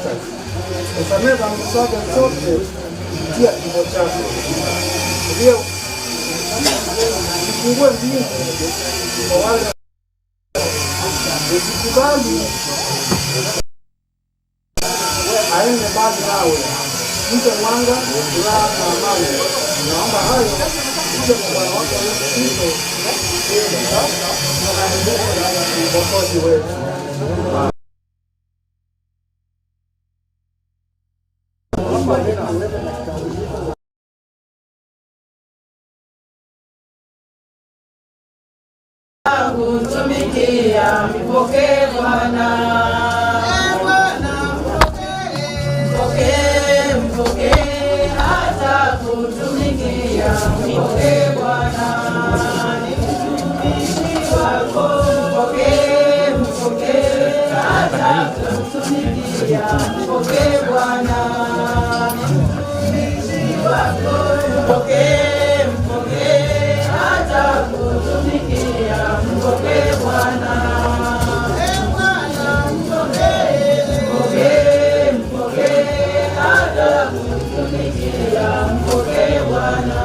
Felistas, usamehe dhambi zake zote kupitia kifo chake. Ndio ufungue mbingu kwa wale usikubali aende mbali nawe, mpe mwanga, furaha na amani. Naomba hayo kupitia kwa Bwana wako Yesu Kristo, Mwokozi wetu. Kutumikia mpokee Bwana, mpokee hata kutumikia mpokee Bwana, ni mtumishi wako. Mpokee hata kutumikia mpokee Bwana, ni mtumishi wako. Mpokee hata kutumikia mpokee Bwana, mpokee hata kutumikia mpokee Bwana,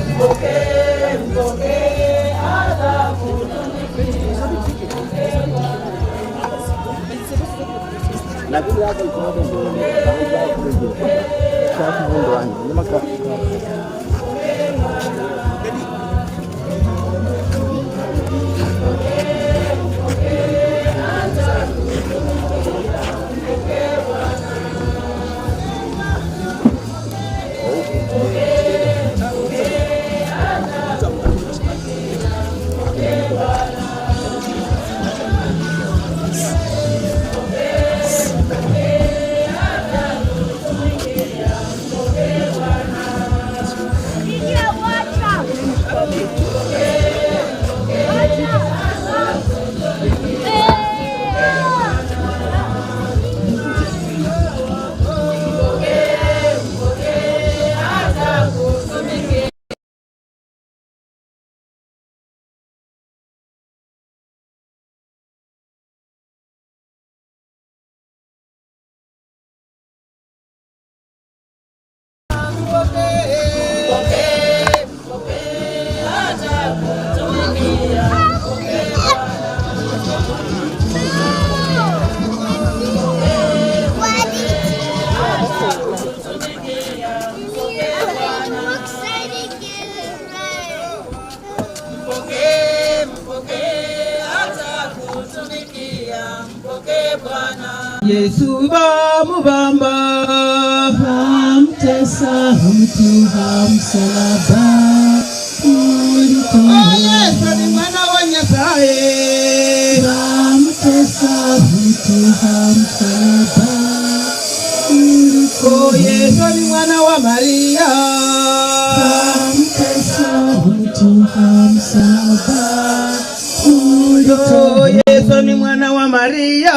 mpokee hata kutumikia Yesu bamubamba, bamtesa, mtuha msalaba. Yesu ni mwana wa Nyasaye, bamtesa, mtuha msalaba. Yesu ni mwana wa Maria, bamtesa, mtuha msalaba. Yesu ni mwana wa Maria,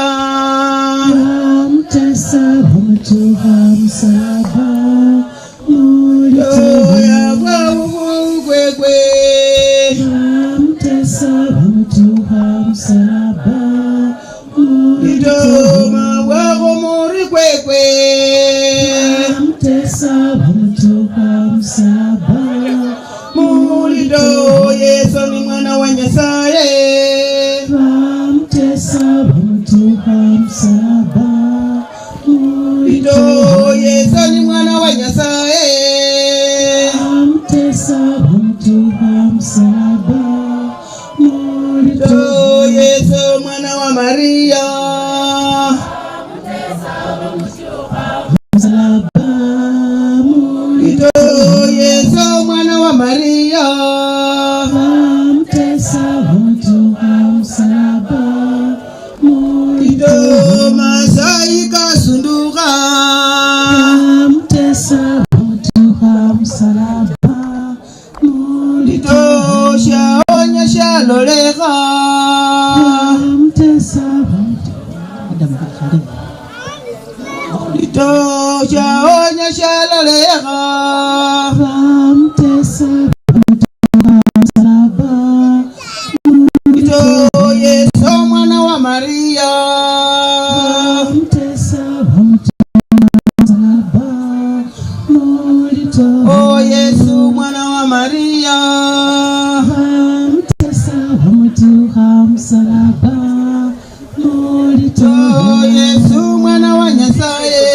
bamtesa, mtuha msalaba. Bamtesa, mtuha msalaba. Bamtesa, mtuha msalaba. Yesu ni mwana wa Nyasaye, bamtesa, mtuha msalaba. Yesu ni mwana wa Nyasaye, bamtesa, mtuha msalaba. Yesu mwana wa Maria, msalaba. Yesu mwana wa Maria, bamtesa, mtuha msalaba. Masai kasunduka, bamtesa, mtuha msalaba. shaonya shaloleka, bamtesa, shaonya shaloleka, bamtesa, mtuha msalaba. Yesu mwana wa Maria, O Yesu mwana wa Maria, o Yesu mwana wa Nyasaye,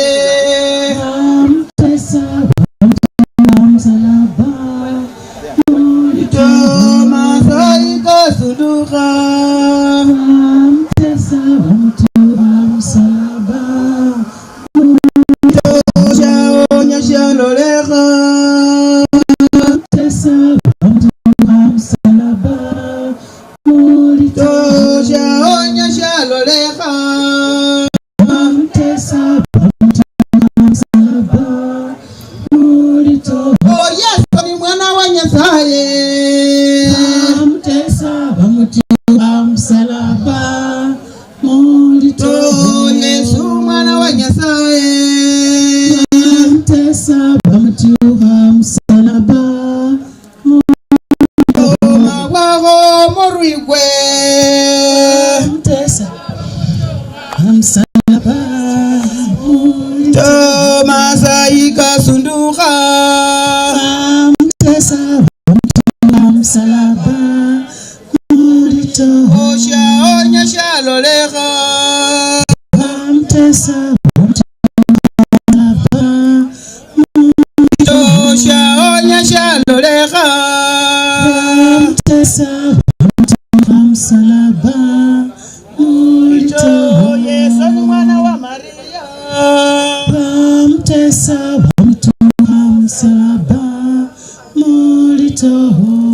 masaika sunduka,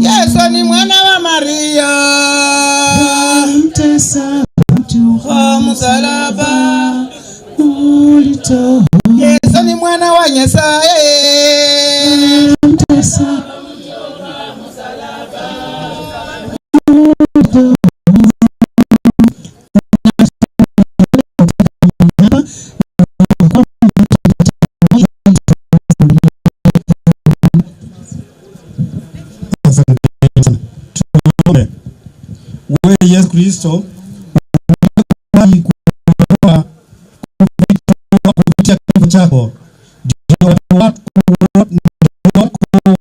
Yesu ni mwana wa Maria, msalaba, Yesu ni mwana wa Nyasaye, wewe Yesu Kristo kupitia kifo chako ndio watu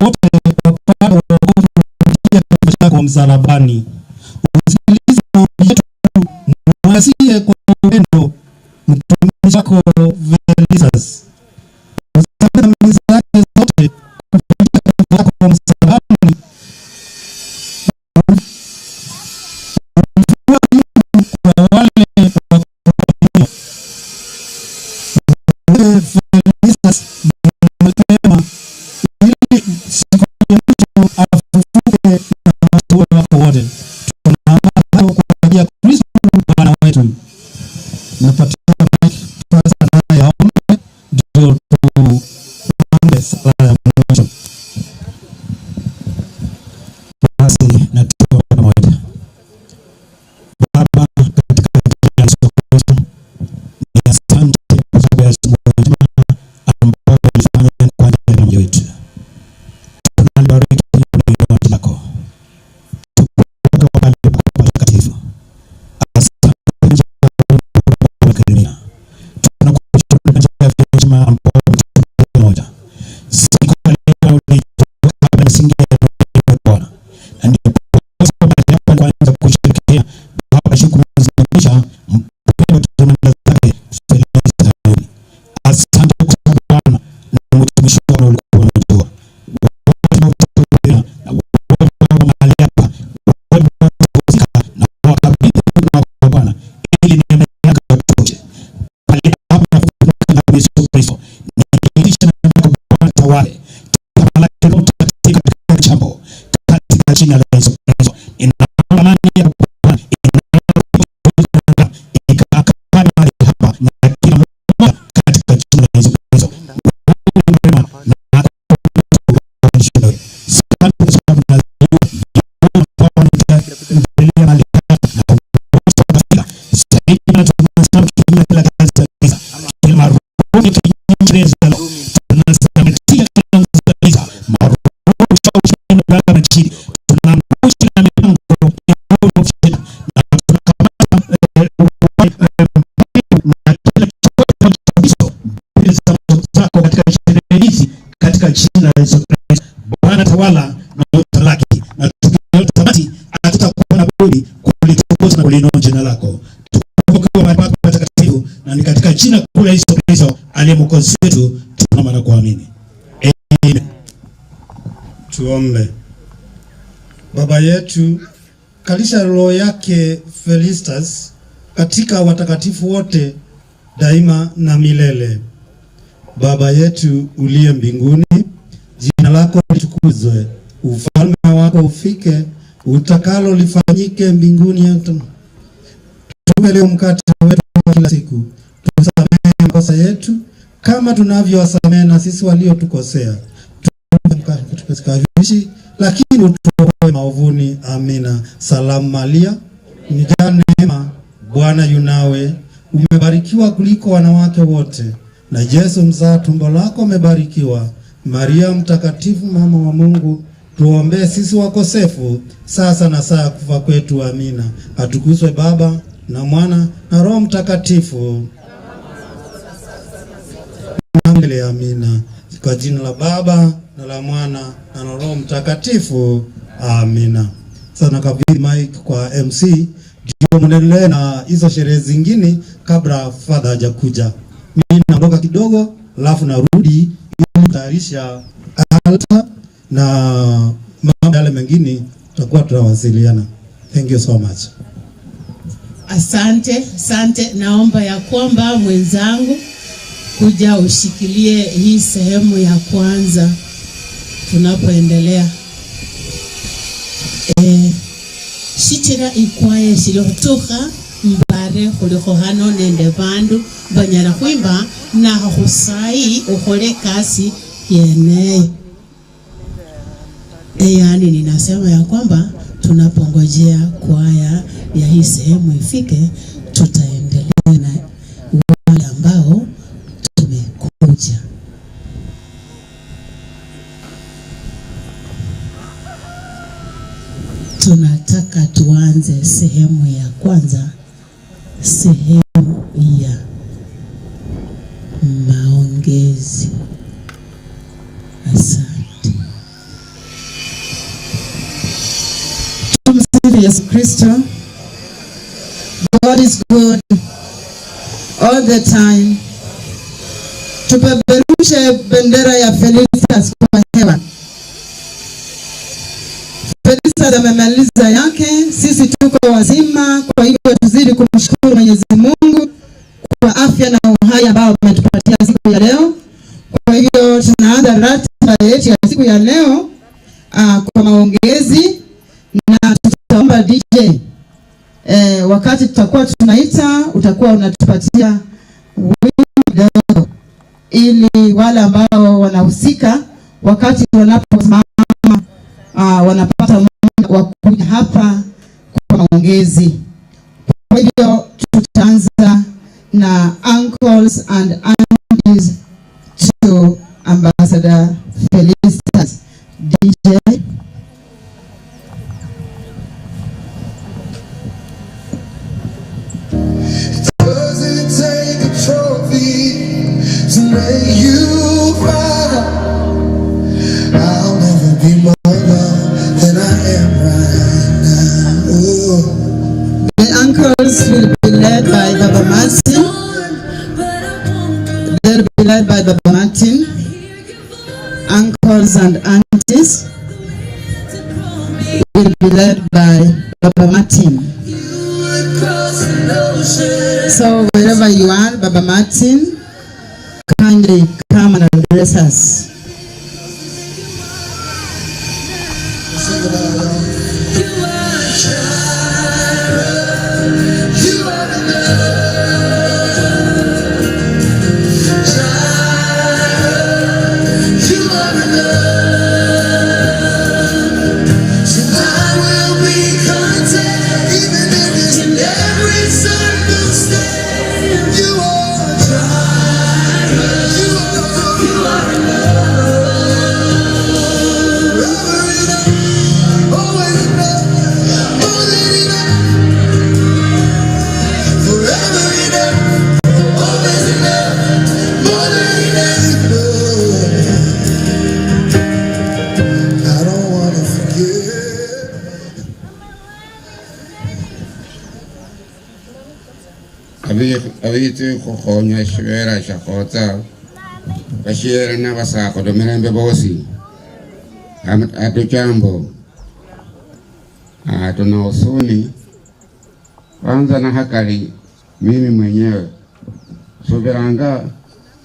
wote wapate kupitia kifo chako msalabani. Usikilize maombi yetu, mwasie kwa upendo mtumishi wako Felistas. Usikilize maombi zake zote kupitia kifo chako msalabani. Felistas mapema ili siku ya mwisho afufuke na watu wako wote. Tunaomba hayo kwa ajili ya Kristo Bwana wetu. Napatia pasa na yaombe ndio tuombe sala ya mwisho. Basi na tuombe pamoja. Baba, katika jina la Yesu, asante kwa sababu ya siku njema ambayo ulifanya kwa ajili ya mioyo yetu. Tunalibariki jina lako. Tukuweka mahali patakatifu. Asante kwa kutukuza. Tunakushukuru kwa ajili ya njema ambayo umetupa pamoja. Siku ya leo ulitoka msingi ya Bwana. Na ndio kwa sababu ya kwanza kushirikia Baba, shukrani zinaisha mpendo tunaenda zake Felistas. Asante kwa sababu Bwana na mtumishi wako ulikuwa unajua. Wote na wote mahali hapa, wote na wakabidhi kwa Bwana ili neema yako itoshe. Pale hapa na Yesu Kristo. Nikiisha na Bwana tawale. Tawala kila katika jambo katika jina la Yesu Kristo. Inaomba nani ya Bwana ikakana mahali hapa na kila mmoja katika jina la Yesu Kristo. Yesu Kristo. Bwana tawala na utalaki, na tukiona tamati hatutakuwa na budi kulitukuza na kulinua jina lako. Tukufu mahali pako patakatifu, na ni katika jina kuu la Yesu Kristo aliye mwokozi wetu tunaomba na kuamini. Amen. Tuombe. Baba yetu, kalisha roho yake Felistas katika watakatifu wote daima na milele. Baba yetu uliye mbinguni, jina lako litukuzwe, ufalme wako ufike, utakalo lifanyike mbinguni. Tupe leo mkate wetu wa kila siku, tusamehe makosa yetu kama tunavyowasamehe na sisi waliotukosea, tusikadhibishi lakini utuokoe maovuni. Amina. Salamu Maria, umejaa neema, Bwana yu nawe, umebarikiwa kuliko wanawake wote, na Yesu mzao tumbo lako umebarikiwa. Maria mtakatifu, mama wa Mungu, tuombee sisi wakosefu, sasa na saa kufa kwetu. Amina. Atukuzwe Baba na Mwana na Roho Mtakatifu. Amina. Kwa jina la Baba na la Mwana na la Roho Mtakatifu. Amina. Sasa nakabidhi mic kwa MC ndio muendelee na hizo sherehe zingine kabla father hajakuja. Mimi naondoka kidogo alafu narudi ili kutayarisha altar na mambo yale mengine tutakuwa tunawasiliana. Thank you so much. Asante. Naomba ya kwamba mwenzangu kuja ushikilie hii sehemu ya kwanza tunapoendelea. Shitira ikwaye shilotuka mbare kuliko hano nende bandu banyara kwimba na husai ukole kasi yeneye. Yani ninasema ya kwamba tunapongojea kwaya ya hii sehemu ifike, tutaendelea na wale ambao tumekuja. Tunataka tuanze sehemu ya kwanza, sehemu ya maongezi. Asante. Tumsifu Yesu Kristo. God is good all the time. Tupeperushe bendera ya Felistas kwa hewa. Felistas amemaliza yake, sisi tuko wazima, kwa hivyo tuzidi kumshukuru Mwenyezi Mungu kwa afya na uhai ambao ametupatia siku ya leo. Kwa hivyo tunaanza ratiba yetu ya siku ya leo kwa maongezi, na tutaomba DJ wakati tutakuwa tunaita utakuwa unatupatia wimbo ili wale ambao wanahusika wakati wanaposimama wanapata muda wa kuja hapa kwa maongezi. Kwa hivyo tutaanza na uncles and aunties to Ambassador Felistas. DJ. Doesn't take a trophy to make you proud. I'll never be more loved than I am right now. Ooh. The uncles will be led by Baba Martin. They'll be led by Baba Martin. Uncles and aunties will be led by Baba Martin. So wherever you are, Baba Martin, kindly come and address us. Oh Abiti kukonya shwera shakota bashira na basako domirembe bosi atu jambo tuna usuni kwanza na hakari mimi mwenyewe subiranga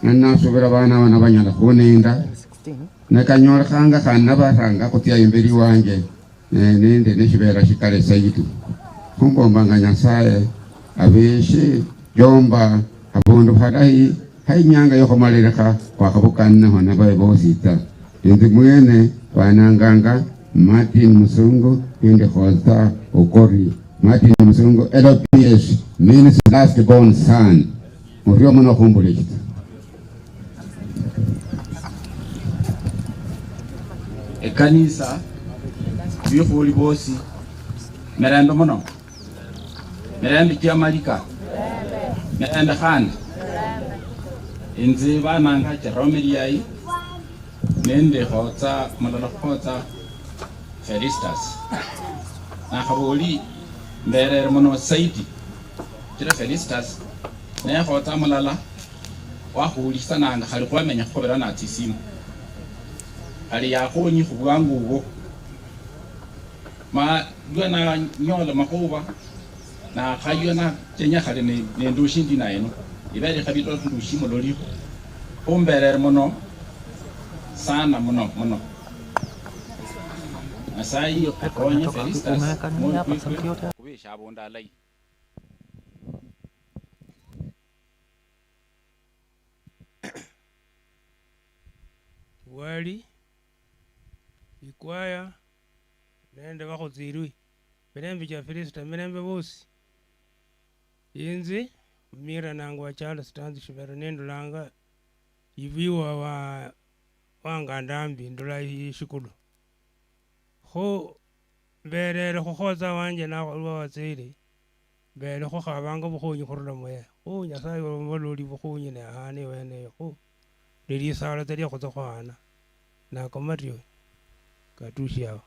na subira bana wana banyala kuninda na kanyola kanga kana baranga kutia imbiri wanje nende nishibera shikale sayitu kumbomba nyasaye abishi jomba abundu hadahi nyanga yoko malireka kwa kabukana hona bae bosita ndi mwene wananganga Martin Musungu inde khosta okori Martin Musungu LPS means last born son murio mona kumbule kita ekanisa bihuli bosi merendo mono merendo kiamalika merendo khan inzi bananga jeromeliai nende khotsa malala khotsa Felistas na khaboli mbere mono saidi tira Felistas na khotsa malala wa khuli sana nga khali kwamenya khobera na tsisimu ali yakhonyi khubwangu ubo ma yona nyola makhuba na khayona tenya khali ne ndushindi na eno ibali khabito ndushimo loli ombere mono sana mono asai akonye Felistas kubisha abonda lai wali ikwaya nende bakhuzirwi mirembe cha Felistas mirembe bosi inzi mira nangu wa Charles Tanzi shibera nendulanga ibiwa wanga ndambi ndula shikulu kho berere khokhoza wanje na lwa waziri bere kho khabanga bukhunyi khurula moya kho nyasaye bololi bukhunyi ne hane wene kho lili sala tali khoza khwana na komario katushia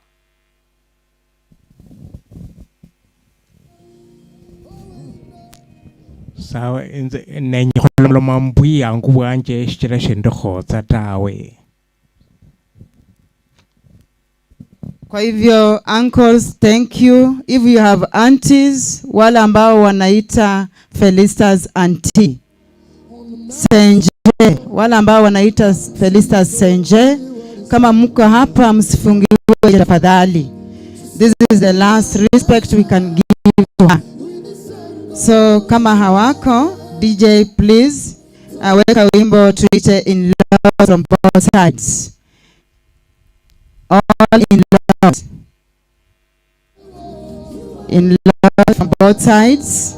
sawa inze nenye kholo mambui yangu bwanje shira shende khotsa tawe. Kwa hivyo uncles, thank you. If you have aunties, wale ambao wanaita Felistas auntie Senje, wale ambao wanaita Felistas Senje, kama mko hapa msifungiwe tafadhali. This is the last respect we can give to her. So kama hawako, DJ please weka wimbo tuite in love from both sides. All in love. In love from both sides.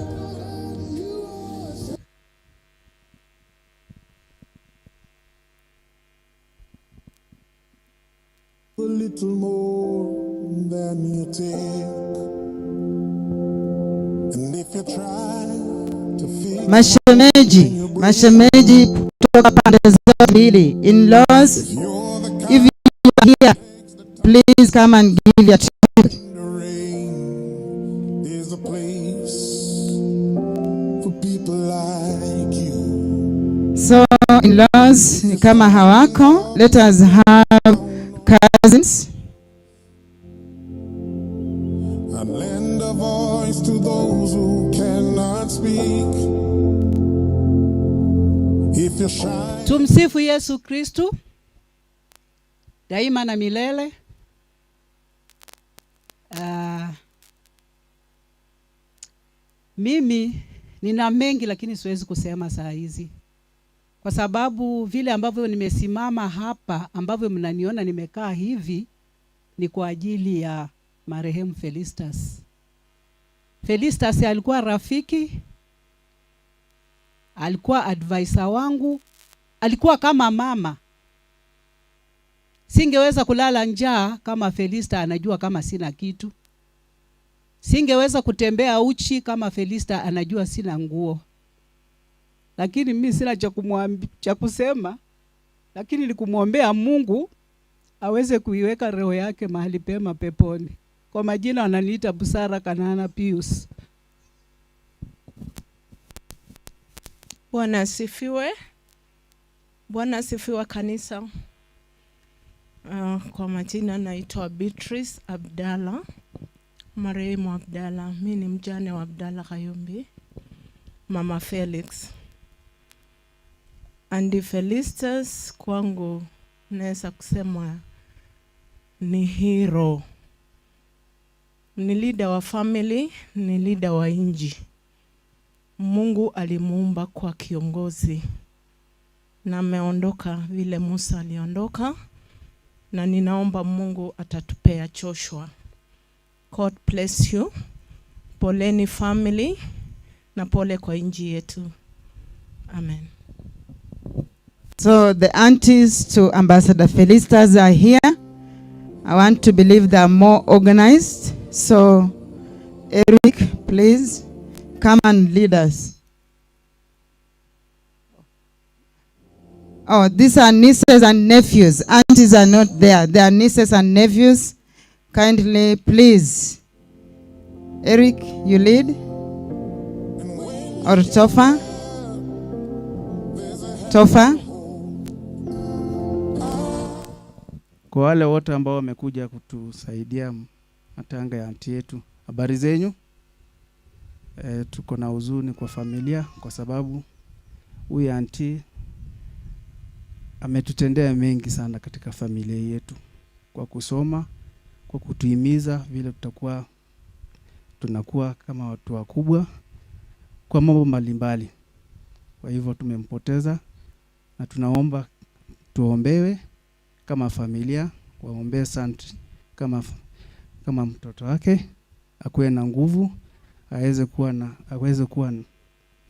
A little more than you take. And if you try to feel mashemeji kutoka pande zote mbili, in-laws, if you are here, please come and give your tribute. there's a place for people like you. So in-laws kama hawako, let us have cousins. And lend a voice to those who cannot speak. If you're shy. Tumsifu Yesu Kristu daima na milele. Mimi nina mengi lakini siwezi kusema saa hizi, kwa sababu vile ambavyo nimesimama hapa, ambavyo mnaniona nimekaa hivi, ni kwa ajili ya marehemu Felistas. Felistas alikuwa rafiki, alikuwa advisor wangu, alikuwa kama mama. Singeweza kulala njaa kama Felistas anajua kama sina kitu. Singeweza kutembea uchi kama Felistas anajua sina nguo. Lakini mimi sina cha kusema, lakini nikumwombea Mungu aweze kuiweka roho yake mahali pema peponi. Kwa majina wananiita Busara Kanana Pius. Bwana asifiwe. Bwana asifiwe kanisa. Kwa majina naitwa Beatrice Abdalla, marehemu Abdalla. Mimi ni mjane wa Abdalla Khayumbi, Mama Felix. Andi Felistas kwangu naweza kusema ni hero. Ni leader wa family, ni leader wa inji. Mungu alimuumba kwa kiongozi. Na ameondoka vile Musa aliondoka. Na ninaomba Mungu atatupea Joshua. God bless you. Poleni family na pole kwa inji yetu. Amen. So the aunties to Ambassador Felistas are here. I want to believe they are more organized. So Eric, please come and lead us. Oh, these are nieces and nephews. Aunties are not there. They are nieces and nephews. Kindly, please. Eric, you lead. Or Tofa. Tofa. Kwa wale wote ambao wamekuja kutusaidia matanga ya aunti yetu, habari zenyu? Tuko na huzuni kwa familia kwa sababu huyu aunti ametutendea mengi sana katika familia yetu, kwa kusoma, kwa kutuhimiza vile tunakuwa kama watu wakubwa kwa mambo mbalimbali. Kwa hivyo tumempoteza na tunaomba tuombewe kama familia, waombee Santi kama mtoto wake akuwe na nguvu, aweze kuwa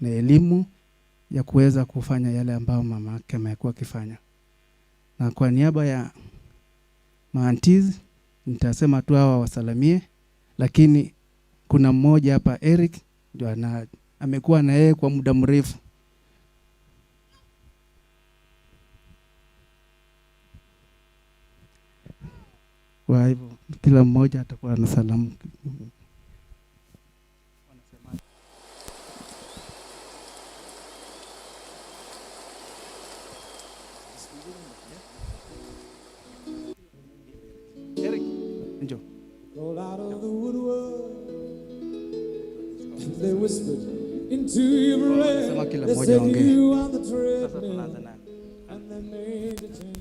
na elimu ya kuweza kufanya yale ambayo mama yake amekuwa akifanya. Na kwa niaba ya maantiz nitasema tu hawa wasalamie, lakini kuna mmoja hapa, Eric, ndio amekuwa na yeye kwa muda mrefu. Kwa hivyo kila mmoja atakuwa na salamu. Eric, njoo. Roll out of the woodwork. They whispered into your brain. They said you on the treadmill. And they made a change.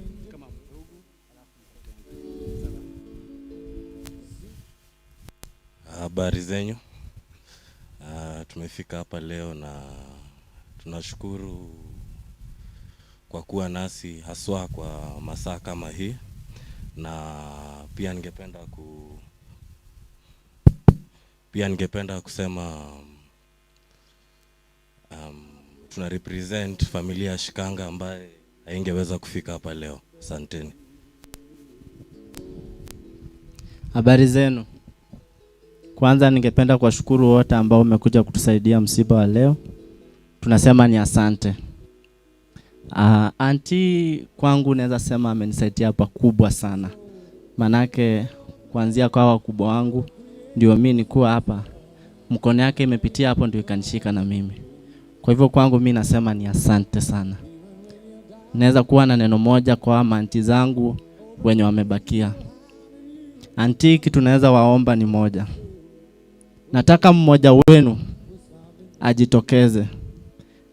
Habari zenyu. Tumefika hapa leo na tunashukuru kwa kuwa nasi haswa kwa masaa kama hii, na pia ningependa kusema tuna represent familia ya Shikanga ambaye haingeweza kufika hapa leo. Asanteni. Habari zenu. Kwanza ningependa kuwashukuru wote ambao wamekuja kutusaidia msiba wa leo. Tunasema ni asante. Auntie kwangu naweza sema amenisaidia pakubwa sana. Manake kuanzia kwa wakubwa wangu ndio mimi nikuwa hapa. Mkono yake imepitia hapo ndio ikanishika na mimi. Kwa hivyo kwangu mimi nasema ni asante sana. Naweza kuwa na neno moja kwa auntie zangu wenye wamebakia. Auntie, kitu naweza waomba ni moja. Nataka mmoja wenu ajitokeze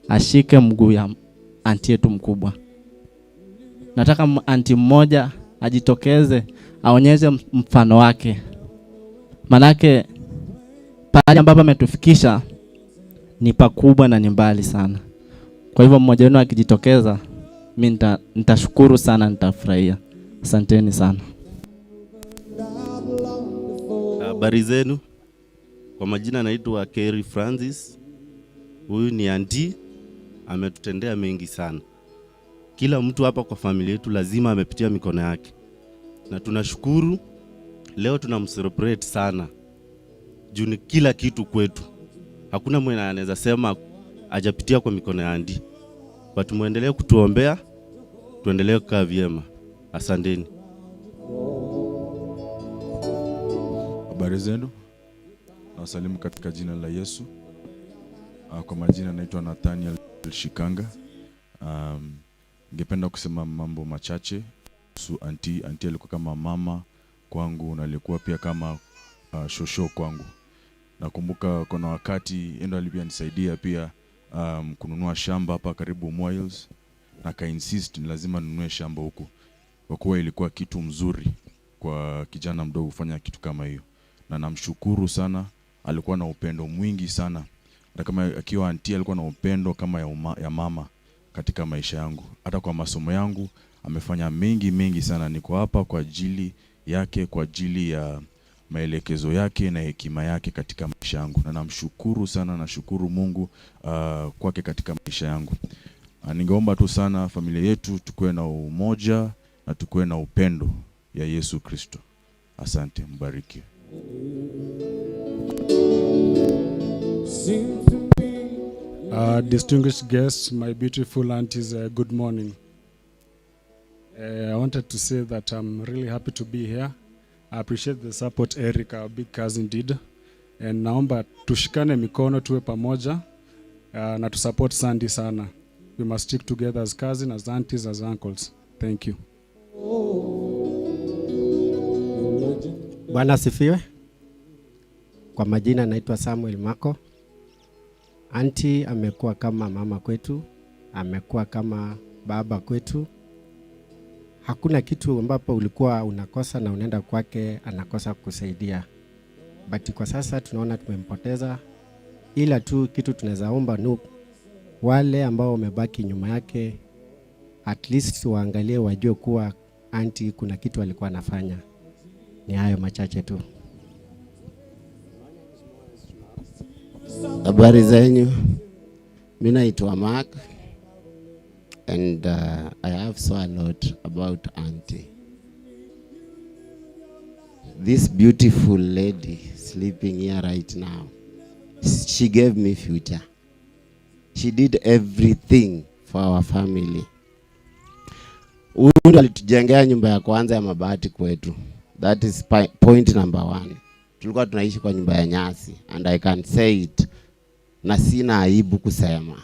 ashike mguu ya auntie yetu mkubwa. Nataka auntie mmoja ajitokeze aonyeshe mfano wake. Manake pale ambapo ametufikisha ni pakubwa na ni mbali sana. Kwa hivyo mmoja wenu akijitokeza mimi nitashukuru sana, nitafurahia. Asanteni sana. Habari zenu. Kwa majina naitwa Kerry Francis. Huyu ni auntie, ametutendea mengi sana. Kila mtu hapa kwa familia yetu lazima amepitia mikono yake. Na tunashukuru leo tunamcelebrate sana. Juu ni kila kitu kwetu. Hakuna mwenye anaweza sema hajapitia kwa mikono ya auntie. But muendelee kutuombea, tuendelee kukaa vyema. Asanteni. Habari zenu. Nawasalimu katika jina la Yesu. Kwa majina naitwa Nathaniel Shikanga. Ningependa kusema mambo machache kuhusu auntie. Auntie alikuwa kama mama kwangu na alikuwa pia kama shosho kwangu. Nakumbuka kuna wakati endo alivyonisaidia pia kununua shamba hapa karibu Moyles, na ka insist ni lazima ninunue shamba huku kwa kuwa ilikuwa kitu mzuri kwa kijana mdogo kufanya kitu kama hiyo, na namshukuru sana. Alikuwa na upendo mwingi sana, hata kama akiwa auntie alikuwa na upendo kama ya mama katika maisha yangu. Hata kwa masomo yangu amefanya mengi sana. Niko hapa kwa ajili yake, kwa ajili ya maelekezo yake na hekima yake katika maisha yangu, na namshukuru sana. Nashukuru Mungu kwake katika maisha yangu. Ningeomba tu sana familia yetu tukue na umoja na tukue na upendo ya Yesu Kristo. Asante, mbariki. Distinguished guests, my beautiful aunties, good morning. I wanted to say that I'm really happy to be here. I appreciate the support Eric, our big cousin, did. And naomba tushikane mikono tuwe pamoja na tu support Sandy sana. We must stick together as cousins, as aunties, as uncles. Thank you. Bwana asifiwe. Kwa majina naitwa Samuel Mako. Auntie amekuwa kama mama kwetu, amekuwa kama baba kwetu. Hakuna kitu ambapo ulikuwa unakosa na unaenda kwake anakosa kusaidia. But kwa sasa tunaona tumempoteza, ila tu kitu tunaweza omba ni wale ambao wamebaki nyuma yake at least waangalie, wajue kuwa auntie kuna kitu alikuwa anafanya. Ni hayo machache tu. Habari zenyu. Mimi naitwa Mark, and I have so a lot about auntie. This beautiful lady sleeping here right now, she gave me future. She did everything for our family. Huyu alitujengea nyumba ya kwanza ya mabati kwetu. That is point number 1. Tulikuwa tunaishi kwa nyumba ya nyasi, and I can say it na sina aibu kusema.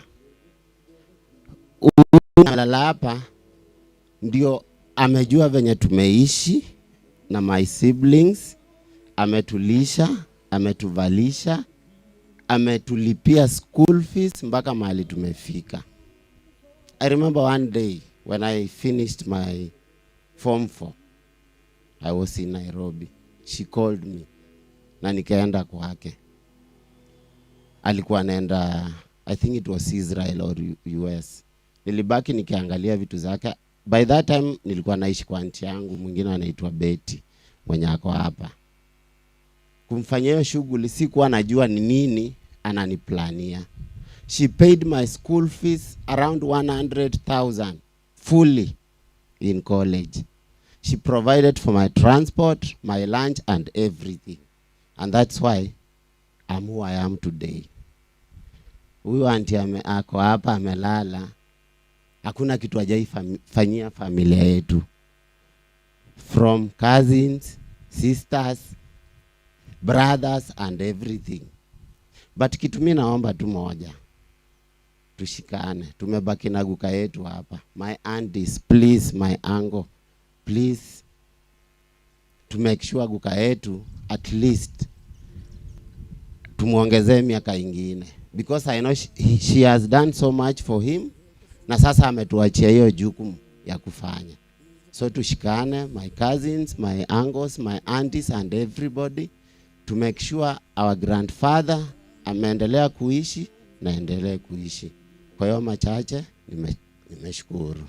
Huyu hapa ndio amejua venye tumeishi na my siblings, ametulisha, ametuvalisha, ametulipia school fees mpaka mahali tumefika. I remember one day when I finished my form 4, I was in Nairobi. She called me na nikaenda kwake. Alikuwa anaenda, I think it was Israel or US. Nilibaki nikiangalia vitu zake. By that time nilikuwa naishi kwa aunti yangu mwingine anaitwa Betty mwenye ako hapa. Kumfanyia hiyo shughuli sikuwa najua ni nini ananiplania. She paid my school fees around 100,000 fully in college. She provided for my transport, my lunch and everything. And that's why I'm who I am today. Huyu auntie ako hapa amelala. Hakuna kitu hajaifanyia familia yetu. From cousins, sisters, brothers and everything. But kitu mimi naomba tu moja. Tushikane. Tumebaki na guka yetu hapa. My aunties, please, my uncle, please, to make sure guka yetu at least tumuongezee miaka ingine. Because I know she has done so much for him. Na sasa ametuachia hiyo jukumu ya kufanya. So tushikane, my cousins, my uncles, my aunties and everybody, to make sure our grandfather ameendelea kuishi na endelee kuishi. Kwa hiyo machache nimeshukuru.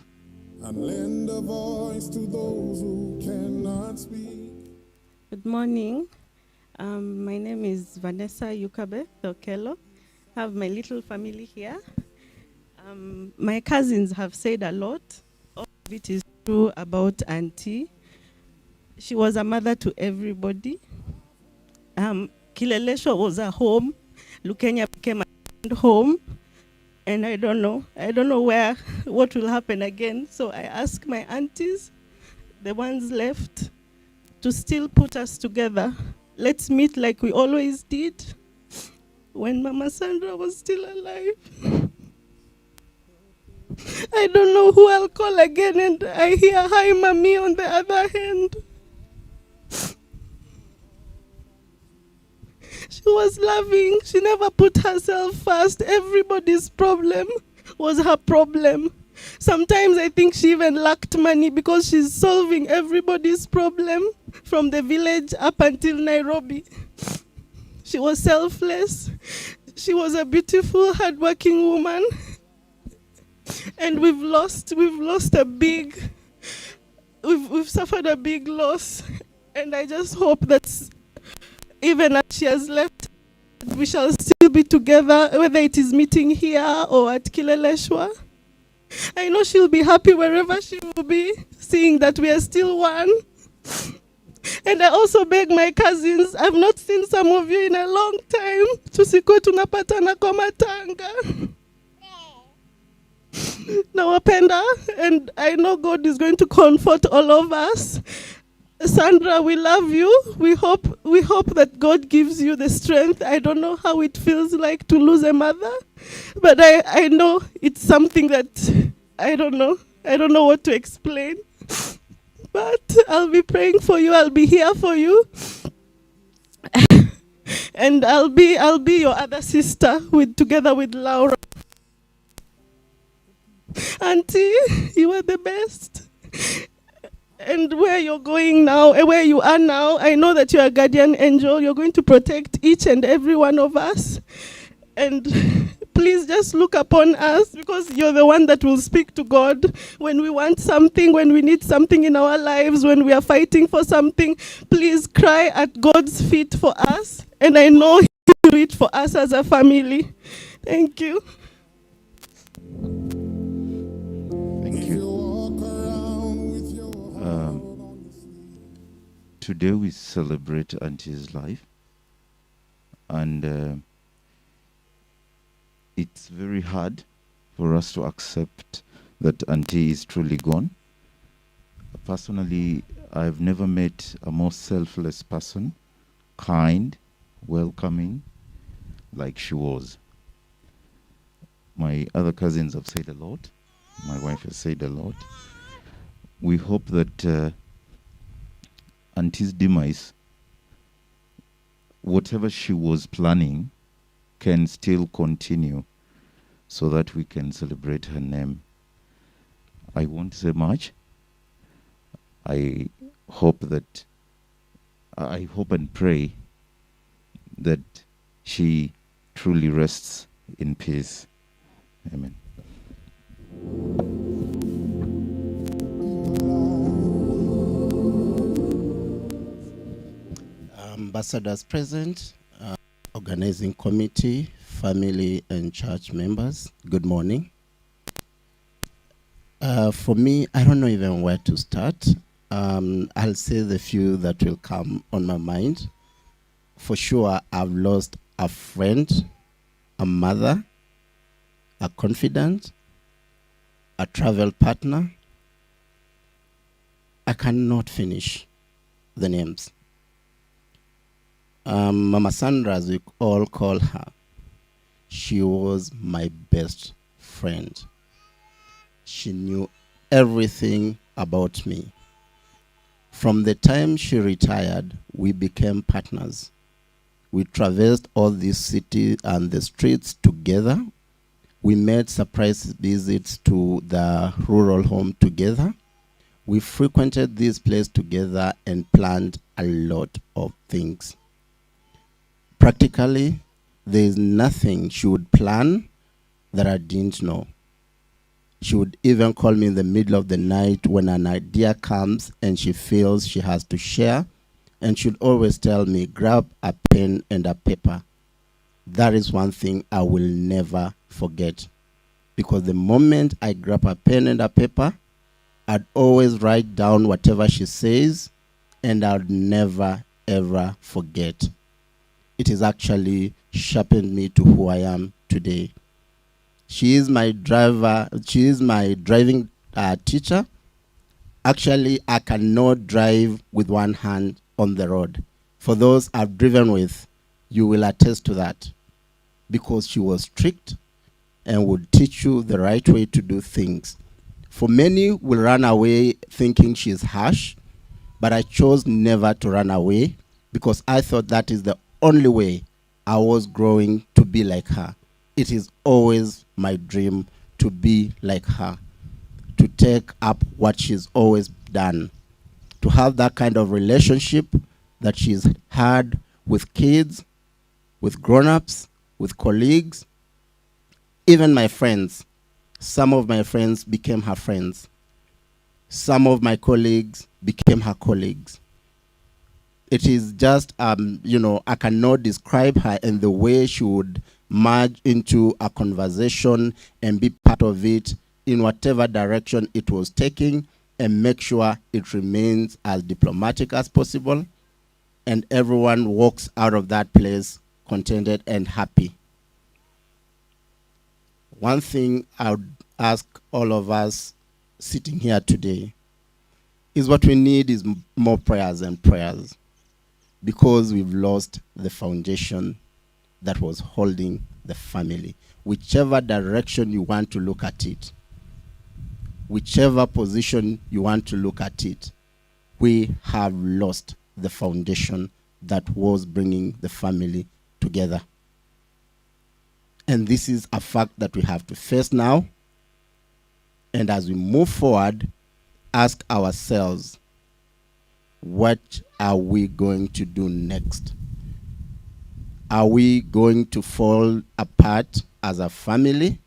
And lend a voice to those who cannot speak. Good morning. My name is Vanessa Yukabe Thokelo. I have my little family here. My cousins have said a lot. All of it is true about auntie. She was a mother to everybody. Kileleshwa was a home. Lukenya became a home. And I don't know what will happen again. So I ask my aunties, the ones left, to still put us together. Let's meet like we always did. when Mama Sandra was still alive. I don't know who I'll call again, and I hear hi mommy on the other hand. She was loving. She never put herself first. Everybody's problem was her problem. Sometimes I think she even lacked money because she's solving everybody's problem from the village up until Nairobi. She was selfless. She was a beautiful, hardworking woman. And we've suffered a big loss. And I just hope that even as she has left, we shall still be together, whether it is meeting here or at Kileleshwa. I know she'll be happy wherever she will be, seeing that we are still one. And I also beg my cousins, I've not seen some of you in a long time, tusikwe tunapatana kwa matanga. Nawapenda, and I know God is going to comfort all of us. Sandra, we love you. We hope that God gives you the strength. I don't know how it feels like to lose a mother, but I know it's something that I don't know. I don't know what to explain. But I'll be praying for you. I'll be here for you. And I'll be your other sister together with Laura. Auntie, you are the best. And where you're going now, where you are now, I know that you're a guardian angel. You're going to protect each and every one of us. And please just look upon us, because you're the one that will speak to God when we want something, when we need something in our lives, when we are fighting for something. Please cry at God's feet for us. And I know He will do it for us as a family. Thank you. Thank you. Today we celebrate Auntie's life, and it's very hard for us to accept that Auntie is truly gone. Personally, I've never met a more selfless person, kind, welcoming, like she was. My other cousins have said a lot. My wife has said a lot. We hope that Auntie's demise, whatever she was planning, can still continue so that we can celebrate her name. I won't say much. I hope and pray that she truly rests in peace. Amen. Ambassadors present, organizing committee, family and church members, good morning. For me, I don't know even where to start. I'll say the few that will come on my mind. For sure, I've lost a friend, a mother, a confidant, a travel partner. I cannot finish the names. Mama Sandra, as we all call her, she was my best friend. She knew everything about me. From the time she retired, we became partners. We traversed all this city and the streets together. We made surprise visits to the rural home together. We frequented this place together and planned a lot of things. Practically, there is nothing she would plan that I didn't know. She would even call me in the middle of the night when an idea comes and she feels she has to share, and she'd always tell me, grab a pen and a paper. That is one thing I will never forget. Because the moment I grab a pen and a paper, I'd always write down whatever she says, and I'd never, ever forget. It has actually sharpened me to who I am today. She is my driver. She is my driving teacher. Actually, I cannot drive with one hand on the road. For those I've driven with, you will attest to that. because she was strict and would teach you the right way to do things. For many will run away thinking she's harsh, but I chose never to run away because I thought that is the only way I was growing to be like her. It is always my dream to be like her, to take up what she's always done, to have that kind of relationship that she's had with kids, with grown-ups, with colleagues, even my friends. Some of my friends became her friends. Some of my colleagues became her colleagues. It is just, I cannot describe her and the way she would merge into a conversation and be part of it in whatever direction it was taking and make sure it remains as diplomatic as possible and everyone walks out of that place contented and happy. One thing I would ask all of us sitting here today is what we need is more prayers and prayers, because we've lost the foundation that was holding the family. Whichever direction you want to look at it, whichever position you want to look at it, we have lost the foundation that was bringing the family together. And this is a fact that we have to face now. And as we move forward, ask ourselves, what are we going to do next? Are we going to fall apart as a family?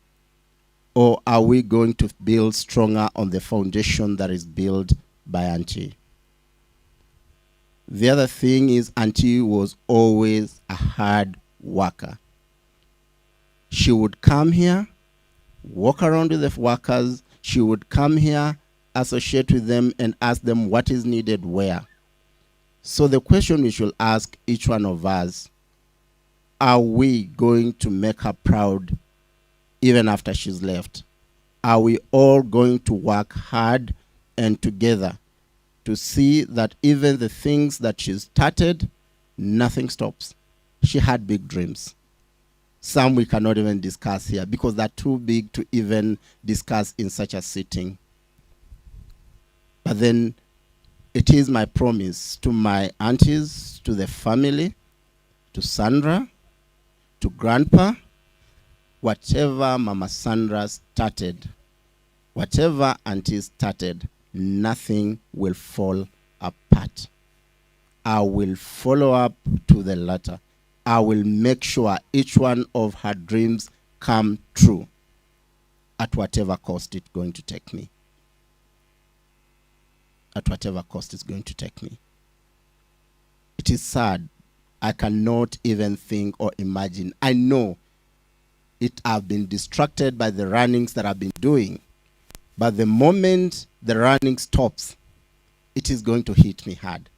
Or are we going to build stronger on the foundation that is built by Auntie? The other thing is Auntie was always a hard worker. She would come here, walk around with the workers. She would come here, associate with them, and ask them what is needed where. So the question we should ask each one of us, are we going to make her proud even after she's left? Are we all going to work hard and together to see that even the things that she started, nothing stops? She had big dreams. Some we cannot even discuss here because they're too big to even discuss in such a sitting. But then it is my promise to my aunties, to the family, to Sandra, to Grandpa, whatever Mama Sandra started, whatever Auntie started, nothing will fall apart. I will follow up to the latter. I will make sure each one of her dreams come true at whatever cost it's going to take me. At whatever cost it's going to take me. It is sad. I cannot even think or imagine. I know I've been distracted by the runnings that I've been doing. But the moment the running stops, it is going to hit me hard.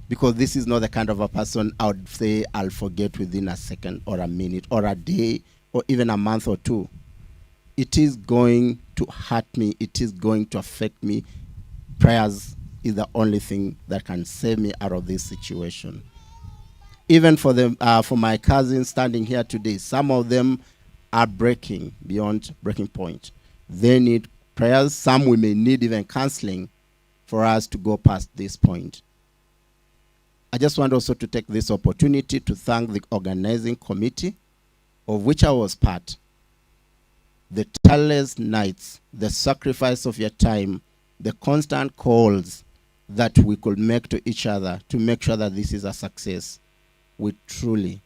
Because this is not the kind of a person I would say I'll forget within a second or a minute or a day or even a month or two. It is going to hurt me. It is going to affect me. Prayers is the only thing that can save me out of this situation. Even for my cousins standing here today, some of them are breaking beyond breaking point. They need prayers. Some we may need even counseling for us to go past this point. I just want also to take this opportunity to thank the organizing committee of which I was part. The tireless nights, the sacrifice of your time, the constant calls that we could make to each other to make sure that this is a success. We truly,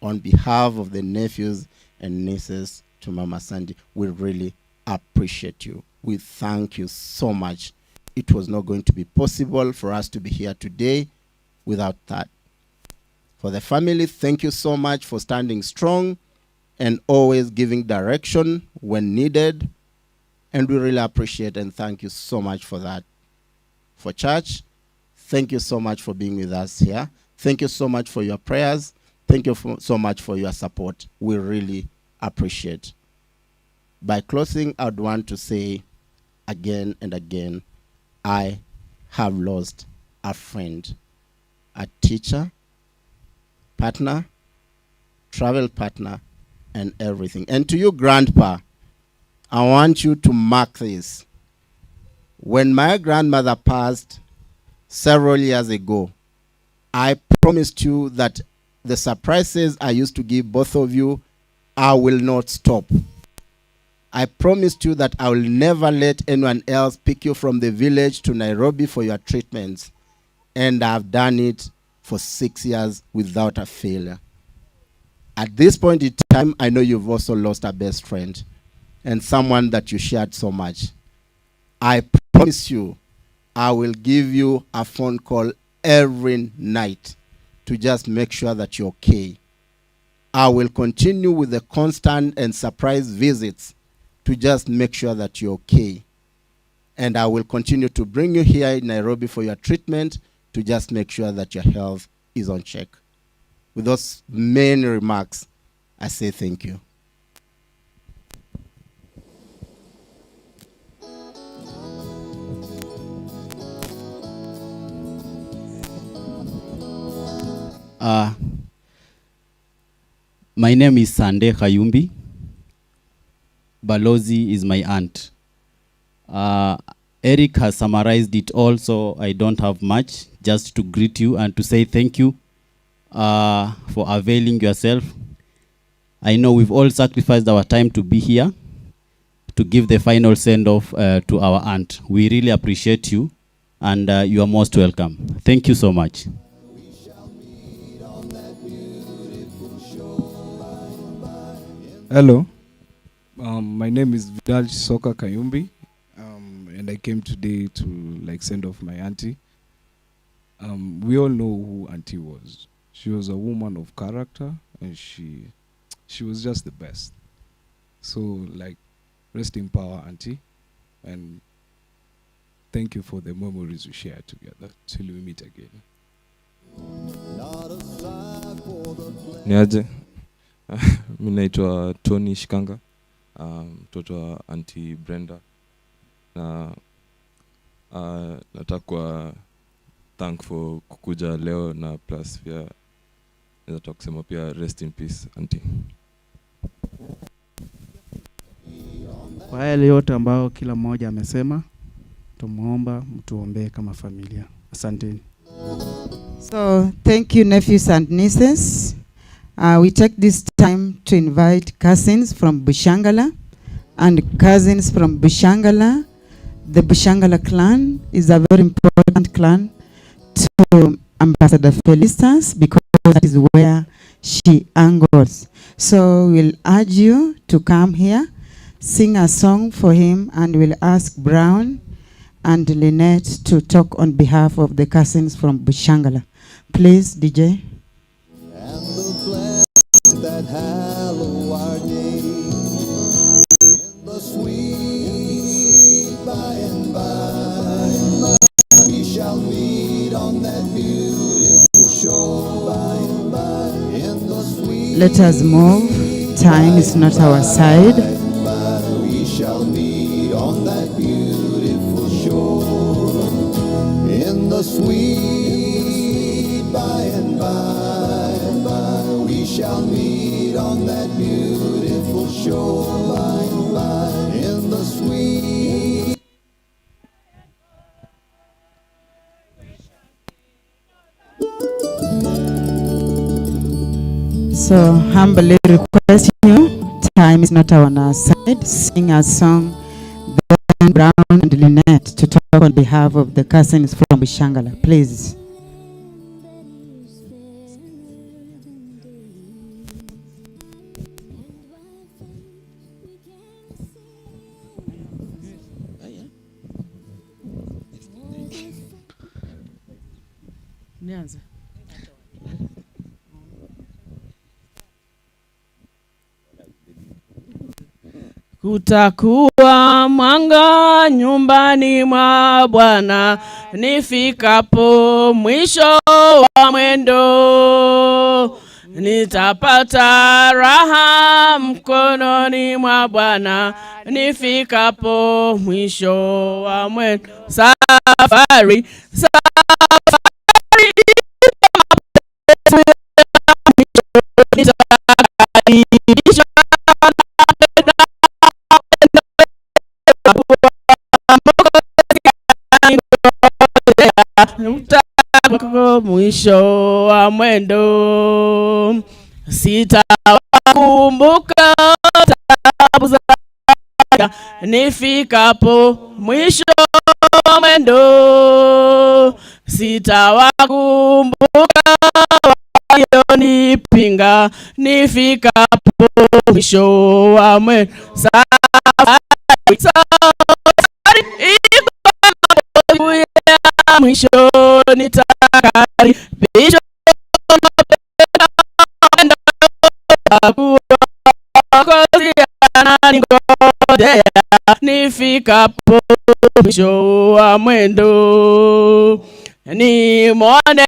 on behalf of the nephews and nieces to Mama Sandy, we really appreciate you. We thank you so much. It was not going to be possible for us to be here today without that. For the family, thank you so much for standing strong and always giving direction when needed. And we really appreciate and thank you so much for that. For church, thank you so much for being with us here. Thank you so much for your prayers. Thank you so much for your support. We really appreciate. By closing, I'd want to say again and again, I have lost a friend, a teacher, partner, travel partner, and everything. And to you, Grandpa, I want you to mark this. When my grandmother passed several years ago, I promised you that the surprises I used to give both of you, I will not stop. I promised you that I will never let anyone else pick you from the village to Nairobi for your treatments. And I've done it for 6 years without a failure. At this point in time, I know you've also lost a best friend and someone that you shared so much. I promise you, I will give you a phone call every night to just make sure that you're okay. I will continue with the constant and surprise visits to just make sure that you're okay. And I will continue to bring you here in Nairobi for your treatment to just make sure that your health is on check. With those main remarks, I say thank you. My name is Sande Khayumbi. Balozi is my aunt. Eric has summarized it all, so I don't have much, just to greet you and to say thank you for availing yourself. I know we've all sacrificed our time to be here to give the final send-off to our aunt. We really appreciate you, and you are most welcome. Thank you so much. Hello, my name is Vidal Soka Khayumbi, and I came today to send off my auntie. We all know who auntie was. She was a woman of character, and she was just the best. So rest in power, auntie, and thank you for the memories we share together till we meet again. Niaje? Mimi naitwa Tony Shikanga, mtoto wa Auntie Brenda, na nataka thank for kukuja leo, na plus pia nataka kusema pia rest in peace auntie. Kwa yale yote ambao kila mmoja amesema, tumuomba mtuombee kama familia. Asanteni. So thank you, nephews and nieces. We take this time to invite cousins from Bushangala and cousins from Bushangala. The Bushangala clan is a very important clan to Ambassador Felistas because that is where she angles. So we'll urge you to come here, sing a song for him, and we'll ask Brown and Lynette to talk on behalf of the cousins from Bushangala. Please, DJ. That hallow our day in the sweet by and by, we shall meet on that beautiful shore by and by, in the sweet. Let us move. Time is not our side. We shall meet on that beautiful shore in the sweet by and by, we shall meet on that beautiful shore by and by, in the sweet. So humbly request you, time is not on our side. Sing a song, then Brown and Lynette to talk on behalf of the cousins from Bushangala, please. Nianze. Kutakuwa mwanga nyumbani mwa Bwana nifikapo mwisho wa mwendo, nitapata raha mkononi mwa Bwana nifikapo mwisho wa mwendo. Safari Nitako mwisho wa mwendo, sitawakumbuka taabu za nifikapo mwisho wa mwendo, sitawakumbuka walionipinga nifikapo mwisho wa mwendo. Safari iko ya mwisho, nitakaribishwa ananingojea nifikapo mwisho wa mwendo, nimwone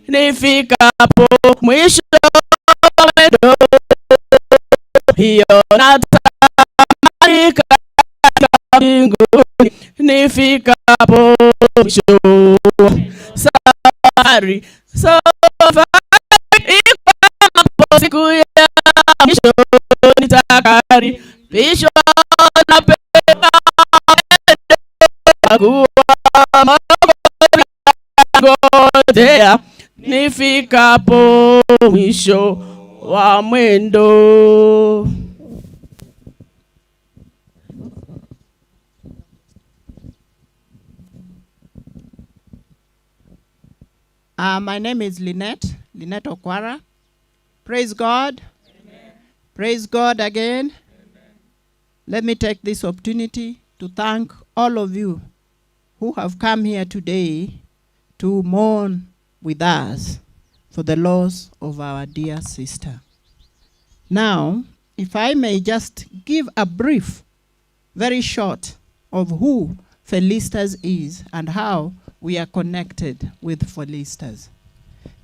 nifikapo mwisho wa mwendo, hiyo natamani katika mbinguni nifikapo mwisho. Safari iko siku ya mwisho, nitakaribishwa na pepo ngojea nifikapo mwisho wa mwendo. My name is Lynette Okwara. Praise God. Amen. Praise God again. Amen. Let me take this opportunity to thank all of you who have come here today to mourn with us for the loss of our dear sister. Now, if I may just give a brief, very short, of who Felistas is and how we are connected with Felistas.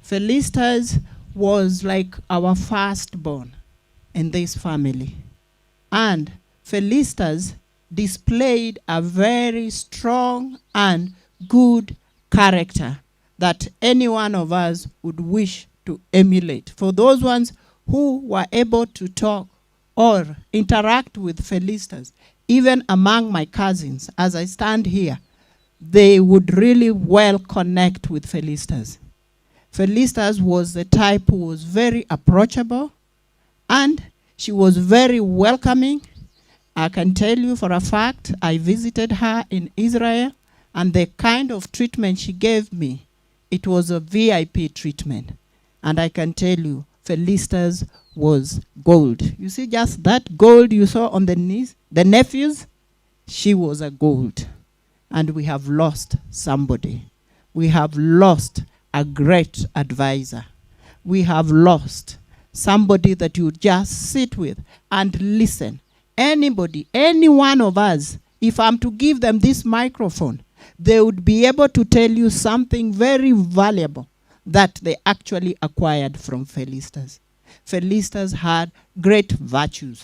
Felistas was like our firstborn in this family. And Felistas displayed a very strong and good character that any one of us would wish to emulate. For those ones who were able to talk or interact with Felistas, even among my cousins, as I stand here, they would really well connect with Felistas. Felistas was the type who was very approachable, and she was very welcoming. I can tell you for a fact, I visited her in Israel, and the kind of treatment she gave me, it was a VIP treatment. And I can tell you, Felistas was gold. You see just that gold you saw on the knees, the nephews, she was a gold. And we have lost somebody. We have lost a great advisor. We have lost somebody that you just sit with and listen. Anybody, any one of us, if I'm to give them this microphone, they would be able to tell you something very valuable that they actually acquired from Felistas. Felistas had great virtues.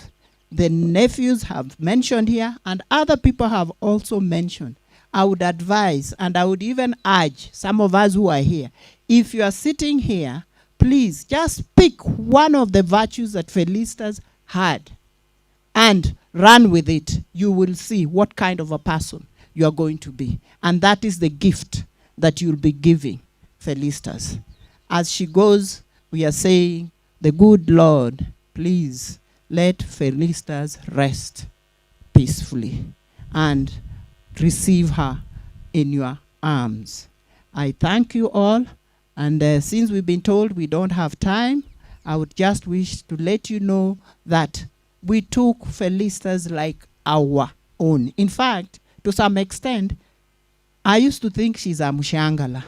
The nephews have mentioned here, and other people have also mentioned. I would advise, and I would even urge some of us who are here, if you are sitting here, please just pick one of the virtues that Felistas had and run with it. You will see what kind of a person you are going to be. And that is the gift that you'll be giving Felistas. As she goes, we are saying, the good Lord, please let Felistas rest peacefully and receive her in your arms. I thank you all, and since we've been told we don't have time, I would just wish to let you know that we took Felistas like our own. In fact, to some extent, I used to think she's a Mshangala.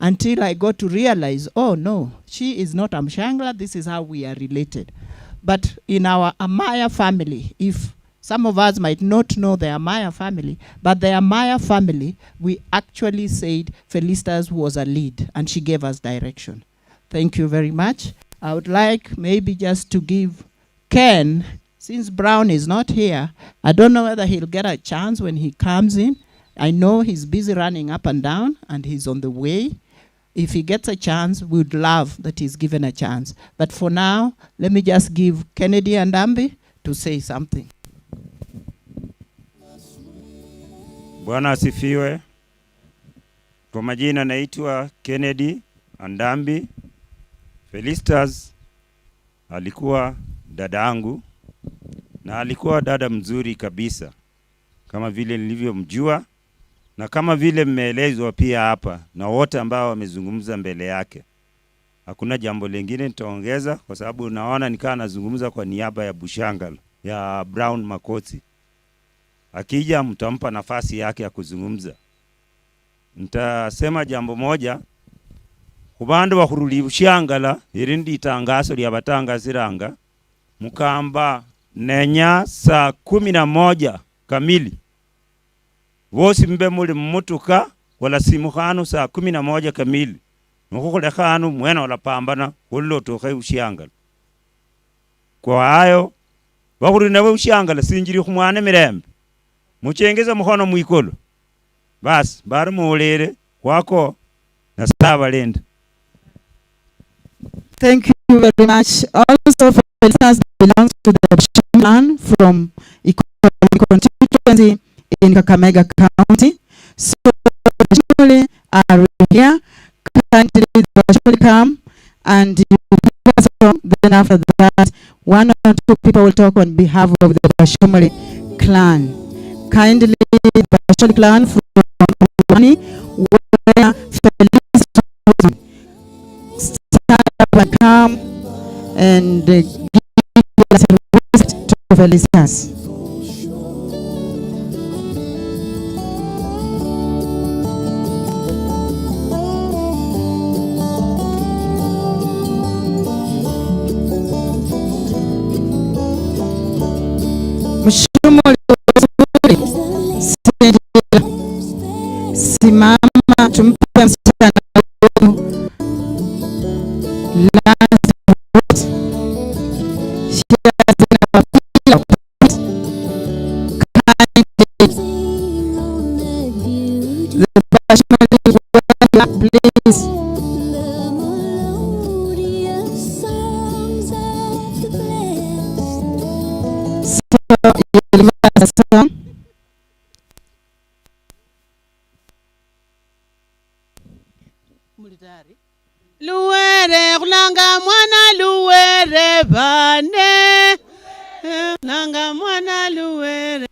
Until I got to realize, oh no, she is not a Mshangala, this is how we are related. But in our Amaya family, if some of us might not know the Amaya family, but the Amaya family, we actually said Felistas was a lead, and she gave us direction. Thank you very much. I would like maybe just to give Ken, since Brown is not here, I don't know whether he'll get a chance when he comes in. I know he's busy running up and down, and he's on the way. If he gets a chance, we would love that he's given a chance. But for now, let me just give Kennedy and Ambi to say something. Bwana asifiwe. Kwa majina naitwa Kennedy Andambi. Felistas alikuwa dada yangu na alikuwa dada mzuri kabisa kama vile nilivyomjua na kama vile mmeelezwa pia hapa na wote ambao wamezungumza mbele yake. Hakuna jambo lingine nitaongeza kwa sababu naona nikaa nazungumza kwa niaba ya Bushangala ya Brown Makoti. Akija mtampa nafasi yake ya kuzungumza. Nitasema jambo moja. Kubandu bakuruli Bushangala irindi tangazo lya batangaziranga mukamba nenya saa 11 kamili. Vosi mbe muli mmutuka wala simu khanu saa 11 kamili. Nukukule khanu mwena wala pambana kulilo tukhe Bushangala. Kwa hayo bakuri nawe Bushangala sinjiri khumwane mirembe. Muchengeza mukhono mwikolo. Bas bari muulere kwako na saba lenda. Thank you very much. Also, Felistas belongs to the Shaman from constituency in Kakamega County. So, the are here. Kindly come and you give us a song. Then after that, 1 or 2 people will talk on behalf of the Bashomali clan. Kindly, the Bashomali clan from Wani, where Felistas stand up and come and give us a visit to Felistas. Mshumuli simama tumpe msichana please. Song. Luwere kulanga mwana luwere bane kulanga mwana luwere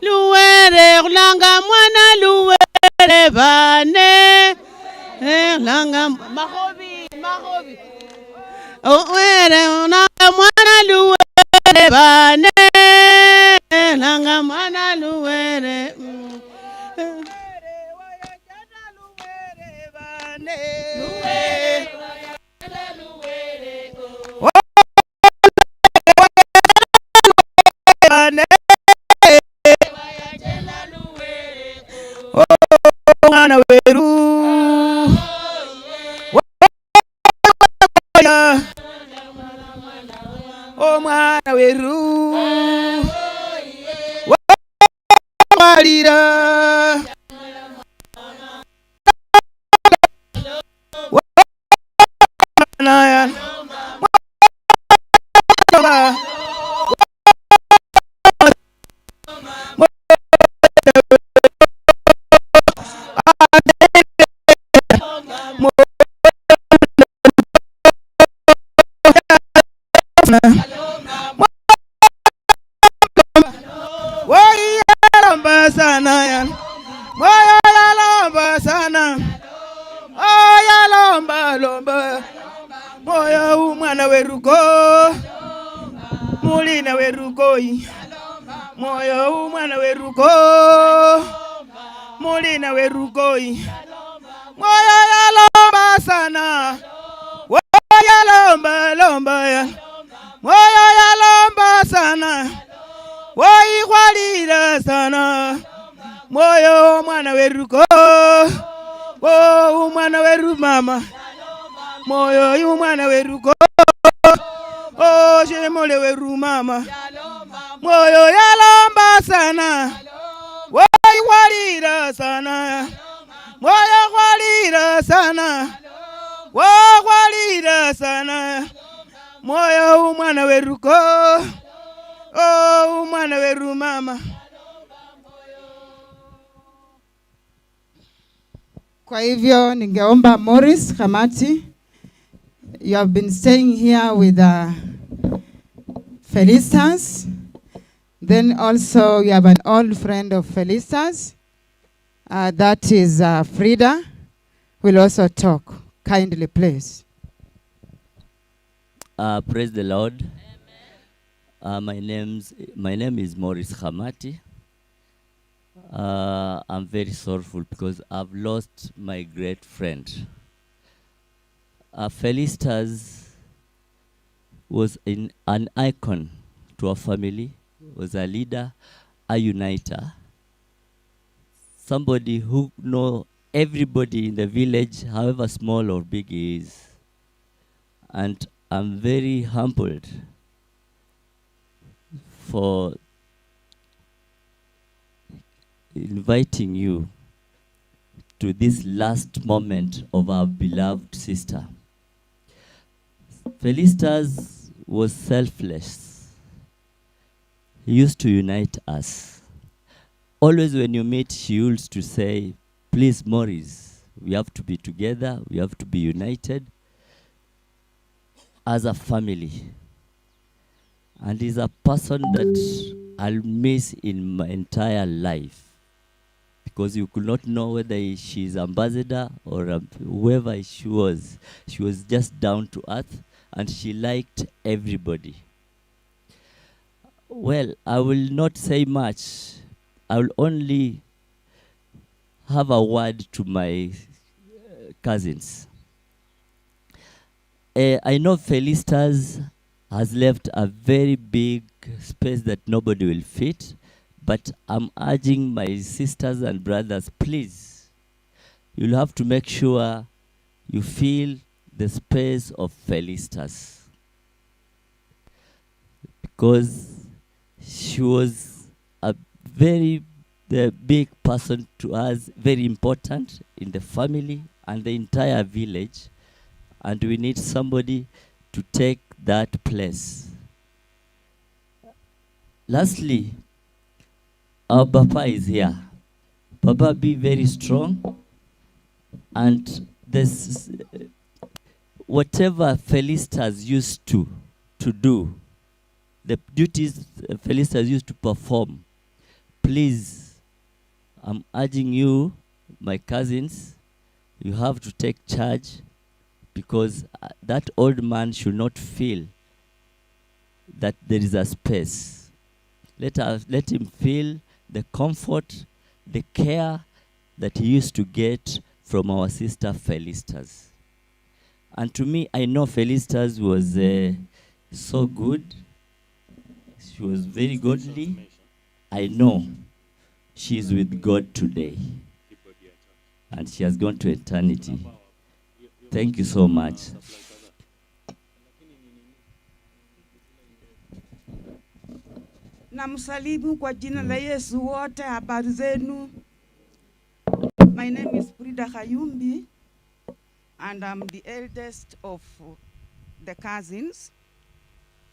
luwere kulanga mwana luwere bane kulanga mahobi luwere kulanga mwana luwere bane kulanga mwana luwere mwana weru mwana weru walira naya moyo mwana weruko mulina werukoi moyo mwana weruko mulina werukoi moyo yalomba sana yalomba lomba ya moyo yalomba sana khwalira sana moyo mwana weruko mwana weru mama moyo yu mwana weruko shemole weru mama moyo yalomba sana khwalira sana moyo khwalira sana khwalira sana moyo mwana weruko mwana weru mama Kwa hivyo ningeomba Morris Khamati, you have been staying here with Felistas. Then also you have an old friend of Felistas, that is Frida, will also talk. Kindly, please. Praise the Lord. My name is Morris Khamati. I'm very sorrowful because I've lost my great friend. Felistas was an icon to our family, was a leader, a uniter, somebody who know everybody in the village, however small or big he is. And I'm very humbled for inviting you to this last moment of our beloved sister. Felistas was selfless. He used to unite us. Always when you meet, she used to say, please, Morris, we have to be together, we have to be united as a family. And he's a person that I'll miss in my entire life, because you could not know whether she's ambassador or whoever she was. She was just down to earth and she liked everybody. Well, I will not say much. I will only have a word to my cousins. I know Felistas has left a very big space that nobody will fit, but I'm urging my sisters and brothers, please, you'll have to make sure you fill the space of Felistas, because she was a very big person to us, very important in the family and the entire village, and we need somebody to take that place. Lastly, our Papa is here. Papa, be very strong, and this whatever Felistas used to do, the duties Felistas used to perform, please, I'm urging you, my cousins, you have to take charge, because that old man should not feel that there is a space. Let him feel the comfort, the care that he used to get from our sister Felistas. And to me, I know Felistas was so good. She was very godly. I know she is with God today, and she has gone to eternity. Thank you so much. Namsalimu kwa jina la Yesu wote, habari zenu. My name is Frida Khayumbi, and I'm the eldest of the cousins.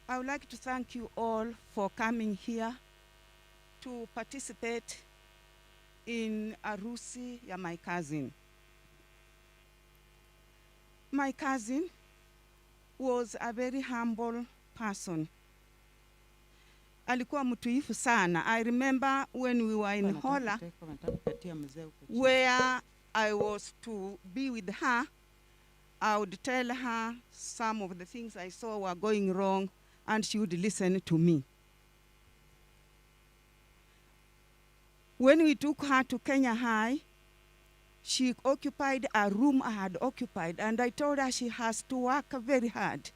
I would like to thank you all for coming here to participate in arusi ya my cousin. My cousin was a very humble person. Alikuwa mtuifu sana. I remember when we were in Hola, where I was to be with her, I would tell her some of the things I saw were going wrong, and she would listen to me. When we took her to Kenya High, she occupied a room I had occupied, and I told her she has to work very hard,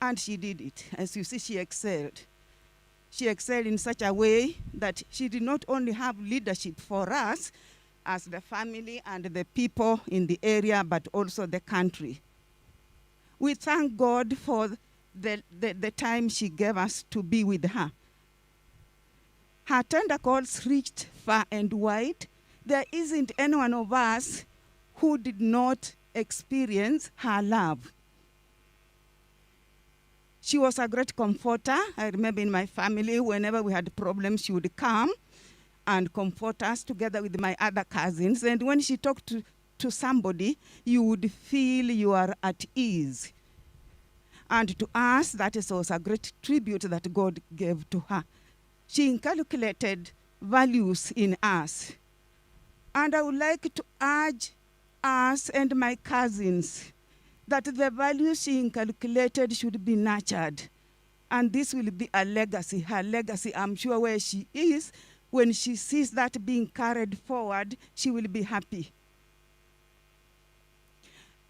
and she did it. As you see, she excelled. She excelled in such a way that she did not only have leadership for us as the family and the people in the area, but also the country. We thank God for the time she gave us to be with her. Her tender calls reached far and wide. There isn't any one of us who did not experience her love. She was a great comforter. I remember in my family, whenever we had problems, she would come and comfort us together with my other cousins. And when she talked to somebody, you would feel you are at ease. And to us, that is also a great tribute that God gave to her. She inculcated values in us. And I would like to urge us and my cousins that the values she inculcated should be nurtured. And this will be a legacy, her legacy. I'm sure where she is, when she sees that being carried forward, she will be happy.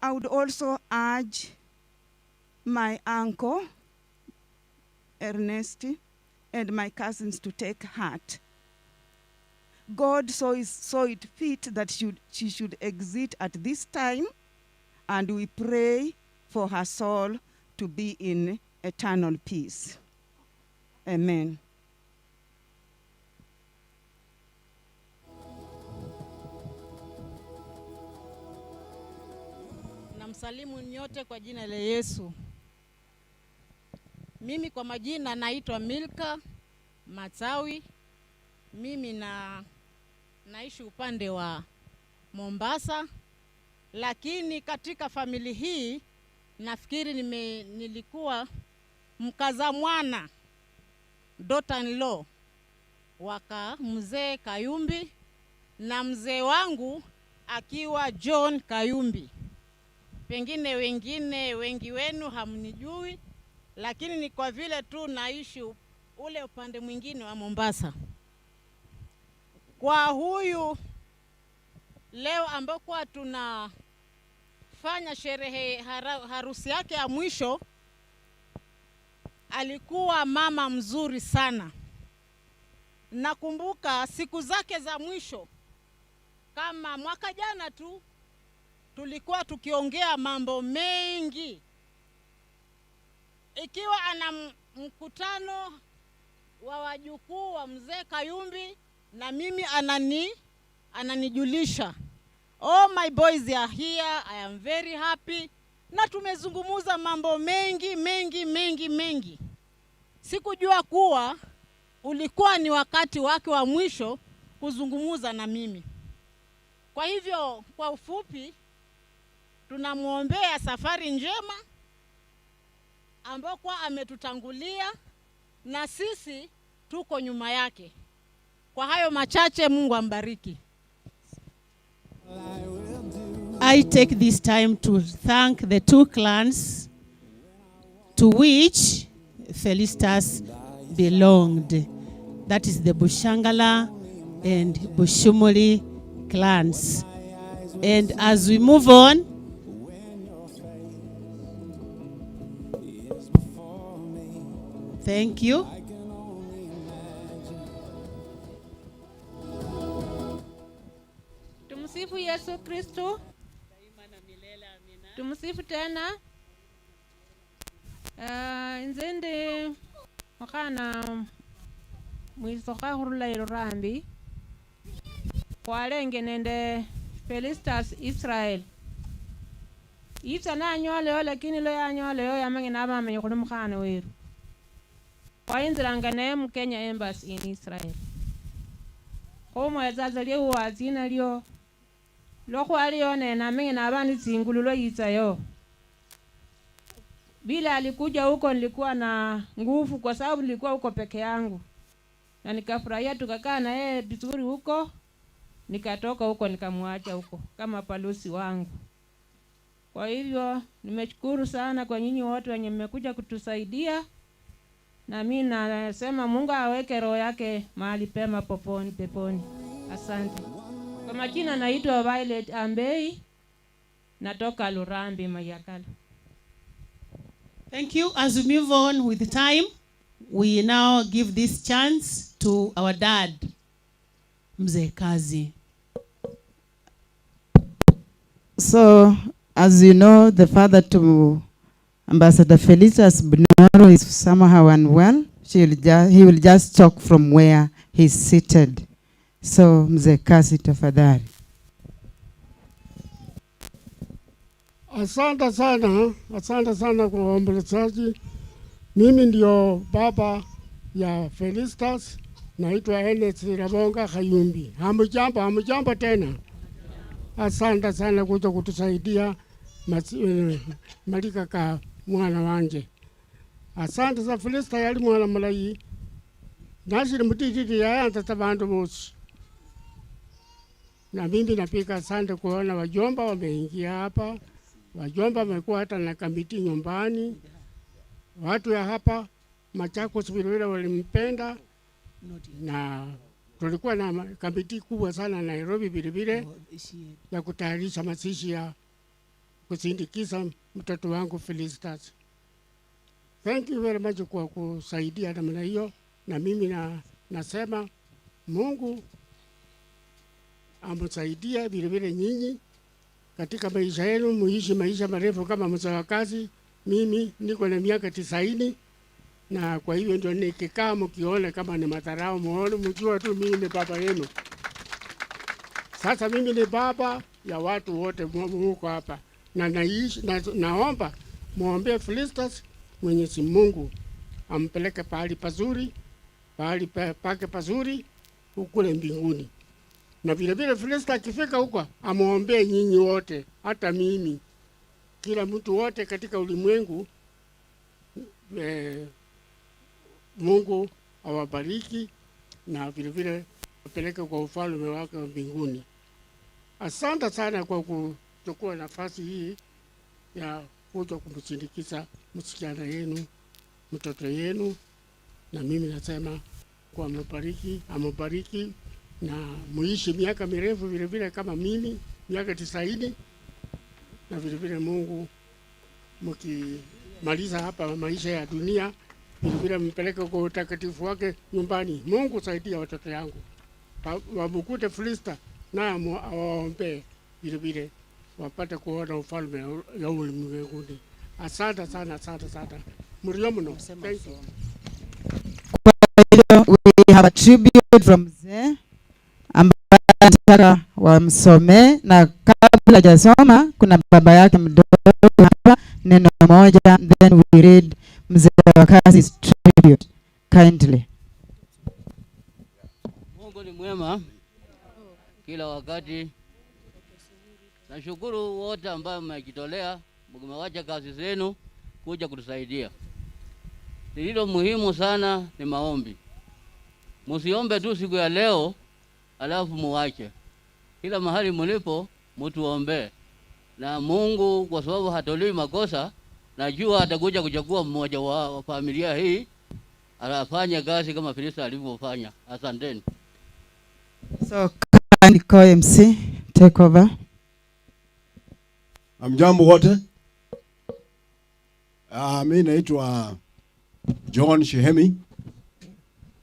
I would also urge my uncle, Ernest, and my cousins to take heart. God saw it fit that she should exit at this time, and we pray for her soul to be in eternal peace. Amen. Namsalimu nyote kwa jina la Yesu. Mimi kwa majina naitwa Milka Matawi. Mimi naishi upande wa Mombasa, lakini katika famili hii nafikiri nilikuwa mkaza mwana, daughter-in-law waka mzee Khayumbi, na mzee wangu akiwa John Khayumbi. Pengine wengi wenu hamnijui, lakini ni kwa vile tu naishi ule upande mwingine wa Mombasa. Kwa huyu leo ambako tunafanya sherehe harusi yake ya mwisho, alikuwa mama mzuri sana. Nakumbuka siku zake za mwisho, kama mwaka jana tu, tulikuwa tukiongea mambo mengi. Ikiwa ana mkutano wa wajukuu wa mzee Khayumbi, na mimi ananijulisha, oh, my boys are here, I am very happy. Na tumezungumuza mambo mengi. Sikujua kuwa ulikuwa ni wakati wake wa mwisho kuzungumuza na mimi. Kwa hivyo, kwa ufupi, tunamuombea safari njema ambako ametutangulia, na sisi tuko nyuma yake. Kwa hayo machache, Mungu ambariki. I take this time to thank the two clans to which Felistas belonged. That is the Bushangala and Bushumuli clans. And as we move on, thank you. Tumsifu Yesu Kristo. Tumsifu tena. Nzende wakana mwisoka hurula ilurambi kwalenge nende Felistas Israel. Ita na nywale lakini lo ya nywale yamange naba amenye kuli mukana weru. Kwa inziranga naye mu Kenya Embassy in Israel. Komo yazazaliye wazina lyo loko alione na amenye nabani zingululo yitsayo. Bila alikuja huko nilikuwa na nguvu kwa sababu nilikuwa huko peke yangu. Na nikafurahia tukakaa na yeye vizuri huko. Nikatoka huko nikamwacha huko kama palusi wangu. Kwa hivyo nimeshukuru sana kwa nyinyi wote wenye mmekuja kutusaidia. Na mimi nasema Mungu aweke roho yake mahali pema peponi. Asante. Kwa majina naitwa Violet Ambei, natoka Lurambi Mayakala. Thank you. As we move on with the time, we now give this chance to our dad, Mzee Kazi. So, as you know, the father to Ambassador Felistas Bunaro is somehow unwell. He will just talk from where he's seated. So, Mzee Kazi tafadhali. Asante sana kwa waombolezaji. Mimi ndio baba ya Felistas, naitwa Ernest Rabonga Khayumbi. Hamujambo tena. asante sana kuja kutusaidia malika ka mwana wanje. Asante za Felista yali mwana mulayi. Nashiri mutititi yayanza tabantu bosi. Na mimi napika asante kuona wajomba wameingia hapa. Wajomba wamekuwa hata na kamiti nyumbani. Watu ya hapa Machakos vile walimpenda, na tulikuwa na kamiti kubwa sana Nairobi vile ya kutayarisha mazishi ya kusindikiza mtoto wangu Felistas. Thank you very much kwa kusaidia namna hiyo, na mimi nasema Mungu amsaidie vile nyinyi katika maisha yenu, muishi maisha marefu kama mzee wa kazi. Mimi niko na miaka 90, na kwa hiyo ndio nikikaa mkiona kama ni madharau, muone mjua tu mimi ni baba yenu. Sasa mimi ni baba ya watu wote mko hapa, na naomba muombe Felistas, Mwenyezi Mungu ampeleke pahali pazuri, pahali pake pazuri ukule mbinguni. Na vile Felistas akifika huko amuombe nyinyi wote, hata mimi, kila mtu wote katika ulimwengu. Mungu awabariki na vile apeleke kwa ufalme wake wa mbinguni. Asante sana kwa kuchukua nafasi hii ya kuja kumsindikiza msichana yenu, mtoto yenu, na mimi nasema kwa amubariki na muishi miaka mirefu vile kama mimi, miaka 90, na vile Mungu mkimaliza hapa maisha ya dunia vile mpeleke kwa utakatifu wake nyumbani. Mungu saidia watoto yangu wamukute Felista na awaombe vile wapate kuona ufalme ya ulimwenguni. Asante sana. Muriyo mno. Thank you. We have a tribute from mzee ambaye anataka wamsomee, na kabla hajasoma kuna baba yake mdogo hapa, neno moja, then we read mzee wa kazi tribute kindly. Mungu ni mwema kila wakati. Nashukuru wote ambao mmejitolea, mmewacha kazi zenu kuja kutusaidia. Lililo muhimu sana ni maombi. Msiombe tu siku ya leo alafu muache. Kila mahali mlipo mtuombe. Na Mungu kwa sababu hatolei makosa, najua atakuja kuchagua mmoja wa familia hii anafanya kazi kama Felista alivyofanya. Asanteni. So can MC take over. Amjambo wote. Mimi naitwa John Shehemi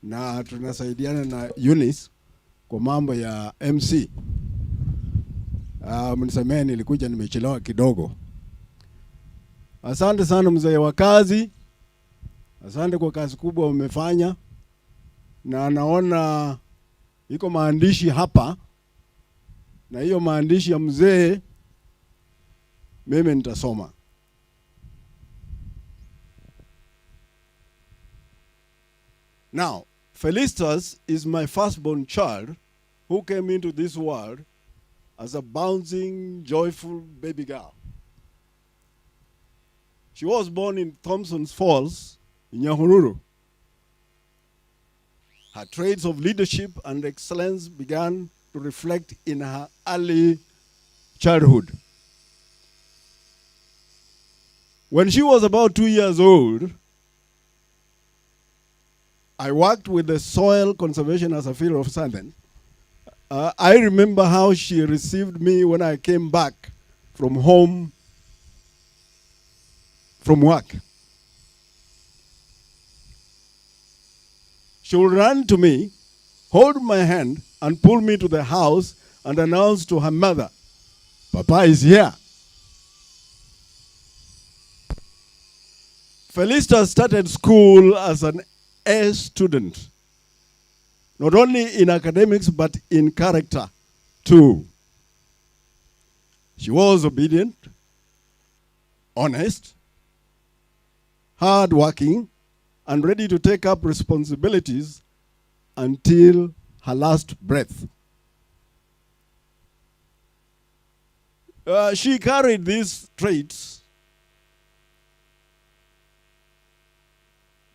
na tunasaidiana na Eunice kwa mambo ya MC. Mnisamehe nilikuja nimechelewa kidogo. Asante sana mzee wa kazi. Asante kwa kazi kubwa umefanya. Na naona iko maandishi hapa. Na hiyo maandishi ya mzee mimi nitasoma. Now, Felistas is my firstborn child who came into this world as a bouncing, joyful baby girl. She was born in Thompson's Falls in Nyahururu. Her traits of leadership and excellence began to reflect in her early childhood. When she was about 2 years old, I worked with the soil conservation as a field of servant. I remember how she received me when I came back from home, from work. She would run to me, hold my hand, and pull me to the house and announce to her mother, "Papa is here." Felistas started school as an A student, not only in academics but in character too. She was obedient, honest, hardworking, and ready to take up responsibilities until her last breath. She carried these traits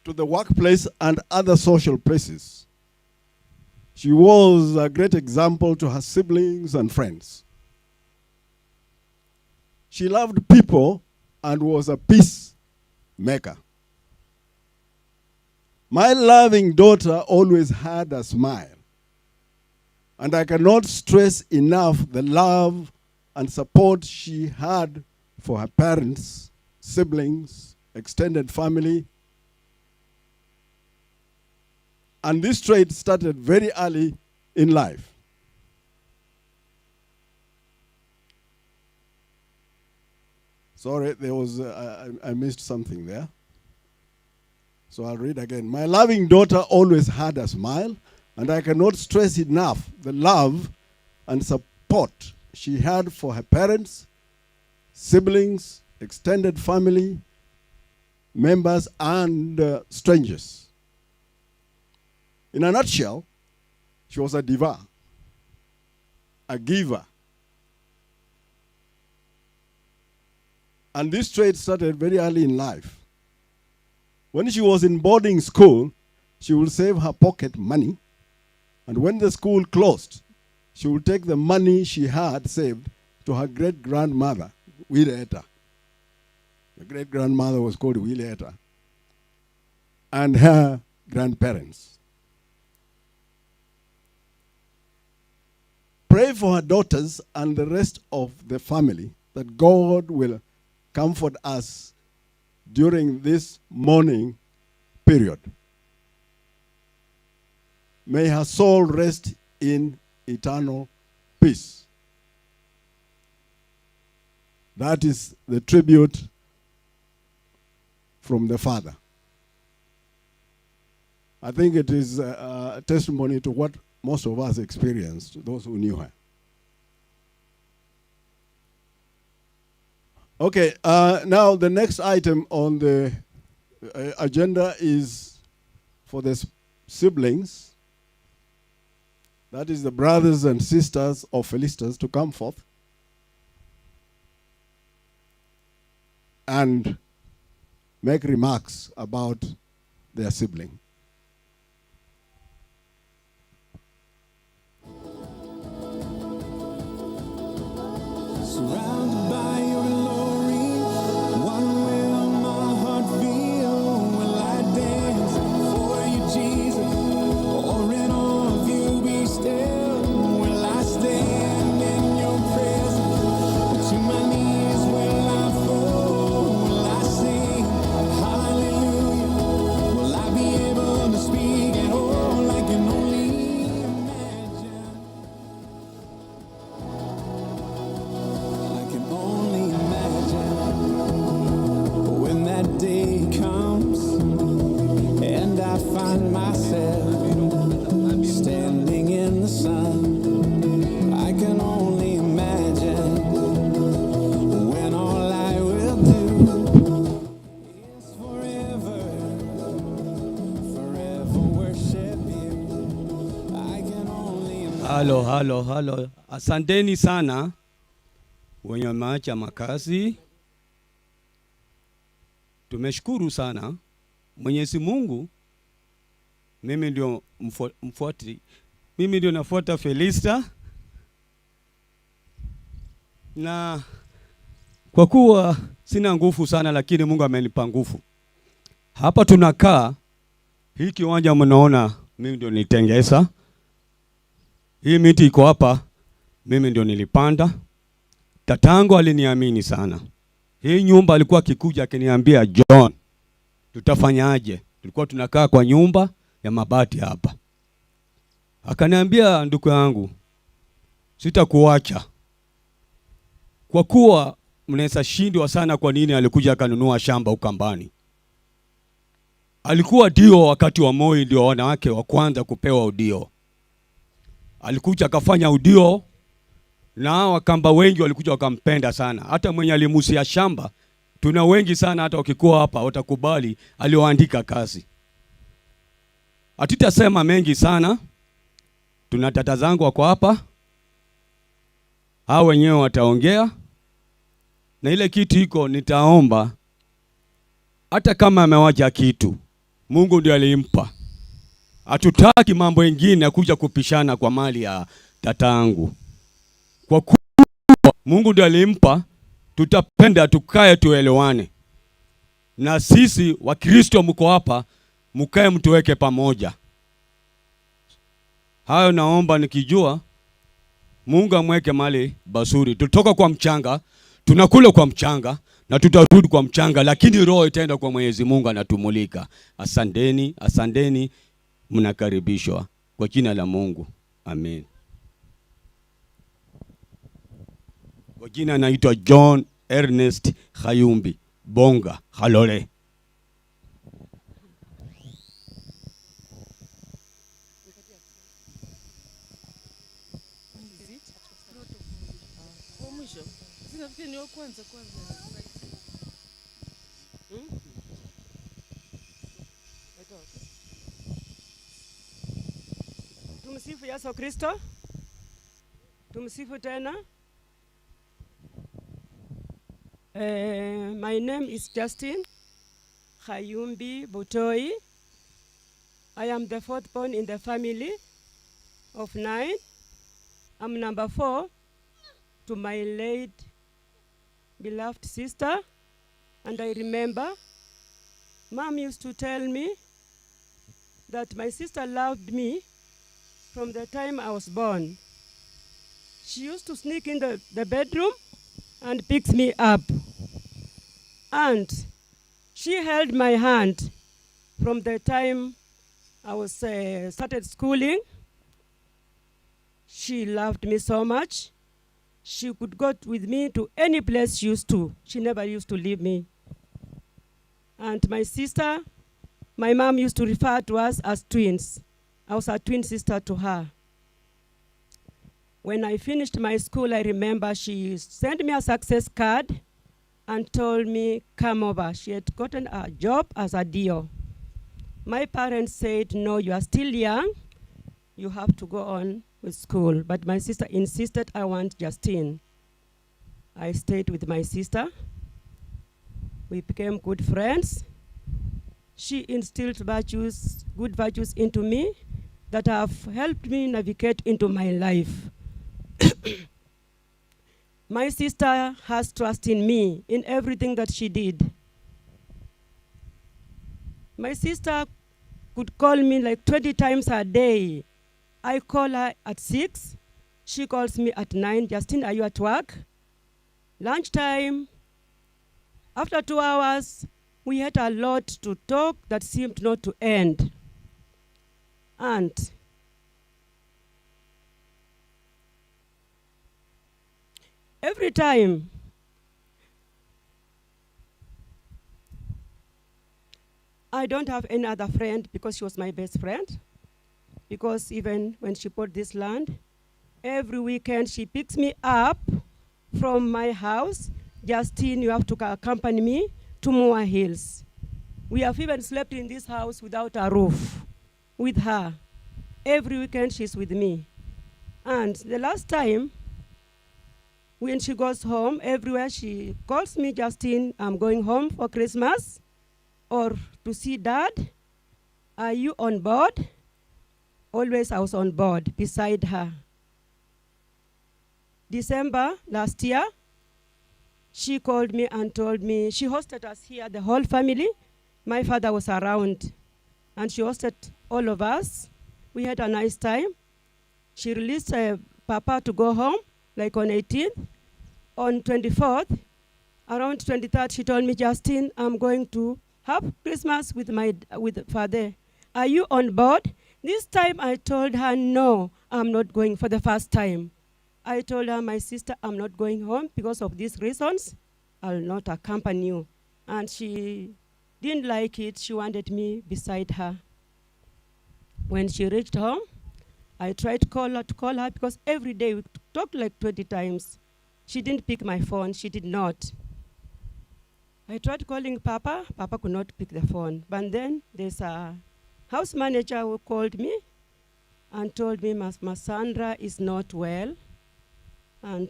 to the workplace and other social places. She was a great example to her siblings and friends. She loved people and was a peacemaker. My loving daughter always had a smile, and I cannot stress enough the love and support she had for her parents, siblings, extended family. And this trait started very early in life. Sorry, there was I missed something there. So I'll read again. My loving daughter always had a smile, and I cannot stress enough the love and support she had for her parents, siblings, extended family members, and strangers. In a nutshell, she was a diva, a giver. And this trait started very early in life. When she was in boarding school, she would save her pocket money, and when the school closed, she would take the money she had saved to her great-grandmother, Wileta. The great-grandmother was called Wileta, and her grandparents. Pray for her daughters and the rest of the family that God will comfort us during this mourning period. May her soul rest in eternal peace. That is the tribute from the father. I think it is a testimony to what most of us experienced, those who knew her. Okay, now the next item on the agenda is for the siblings, that is the brothers and sisters of Felistas, to come forth and make remarks about their sibling. Surrounded by your glory, what will my heart feel? Will I dance for you, Jesus, or in awe of you be still? Will I stand in your presence? To my knees will I fall? Will I sing hallelujah? Will I be able to speak at all? I can only imagine. I can only imagine when that day comes and I find myself standing in the sun. I can only imagine when all I will do is forever worship you. I can only imagine. Halo. Asanteni sana wenye wameacha makazi. Tumeshukuru sana Mwenyezi Mungu. Mimi ndio nafuata Felista, na kwa kuwa sina nguvu sana, lakini Mungu amenipa nguvu. Hapa tunakaa, hii kiwanja mnaona mimi ndio nilitengeza. Hii miti iko hapa, mimi ndio nilipanda. Tatangu aliniamini sana. Hii nyumba alikuwa akikuja akiniambia, John, tutafanyaje? Tulikuwa tunakaa kwa nyumba ya mabati hapa. Akaniambia, ndugu yangu, sitakuacha. Kwa kuwa mnaweza shindwa sana kwa nini alikuja akanunua shamba Ukambani. Alikuwa ndio wakati wa Moi ndio wanawake wa kwanza kupewa udio. Alikuja akafanya udio, na Wakamba wengi walikuja wakampenda sana. Hata mwenye alimusia shamba, tuna wengi sana hata wakikuwa hapa watakubali alioandika kazi. Hatutasema mengi sana. Tuna tata zangu wako hapa. Hao wenyewe wataongea na ile kitu iko, nitaomba hata kama amewacha kitu, Mungu ndiye alimpa. Hatutaki mambo mengine ya kuja kupishana kwa mali ya tatangu. Kwa kuwa Mungu ndiye alimpa, tutapenda tukae tuelewane. Na sisi Wakristo mko hapa, mkae mtuweke pamoja. Hayo naomba nikijua Mungu amweke mali basuri. Tutoka kwa mchanga, tunakula kwa mchanga na tutarudi kwa mchanga, lakini roho itaenda kwa Mwenyezi Mungu anatumulika. Asanteni, asanteni, mnakaribishwa kwa jina la Mungu. Amen. Kwa jina naitwa John Ernest Khayumbi, Bonga, Halole. Tumsifu Yesu Kristo. Tumsifu tena. My name is Justin Khayumbi Butoi. I am the fourth born in the family of 9. I'm number 4 to my late beloved sister. And I remember Mom used to tell me that my sister loved me from the time I was born. She used to sneak in the bedroom and picks me up. And she held my hand from the time I was started schooling. She loved me so much. She could go with me to any place she used to. She never used to leave me. And my sister, my mom used to refer to us as twins. I was a twin sister to her. When I finished my school, I remember she sent me a success card and told me, come over. She had gotten a job as a DO. My parents said, no, you are still young. You have to go on with school. But my sister insisted I want Justine. I stayed with my sister. We became good friends. She instilled virtues, good virtues into me that have helped me navigate into my life. My sister has trust in me in everything that she did. My sister could call me like 20 times a day. I call her at 6. She calls me at 9. Justine, are you at work? Lunchtime. After 2 hours, we had a lot to talk that seemed not to end. And every time I don't have any other friend because she was my best friend. Because even when she bought this land, every weekend she picks me up from my house. Justine, you have to accompany me to Moa Hills. We have even slept in this house without a roof with her. Every weekend she's with me. And the last time, when she goes home, everywhere she calls me, Justine, I'm going home for Christmas, or to see Dad. Are you on board? Always I was on board beside her. December last year, she called me and told me, she hosted us here, the whole family. My father was around, and she hosted all of us. We had a nice time. She released Papa to go home, like on 18th. On 24th, around 23rd, she told me, Justine, I'm going to have Christmas with Father. Are you on board? This time I told her, no, I'm not going for the first time. I told her, my sister, I'm not going home because of these reasons. I'll not accompany you. And she didn't like it. She wanted me beside her. When she reached home, I tried to call her because every day we talked like 20 times. She didn't pick my phone. She did not. I tried calling Papa. Papa could not pick the phone. But then there's a house manager who called me and told me Sandra is not well. And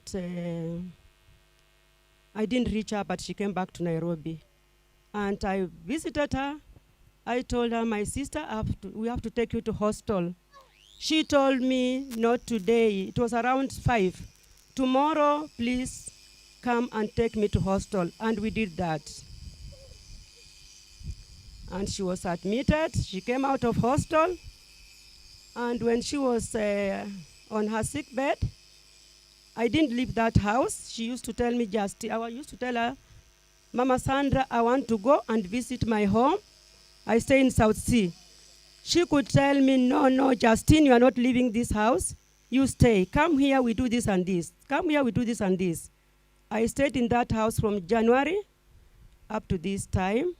I didn't reach her, but she came back to Nairobi. And I visited her. I told her, my sister, we have to take you to hostel. She told me, not today. It was around 5. Tomorrow, please come and take me to hostel. And we did that. And she was admitted. She came out of hostel. And when she was on her sick bed, I didn't leave that house. She used to tell me, I used to tell her, Mama Sandra, I want to go and visit my home. I stay in South Sea. She could tell me, no, Justine, you are not leaving this house. You stay. Come here, we do this and this. Come here, we do this and this. I stayed in that house from January up to this time,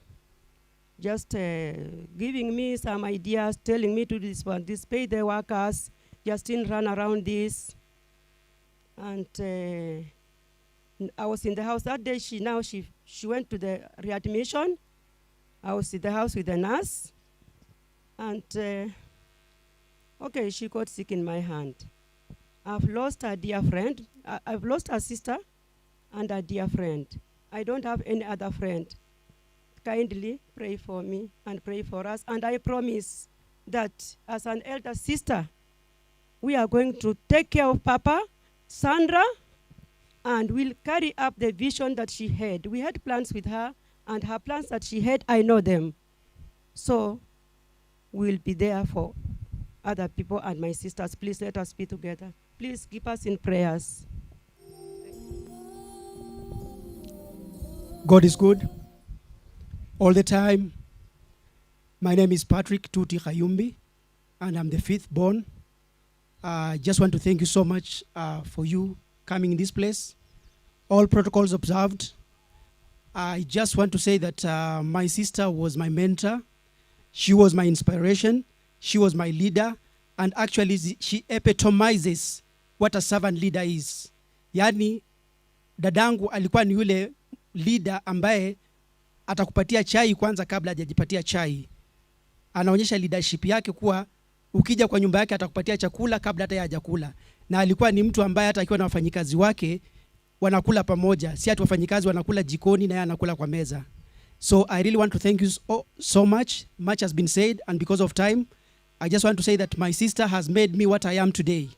just giving me some ideas, telling me to do this one, this, pay the workers, Justine run around this. And I was in the house that day. She went to the readmission. I was in the house with the nurse. And okay, she got sick in my hand. I've lost a dear friend. I've lost a sister and a dear friend. I don't have any other friend. Kindly pray for me and pray for us. And I promise that as an elder sister, we are going to take care of Papa, Sandra, and we'll carry up the vision that she had. We had plans with her, and her plans that she had, I know them. So we'll be there for other people and my sisters. Please let us be together. Please keep us in prayers. God is good all the time. My name is Patrick Tuti Khayumbi, and I'm the 5th born. I just want to thank you so much for you coming in this place. All protocols observed. I just want to say that my sister was my mentor. She was my inspiration. She was my leader. And actually, she epitomizes what a servant leader is. Yani, dadangu alikuwa ni yule leader ambaye atakupatia chai kwanza kabla hajajipatia chai. Anaonyesha leadership yake kuwa ukija kwa nyumba yake atakupatia chakula kabla hata hajakula. Na alikuwa ni mtu ambaye hata akiwa na wafanyikazi wake wanakula pamoja. Si ati wafanyikazi wanakula jikoni na yeye anakula kwa meza. So I really want to thank you so much. Much has been said, and because of time, I just want to say that my sister has made me what I am today.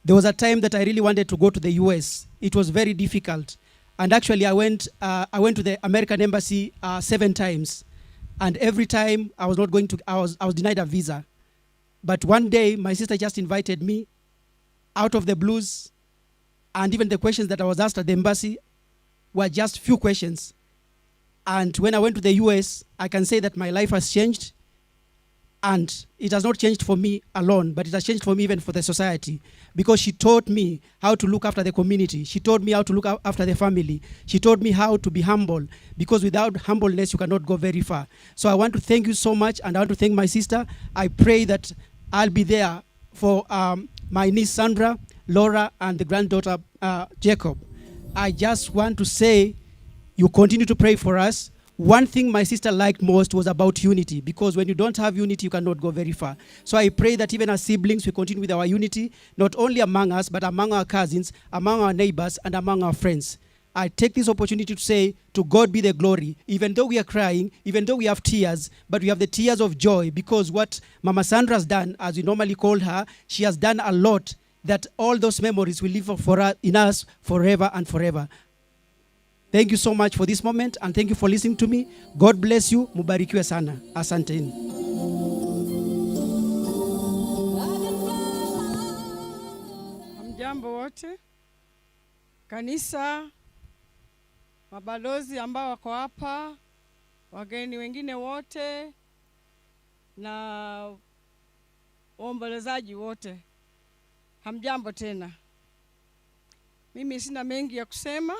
There was a time that I really wanted to go to the US. It was very difficult. And actually I went to the American embassy 7 times. And every time I was denied a visa. But one day my sister just invited me out of the blues, and even the questions that I was asked at the embassy were just few questions. And when I went to the US, I can say that my life has changed. And it has not changed for me alone, but it has changed for me even for the society. Because she taught me how to look after the community. She taught me how to look after the family. She taught me how to be humble. Because without humbleness, you cannot go very far. So I want to thank you so much, and I want to thank my sister. I pray that I'll be there for my niece Sandra, Laura, and the granddaughter Jacob. I just want to say, you continue to pray for us. One thing my sister liked most was about unity, because when you don't have unity, you cannot go very far. So I pray that even as siblings, we continue with our unity, not only among us, but among our cousins, among our neighbors, and among our friends. I take this opportunity to say, to God be the glory. Even though we are crying, even though we have tears, but we have the tears of joy, because what Mama Sandra has done, as we normally call her, she has done a lot, that all those memories will live in us forever and forever. Thank you so much for this moment, and thank you for listening to me. God bless you. Mubarikiwe sana. Asanteni. Hamjambo wote. Kanisa, mabalozi ambao wako hapa, wageni wengine wote, na waombolezaji wote. Hamjambo tena. Mimi sina mengi ya kusema.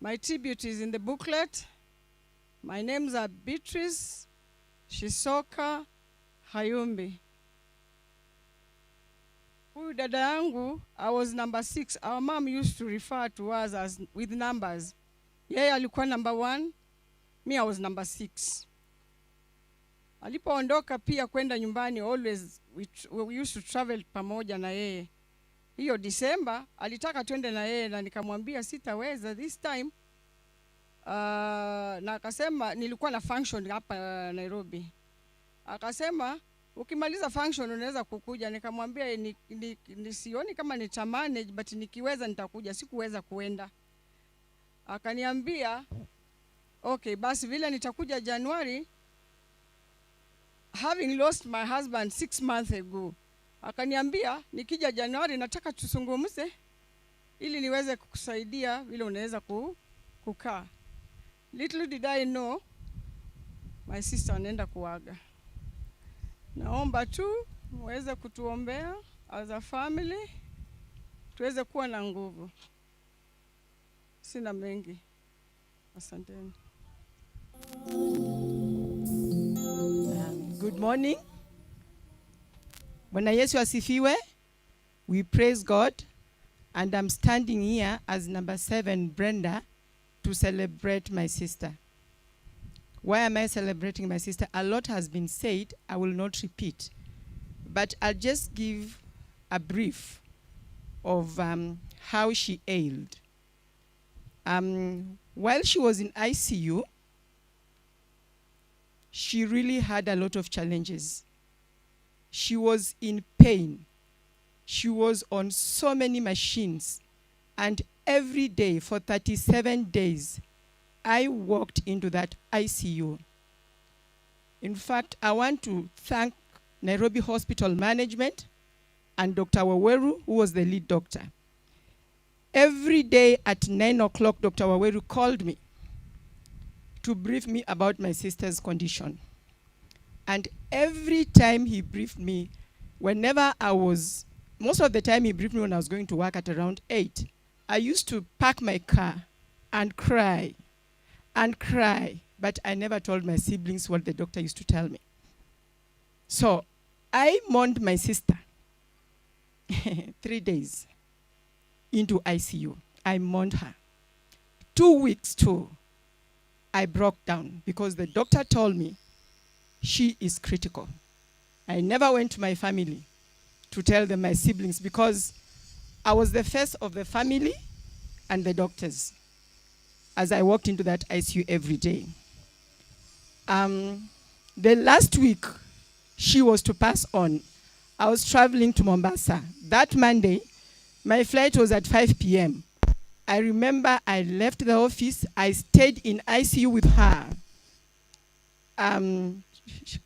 My tribute is in the booklet. My names are Beatrice Shisoka Khayumbi. Huyu dada yangu, I was number 6. Our mom used to refer to us as with numbers. Yeye alikuwa number 1, me I was number 6. Alipoondoka pia kwenda nyumbani, always we used to travel pamoja na yeye. hiyo Disemba alitaka twende na yeye na nikamwambia sitaweza this time. Na akasema nilikuwa na function hapa Nairobi. Akasema ukimaliza function unaweza kukuja. Nikamwambia nisioni kama nitamanage but nikiweza nitakuja. Sikuweza kuenda. Akaniambia okay, basi vile nitakuja Januari, having lost my husband 6 months ago. Akaniambia nikija Januari nataka tusungumze ili niweze kukusaidia vile unaweza kukaa. Little did I know my sister anaenda kuaga. Naomba tu muweze kutuombea as a family tuweze kuwa na nguvu. Sina mengi. Asanteni. Good morning. Bwana Yesu asifiwe. We praise God, and I'm standing here as number 7 Brenda to celebrate my sister. Why am I celebrating my sister? A lot has been said. I will not repeat, but I'll just give a brief of how she ailed. While she was in ICU, she really had a lot of challenges. She was in pain. She was on so many machines. And every day for 37 days, I walked into that ICU. In fact, I want to thank Nairobi Hospital Management and Dr. Waweru, who was the lead doctor. Every day at 9 o'clock, Dr. Waweru called me to brief me about my sister's condition. And every time he briefed me, whenever I was, most of the time he briefed me when I was going to work at around 8. I used to park my car and cry, but I never told my siblings what the doctor used to tell me. So I mourned my sister 3 days into ICU. I mourned her. 2 weeks too, I broke down because the doctor told me she is critical. I never went to my family to tell them, my siblings, because I was the first of the family and the doctors as I walked into that ICU every day. The last week she was to pass on, I was traveling to Mombasa. That Monday, my flight was at 5 p.m. I remember I left the office, I stayed in ICU with her.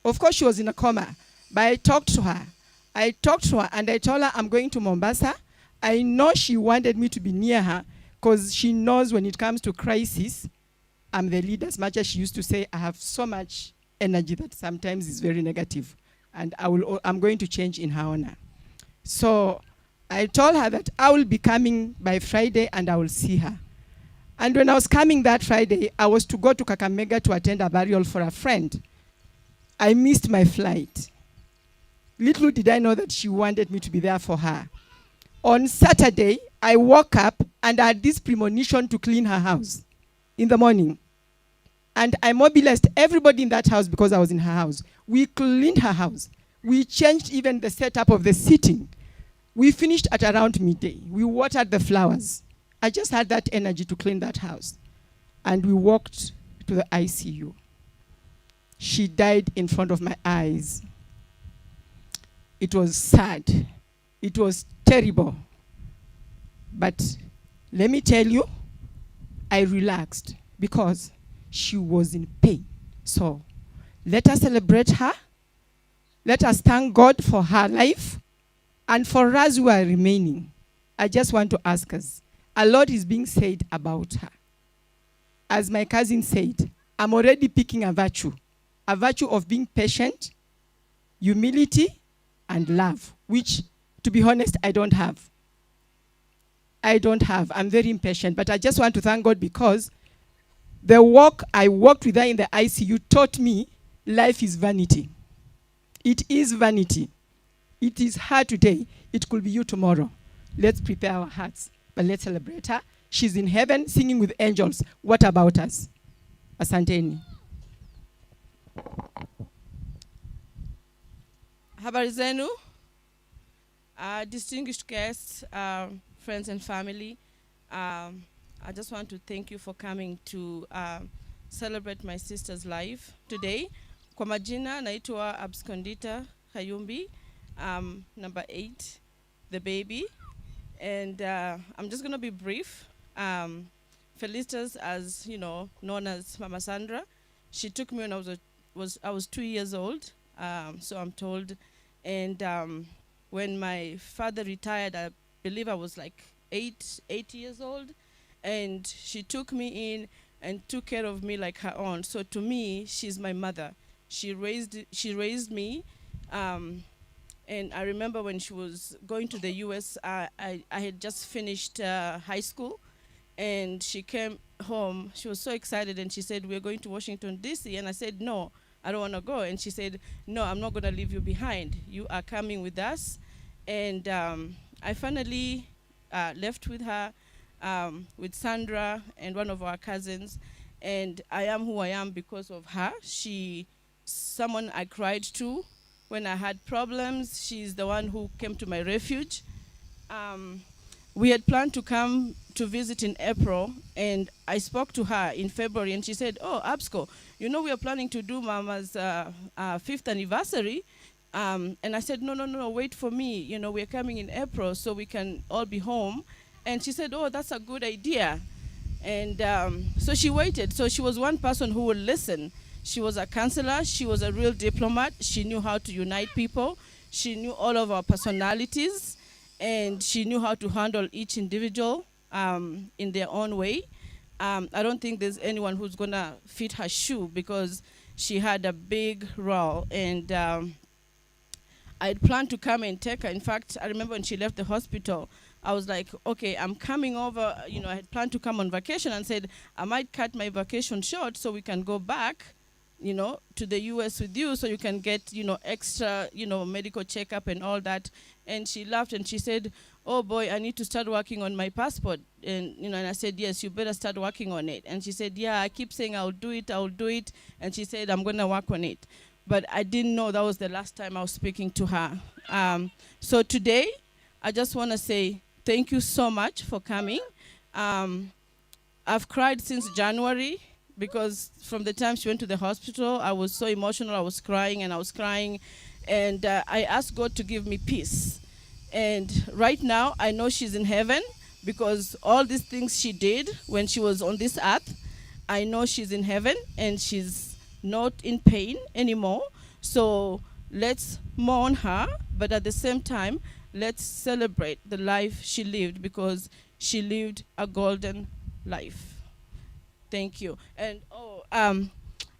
Of course, she was in a coma, but I talked to her and I told her I'm going to Mombasa. I know she wanted me to be near her because she knows when it comes to crisis, I'm the lead. As much as she used to say, I have so much energy that sometimes is very negative, and I'm going to change in her honor. So I told her that I will be coming by Friday and I will see her. And when I was coming that Friday, I was to go to Kakamega to attend a burial for a friend. I missed my flight. Little did I know that she wanted me to be there for her. On Saturday, I woke up and I had this premonition to clean her house in the morning. And I mobilized everybody in that house because I was in her house. We cleaned her house. We changed even the setup of the seating. We finished at around midday. We watered the flowers. I just had that energy to clean that house. And we walked to the ICU. She died in front of my eyes. It was sad. It was terrible. But let me tell you, I relaxed because she was in pain. So let us celebrate her. Let us thank God for her life. And for us who are remaining, I just want to ask us, a lot is being said about her. As my cousin said, I'm already picking a virtue of being patient, humility, and love, which, to be honest, I don't have. I'm very impatient, but I just want to thank God because the walk I walked with her in the ICU taught me life is vanity. It is vanity. It is her today. It could be you tomorrow. Let's prepare our hearts, but let's celebrate her. She's in heaven singing with angels. What about us? Asanteni. Habari zenu. Distinguished guests, friends and family, I just want to thank you for coming to celebrate my sister's life today. Kwa majina naitwa Abscondita Khayumbi, number 8, the baby. And I'm just going to be brief. Felistas, as you know, known as Mama Sandra, she took me when I was 2 years old, so I'm told. And when my father retired, I believe I was like 8 years old, and she took me in and took care of me like her own. So to me, she's my mother. She raised me. And I remember when she was going to the US, I had just finished high school, and she came home. She was so excited, and she said, "We're going to Washington, D.C." And I said, "No, I don't want to go." And she said, "No, I'm not going to leave you behind. You are coming with us." And I finally left with her, with Sandra and one of our cousins. And I am who I am because of her. She's someone I cried to when I had problems. She's the one who came to my refuge. We had planned to come to visit in April, and I spoke to her in February, and she said, "Oh, Absco, you know we are planning to do Mama's 5th anniversary." And I said, no, wait for me. You know, we're coming in April so we can all be home. And she said, "Oh, that's a good idea." And so she waited. So she was one person who would listen. She was a counselor. She was a real diplomat. She knew how to unite people. She knew all of our personalities, and she knew how to handle each individual in their own way. I don't think there's anyone who's going to fit her shoe, because she had a big role. And I had planned to come and take her. In fact, I remember when she left the hospital, I was like, okay, I'm coming over. You know, I had planned to come on vacation and said, I might cut my vacation short so we can go back, you know, to the US with you, so you can get, you know, extra, you know, medical checkup and all that. And she laughed and she said, "Oh boy, I need to start working on my passport." And, you know, and I said, "Yes, you better start working on it." And she said, "Yeah, I keep saying I'll do it. And she said, "I'm going to work on it." But I didn't know that was the last time I was speaking to her. So today, I just want to say thank you so much for coming. I've cried since January, because from the time she went to the hospital, I was so emotional. I was crying and I was crying. And I asked God to give me peace. And right now, I know she's in heaven, because all these things she did when she was on this earth, I know she's in heaven and she's not in pain anymore. So let's mourn her, but at the same time, let's celebrate the life she lived, because she lived a golden life. Thank you. And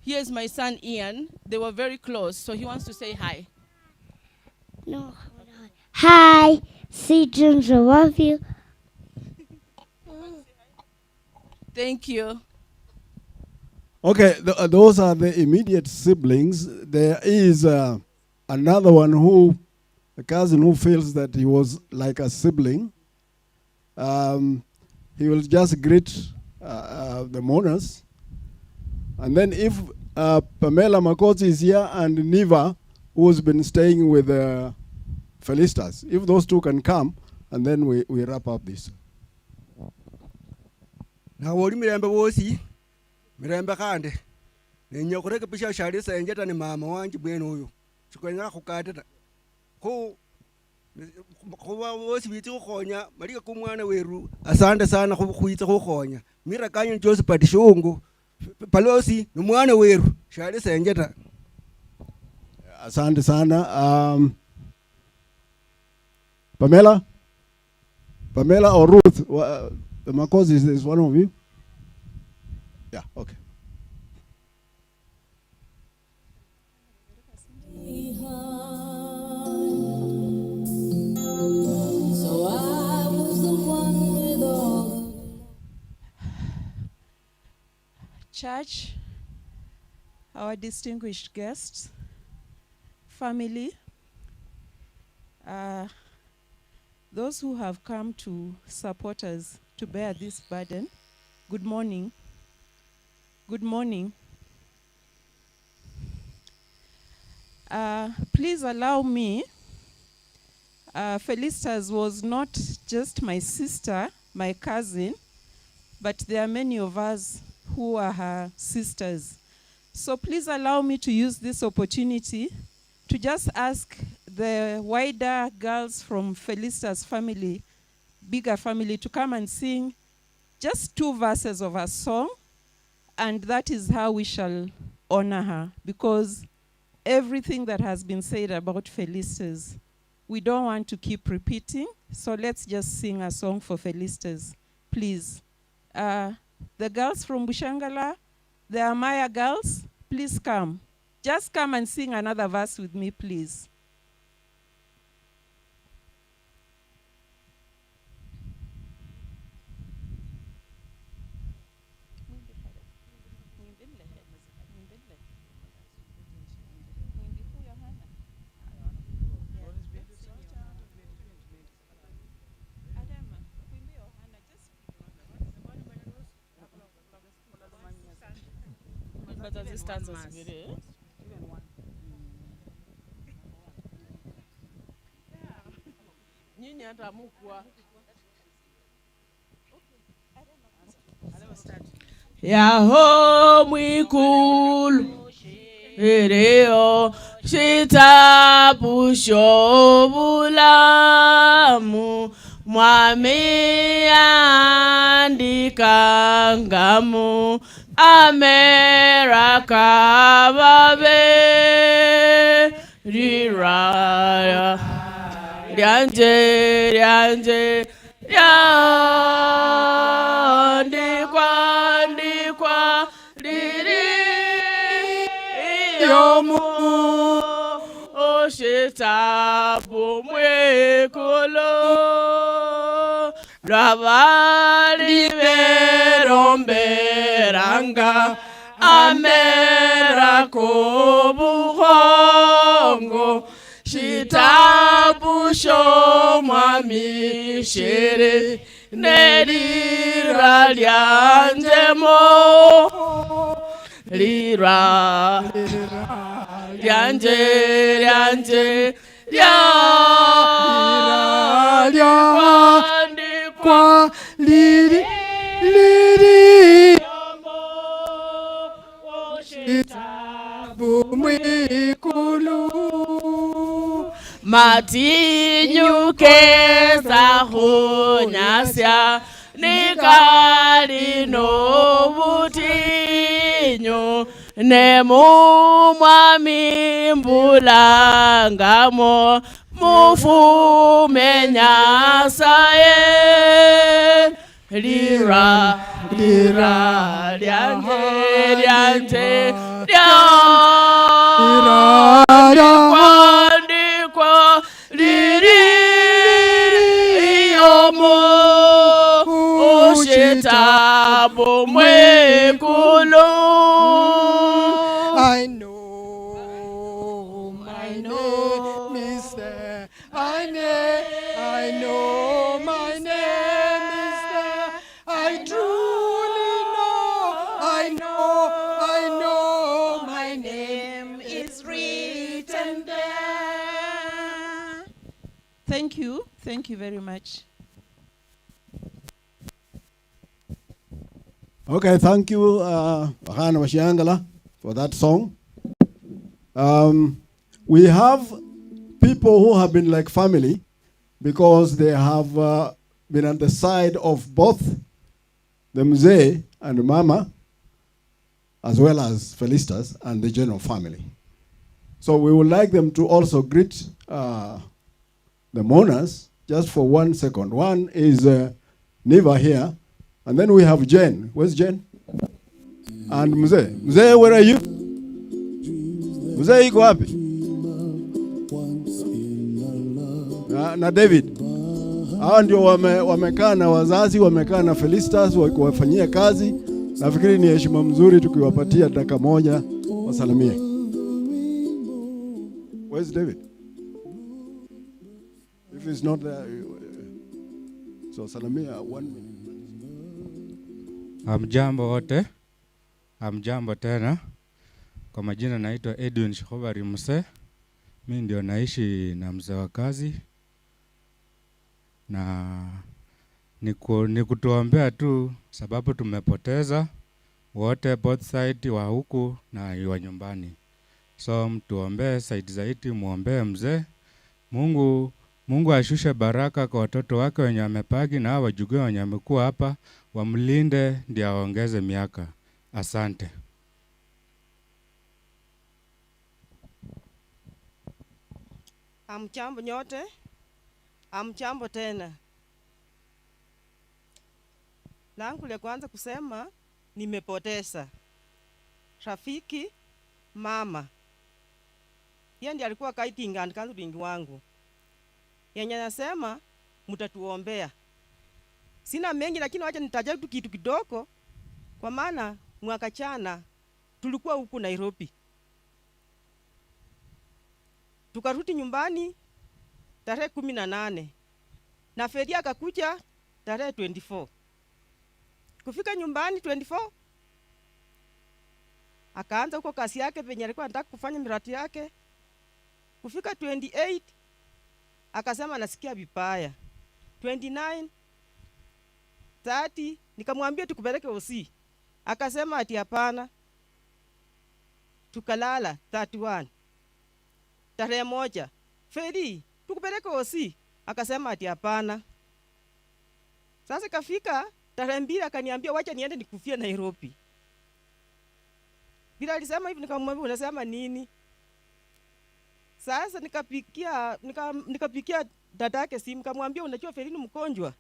here's my son Ian. They were very close, so he wants to say hi. No. Hi, Citizens, I love you. Thank you. Okay, those are the immediate siblings. There is another one a cousin who feels that he was like a sibling. He will just greet the mourners. And then if Pamela Makoti is here and Niva, who's been staying with Felistas, if those two can come, and then we wrap up this. Na wori mirembe wosi mirembe kande nenya kureka pisha shari senjeta ni mama wanje bwenu uyu chikwenya kukatata ko wosi biti ukhonya malika kumwana weru asante sana kuitsa kukhonya mira kanyo Joseph Patishungu palosi ni mwana weru shari senjeta. Asante sana. Pamela or Ruth, the Makosi is one of you? Yeah, okay. Church, our distinguished guests, family, those who have come to support us to bear this burden, good morning. Good morning. Please allow me Felistas was not just my sister, my cousin, but there are many of us who are her sisters. So please allow me to use this opportunity to just ask the wider girls from Felistas family, bigger family, to come and sing just 2 verses of a song, and that is how we shall honor her, because everything that has been said about Felistas, we don't want to keep repeating, so let's just sing a song for Felistas, please. The girls from Bushangala, the Amaya girls, please come. Just come and sing another verse with me, please. Yaho mwikulu ereo shitapusho bulamu mwami andikangamu amera kababe riraya ryanje ryanje ndikwa riri yomu oshitabu mwekolo rabali beromberanga amera kobuhongo shitabu shomwami shere nerira lyanjemo lira lyanje lyandikwa liri oshitabu mwikulu matinyukeza hunyasya nikali nobutinyo nemumwami mbulangamo mufume nyasaye lira lyanje lyandikwa liri yomo oshitabu mwekulu. I know my name is there. I know my name is there. I truly know my name is written there. Thank you very much. Okay, thank you, Hana Washiangala, for that song. We have people who have been like family because they have been on the side of both the Mzee and Mama, as well as Felistas and the general family. So we would like them to also greet the mourners just for 1 second. One is Niva here. And then we have Jen. Where's Jen? And Mzee. Mzee, where are you? Mzee, iko wapi? Na David. Hawa ndio wamekaa na wazazi, wamekaa na Felistas, wakiwafanyia kazi. Nafikiri ni heshima mzuri tukiwapatia dakika moja wasalimie. Where's David? If he's not there, so salamia 1 minute. Hamjambo wote, hamjambo tena. Kwa majina naitwa Edwin Shikobari Muse. Mimi ndio naishi na mzee wa kazi na ni kutuombea tu, sababu tumepoteza wote, both side wa huku na wa nyumbani. So mtuombee side zaidi, muombee mzee. Mungu ashushe baraka kwa watoto wake wenye amepagi, na wajukuu wenye amekuwa hapa, wamlinde ndio aongeze miaka. Asante. Amchambo nyote, amchambo tena. Langu la kwanza kusema nimepoteza rafiki mama. Yeye ndiye alikuwa kaitinga kanzu bingi wangu. Yenye nasema mtatuombea. Sina mengi lakini wacha nitaje tu kitu kidogo, kwa maana mwaka jana tulikuwa huku Nairobi. Tukarudi nyumbani tarehe 18 na Fedi akakuja tarehe 24. Kufika nyumbani 24 akaanza huko kazi yake penye alikuwa anataka kufanya miradi yake. Kufika 28 akasema nasikia vibaya. 29 30 nikamwambia tukupeleke OC. Akasema ati hapana. Tukalala 31. Tarehe 1 Fedi tukupeleke OC. Akasema ati hapana. Sasa kafika tarehe 2 akaniambia wacha niende nikufie Nairobi. Bila alisema hivi nikamwambia unasema nini? Sasa nikapikia dadake simu, nikamwambia unajua Fedi ni mgonjwa.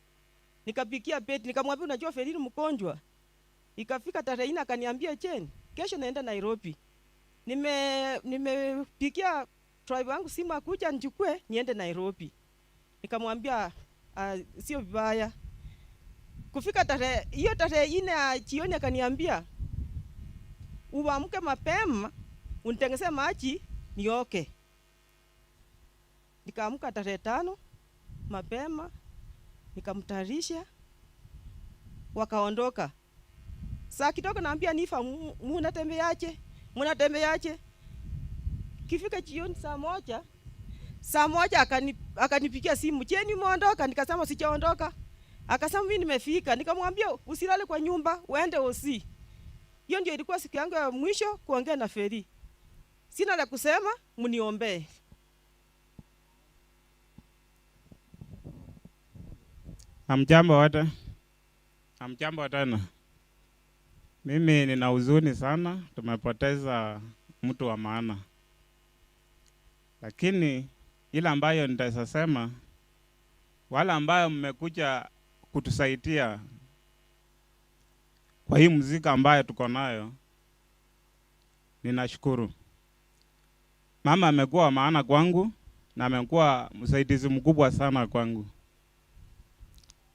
Nikapikia Peti nikamwambia unajua Fedi ni mgonjwa. Ikafika tarehe 4 akaniambia Jen, kesho naenda Nairobi. Nimepikia driver wangu simu akuja nichukue niende Nairobi. Nikamwambia sio vibaya. Kufika tarehe 4 jioni akaniambia uamke mapema unitengeze maji nioke. Nikaamka tarehe 5 mapema nikamtayarisha, wakaondoka. Saa kidogo naambia Nifa munatembeaje? Kifika jioni saa moja akanipigia simu, Jeni umeondoka? Nikasema sijaondoka. Akasema mimi nimefika. Nikamwambia usilale kwa nyumba, uende OC. Hiyo ndio ilikuwa siku yangu ya mwisho kuongea na Feri. Sina la kusema, mniombee. Hamjambo wote. Hamjambo tena. Mimi nina huzuni sana, tumepoteza mtu wa maana. Lakini ile ambayo nitasema, wale ambayo mmekuja kutusaidia kwa hii muziki ambayo tuko nayo, ninashukuru. Mama amekuwa maana kwangu na amekuwa msaidizi mkubwa sana kwangu.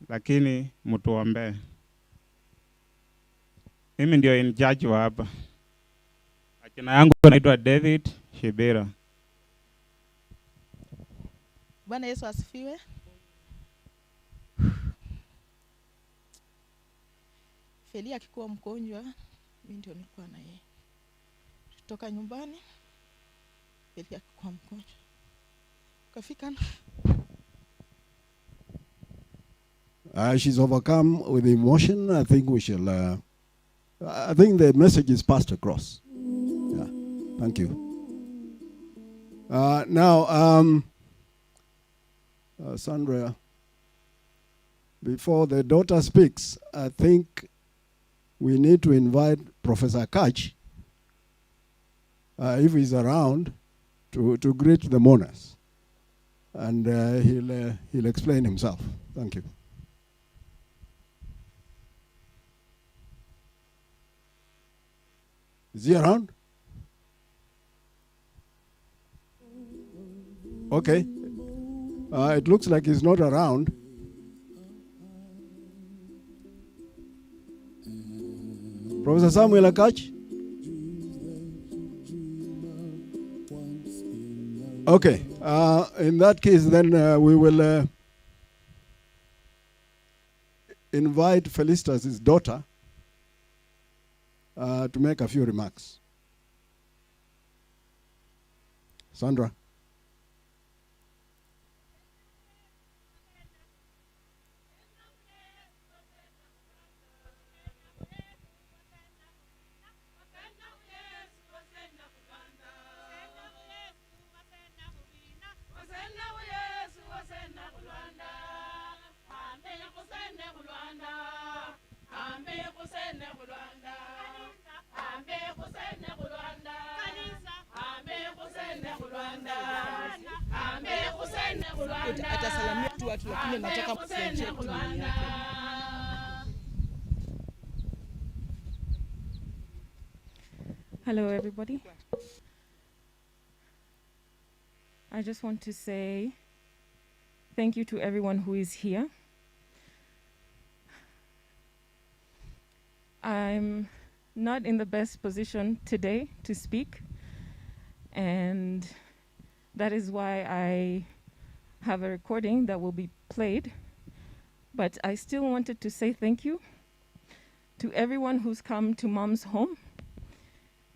Lakini mtuombee. Mimi ndio in charge wa hapa. Jina yangu naitwa David Shibira. Bwana Yesu asifiwe. Feli akikuwa mgonjwa, mimi ndio nilikuwa na yeye. Tutoka nyumbani, Feli akikuwa mgonjwa. Kafika she's overcome with emotion. I think we shall I think the message is passed across. Yeah. Thank you. Now Sandra, before the daughter speaks, I think we need to invite Professor Kach, if he's around, to greet the mourners. And he'll explain himself. Thank you. Is he around? Okay. It looks like he's not around. Professor Samuel Akach? Okay. In that case, then we will invite Felistas, his daughter, to make a few remarks. Sandra. Atasalamia tu watu, lakini nataka msiachie tu yake. Hello, everybody. I just want to say thank you to everyone who is here. I'm not in the best position today to speak, and that is why I have a recording that will be played. But I still wanted to say thank you to everyone who's come to Mom's home,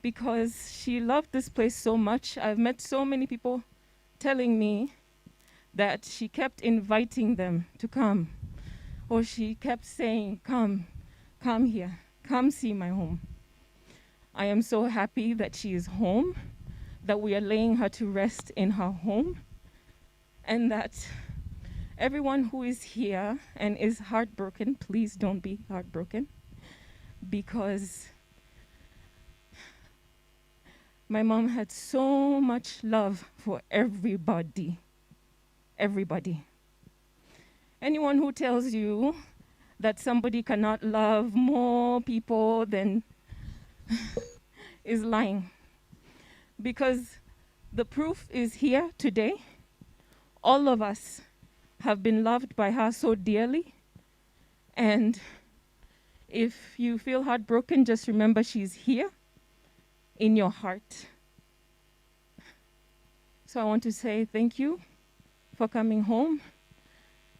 because she loved this place so much. I've met so many people telling me that she kept inviting them to come, or she kept saying, come here, come see my home. I am so happy that she is home, that we are laying her to rest in her home, and that everyone who is here and is heartbroken, please don't be heartbroken, because my mom had so much love for everybody. Everybody. Anyone who tells you that somebody cannot love more people than is lying. Because the proof is here today. All of us have been loved by her so dearly. And if you feel heartbroken, just remember she's here in your heart. So I want to say thank you for coming home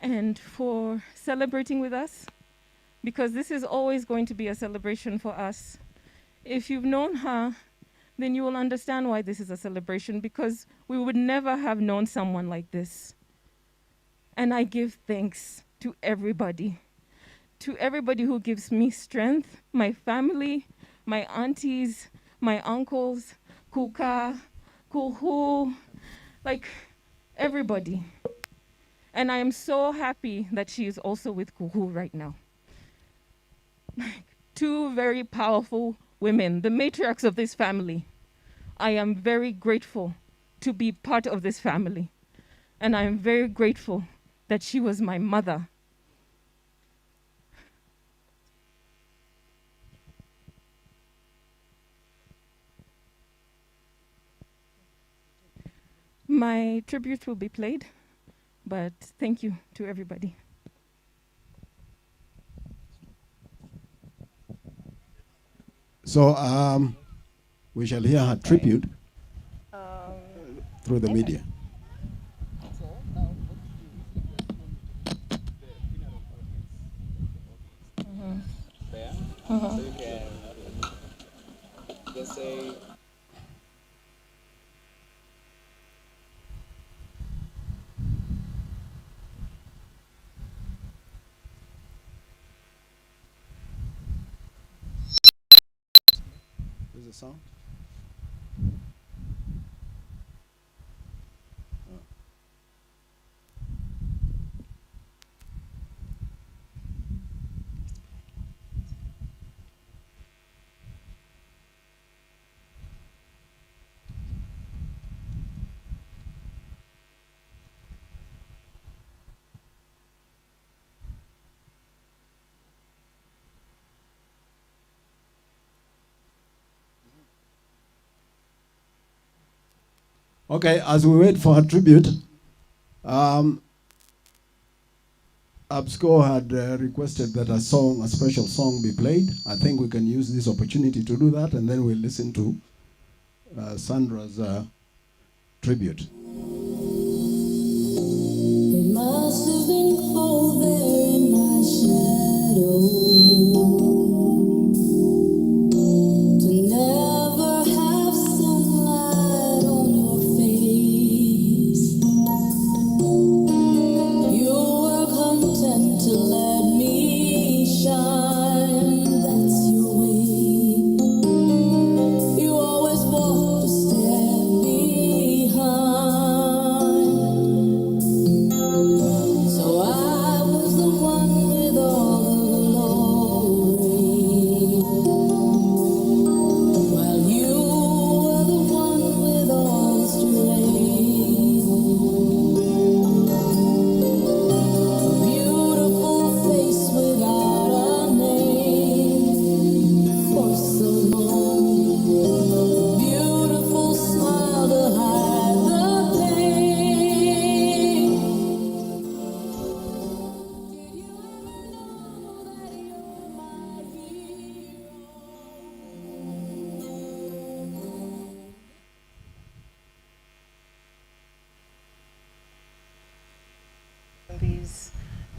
and for celebrating with us, because this is always going to be a celebration for us. If you've known her, then you will understand why this is a celebration, because we would never have known someone like this. And I give thanks to everybody who gives me strength, my family, my aunties, my uncles, Kuka, Kuhu, like everybody. And I am so happy that she is also with Kuhu right now. Two very powerful women, the matriarchs of this family. I am very grateful to be part of this family. And I am very grateful that she was my mother. My tribute will be played, but thank you to everybody. So we shall hear her tribute through the media. So you can just say. Is the sound? Okay, as we wait for her tribute, Absco had requested that a special song be played. I think we can use this opportunity to do that, and then we'll listen to Sandra's tribute. It must have been cold there in my shadow to never have sunlight on your face. You were content to let me shine, that's your way. You always walked a step behind. So I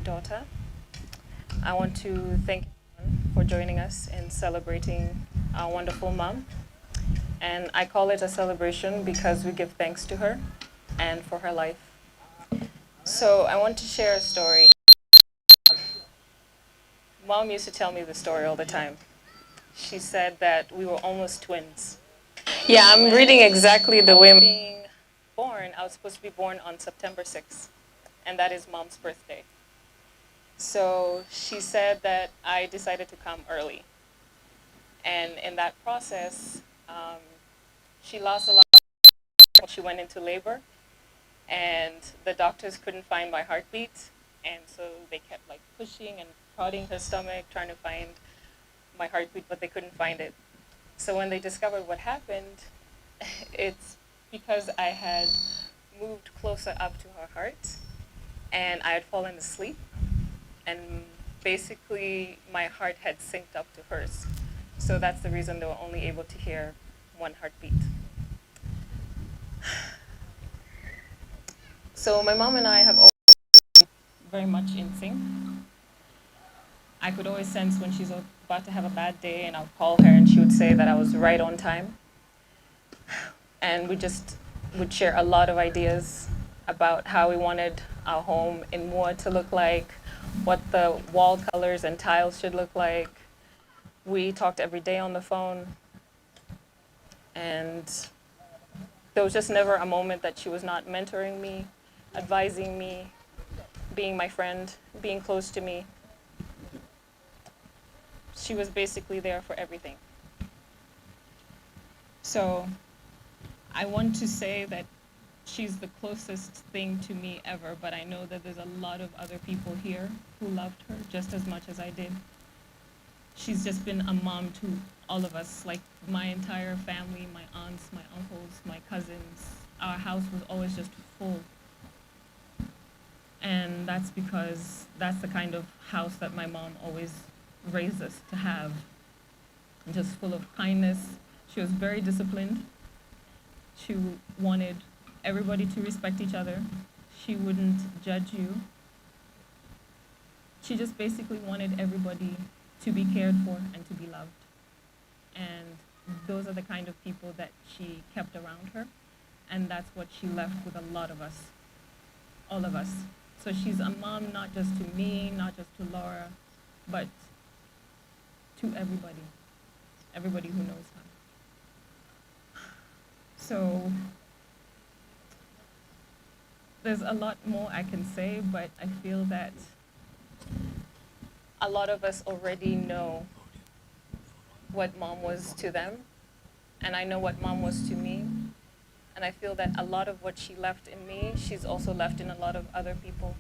daughter. I want to thank everyone for joining us in celebrating our wonderful mom. And I call it a celebration because we give thanks to her and for her life. So I want to share a story. Mom used to tell me the story all the time. She said that we were almost twins. Yeah, I'm reading exactly the way being born. I was supposed to be born on September 6th, and that is Mom's birthday. So she said that I decided to come early. And in that process, she lost a lot. She went into labor, and the doctors couldn't find my heartbeat, and so they kept like pushing and prodding her stomach, trying to find my heartbeat, but they couldn't find it. So when they discovered what happened, it's because I had moved closer up to her heart, and I had fallen asleep, and basically my heart had synced up to hers. So that's the reason they were only able to hear one heartbeat. So my mom and I have always been very much in sync. I could always sense when she's about to have a bad day, and I'll call her and she would say that I was right on time. And we just would share a lot of ideas about how we wanted our home in Moore to look like, what the wall colors and tiles should look like. We talked every day on the phone, and there was just never a moment that she was not mentoring me, advising me, being my friend, being close to me. She was basically there for everything. So I want to say that she's the closest thing to me ever, but I know that there's a lot of other people here who loved her just as much as I did. She's just been a mom to all of us, like my entire family, my aunts, my uncles, my cousins. Our house was always just full. And that's because that's the kind of house that my mom always raised us to have. Just full of kindness. She was very disciplined. She wanted everybody to respect each other. She wouldn't judge you. She just basically wanted everybody to be cared for and to be loved. And those are the kind of people that she kept around her. And that's what she left with a lot of us, all of us. So she's a mom not just to me, not just to Laura, but to everybody who knows her. So there's a lot more I can say, but I feel that a lot of us already know what mom was to them, and I know what mom was to me. And I feel that a lot of what she left in me, she's also left in a lot of other people.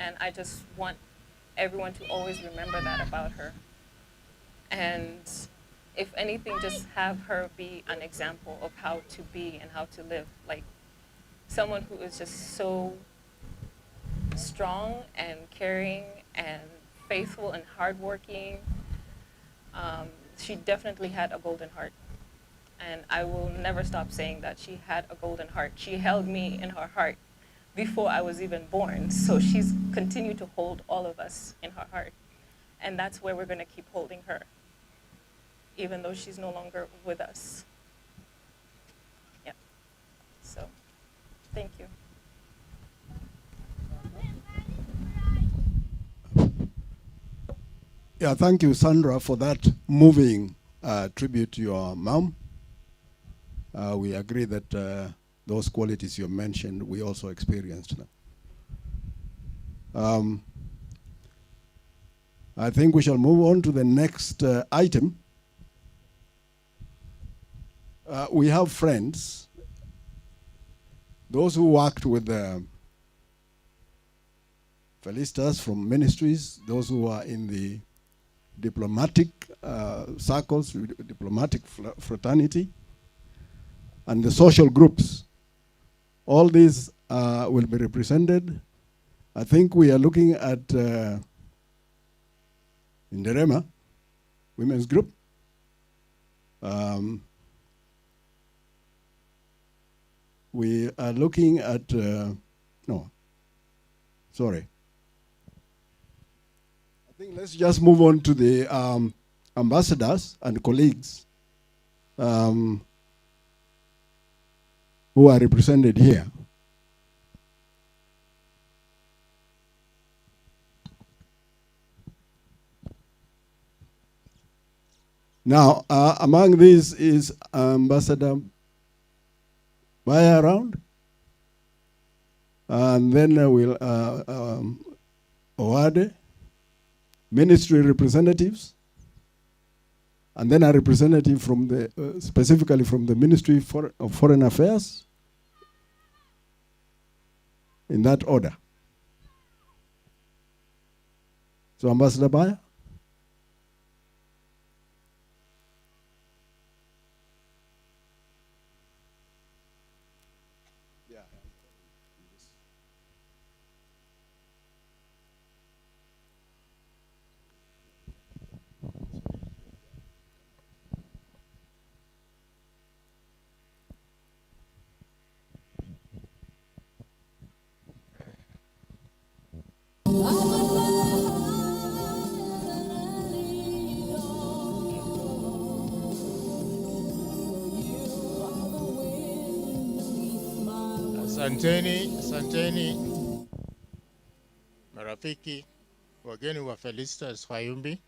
And I just want everyone to always remember that about her. And if anything, just have her be an example of how to be and how to live. Like someone who is just so strong and caring and faithful and hardworking. She definitely had a golden heart. And I will never stop saying that she had a golden heart. She held me in her heart before I was even born. So she's continued to hold all of us in her heart. And that's where we're going to keep holding her, even though she's no longer with us. Yeah. So, thank you. Yeah, thank you, Sandra, for that moving tribute to your mom. We agree that those qualities you mentioned, we also experienced them. I think we shall move on to the next item. We have friends, those who worked with Felistas from ministries, those who are in the diplomatic circles, diplomatic fraternity, and the social groups. All these will be represented. I think we are looking at Inderema Women's Group. We are looking at, no, sorry. think let's just move on to the ambassadors and colleagues who are represented here. Now, among these is Ambassador Baya around, and then we'll Owade, ministry representatives, and then a representative from the specifically from the Ministry of Foreign Affairs, in that order. So, Ambassador Baya. Asanteni marafiki, wageni wa Felistas Khayumbi,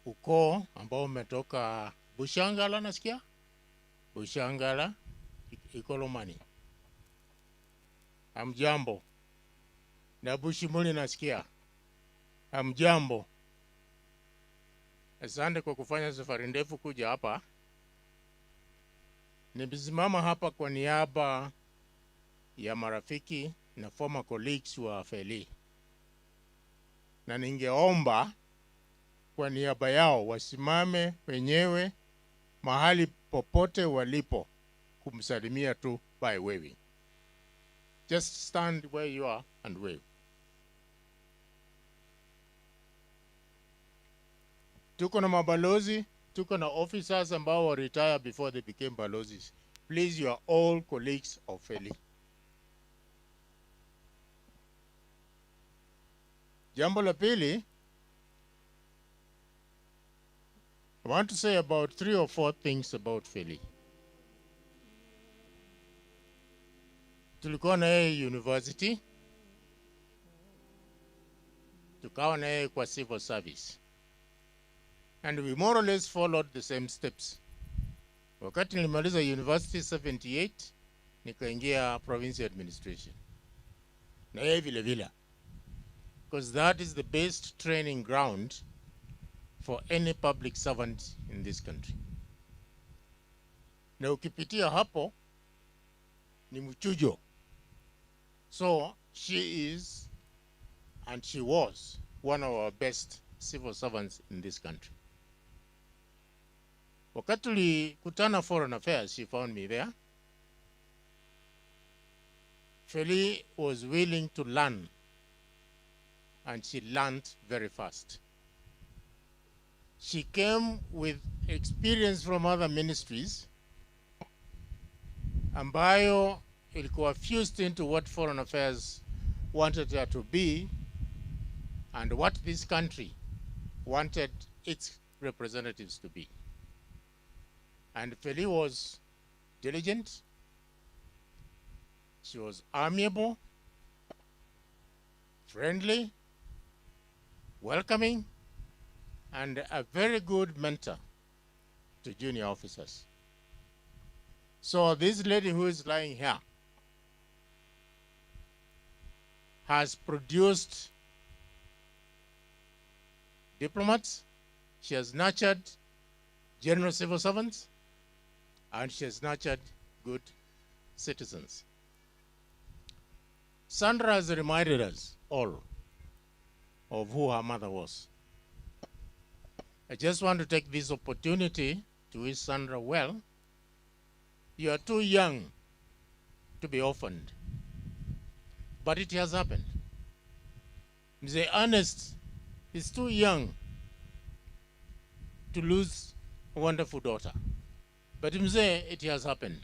ukoo ambao umetoka Bushangala, nasikia Bushangala Ikolomani. Amjambo. Na Bushimuli nasikia. Amjambo. Asante kwa kufanya safari ndefu kuja hapa. Nimesimama hapa kwa niaba ya marafiki na former colleagues wa Feli. Na ningeomba kwa niaba yao wasimame wenyewe mahali popote walipo kumsalimia tu by waving. Just stand where you are and wave. Tuko na mabalozi, tuko na officers ambao wa retire before they became balozis. Please, you are all colleagues of Feli. Jambo la pili, I want to say about 3 or 4 things about Feli. Tulikuwa na yeye university, tukawa na yeye kwa civil service, and we more or less followed the same steps. Wakati nilimaliza university 78, nikaingia provincial administration. Na yeye vile vile, because that is the best training ground for any public servant in this country. Na ukipitia hapo ni mchujo. So she is and she was one of our best civil servants in this country. Wakati tulikutana Foreign Affairs, she found me there. Feli was willing to learn, and she learned very fast. She came with experience from other ministries ambayo ilikuwa fused into what Foreign Affairs wanted her to be and what this country wanted its representatives to be. And Feli was diligent, she was amiable, friendly, welcoming, and a very good mentor to junior officers. So this lady who is lying here has produced diplomats, she has nurtured general civil servants, and she has nurtured good citizens. Sandra has reminded us all of who her mother was. I just want to take this opportunity to wish Sandra well. You are too young to be orphaned, but it has happened. Mzee Ernest is too young to lose a wonderful daughter. But Mzee, it has happened.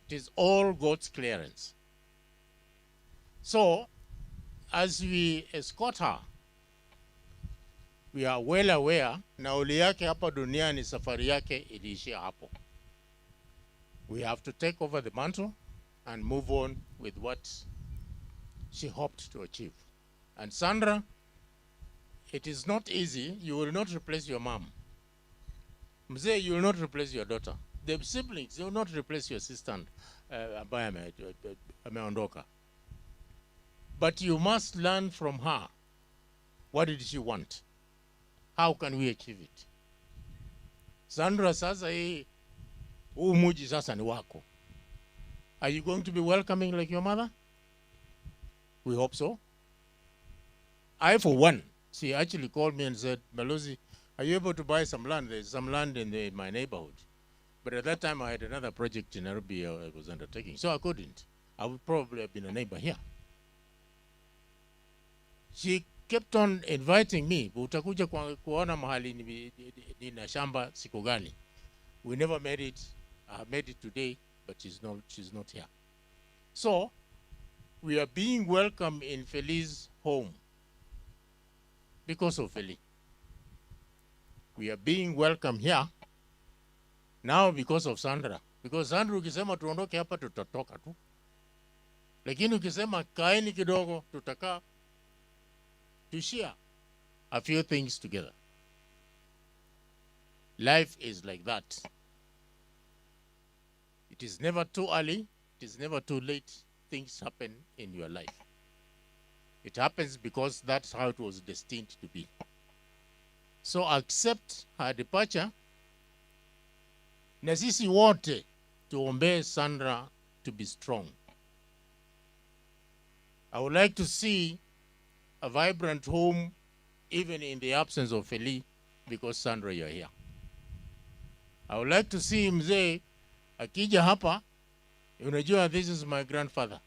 It is all God's clearance. So, as we escort her, we are well aware nauli yake hapa duniani, safari yake iliishia hapo. We have to take over the mantle and move on with what she hoped to achieve. And Sandra, it is not easy. You will not replace your mom. Mzee, you will not replace your daughter. The siblings, they will not replace your sister ambaye ameondoka. But you must learn from her. What did she want? How can we achieve it? Sandra, sasa hii muji sasa ni wako. Are you going to be welcoming like your mother? We hope so. I, for one, she actually called me and said, Balozi, are you able to buy some land? There's some land in my neighborhood. But at that time, I had another project in Nairobi I was undertaking, so I couldn't. I would probably have been a neighbor here. She kept on inviting me, utakuja kuona mahali nina shamba siku gani. We never made it. I made it today, but she's not here. So, we are being welcomed in Feli's home because of Feli. We are being welcomed here now because of Sandra. Because Sandra ukisema tuondoke hapa tutatoka tu. Lakini ukisema kaeni kidogo tutakaa to share a few things together. Life is like that. It is never too early. It is never too late. Things happen in your life. It happens because that's how it was destined to be. So accept her departure. Na sisi wote tuombee Sandra to be strong. I would like to see a vibrant home even in the absence of Feli, because Sandra, you're here. I would like to see mzee akija hapa, unajua this is my grandfather.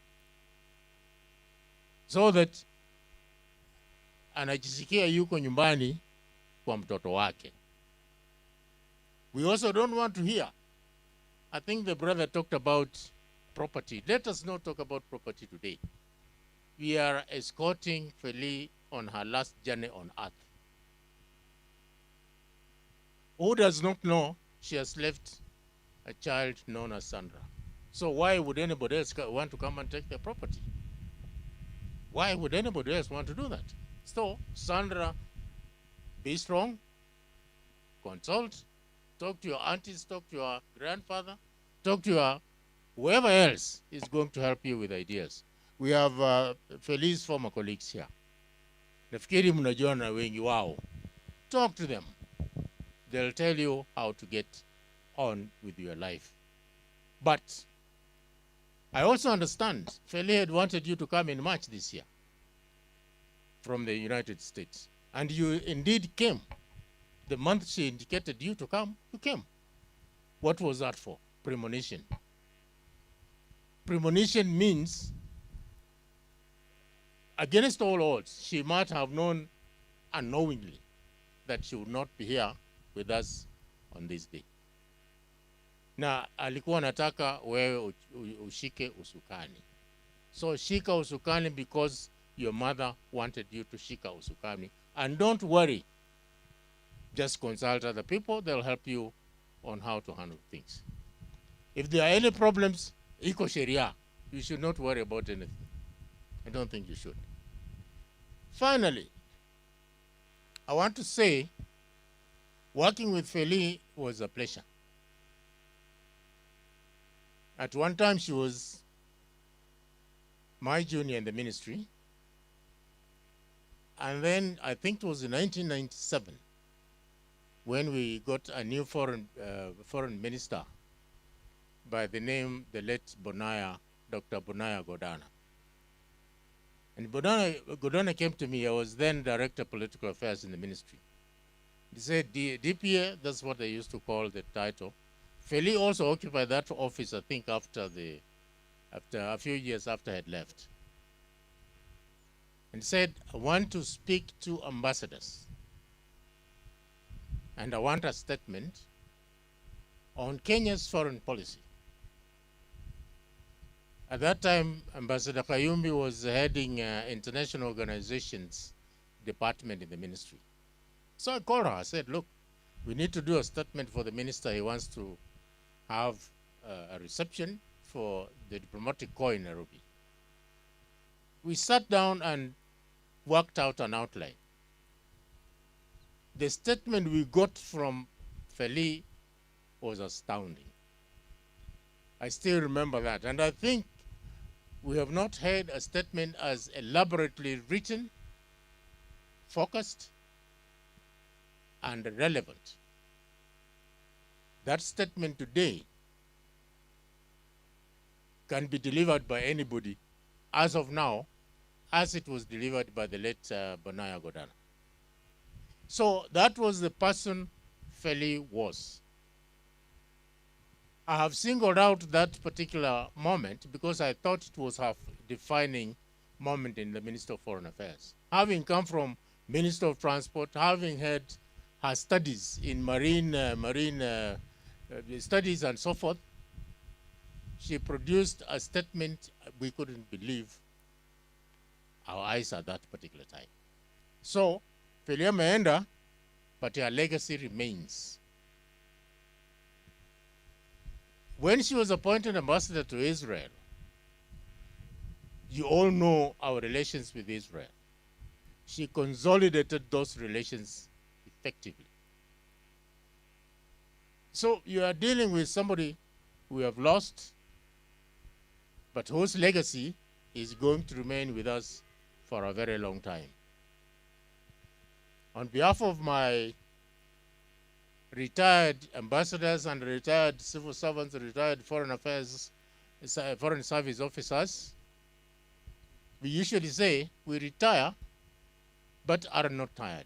So that anajisikia yuko nyumbani kwa mtoto wake. We also don't want to hear. I think the brother talked about property. Let us not talk about property today. We are escorting Feli on her last journey on earth. Who does not know she has left a child known as Sandra? So why would anybody else want to come and take their property? Why would anybody else want to do that? So, Sandra, be strong, consult, talk to your aunties, talk to your grandfather, talk to your whoever else is going to help you with ideas. We have Feli's former colleagues here. Nafikiri mnajua na wengi wao. Talk to them. They'll tell you how to get on with your life. But I also understand Feli had wanted you to come in March this year from the United States. And you indeed came. The month she indicated you to come, you came. What was that for? Premonition. Premonition means, against all odds, she might have known unknowingly that she would not be here with us on this day. Na alikuwa nataka wewe ushike usukani. So shika usukani because your mother wanted you to shika usukani. And don't worry. Just consult other people. They'll help you on how to handle things. If there are any problems, iko sheria. You should not worry about anything. I don't think you should. Finally, I want to say, working with Feli was a pleasure. At one time, she was my junior in the ministry. And then I think it was in 1997 when we got a new foreign minister by the name, the late Bonaya, Dr. Bonaya Godana. And Godana came to me. I was then Director of Political Affairs in the ministry. He said, DPA, that's what they used to call the title. Feli also occupied that office, I think, after a few years after I had left. And said, I want to speak to ambassadors. And I want a statement on Kenya's foreign policy. At that time, Ambassador Khayumbi was heading international organizations department in the ministry. So I called her. I said, look, we need to do a statement for the minister. He wants to have a reception for the diplomatic corps in Nairobi. We sat down and worked out an outline. The statement we got from Feli was astounding. I still remember that. And I think we have not had a statement as elaborately written, focused, and relevant. That statement today can be delivered by anybody as of now, as it was delivered by the late Bonaya Godana. So that was the person Feli was. I have singled out that particular moment because I thought it was her defining moment in the Minister of Foreign Affairs. Having come from Minister of Transport, having had her studies in marine studies and so forth, she produced a statement we couldn't believe our eyes at that particular time. So, Felia Meenda, but her legacy remains. When she was appointed ambassador to Israel, you all know our relations with Israel. She consolidated those relations effectively. So you are dealing with somebody we have lost, but whose legacy is going to remain with us for a very long time. On behalf of my retired ambassadors and retired civil servants, retired foreign affairs, foreign service officers, we usually say we retire but are not tired.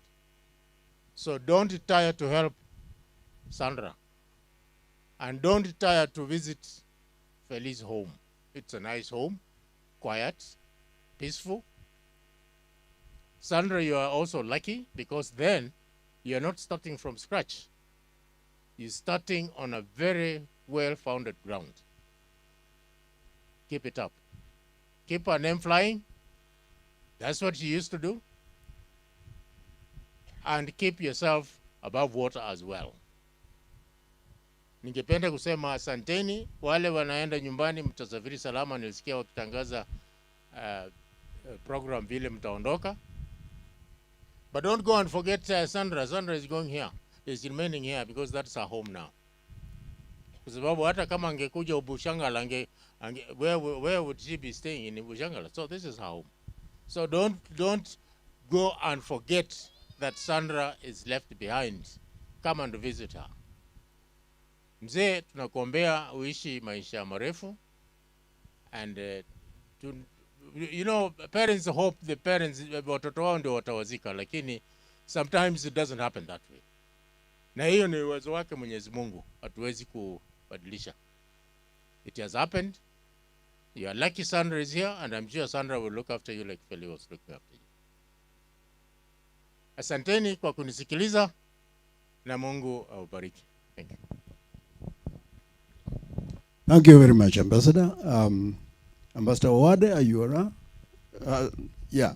So don't retire to help Sandra. And don't retire to visit Feli's home. It's a nice home, quiet, peaceful. Sandra, you are also lucky because then you're not starting from scratch. You're starting on a very well-founded ground. Keep it up. Keep her name flying. That's what you used to do. And keep yourself above water as well. Ningependa kusema asanteni wale wanaenda nyumbani, mtasafiri salama. Nilisikia wakitangaza program vile mtaondoka. But don't go and forget Sandra. Sandra is going here. Is remaining here because that's her home now. Kwa sababu hata kama angekuja Ubushangala, where would she be staying? In Ubushangala. So this is her home. So don't go and forget that Sandra is left behind. Come and visit her. Mzee, tunakuombea uishi maisha marefu. And you know, parents hope the parents watoto wao ndio watawazika, lakini sometimes it doesn't happen that way. Na hiyo ni uwezo wake Mwenyezi Mungu, hatuwezi kubadilisha. It has happened. You are lucky Sandra is here, and I'm sure Sandra will look after you like Feli was looking after you. Asanteni kwa kunisikiliza na Mungu awabariki. Thank you. Thank you very much, Ambassador. Ambassador Wade, are you around? Yeah.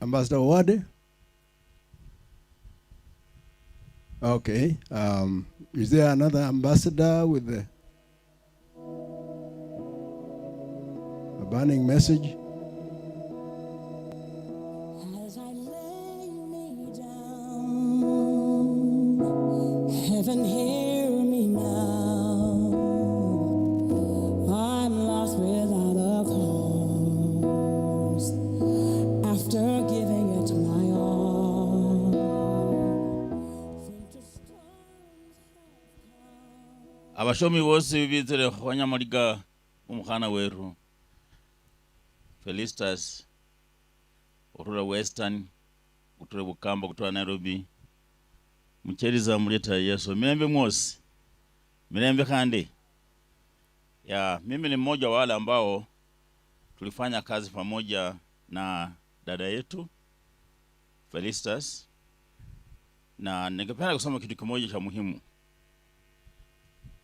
Ambassador Wade? Okay. Is there another ambassador with a burning message? As I lay me down, heaven hear me now. I'm lost without a cause. After giving it my all, abashomi bose bizere kwanyamaliga umukhana weru Felistas urura Western kutura Bukamba kutura Nairobi mcheriza muleta Yesu mirembe mwose mirembe kandi ya mimi ni mmoja wa wale ambao tulifanya kazi pamoja na dada yetu Felistas, na ningependa kusema kitu kimoja cha muhimu.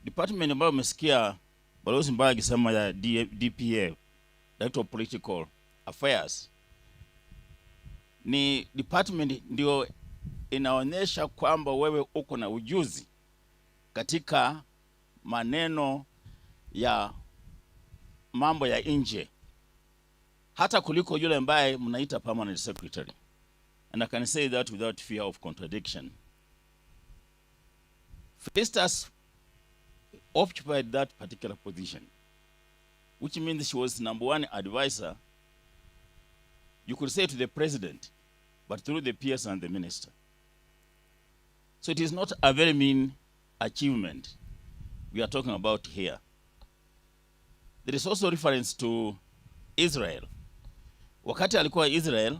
Department ambayo umesikia Balozi Mbaya akisema ya DPA, Director of Political Affairs, ni department ndio inaonyesha kwamba wewe uko na ujuzi katika maneno ya mambo ya nje, hata kuliko yule ambaye mnaita permanent secretary. And I can say that without fear of contradiction. Felistas occupied that particular position, which means she was #1 advisor, you could say, to the president, but through the peers and the minister. So it is not a very mean achievement we are talking about here. There is also reference to Israel. Wakati alikuwa Israel,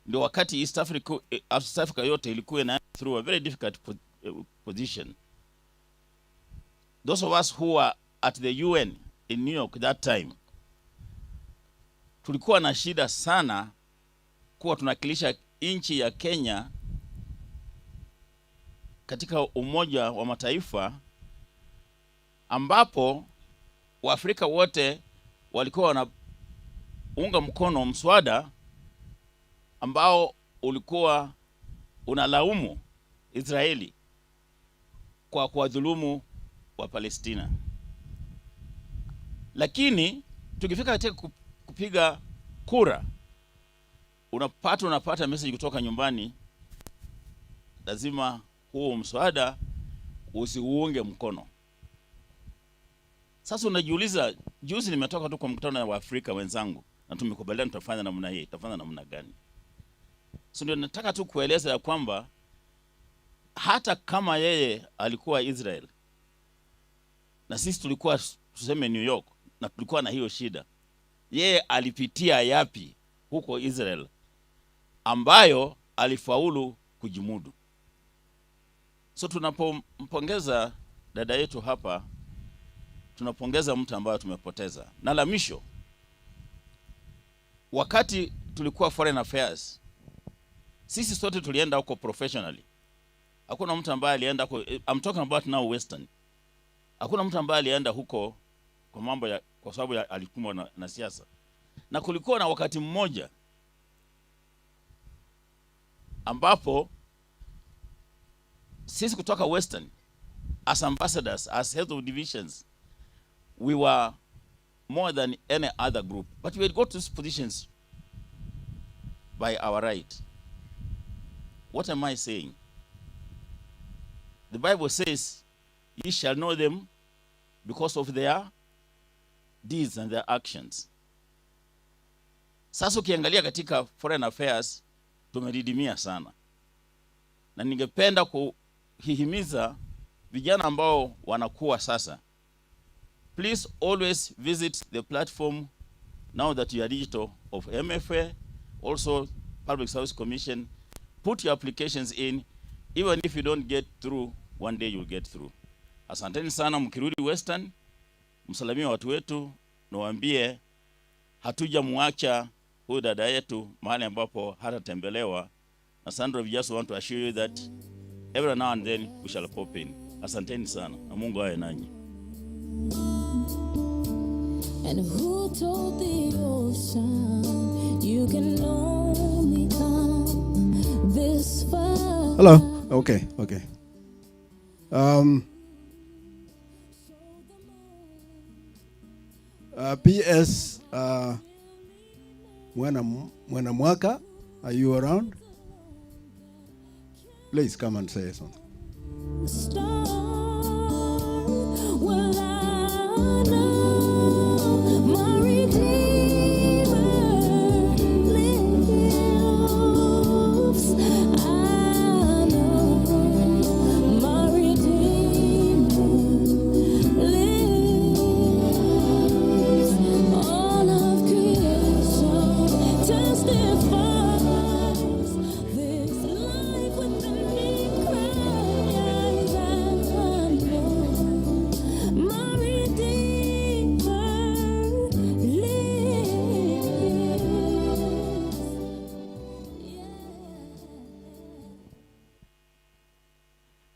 ndio wakati East Africa yote ilikuwa na through a very difficult position. Those of us who were at the UN in New York that time, tulikuwa na shida sana kuwa tunakilisha nchi ya Kenya katika Umoja wa Mataifa, ambapo Waafrika wote walikuwa wanaunga mkono mswada ambao ulikuwa unalaumu Israeli kwa kuwadhulumu wa Palestina. Lakini tukifika katika kupiga kura, unapata message kutoka nyumbani, lazima huo mswada usiuunge mkono. Sasa unajiuliza, juzi nimetoka tu kwa mkutano wa Afrika wenzangu na tumekubaliana tutafanya namna hii, tutafanya namna gani? So ndio nataka tu kueleza ya kwamba hata kama yeye alikuwa Israel na sisi tulikuwa tuseme New York na tulikuwa na hiyo shida, yeye alipitia yapi huko Israel ambayo alifaulu kujimudu. So tunapompongeza dada yetu hapa, tunapongeza mtu ambaye tumepoteza. Na la mwisho, wakati tulikuwa foreign affairs, sisi sote tulienda huko professionally. Hakuna mtu ambaye alienda huko, I'm talking about now Western. Hakuna mtu ambaye alienda huko kwa mambo ya, kwa sababu alikuwa na siasa. Na kulikuwa na wakati mmoja ambapo sisi kutoka Western, as ambassadors, as heads of divisions, we were more than any other group. But we had got these positions by our right. What am I saying? The Bible says, ye shall know them because of their deeds and their actions. Sasa ukiangalia katika foreign affairs, tumedidimia sana. Na ningependa kuhimiza vijana ambao wanakuwa sasa, please always visit the platform now that you are digital of MFA, also Public Service Commission. Put your applications in. Even if you don't get through, one day you'll get through. Asanteni sana, mkirudi Western, msalimia watu wetu, na waambie hatuja muacha huyu dada yetu mahali ambapo hatatembelewa. Na Sandra, we just want to assure you that every now and then we shall pop in. Asanteni sana, na Mungu awe nanyi. And who told the ocean you can only come this far? Hello. Okay. PS Mwana Mwaka, are you around? Please come and say something.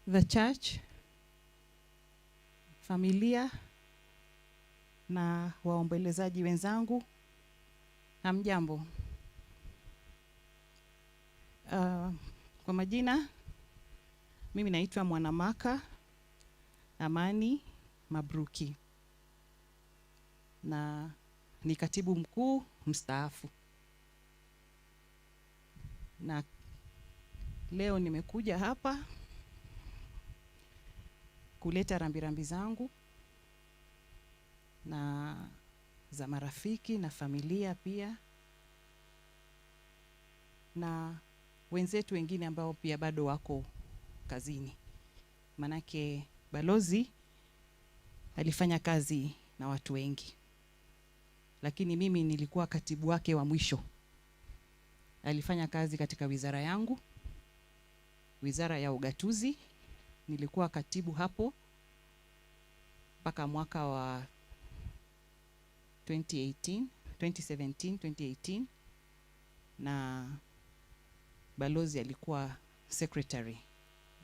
The church, familia, na waombolezaji wenzangu, hamjambo. Kwa majina, mimi naitwa Mwanamaka Amani Mabruki na ni katibu mkuu mstaafu. Na leo nimekuja hapa kuleta rambirambi zangu na za marafiki na familia pia, na wenzetu wengine ambao pia bado wako kazini. Manake balozi alifanya kazi na watu wengi, lakini mimi nilikuwa katibu wake wa mwisho. Alifanya kazi katika wizara yangu, wizara ya ugatuzi. Nilikuwa katibu hapo mpaka mwaka wa 2018, na balozi alikuwa secretary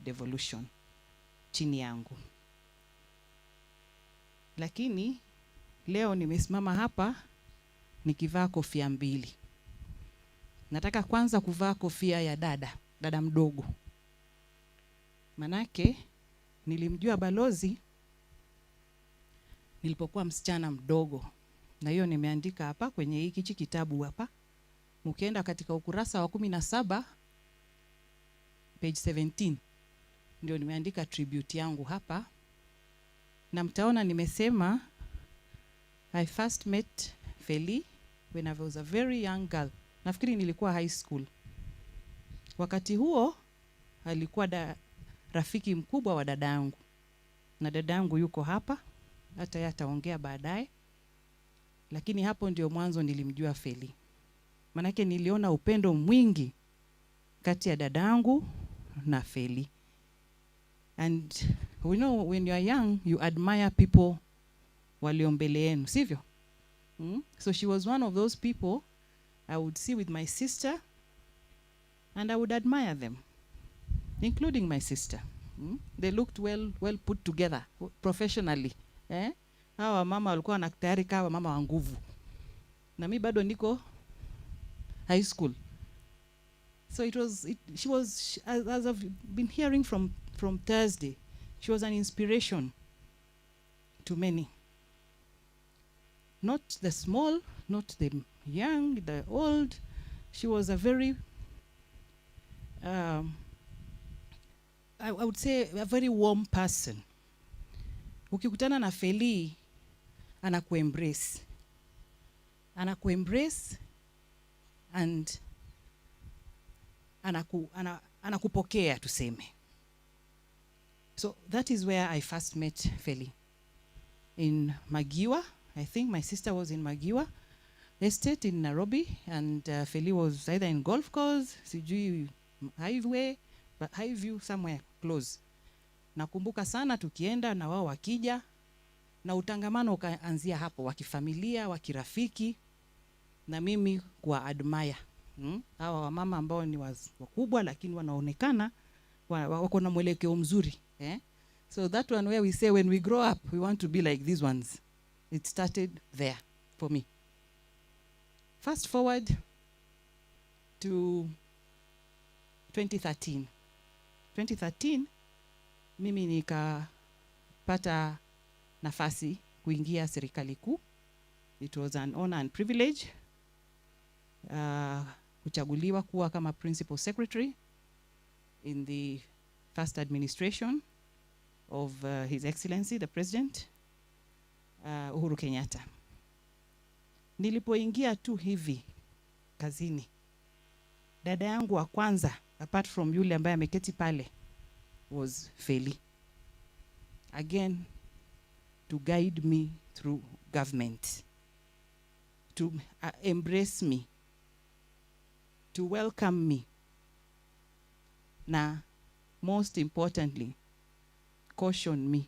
devolution chini yangu. Lakini leo nimesimama hapa nikivaa kofia mbili. Nataka kwanza kuvaa kofia ya dada mdogo. Manake nilimjua balozi nilipokuwa msichana mdogo. Na hiyo nimeandika hapa kwenye hiki kitabu hapa. Mkienda katika ukurasa wa 17 page 17 ndio nimeandika tribute yangu hapa. Na mtaona nimesema I first met Feli when I was a very young girl. Nafikiri nilikuwa high school. Wakati huo alikuwa rafiki mkubwa wa dadangu. Na dadangu yuko hapa, hata yeye ataongea baadaye. Lakini hapo ndio mwanzo nilimjua Feli. Manake niliona upendo mwingi kati ya dadangu na Feli. And we know when you are young, you admire people walio mbele yenu, sivyo? So she was one of those people I would see with my sister and I would admire them, including my sister. They looked well put together professionally. Hawa mama walikuwa na tayari kawa mama wa nguvu. Na mimi bado niko high school. So she was, as I've been hearing from Thursday, she was an inspiration to many. Not the small, not the young, the old. She was a very, I would say a very warm person. Ukikutana na Feli, anakuembrace and anakupokea tuseme. So that is where I first met Feli, in Magiwa. I think my sister was in Magiwa Estate in Nairobi, and Feli was either in golf course, sijui highway, but Highview, somewhere close. Nakumbuka sana tukienda na wao wakija, na utangamano ukaanzia hapo, wakifamilia, wakirafiki, na mimi kwa admire. Hawa wamama ambao ni wakubwa lakini wanaonekana wako na mwelekeo mzuri. So that one where we say when we grow up we want to be like these ones. It started there for me. Fast forward to 2013. 2013 mimi nikapata nafasi kuingia serikali kuu. It was an honor and privilege kuchaguliwa kuwa kama principal secretary in the first administration of His Excellency the President Uhuru Kenyatta. Nilipoingia tu hivi kazini, dada yangu wa kwanza apart from yule ambaye ameketi pale was Feli. Again, to guide me through government, to embrace me, to welcome me, na most importantly, caution me.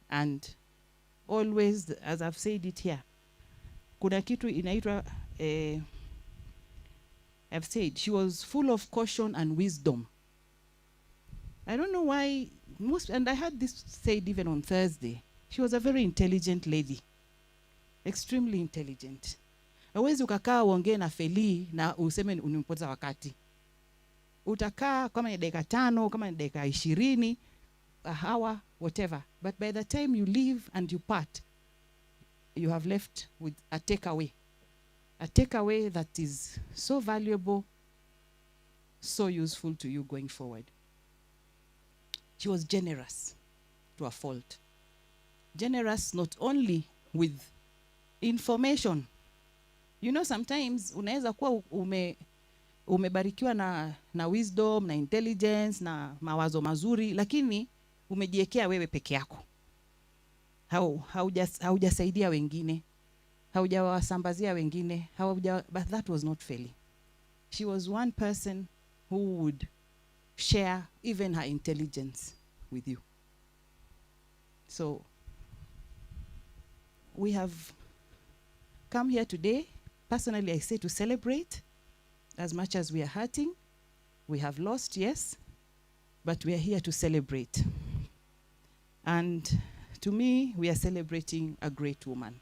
And always, as I've said it here, kuna kitu inaitwa, I've said, she was full of caution and wisdom. I don't know why, and I had this said even on Thursday, she was a very intelligent lady. extremely intelligent. Hawezi ukakaa uongee na Feli na useme unimpoteza wakati. Utakaa kama ni dakika 5, kama ni dakika 20, a hour, whatever. But by the time you leave and you part, you have left with a takeaway. A takeaway that is so valuable, so useful to you going forward. She was generous to a fault. Generous not only with information. You know, sometimes unaweza kuwa umebarikiwa na wisdom, na intelligence, na mawazo mazuri, lakini umejiwekea wewe peke yako. Haujasaidia wengine, haujawasambazia wengine, but that was not Feli. She was one person who would share even her intelligence with you. So we have come here today. Personally, I say to celebrate. As much as we are hurting, we have lost, yes, but we are here to celebrate. And to me, we are celebrating a great woman.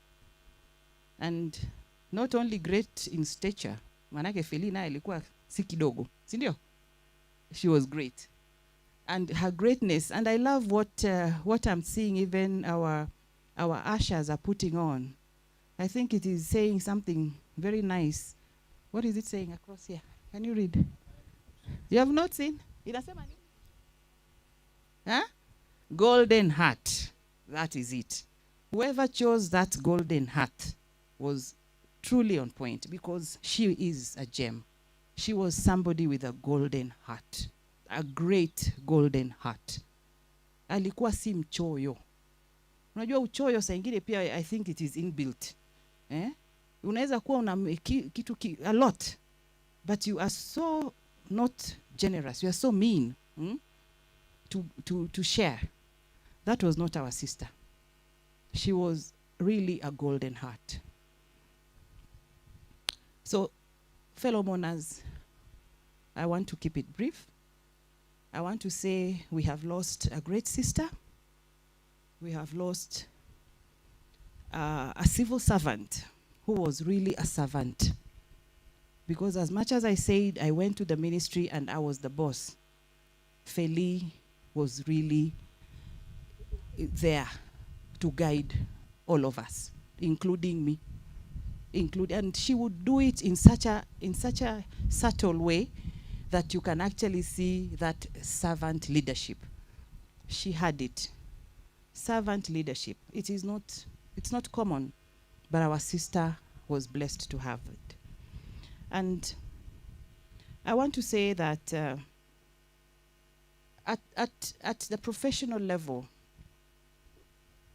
And not only great in stature, manake Felina ilikuwa si kidogo, si ndio? She was great. And her greatness, and I love what I'm seeing even our ushers are putting on. I think it is saying something very nice. What is it saying across here? Can you read? You have not seen? Inasema nini? Huh? Golden heart. That is it. Whoever chose that golden heart was truly on point, because she is a gem. She was somebody with a golden heart. A great golden heart. Alikuwa si mchoyo. Unajua uchoyo saa ingine pia I think it is inbuilt. Unaweza kuwa una kitu a lot, but you are so not generous. You are so mean to share. That was not our sister. She was really a golden heart. So, fellow mourners, I want to keep it brief. I want to say we have lost a great sister. We have lost a civil servant who was really a servant. Because as much as I said I went to the ministry and I was the boss, Feli was really there to guide all of us, including me. And she would do it in such a subtle way that you can actually see that servant leadership. She had it. Servant leadership. It's not common, but our sister was blessed to have it. And I want to say that at the professional level,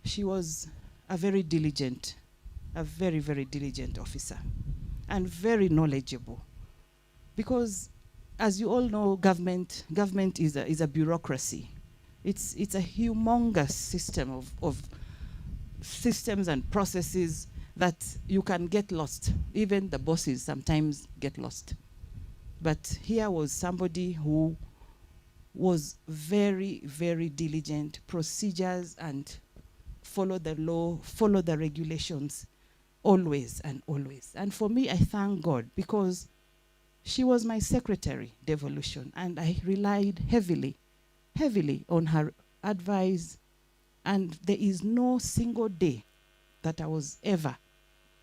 she was a very diligent, a very, very diligent officer, and very knowledgeable. Because as you all know, government is a bureaucracy. It's a humongous system of systems and processes that you can get lost. Even the bosses sometimes get lost. But here was somebody who was very, very diligent, procedures, and follow the law, follow the regulations, always and always. And for me, I thank God, because she was my secretary, devolution, and I relied heavily on her advice, and there is no single day that I was ever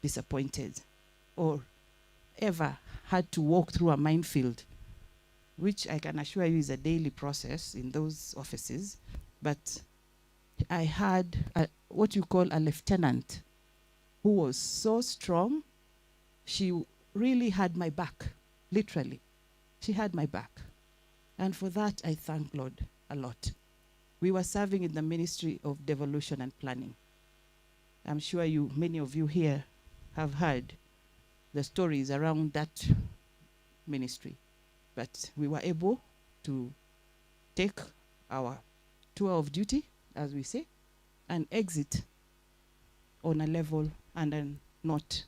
disappointed or ever had to walk through a minefield, which I can assure you is a daily process in those offices. But I had what you call a lieutenant who was so strong. She really had my back, literally. She had my back. And for that, I thank Lord a lot. We were serving in the Ministry of Devolution and Planning. I'm sure many of you here have heard the stories around that ministry. But we were able to take our tour of duty, as we say, and exit on a level and a note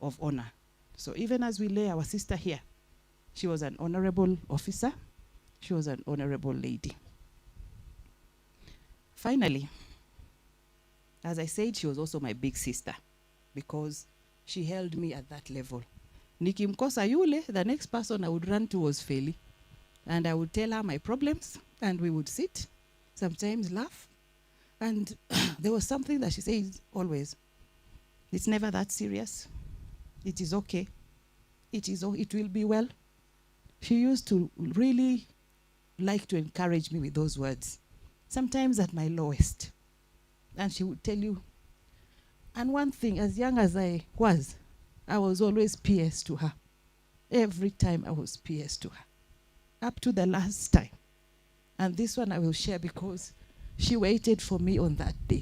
of honor. So even as we lay our sister here, she was an honorable officer. She was an honorable lady. Finally, as I said, she was also my big sister. because she held me at that level. Nikimkosa yule, the next person I would run to was Feli. And I would tell her my problems, and we would sit, sometimes laugh. And there was something that she says always, it's never that serious. It is okay. It will be well. She used to really like to encourage me with those words, sometimes at my lowest. And she would tell you, and one thing, as young as I was always PS to her. Every time I was PS to her, up to the last time. And this one I will share because she waited for me on that day.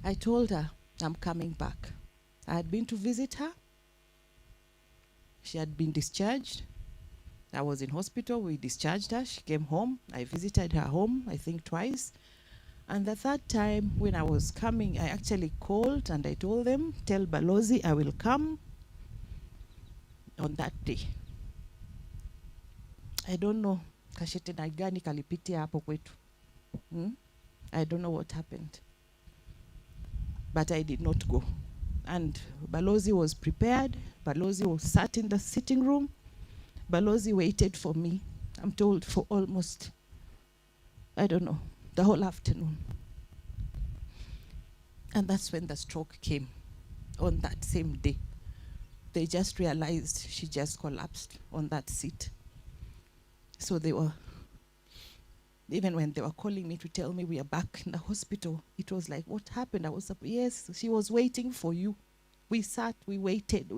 I told her I'm coming back. I had been to visit her. She had been discharged. I was in hospital. We discharged her. She came home. I visited her home, I think twice. And the third time when I was coming, I actually called and I told them, tell Balozi I will come on that day. I don't know. Kashetani gani kalipitia hapo kwetu. I don't know what happened. But I did not go. And Balozi was prepared. Balozi was sat in the sitting room. Balozi waited for me, I'm told, for almost, I don't know, the whole afternoon. And that's when the stroke came, on that same day. They just realized she just collapsed on that seat. So they were, even when they were calling me to tell me we are back in the hospital, it was like, what happened? I was up, yes, she was waiting for you. We sat, we waited.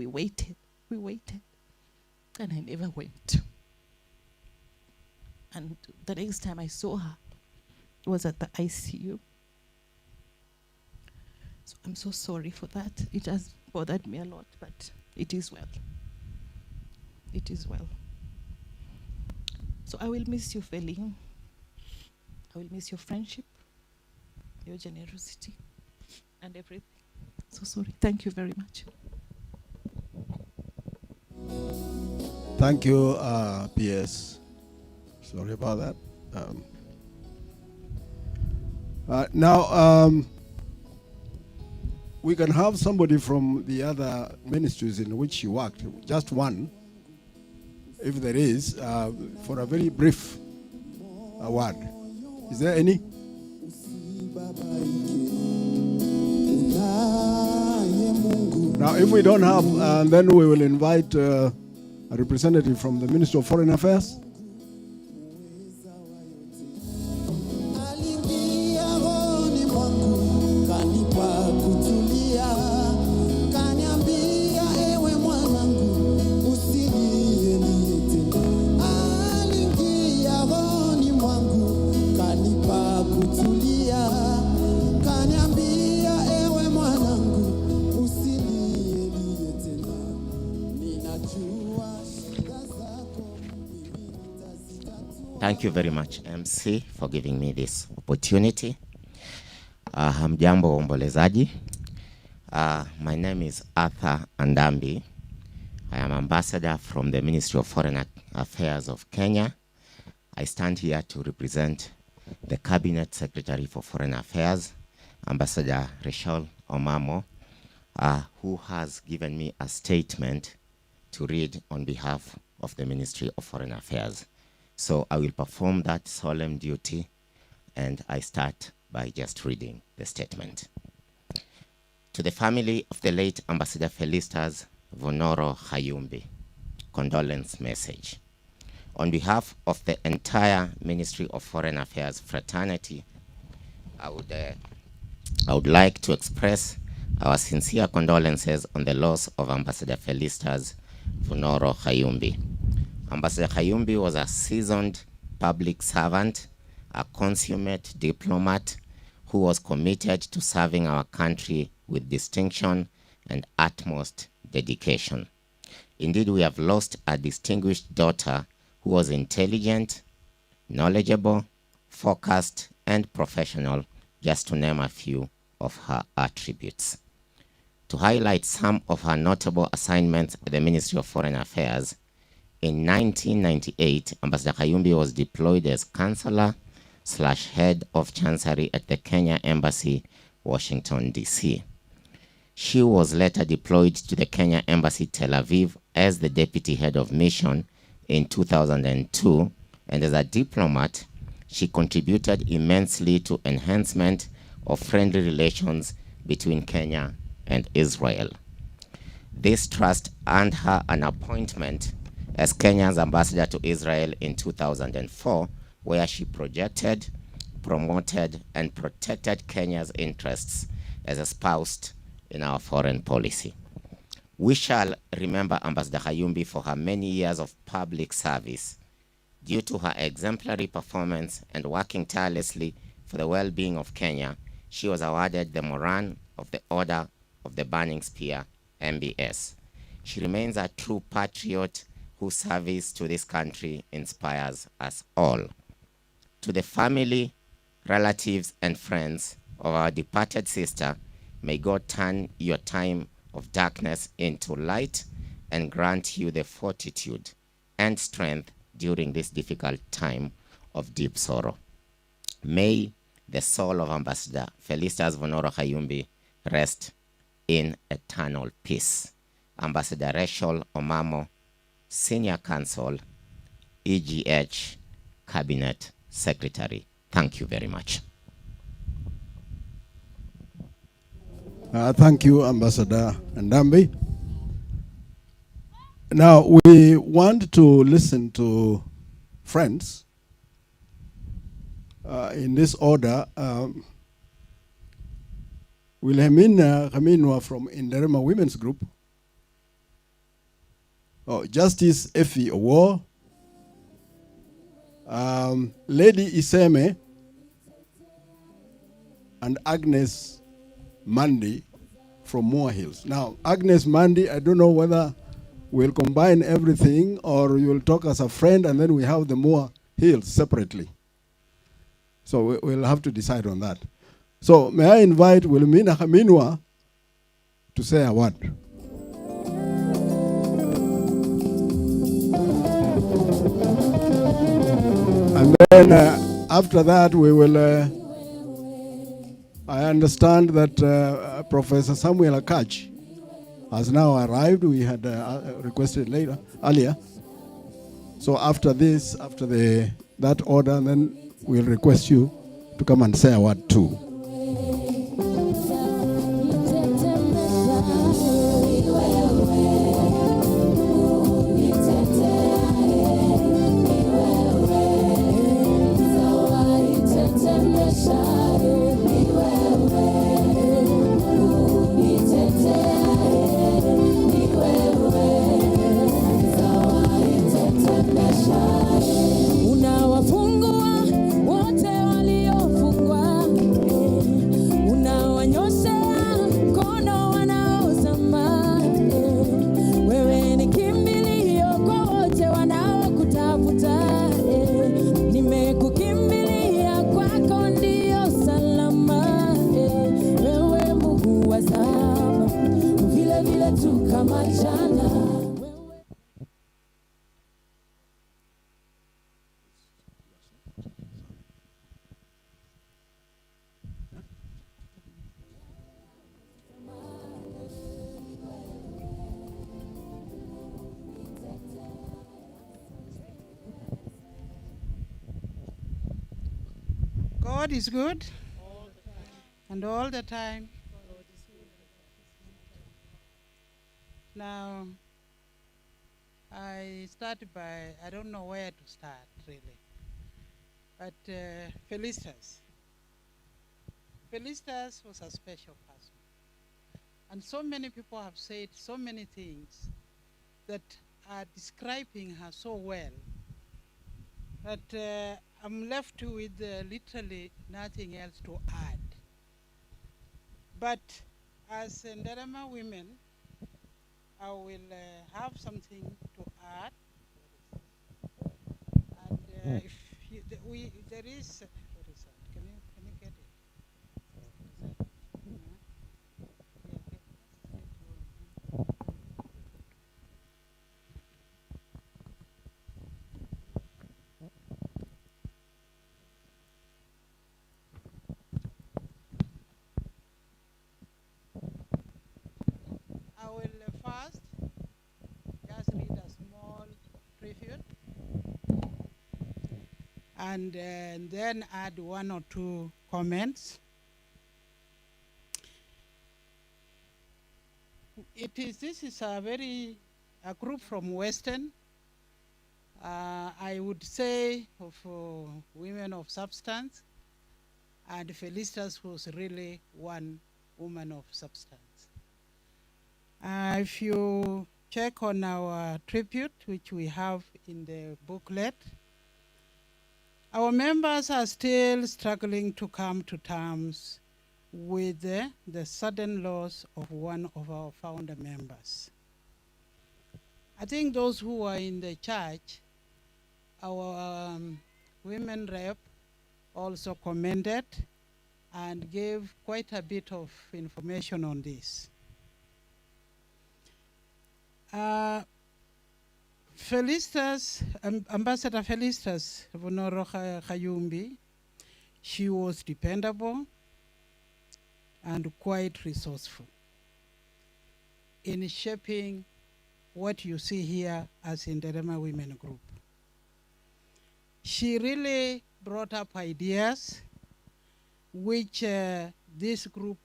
And I never went. And the next time I saw her was at the ICU. So I'm so sorry for that. It has bothered me a lot, but it is well. It is well. So I will miss you, Feli. I will miss your friendship, your generosity, and everything. So sorry. Thank you very much. Thank you, PS. Sorry about that. Now, we can have somebody from the other ministries in which she worked, just one, if there is, for a very brief word. Is there any? Now, if we don't have, then we will invite a representative from the Ministry of Foreign Affairs. Thank you very much, MC, for giving me this opportunity. Hamjambo waombolezaji. My name is Arthur Andambi. I am ambassador from the Ministry of Foreign Affairs of Kenya. I stand here to represent the Cabinet Secretary for Foreign Affairs, Ambassador Rachel Omamo, who has given me a statement to read on behalf of the Ministry of Foreign Affairs. So I will perform that solemn duty, and I start by just reading the statement. To the family of the late Ambassador Felistas Vonoro Khayumbi, condolence message. On behalf of the entire Ministry of Foreign Affairs fraternity, I would like to express our sincere condolences on the loss of Ambassador Felistas Vonoro Khayumbi. Ambassador Khayumbi was a seasoned public servant, a consummate diplomat who was committed to serving our country with distinction and utmost dedication. Indeed, we have lost a distinguished daughter who was intelligent, knowledgeable, focused, and professional, just to name a few of her attributes. To highlight some of her notable assignments at the Ministry of Foreign Affairs, in 1998, Ambassador Khayumbi was deployed as counselor Head of Chancery at the Kenya Embassy, Washington, D.C. She was later deployed to the Kenya Embassy, Tel Aviv, as the Deputy Head of Mission in 2002, and as a diplomat, she contributed immensely to enhancement of friendly relations between Kenya and Israel. This trust earned her an appointment as Kenya's ambassador to Israel in 2004, where she projected, promoted, and protected Kenya's interests as espoused in our foreign policy. We shall remember Ambassador Khayumbi for her many years of public service. Due to her exemplary performance and working tirelessly for the well-being of Kenya, she was awarded the Moran of the Order of the Burning Spear, MBS. She remains a true patriot whose service to this country inspires us all. To the family, relatives, and friends of our departed sister, may God turn your time of darkness into light and grant you the fortitude and strength during this difficult time of deep sorrow. May the soul of Ambassador Felistas Vonoro Khayumbi rest in eternal peace. Ambassador Rachel Omamo, Senior Counsel, EGH Cabinet Secretary. Thank you very much. Thank you, Ambassador Ndambi. Now, we want to listen to friends in this order. Wilhelmina Kaminwa from Inderema Women's Group. Justice Effie Owo. Lady Iseme and Agnes Mandy from Moore Hills. Now, Agnes Mandy, I don't know whether we'll combine everything or you'll talk as a friend and then we have the Moore Hills separately. So we'll have to decide on that. So may I invite Wilhelmina Kaminwa to say a word. And then after that we will I understand that Professor Samuel Akach has now arrived. We had requested earlier. So after this, after that order, then we'll request you to come and say a word too. Unawafungua wote waliofungwa, unawanyoshea mkono wanaozama. Wewe ni kimbilio kwa wote wanaokutafuta. Nimekukimbilia, kwako ndio salama. Wewe Mungu wa zama, vile vile tu kama jana. God is good, and all the time. Now, I start by, I don't know where to start really, but Felistas. Felistas was a special person. And so many people have said so many things that are describing her so well that I'm left with literally nothing else to add. But as Nderema women, I will have something to add. And if there is, what is that? Can you get it? and then add one or two comments. This is a group from Western. I would say of women of substance, and Felistas was really one woman of substance. If you check on our tribute, which we have in the booklet, our members are still struggling to come to terms with the sudden loss of one of our founder members. I think those who are in the church, our women rep also commented and gave quite a bit of information on this. Felistas, Ambassador Felistas Vonoro Khayumbi, she was dependable and quite resourceful in shaping what you see here as Nderema Women Group. She really brought up ideas which this group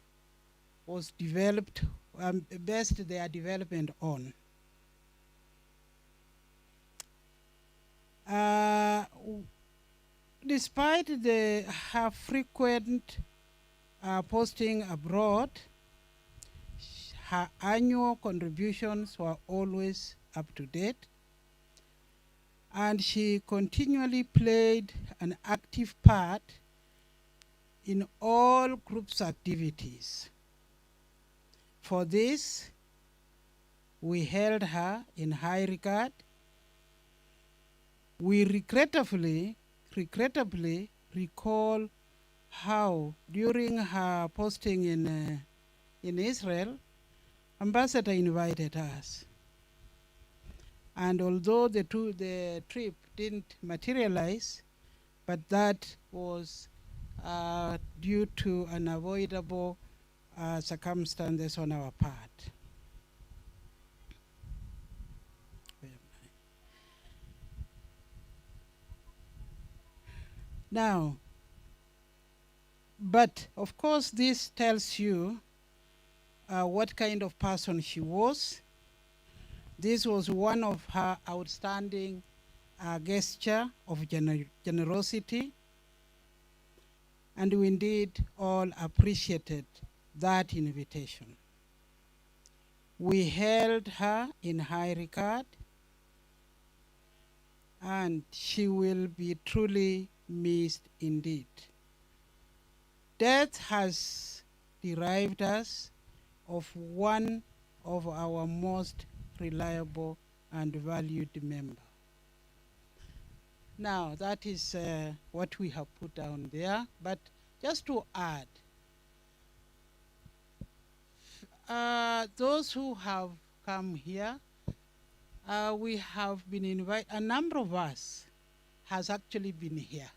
was developed, based their development on. Despite her frequent posting abroad, her annual contributions were always up to date, and she continually played an active part in all groups' activities. For this, we held her in high regard. We regrettably recall how, during her posting in Israel, Ambassador invited us. And although the trip didn't materialize, but that was due to unavoidable circumstances on our part. Now, but of course this tells you what kind of person she was. This was one of her outstanding gesture of generosity, and we indeed all appreciated that invitation. We held her in high regard, and she will be truly missed indeed. Death has deprived us of one of our most reliable and valued member. Now, that is what we have put down there, but just to add, those who have come here, we have been invited, a number of us has actually been here.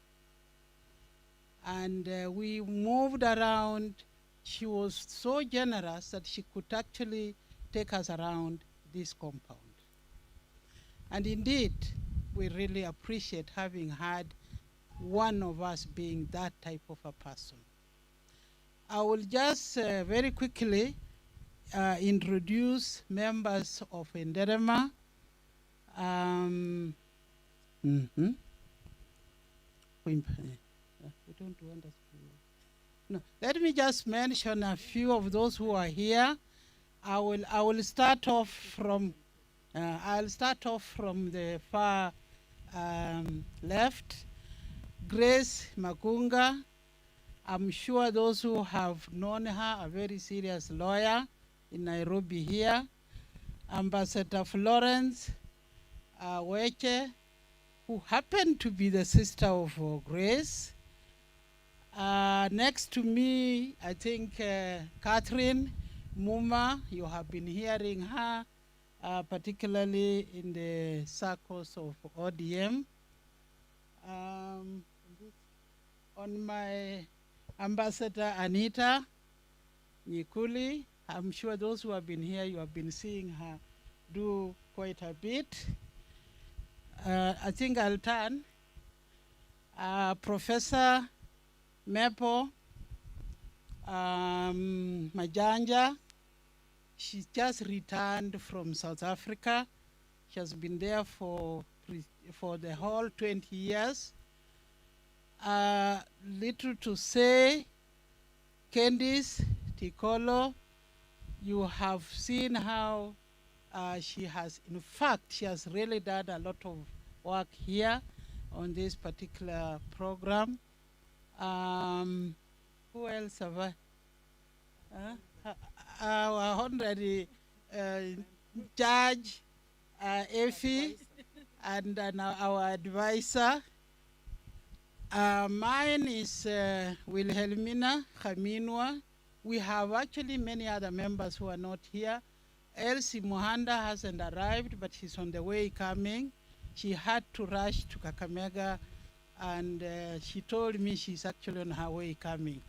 And we moved around. She was so generous that she could actually take us around this compound. And indeed, we really appreciate having had one of us being that type of a person. I will just very quickly introduce members of Nderema. We don't want us to. No, let me just mention a few of those who are here. I will start off from. I'll start off from the far left. Grace Magunga. I'm sure those who have known her, a very serious lawyer in Nairobi here. Ambassador Florence Weche, who happened to be the sister of Grace. Next to me, I think Catherine Muma, you have been hearing her, particularly in the circles of ODM. On my Ambassador Anita Nyikuli, I'm sure those who have been here, you have been seeing her do quite a bit. I think I'll turn. Professor Mepo Majanja. She just returned from South Africa. She has been there for the whole 20 years. Little to say, Candice Tikolo, you have seen how she has really done a lot of work here on this particular program. Who else have I? Our honorary judge, Effie, and our advisor. Mine is Wilhelmina Khaminwa. We have actually many other members who are not here. Elsie Muhanda hasn't arrived, but she's on the way coming. She had to rush to Kakamega, and she told me she's actually on her way coming.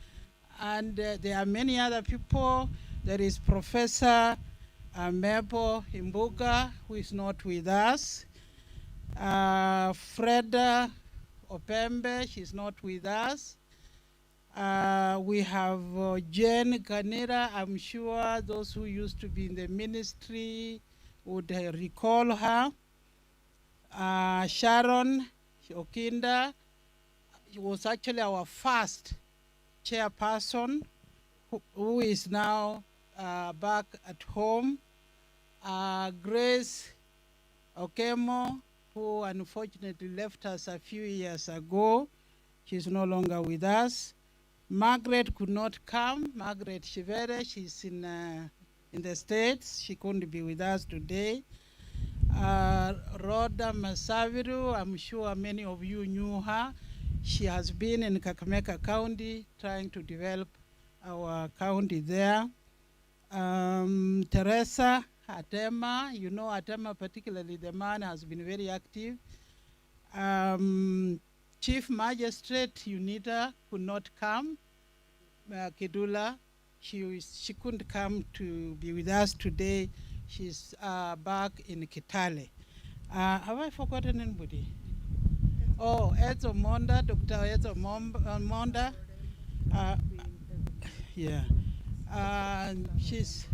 And there are many other people. There is Professor Mebo Imbuga, who is not with us. Freda Opembe, she's not with us. We have Jane Kanira. I'm sure those who used to be in the ministry would recall her. Sharon Okinda, she was actually our first chairperson, who is now back at home. Grace Okemo, who unfortunately left us a few years ago. She's no longer with us. Margaret could not come. Margaret Shivere, she's in the States. She couldn't be with us today. Rhoda Masaviru, I'm sure many of you knew her. She has been in Kakamega County trying to develop our county there. Teresa Atema, you know Atema particularly, the man has been very active. Chief Magistrate Unita could not come. Kidula, she couldn't come to be with us today. She's back in Kitale. Have I forgotten anybody? Oh, Edzo Monda, Dr. Edzo Monda. Yeah. She's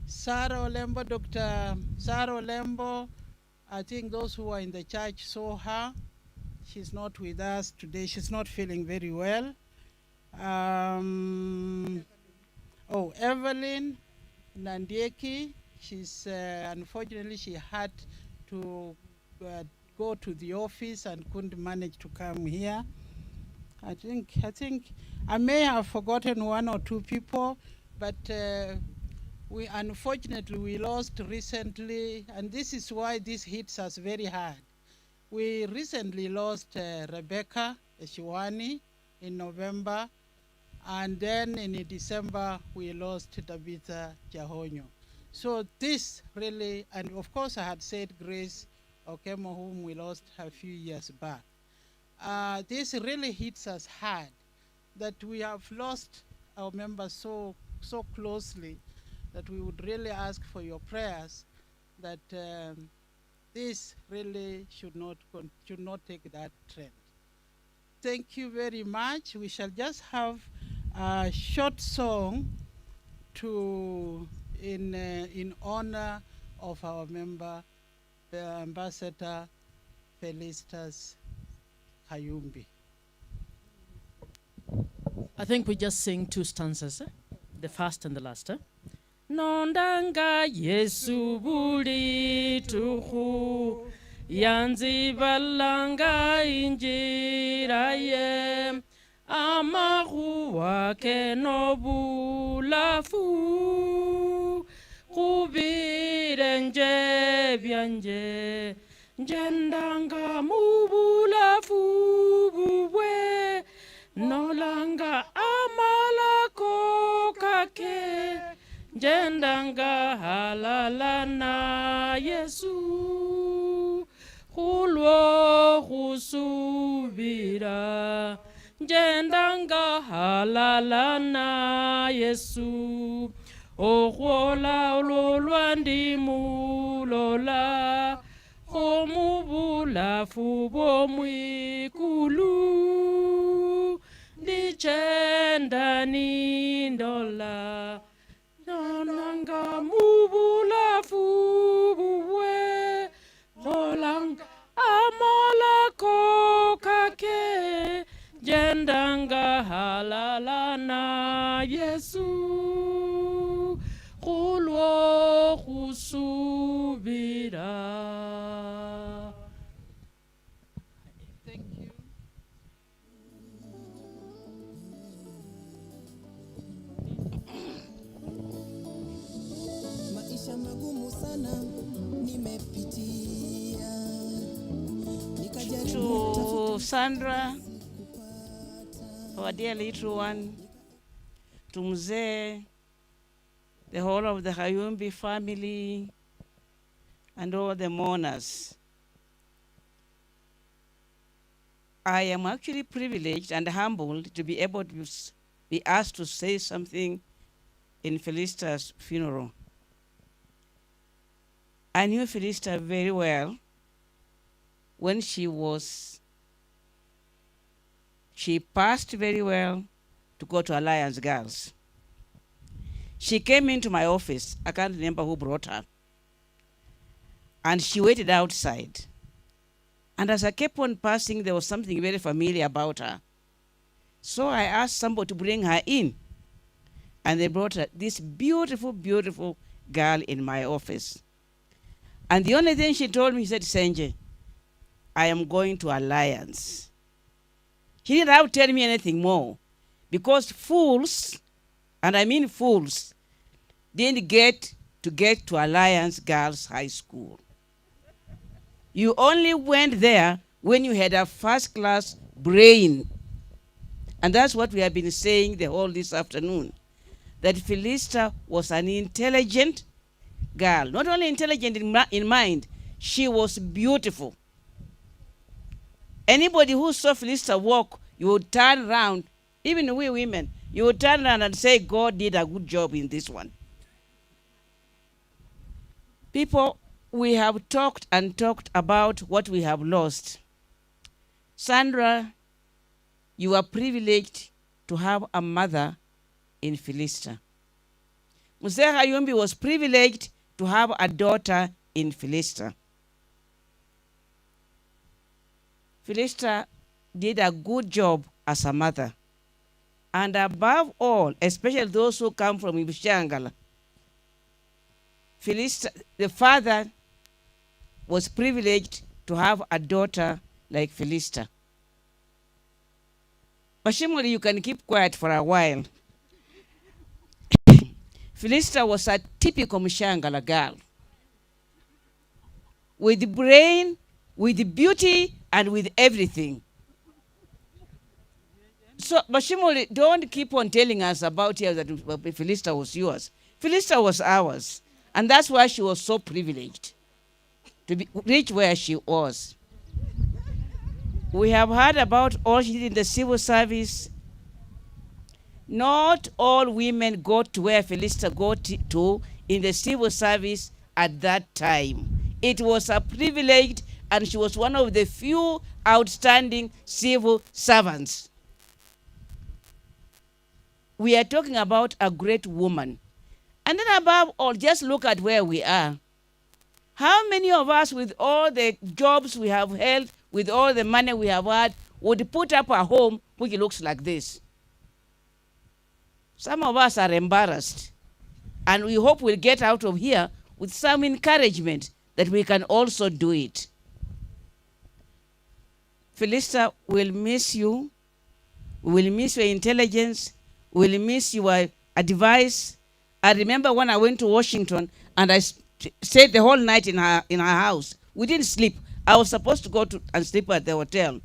Sarah Olembo, Dr. Sarah Olembo. I think those who are in the church saw her. She's not with us today. She's not feeling very well. Evelyn Nandieki. She's unfortunately she had to go to the office and couldn't manage to come here. I think I may have forgotten one or two people, but we unfortunately lost recently, and this is why this hits us very hard. We recently lost Rebecca Eshiwani in November, and then in December we lost Tabitha Jahonyo. So this really, and of course I had said Grace Okemo, whom we lost a few years back. This really hits us hard that we have lost our members so closely that we would really ask for your prayers that this really should not take that trend. Thank you very much. We shall just have a short song in honor of our member, the Ambassador Felistas Khayumbi. I think we just sing two stanzas, the first and the last. Nondanga Yesu buli tuhu yanzi balanga injira ye amahu wake nobulafu kubire nje byanje njendanga mubulafu bubwe nolanga amalako kake njendanga halala na Yesu hulwo husubira njendanga halala na Yesu ohola ololwa ndi mulola homubula bulafu bomwikulu ndichenda nindola nonanga mubulafu buwe holanga amalako kake jendanga halala na Yesu kulwo kusubira. Maisha magumu sana nimepitia. To Sandra, our dear little one, to Mzee, the whole of the Khayumbi family, and all the mourners. I am actually privileged and humbled to be able to be asked to say something in Felistas' funeral. I knew Felista very well when she passed very well to go to Alliance Girls. She came into my office, I can't remember who brought her, and she waited outside. And as I kept on passing, there was something very familiar about her. So I asked somebody to bring her in, and they brought her, this beautiful, beautiful girl in my office. And the only thing she told me, she said, Senje, I am going to Alliance. She didn't have to tell me anything more, because fools, and I mean fools, didn't get to Alliance Girls High School. You only went there when you had a first-class brain. And that's what we have been saying the whole this afternoon, that Felista was an intelligent girl. Not only intelligent in mind, she was beautiful. Anybody who saw Felista walk, you would turn around, even we women, you would turn around and say, God did a good job in this one. People, we have talked and talked about what we have lost. Sandra, you are privileged to have a mother in Felista. Mzee Khayumbi was privileged to have a daughter in Felista. Felista did a good job as a mother. And above all, especially those who come from Ibishangala, Felista, the father was privileged to have a daughter like Felista. Mashimoli, you can keep quiet for a while. Felista was a typical Mshangala girl. With the brain, with the beauty, and with everything. So, Mashimoli, don't keep on telling us about here that Felista was yours. Felista was ours. And that's why she was so privileged to reach where she was. We have heard about all she did in the civil service. Not all women got to where Felista got to in the civil service at that time. It was a privilege, and she was one of the few outstanding civil servants. We are talking about a great woman. And then above all, just look at where we are. How many of us, with all the jobs we have held, with all the money we have had, would put up a home which looks like this? Some of us are embarrassed. And we hope we'll get out of here with some encouragement that we can also do it. Felista, will miss you. We will miss your intelligence. We will miss your advice. I remember when I went to Washington and I stayed the whole night in her house. We didn't sleep. I was supposed to go and sleep at the hotel.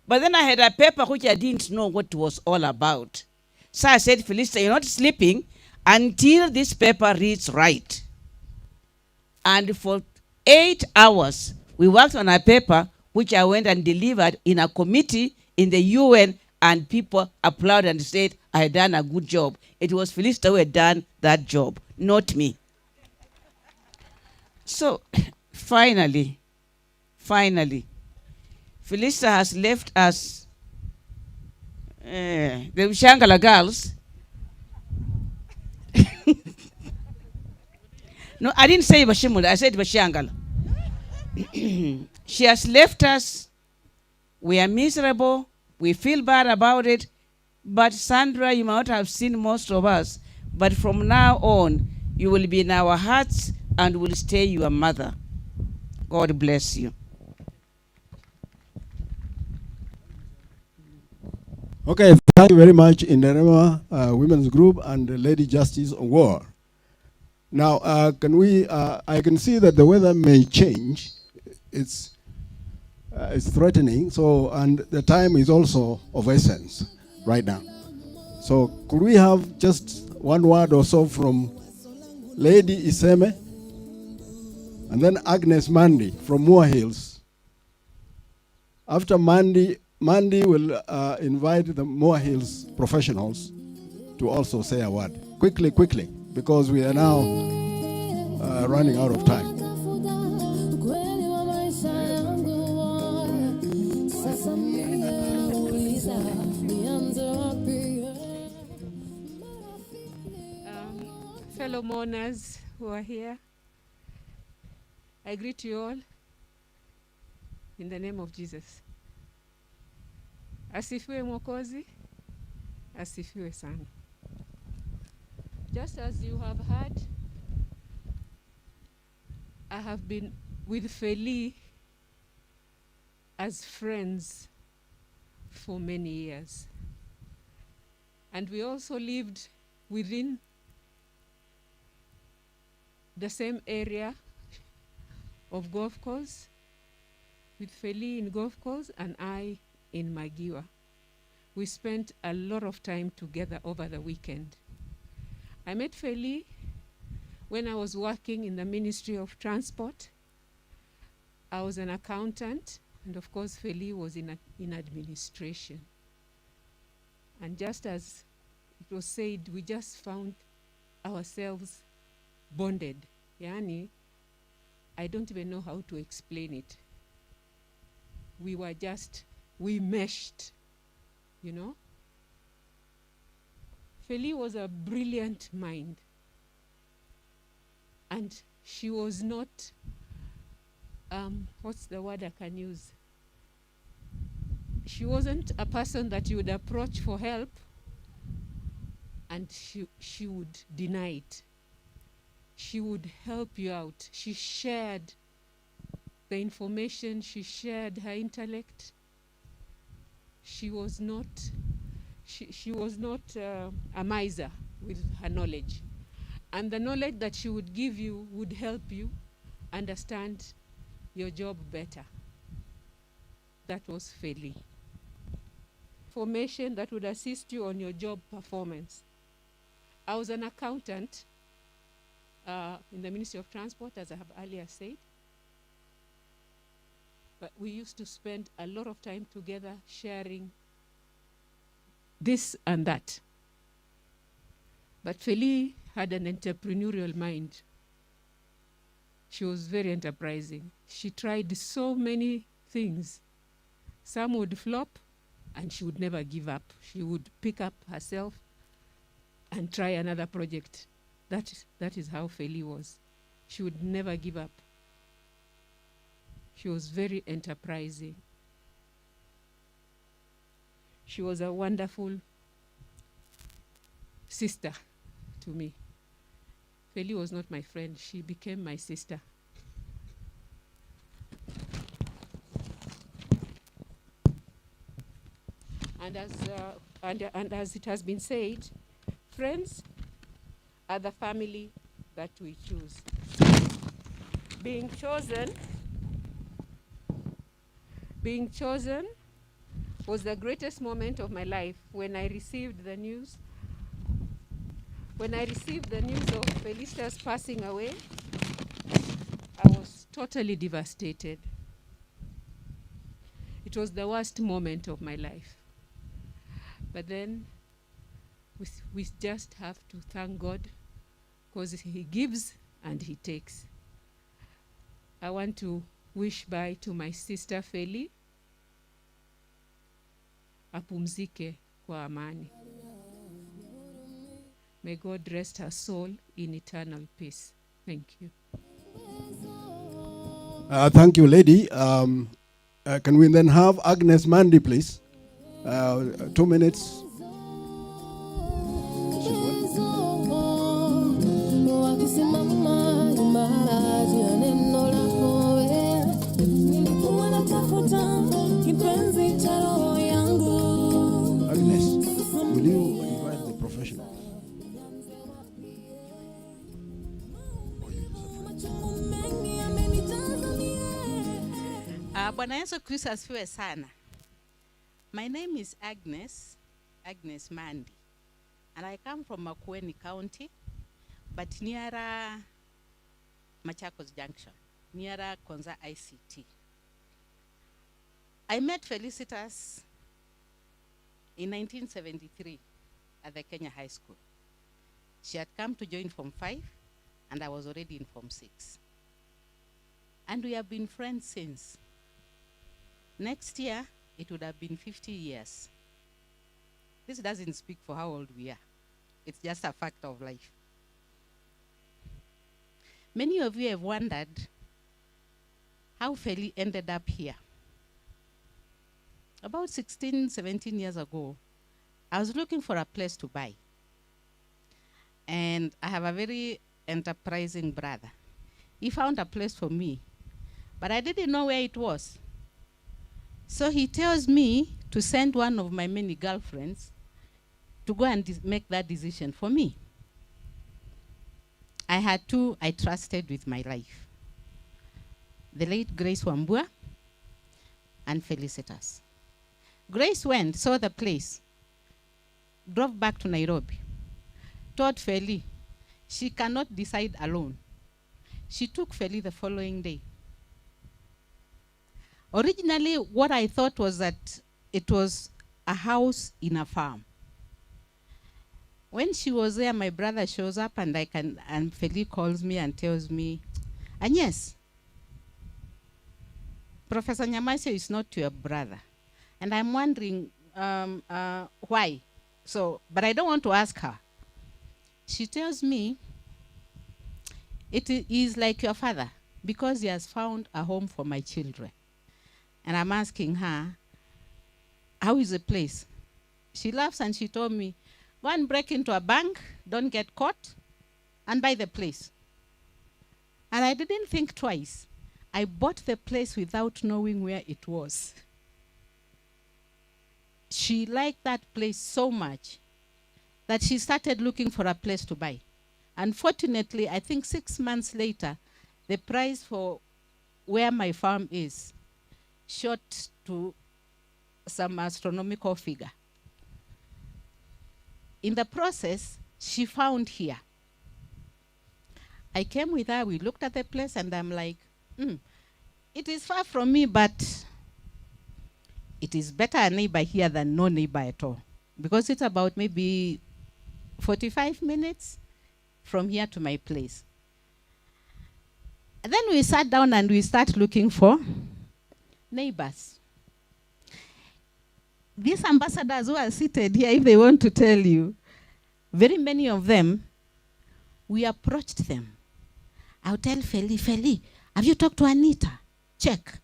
But then I had a paper which I didn't know what it was all about. So I said, Felista, you're not sleeping until this paper reads right. And for 8 hours, we worked on a paper which I went and delivered in a committee in the UN, and people applauded and said I had done a good job. It was Felista who had done that job, not me. So finally, Felistas has left us, the Shangala girls. No, I didn't say Bashimula, I said Bashangala. She has left us. We are miserable. We feel bad about it. But Sandra, you might have seen most of us. But from now on, you will be in our hearts and will stay your mother. God bless you. Okay, thank you very much, Inderema Women's Group and the Lady Justice Award. Now, I can see that the weather may change. It's threatening, so, and the time is also of essence right now. So could we have just one word or so from Lady Iseme and then Agnes Mandy from Moore Hills? After Mandy will invite the Moore Hills professionals to also say a word. Quickly, because we are now running out of time. Fellow mourners who are here, I greet you all in the name of Jesus. Asifiwe Mwokozi, asifiwe sana. Just as you have heard, I have been with Feli as friends for many years. And we also lived within the same area of golf course, with Feli in golf course and I in Magiwa. We spent a lot of time together over the weekend. I met Feli when I was working in the Ministry of Transport. I was an accountant, and of course Feli was in administration. And just as it was said, we just found ourselves bonded. Yani, I don't even know how to explain it. We meshed, you know. Feli was a brilliant mind. And she was not, what's the word I can use? She wasn't a person that you would approach for help and she would deny it. She would help you out. She shared the information, she shared her intellect. She was not a miser with her knowledge. And the knowledge that she would give you would help you understand your job better. That was Feli. Information that would assist you on your job performance. I was an accountant in the Ministry of Transport, as I have earlier said. But we used to spend a lot of time together sharing this and that. But Feli had an entrepreneurial mind. She was very enterprising. She tried so many things. Some would flop, and she would never give up. She would pick up herself and try another project. That is how Feli was. She would never give up. She was very enterprising. She was a wonderful sister to me. Feli was not my friend. She became my sister. And as it has been said, friends are the family that we choose. Being chosen was the greatest moment of my life when I received the news. When I received the news of Felistas passing away, I was totally devastated. It was the worst moment of my life. But then we just have to thank God, because He gives and He takes. I want to wish bye to my sister Feli. apumzike kwa amani. May God rest her soul in eternal peace. Thank you. Thank you, lady. Can we then have Agnes Mandy, please? 2 minutes. Agnes, will you invite the professional? Bwana Yesu Kristo asifiwe sana. My name is Agnes Mandi, and I come from Makueni County, but nearer Machakos Junction, nearer Konza ICT. I met Felistas in 1973 at the Kenya High School. She had come to join Form 5, and I was already in Form 6. And we have been friends since. Next year, it would have been 50 years. This doesn't speak for how old we are. It's just a fact of life. Many of you have wondered how Feli ended up here. About 16, 17 years ago, I was looking for a place to buy. And I have a very enterprising brother. He found a place for me, but I didn't know where it was. So he tells me to send one of my many girlfriends to go and make that decision for me. I had two I trusted with my life. The late Grace Wambua and Felistas. Grace went, saw the place, drove back to Nairobi, told Feli she cannot decide alone. She took Feli the following day. Originally, what I thought was that it was a house in a farm. When she was there, my brother shows up and Feli calls me and tells me, Agnes, Professor Nyamasio is not your brother. And I'm wondering why. But I don't want to ask her. She tells me, it is like your father because he has found a home for my children. And I'm asking her, how is the place? She laughs and she told me, go and break into a bank, don't get caught, and buy the place. And I didn't think twice. I bought the place without knowing where it was. She liked that place so much that she started looking for a place to buy. Unfortunately, I think 6 months later, the price for where my farm is shot to some astronomical figure. In the process, she found here. I came with her, we looked at the place, and I'm like, it is far from me, but it is better a neighbor here than no neighbor at all. Because it's about maybe 45 minutes from here to my place. And then we sat down and we started looking for neighbors. These ambassadors who are seated here, if they want to tell you, very many of them, we approached them. I'll tell Feli, have you talked to Anita? Check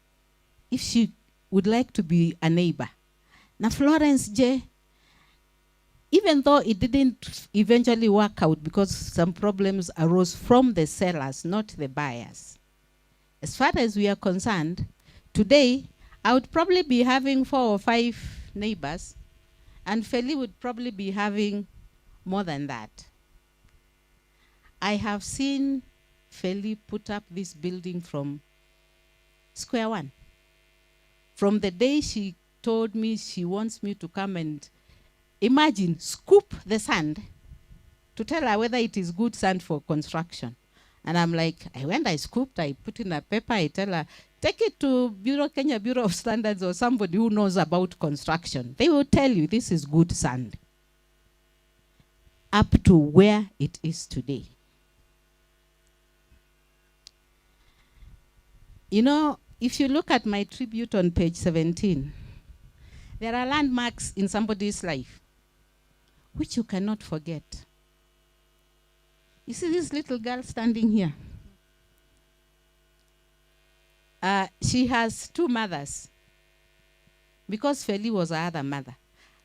if she would like to be a neighbor. Now Florence J, even though it didn't eventually work out because some problems arose from the sellers, not the buyers. As far as we are concerned, today, I would probably be having 4 or 5 neighbors, and Feli would probably be having more than that. I have seen Feli put up this building from square one. From the day she told me she wants me to come and imagine, scoop the sand to tell her whether it is good sand for construction. And I'm like, I scooped, I put in a paper, I tell her, take it to Kenya Bureau of Standards or somebody who knows about construction. They will tell you this is good sand. Up to where it is today. You know, if you look at my tribute on page 17, There are landmarks in somebody's life which you cannot forget. You see this little girl standing here? She has two mothers because Feli was her other mother.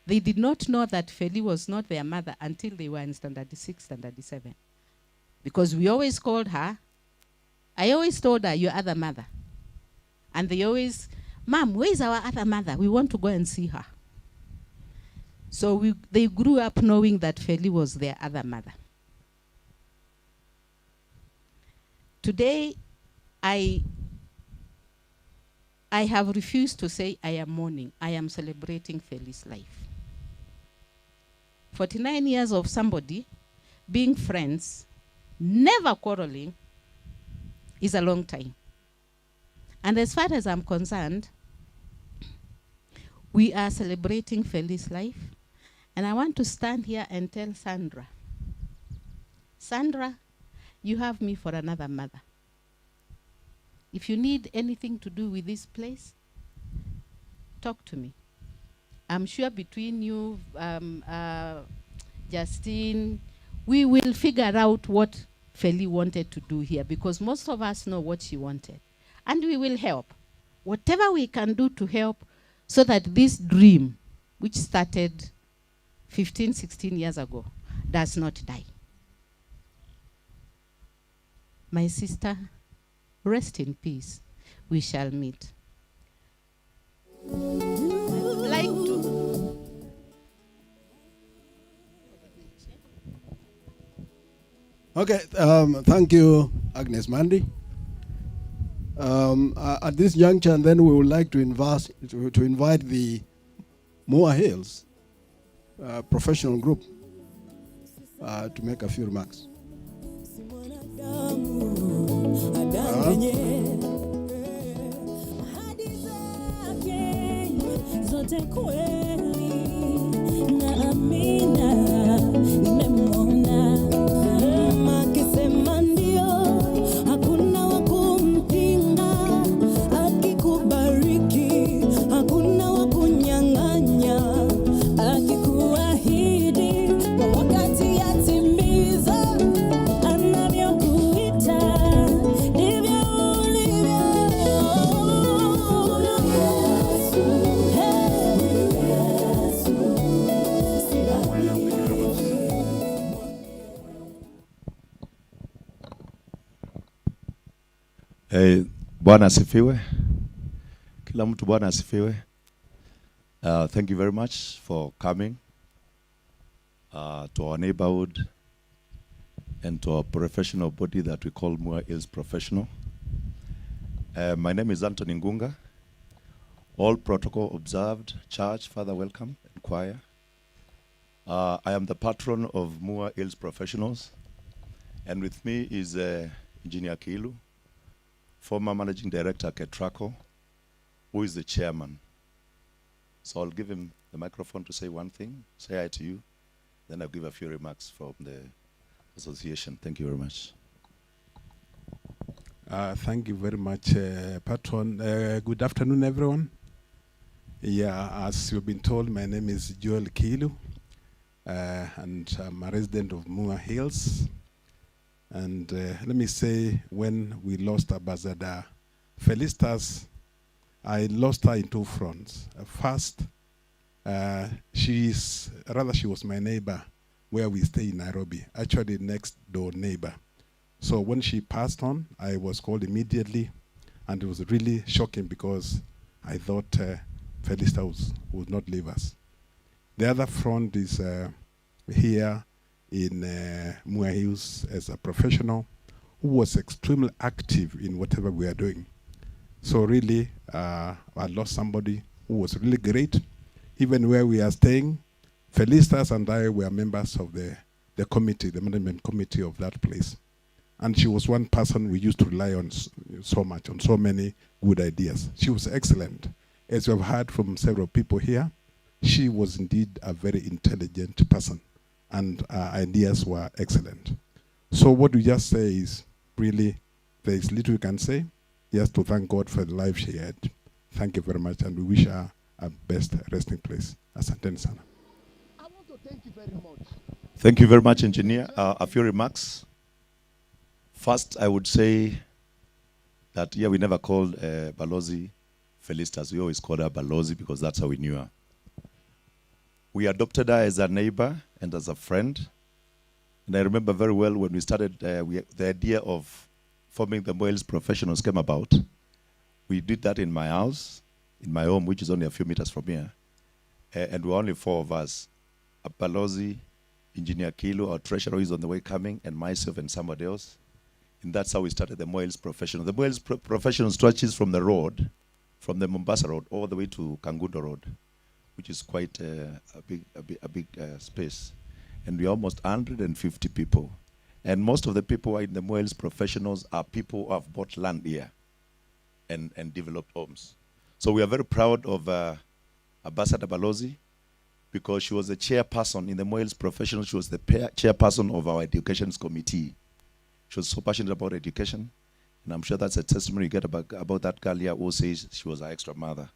They did not know that Feli was not their mother until they were in standard 6, standard 7. Because we always called her, I always told her, your other mother. And they always, Mom, where is our other mother? We want to go and see her. So they grew up knowing that Feli was their other mother. Today, I have refused to say I am mourning. I am celebrating Feli's life. 49 years of somebody being friends, never quarreling, is a long time. And as far as I'm concerned, we are celebrating Feli's life. And I want to stand here and tell Sandra, Sandra, you have me for another mother. If you need anything to do with this place, talk to me. I'm sure between you, Justine, we will figure out what Feli wanted to do here, because most of us know what she wanted. And we will help. Whatever we can do to help so that this dream, which started 15, 16 years ago, does not die. My sister, rest in peace. We shall meet. I would like to. Okay, thank you, Agnes Mandy. At this juncture, and then we would like to invite the Moa Hills professional group to make a few remarks. Zote kweli na amina, nimemwona mama akisema ndio, hakuna wa kumpinga, akikubariki hakuna wa kunyang'anya, akikuahidi kwa wakati yatimiza, anavyokuita ndivyo ulivyo. Hey, Bwana asifiwe. Kila mtu Bwana asifiwe. Thank you very much for coming to our neighborhood and to our professional body that we call Moa Hills Professional. My name is Anthony Ngunga. All protocol observed. Church, Father, welcome, and choir. I am the patron of Moa Hills Professionals, and with me is Engineer Kilu, former Managing Director Ketraco, who is the chairman. So I'll give him the microphone to say one thing, say hi to you, then I'll give a few remarks from the association. Thank you very much. Thank you very much, Patron. Good afternoon, everyone. Yeah, as you've been told, my name is Joel Kilu, and I'm a resident of Moa Hills. And let me say, when we lost Ambassador Felistas, I lost her in two fronts. First, she was my neighbor where we stay in Nairobi, actually next door neighbor. So when she passed on, I was called immediately, and it was really shocking because I thought Felistas would not leave us. The other front is here in Moa Hills as a professional who was extremely active in whatever we are doing. So really, I lost somebody who was really great. Even where we are staying, Felistas and I were members of the committee, the management committee of that place. And she was one person we used to rely on so much, on so many good ideas. She was excellent. As you have heard from several people here, she was indeed a very intelligent person, and ideas were excellent. So what we just say is, really, there is little we can say, just to thank God for the life she had. Thank you very much, and we wish her a best resting place. Asanteni sana. Thank you very much, Engineer. A few remarks. First, I would say that, yeah, we never called Balozi Felistas. We always called her Balozi because that's how we knew her. We adopted her as a neighbor and as a friend. And I remember very well when we started, the idea of forming the Moyles Professionals came about. We did that in my house, in my home, which is only a few meters from here. And we were only 4 of us. Balozi, Engineer Kilo, our treasurer is on the way coming, and myself and somebody else. And that's how we started the Moyles Professional. The Moyles Professional stretches from the road, from the Mombasa Road, all the way to Kangundo Road, which is quite a big space. And we're almost 150 people. And most of the people who are in the Moyles Professionals are people who have bought land here and developed homes. So we are very proud of Ambassador Balozi, because she was the chairperson in the Moyles Professionals. She was the chairperson of our education committee. She was so passionate about education. And I'm sure that's a testimony you get about that girl here who says she was our extra mother.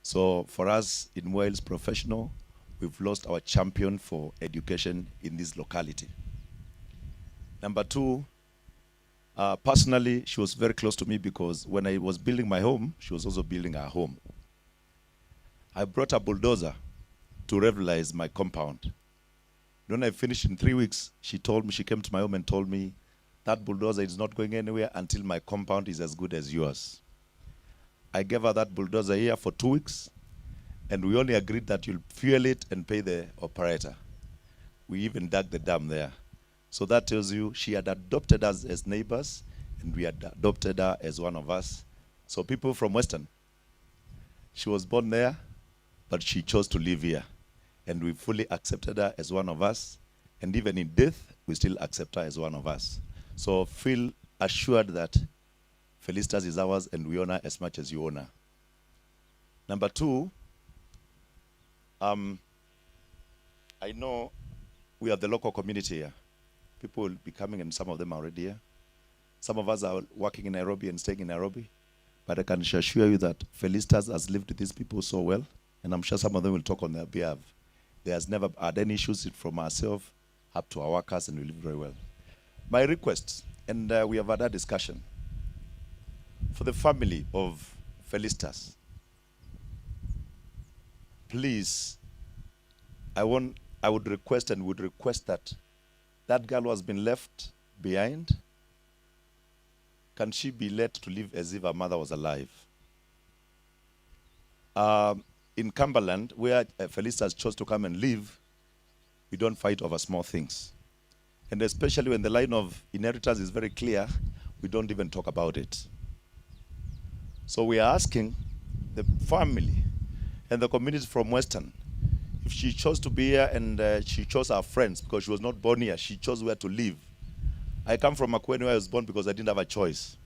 So for us in Moyles Professional, we've lost our champion for education in this locality. Number 2, personally, she was very close to me because when I was building my home, she was also building her home. I brought a bulldozer to revitalize my compound. When I finished in 3 weeks, she came to my home and told me, that bulldozer is not going anywhere until my compound is as good as yours. I gave her that bulldozer here for 2 weeks, and we only agreed that you'll fuel it and pay the operator. We even dug the dam there. So that tells you she had adopted us as neighbors, and we had adopted her as one of us. So people from Western, she was born there, but she chose to live here. And we fully accepted her as one of us. And even in death, we still accept her as one of us. So feel assured that Felistas is ours, and we honor as much as you honor. Number 2, I know we are the local community here. People will be coming, and some of them are already here. Some of us are working in Nairobi and staying in Nairobi. But I can assure you that Felistas has lived with these people so well, and I'm sure some of them will talk on their behalf. There has never had any issues from ourselves up to our workers, and we live very well. My request, and we have had a discussion, for the family of Felistas, please, I would request and would request that that girl who has been left behind, can she be let to live as if her mother was alive? In Cumberland, where Felistas chose to come and live, we don't fight over small things. And especially when the line of inheritance is very clear, we don't even talk about it. So we are asking the family and the community from Western, if she chose to be here and she chose our friends because she was not born here, she chose where to live. I come from Makueni where I was born because I didn't have a choice.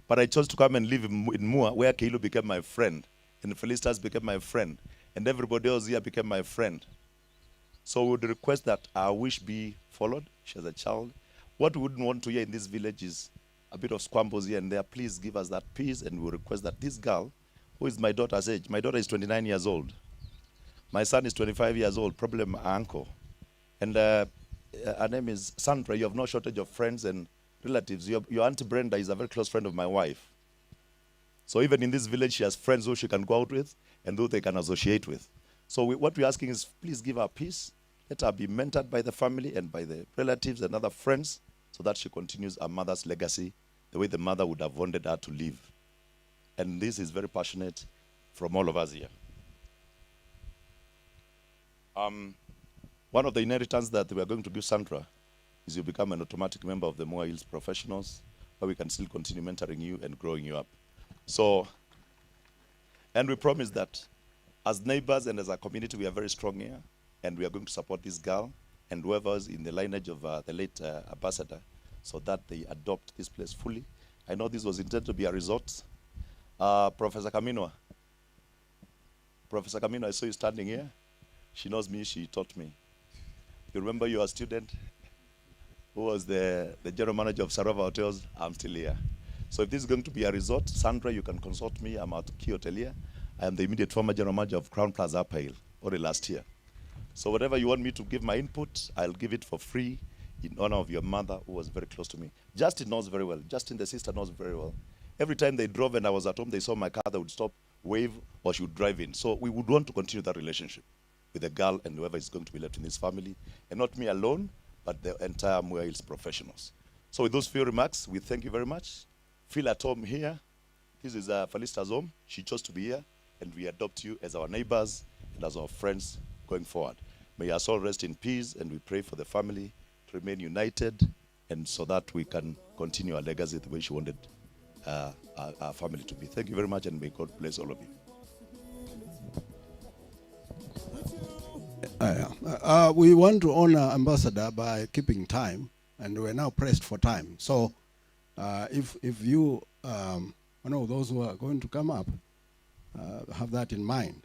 But I chose to come and live in Mua, where Keilu became my friend, and Felistas became my friend, and everybody else here became my friend. So we would request that our wish be followed. She has a child. What we wouldn't want to hear in this village is a bit of squabbles here and there. Please give us that peace, and we request that this girl, who is my daughter's age, my daughter is 29 years old. My son is 25 years old, probably my uncle. And her name is Sandra. You have no shortage of friends and relatives. Your Auntie Brenda is a very close friend of my wife. So even in this village, she has friends who she can go out with and who they can associate with. So what we're asking is, please give her peace. Let her be mentored by the family and by the relatives and other friends, so that she continues her mother's legacy the way the mother would have wanted her to live. And this is very passionate from all of us here. One of the inheritance that we are going to give Sandra is you become an automatic member of the Moyles Professionals, where we can still continue mentoring you and growing you up. So, and we promise that as neighbors and as a community, we are very strong here, and we are going to support this girl and whoever is in the lineage of the late ambassador, so that they adopt this place fully. I know this was intended to be a resort. Professor Kamino, I saw you standing here. She knows me, she taught me. You remember you were a student who was the general manager of Sarova Hotels? I'm still here. So if this is going to be a resort, Sandra, you can consult me. I'm at Key Hotel here. I am the immediate former general manager of Crown Plaza Upper Hill, only last year. So whatever you want me to give my input, I'll give it for free in honor of your mother, who was very close to me. Justin knows very well. Justin, the sister, knows very well. Every time they drove and I was at home, they saw my car, they would stop, wave, or she would drive in. So we would want to continue that relationship with the girl and whoever is going to be left in this family. And not me alone, but the entire Mua Hills professionals. So with those few remarks, we thank you very much. Feel at home here. This is Felistas' home. She chose to be here, and we adopt you as our neighbors and as our friends going forward. May us all rest in peace, and we pray for the family to remain united, and so that we can continue our legacy the way she wanted our family to be. Thank you very much, and may God bless all of you. We want to honor Ambassador by keeping time, and we're now pressed for time. So if you, one of those who are going to come up, have that in mind.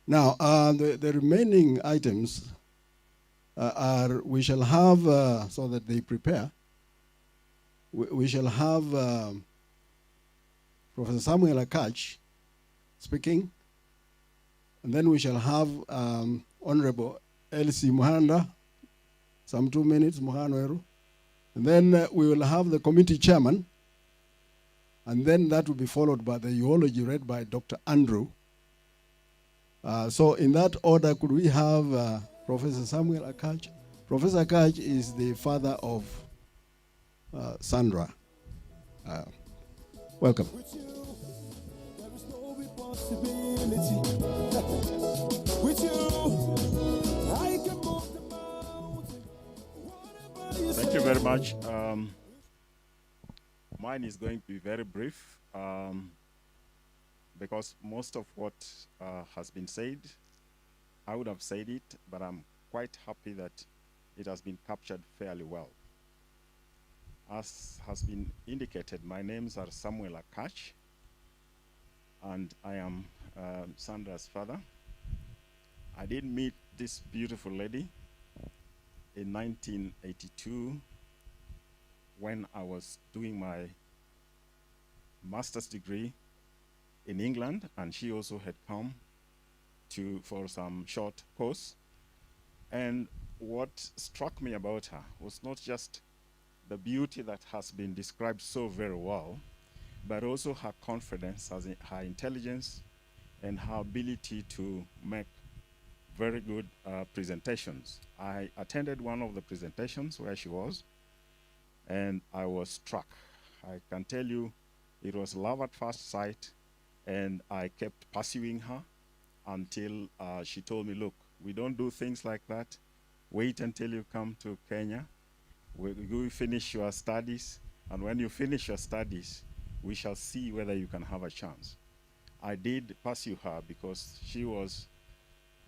Now, the remaining items are, we shall have, so that they prepare, we shall have Professor Samuel Akach speaking, and then we shall have Honorable Elsie Muhanda, some 2 minutes, Muhanweru, and then we will have the committee chairman, and then that will be followed by the eulogy read by Dr. Andrew. So in that order, could we have Professor Samuel Akach? Professor Akach is the father of Sandra. Welcome. Thank you very much. Mine is going to be very brief because most of what has been said, I would have said it, but I'm quite happy that it has been captured fairly well. As has been indicated, my names are Samuel Akach, and I am Sandra's father. I did meet this beautiful lady in 1982 when I was doing my master's degree in England, and she also had come for some short course. And what struck me about her was not just the beauty that has been described so very well, but also her confidence, her intelligence, and her ability to make very good presentations. I attended one of the presentations where she was, and I was struck. I can tell you it was love at first sight, and I kept pursuing her until she told me, look, we don't do things like that. Wait until you come to Kenya. You finish your studies, and when you finish your studies, we shall see whether you can have a chance. I did pursue her because she was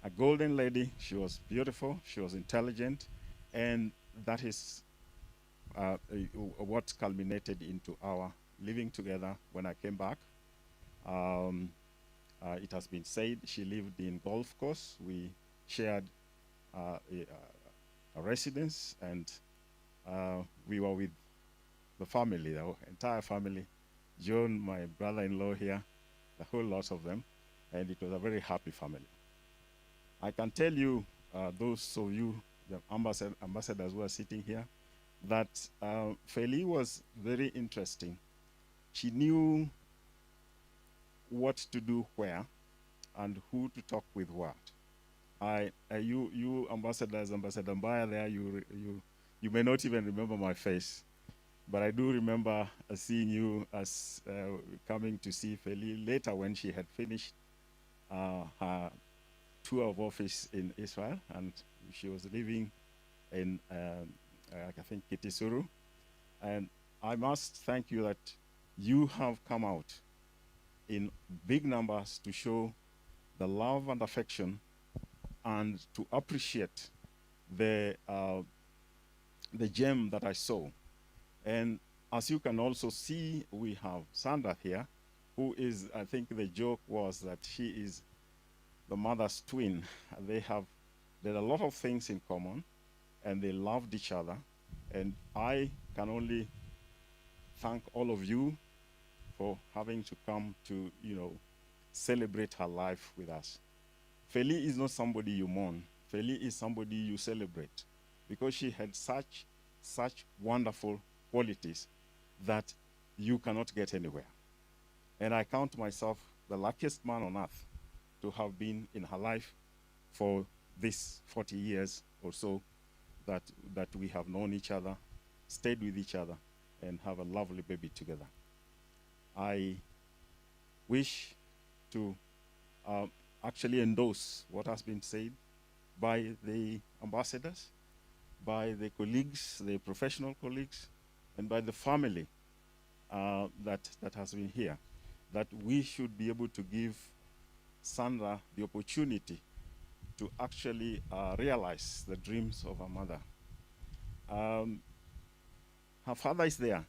a golden lady. She was beautiful, she was intelligent, and that is what culminated into our living together when I came back. It has been said she lived in Golf Course. We shared a residence, and we were with the family, the entire family. John, my brother-in-law here, a whole lot of them, and it was a very happy family. I can tell you, those of you, the ambassadors who are sitting here, that Feli was very interesting. She knew what to do where and who to talk with what. You ambassadors, Ambassador Mbaya there, you may not even remember my face, but I do remember seeing you as coming to see Feli later when she had finished her tour of office in Israel, and she was living in, I think, Kitisuru. And I must thank you that you have come out in big numbers to show the love and affection and to appreciate the gem that I saw. And as you can also see, we have Sandra here, who is, I think the joke was that she is the mother's twin. There are a lot of things in common, and they loved each other. And I can only thank all of you for having to come to, celebrate her life with us. Feli is not somebody you mourn. Feli is somebody you celebrate, because she had such wonderful qualities that you cannot get anywhere. And I count myself the luckiest man on earth to have been in her life for this 40 years or so that we have known each other, stayed with each other, and have a lovely baby together. I wish to actually endorse what has been said by the ambassadors, by the colleagues, the professional colleagues, and by the family that has been here, that we should be able to give Sandra the opportunity to actually realize the dreams of her mother. Her father is there.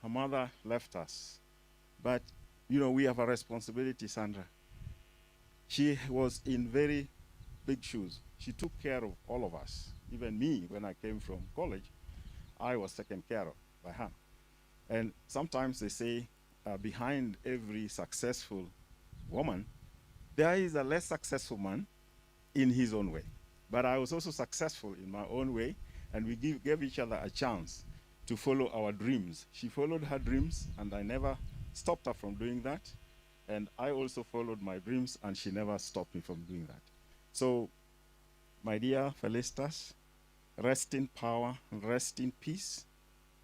Her mother left us. But, you know, we have a responsibility, Sandra. She was in very big shoes. She took care of all of us. Even me, when I came from college, I was taken care of by her. And sometimes they say, behind every successful woman, there is a less successful man in his own way. But I was also successful in my own way, and we gave each other a chance to follow our dreams. She followed her dreams, and I never stopped her from doing that. And I also followed my dreams, and she never stopped me from doing that. So, my dear Felistas, rest in power, rest in peace.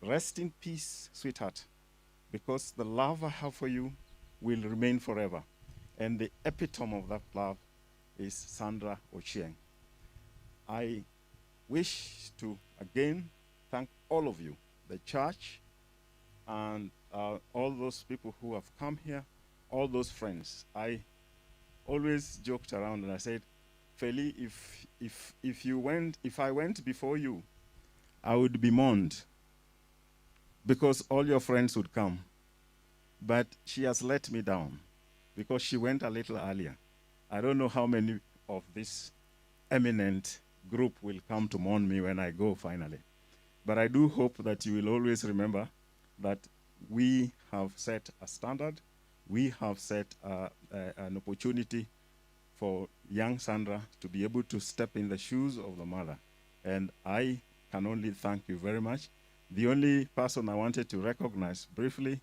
Rest in peace, sweetheart, because the love I have for you will remain forever. And the epitome of that love is Sandra Ochieng. I wish to again thank all of you, the church, and all those people who have come here, all those friends. I always joked around and I said, Feli, if I went before you, I would be mourned, because all your friends would come. But she has let me down because she went a little earlier. I don't know how many of this eminent group will come to mourn me when I go finally. But I do hope that you will always remember that we have set a standard. We have set an opportunity for young Sandra to be able to step in the shoes of the mother. And I can only thank you very much. The only person I wanted to recognize briefly,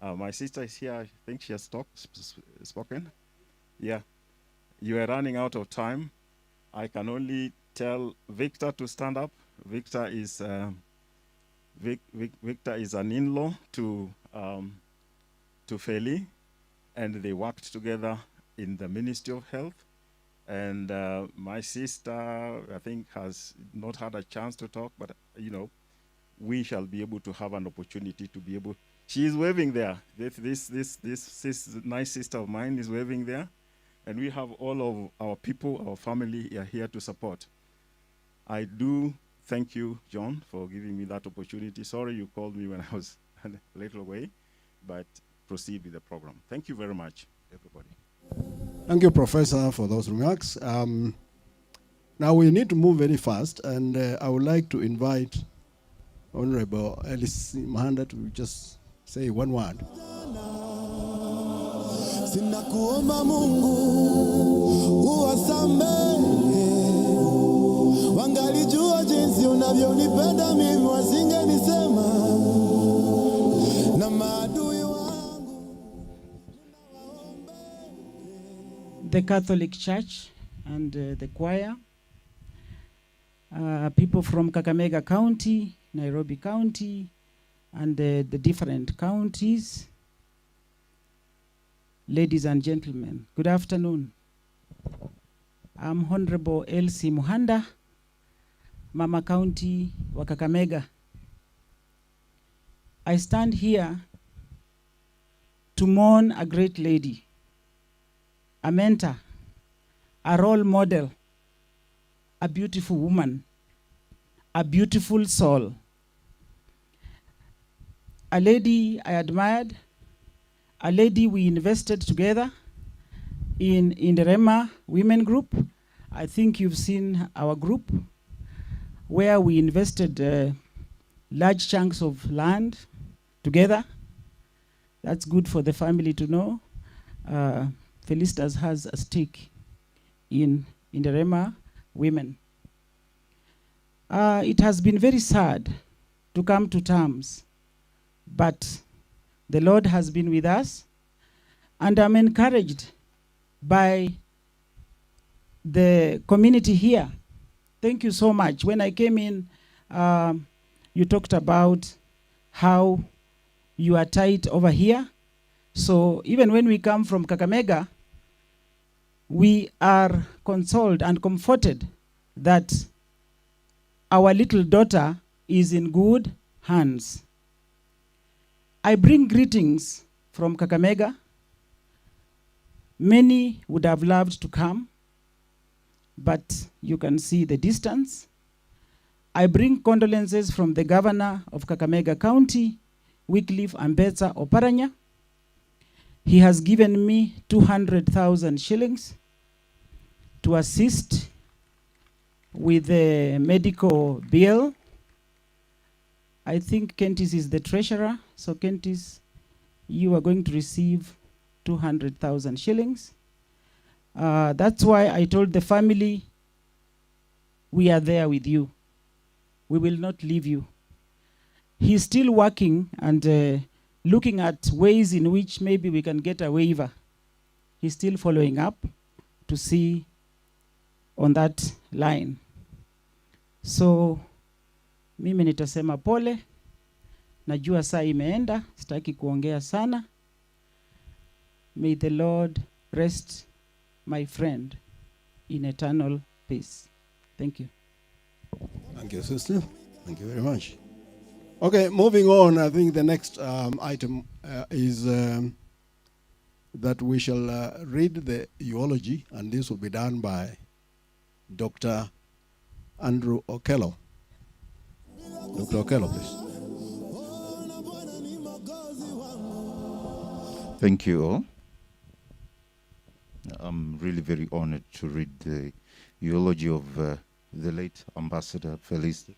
my sister is here. I think she has spoken. Yeah. You are running out of time. I can only tell Victor to stand up. Victor is Victor is an in-law to Feli, and they worked together in the Ministry of Health. And my sister, I think, has not had a chance to talk, but you know, we shall be able to have an opportunity to be able. She is waving there. This nice sister of mine is waving there, and we have all of our people, our family, are here to support. I do thank you, John, for giving me that opportunity. Sorry you called me when I was a little away, but proceed with the program. Thank you very much, everybody. Thank you, Professor, for those remarks. Now we need to move very fast, and I would like to invite Honorable Alice Mahanda to just say one word. Sinakuomba Mungu uwasamehe, wangalijua jinsi unavyonipenda mimi wasingenisema, na maadui wangu. The Catholic Church and the choir, people from Kakamega County, Nairobi County, and the different counties. Ladies and gentlemen, good afternoon. I'm Honorable Elsie Muhanda, Mama County wa Kakamega. I stand here to mourn a great lady, a mentor, a role model, a beautiful woman, a beautiful soul. A lady I admired, a lady we invested together in the Rema Women Group. I think you've seen our group where we invested large chunks of land together. That's good for the family to know. uh, Felistas has a stake in the Rema women. It has been very sad to come to terms, but the Lord has been with us, and I'm encouraged by the community here. Thank you so much. When I came in, you talked about how you are tight over here. So even when we come from Kakamega, we are consoled and comforted that our little daughter is in good hands. I bring greetings from Kakamega. Many would have loved to come, but you can see the distance. I bring condolences from the governor of Kakamega County, Wycliffe Ambetsa Oparanya. He has given me 200,000 shillings to assist with the medical bill. I think Kentis is the treasurer, so Kentis, you are going to receive 200,000 shillings. That's why I told the family, we are there with you. We will not leave you. He's still working and looking at ways in which maybe we can get a waiver. He's still following up to see on that line. So mimi nitasema pole, najua saa imeenda, sitaki kuongea sana. May the Lord rest my friend in eternal peace. Thank you. Thank you, sister. Thank you very much. Okay, moving on, I think the next item is that we shall read the eulogy, and this will be done by Dr. Andrew Okello. Dr. Okello, please. Thank you all. I'm really very honored to read the eulogy of the late Ambassador Felistas.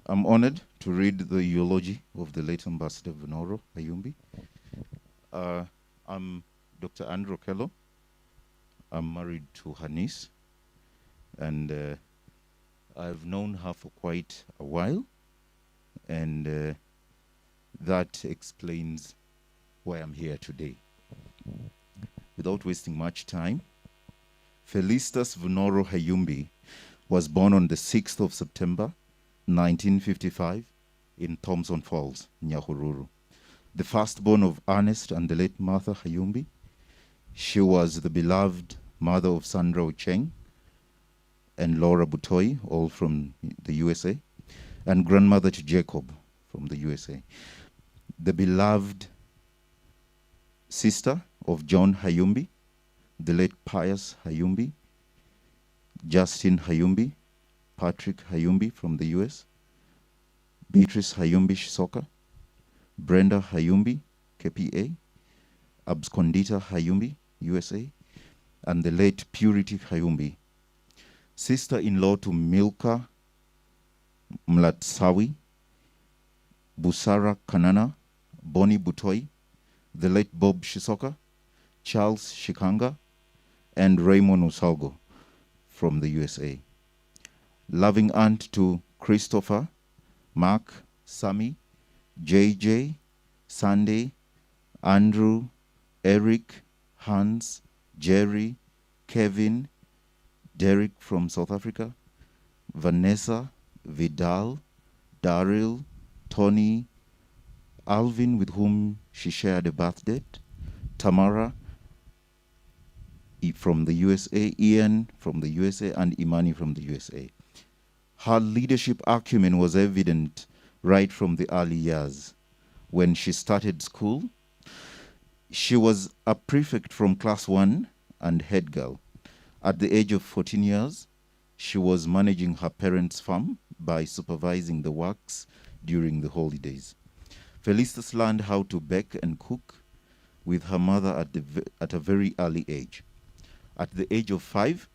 I'm honored to read the eulogy of the late Ambassador Venoro Khayumbi. I'm Dr. Andrew Okello. I'm married to her niece, and I've known her for quite a while, and that explains why I'm here today. Without wasting much time, Felistas Venoro Khayumbi was born on the 6th of September 1955 in Thompson Falls, Nyahururu. The firstborn of Ernest and the late Martha Khayumbi. She was the beloved mother of Sandra Ocheng and Laura Butoi, all from the USA, and grandmother to Jacob from the USA. The beloved sister of John Khayumbi, the late Pius Khayumbi, Justin Khayumbi, Patrick Khayumbi from the US, Beatrice Khayumbi Shisoka, Brenda Khayumbi, KPA, Abscondita Khayumbi, USA, and the late Purity Khayumbi, sister-in-law to Milka Mlatsawi, Busara Kanana, Bonnie Butoi, the late Bob Shisoka, Charles Shikanga, and Raymond Usalgo from the USA. Loving aunt to Christopher, Mark, Sammy, JJ, Sunday, Andrew, Eric, Hans, Jerry, Kevin, Derek from South Africa, Vanessa, Vidal, Daryl, Tony, Alvin, with whom she shared a birth date, Tamara from the USA, Ian from the USA, and Imani from the USA. Her leadership acumen was evident right from the early years. When she started school, she was a prefect from class 1 and head girl. At the age of 14 years, she was managing her parents' farm by supervising the works during the holidays. Felistas learned how to bake and cook with her mother at a very early age. At the age of 5,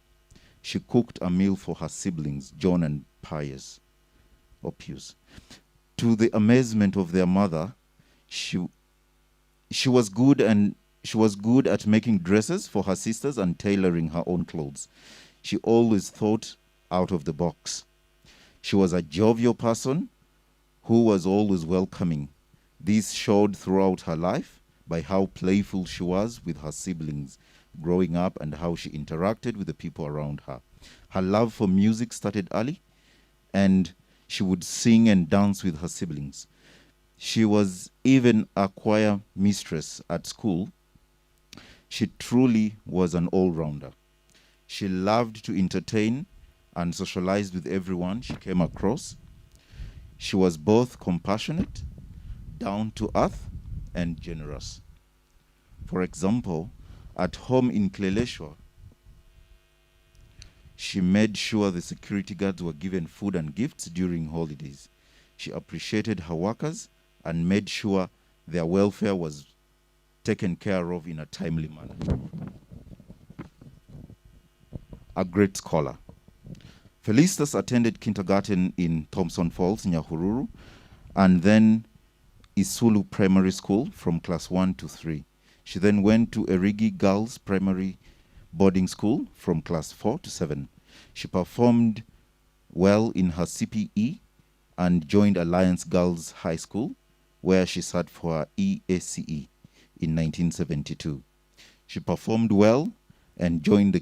she cooked a meal for her siblings, John and Pius. To the amazement of their mother, she was good at making dresses for her sisters and tailoring her own clothes. She always thought out of the box. She was a jovial person who was always welcoming. This showed throughout her life by how playful she was with her siblings growing up and how she interacted with the people around her. Her love for music started early, and she would sing and dance with her siblings. She was even a choir mistress at school. She truly was an all-rounder. She loved to entertain and socialize with everyone she came across. She was both compassionate, down to earth, and generous. For example, at home in Kleleshwa, she made sure the security guards were given food and gifts during holidays. She appreciated her workers and made sure their welfare was taken care of in a timely manner. A great scholar. Felistas attended kindergarten in Thompson Falls, Nyahururu, and then Isulu Primary School from class 1 to 3. She then went to Erigi Girls Primary Boarding School from class 4 to 7. She performed well in her CPE and joined Alliance Girls High School, where she sat for her EACE in 1972. She performed well and joined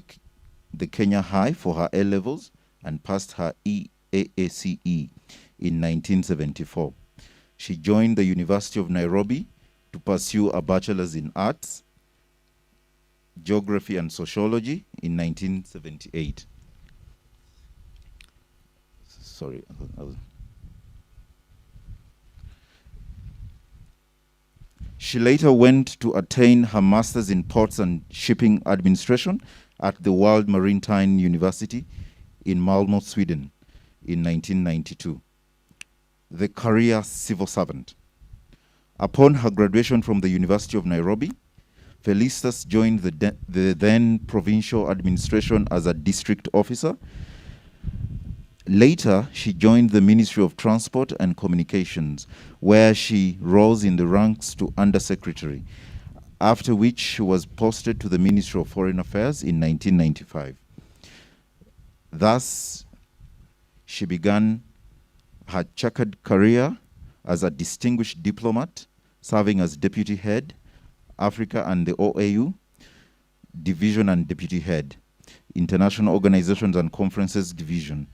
the Kenya High for her A-levels and passed her EAACE in 1974. She joined the University of Nairobi to pursue a bachelor's in arts, geography and sociology in 1978. Sorry. She later went to attain her master's in ports and shipping administration at the World Maritime University in Malmö, Sweden in 1992. The career civil servant. Upon her graduation from the University of Nairobi, Felistas joined the then provincial administration as a district officer. Later, she joined the Ministry of Transport and Communications, where she rose in the ranks to undersecretary, after which she was posted to the Ministry of Foreign Affairs in 1995. Thus, she began her checkered career as a distinguished diplomat, serving as deputy head, Africa and the OAU, division and deputy head, International Organizations and Conferences division,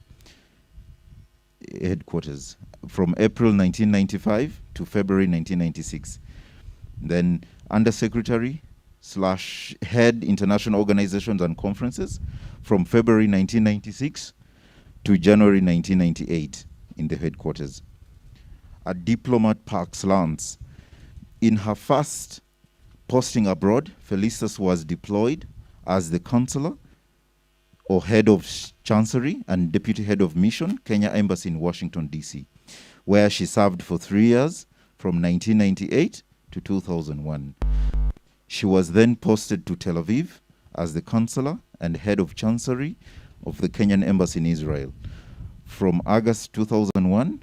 headquarters, from April 1995 to February 1996. Then undersecretary / head, International Organizations and Conferences, from February 1996 to January 1998 in the headquarters. A diplomat par excellence. In her first posting abroad, Felistas was deployed as the consular or head of chancery and deputy head of mission, Kenya Embassy in Washington, D.C., where she served for 3 years from 1998 to 2001. She was then posted to Tel Aviv as the consular and head of chancery of the Kenyan Embassy in Israel from August 2001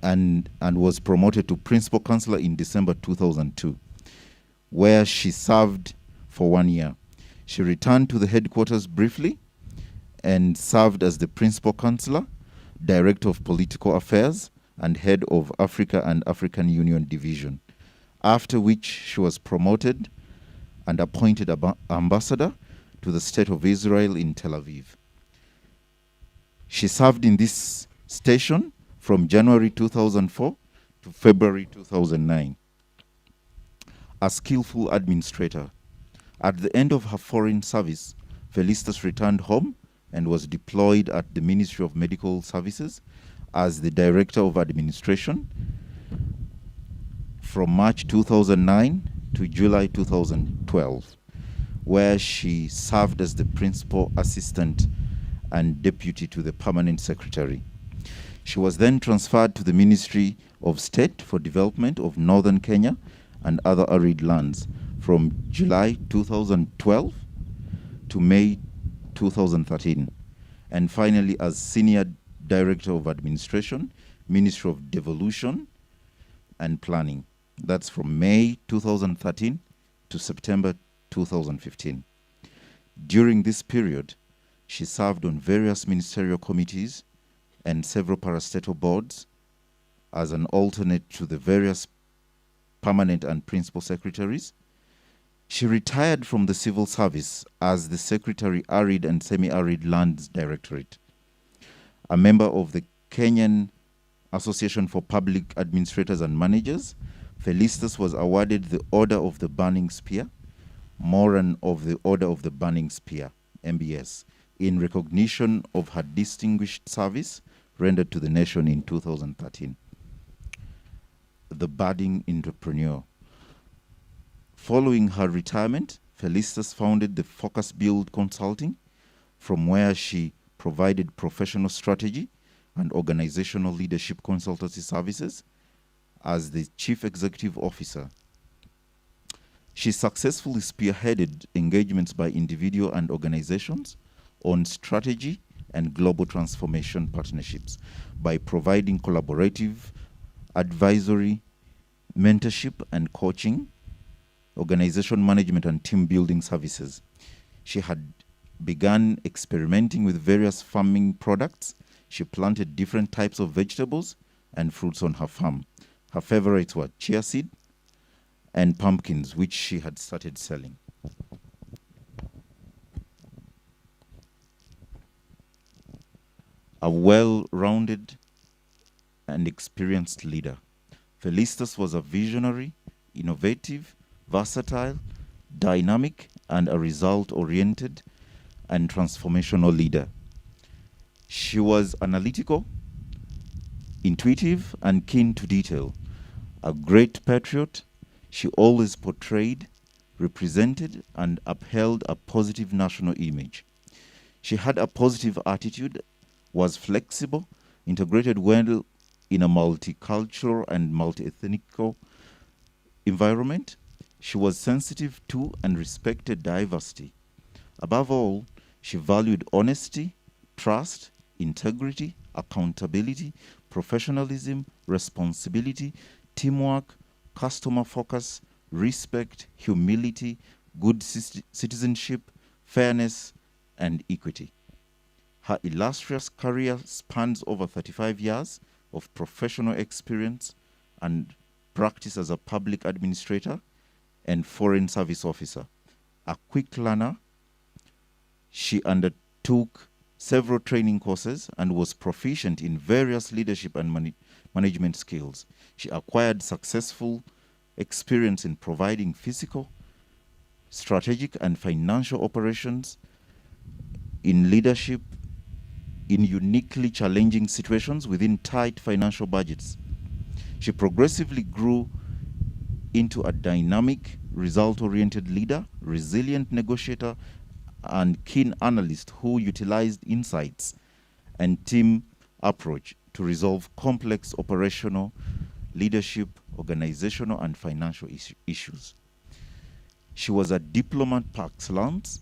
and was promoted to principal consular in December 2002, where she served for 1 year. She returned to the headquarters briefly and served as the principal consular, director of political affairs, and head of Africa and African Union division, after which she was promoted and appointed ambassador to the State of Israel in Tel Aviv. She served in this station from January 2004 to February 2009. A skillful administrator. At the end of her foreign service, Felistas returned home and was deployed at the Ministry of Medical Services as the Director of Administration from March 2009 to July 2012, where she served as the Principal Assistant and Deputy to the Permanent Secretary. She was then transferred to the Ministry of State for Development of Northern Kenya and other arid lands from July 2012 to May 2013. And finally, as Senior Director of Administration, Ministry of Devolution and Planning. That's from May 2013 to September 2015. During this period, she served on various ministerial committees and several parastatal boards as an alternate to the various permanent and principal secretaries. She retired from the civil service as the Secretary Arid and Semi-Arid Lands Directorate. A member of the Kenyan Association for Public Administrators and Managers, Felistas was awarded the Order of the Burning Spear, Moran of the Order of the Burning Spear, MBS, in recognition of her distinguished service rendered to the nation in 2013. The budding entrepreneur. Following her retirement, Felistas founded the Focus Build Consulting, from where she provided professional strategy and organizational leadership consultancy services as the Chief Executive Officer. She successfully spearheaded engagements by individual and organizations on strategy and global transformation partnerships by providing collaborative, advisory, mentorship and coaching, organization management and team building services. She had begun experimenting with various farming products. She planted different types of vegetables and fruits on her farm. Her favorites were chia seed and pumpkins, which she had started selling. A well-rounded and experienced leader, Felistas was a visionary, innovative, versatile, dynamic, and a result-oriented and transformational leader. She was analytical, intuitive, and keen to detail. A great patriot, she always portrayed, represented, and upheld a positive national image. She had a positive attitude, was flexible, integrated well in a multicultural and multi-ethnic environment. She was sensitive to and respected diversity. Above all, she valued honesty, trust, integrity, accountability, professionalism, responsibility, teamwork, customer focus, respect, humility, good citizenship, fairness, and equity. Her illustrious career spans over 35 years of professional experience and practice as a public administrator and foreign service officer. A quick learner, she undertook several training courses and was proficient in various leadership and management skills. She acquired successful experience in providing physical, strategic, and financial operations, in leadership, in uniquely challenging situations within tight financial budgets. She progressively grew into a dynamic, result-oriented leader, resilient negotiator, and keen analyst who utilized insights and team approach to resolve complex operational, leadership, organizational, and financial issues. She was a diplomat par excellence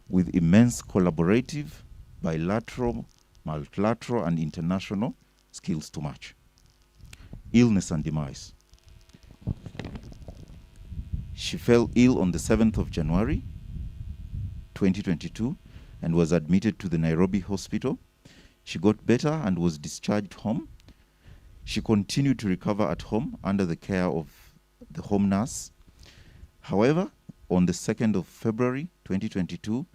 with immense collaborative, bilateral, multilateral, and international skills to match. Illness and demise. She fell ill on the 7th of January, 2022, and was admitted to the Nairobi hospital. She got better and was discharged home. She continued to recover at home under the care of the home nurse. However, on the 2nd of February, 2022,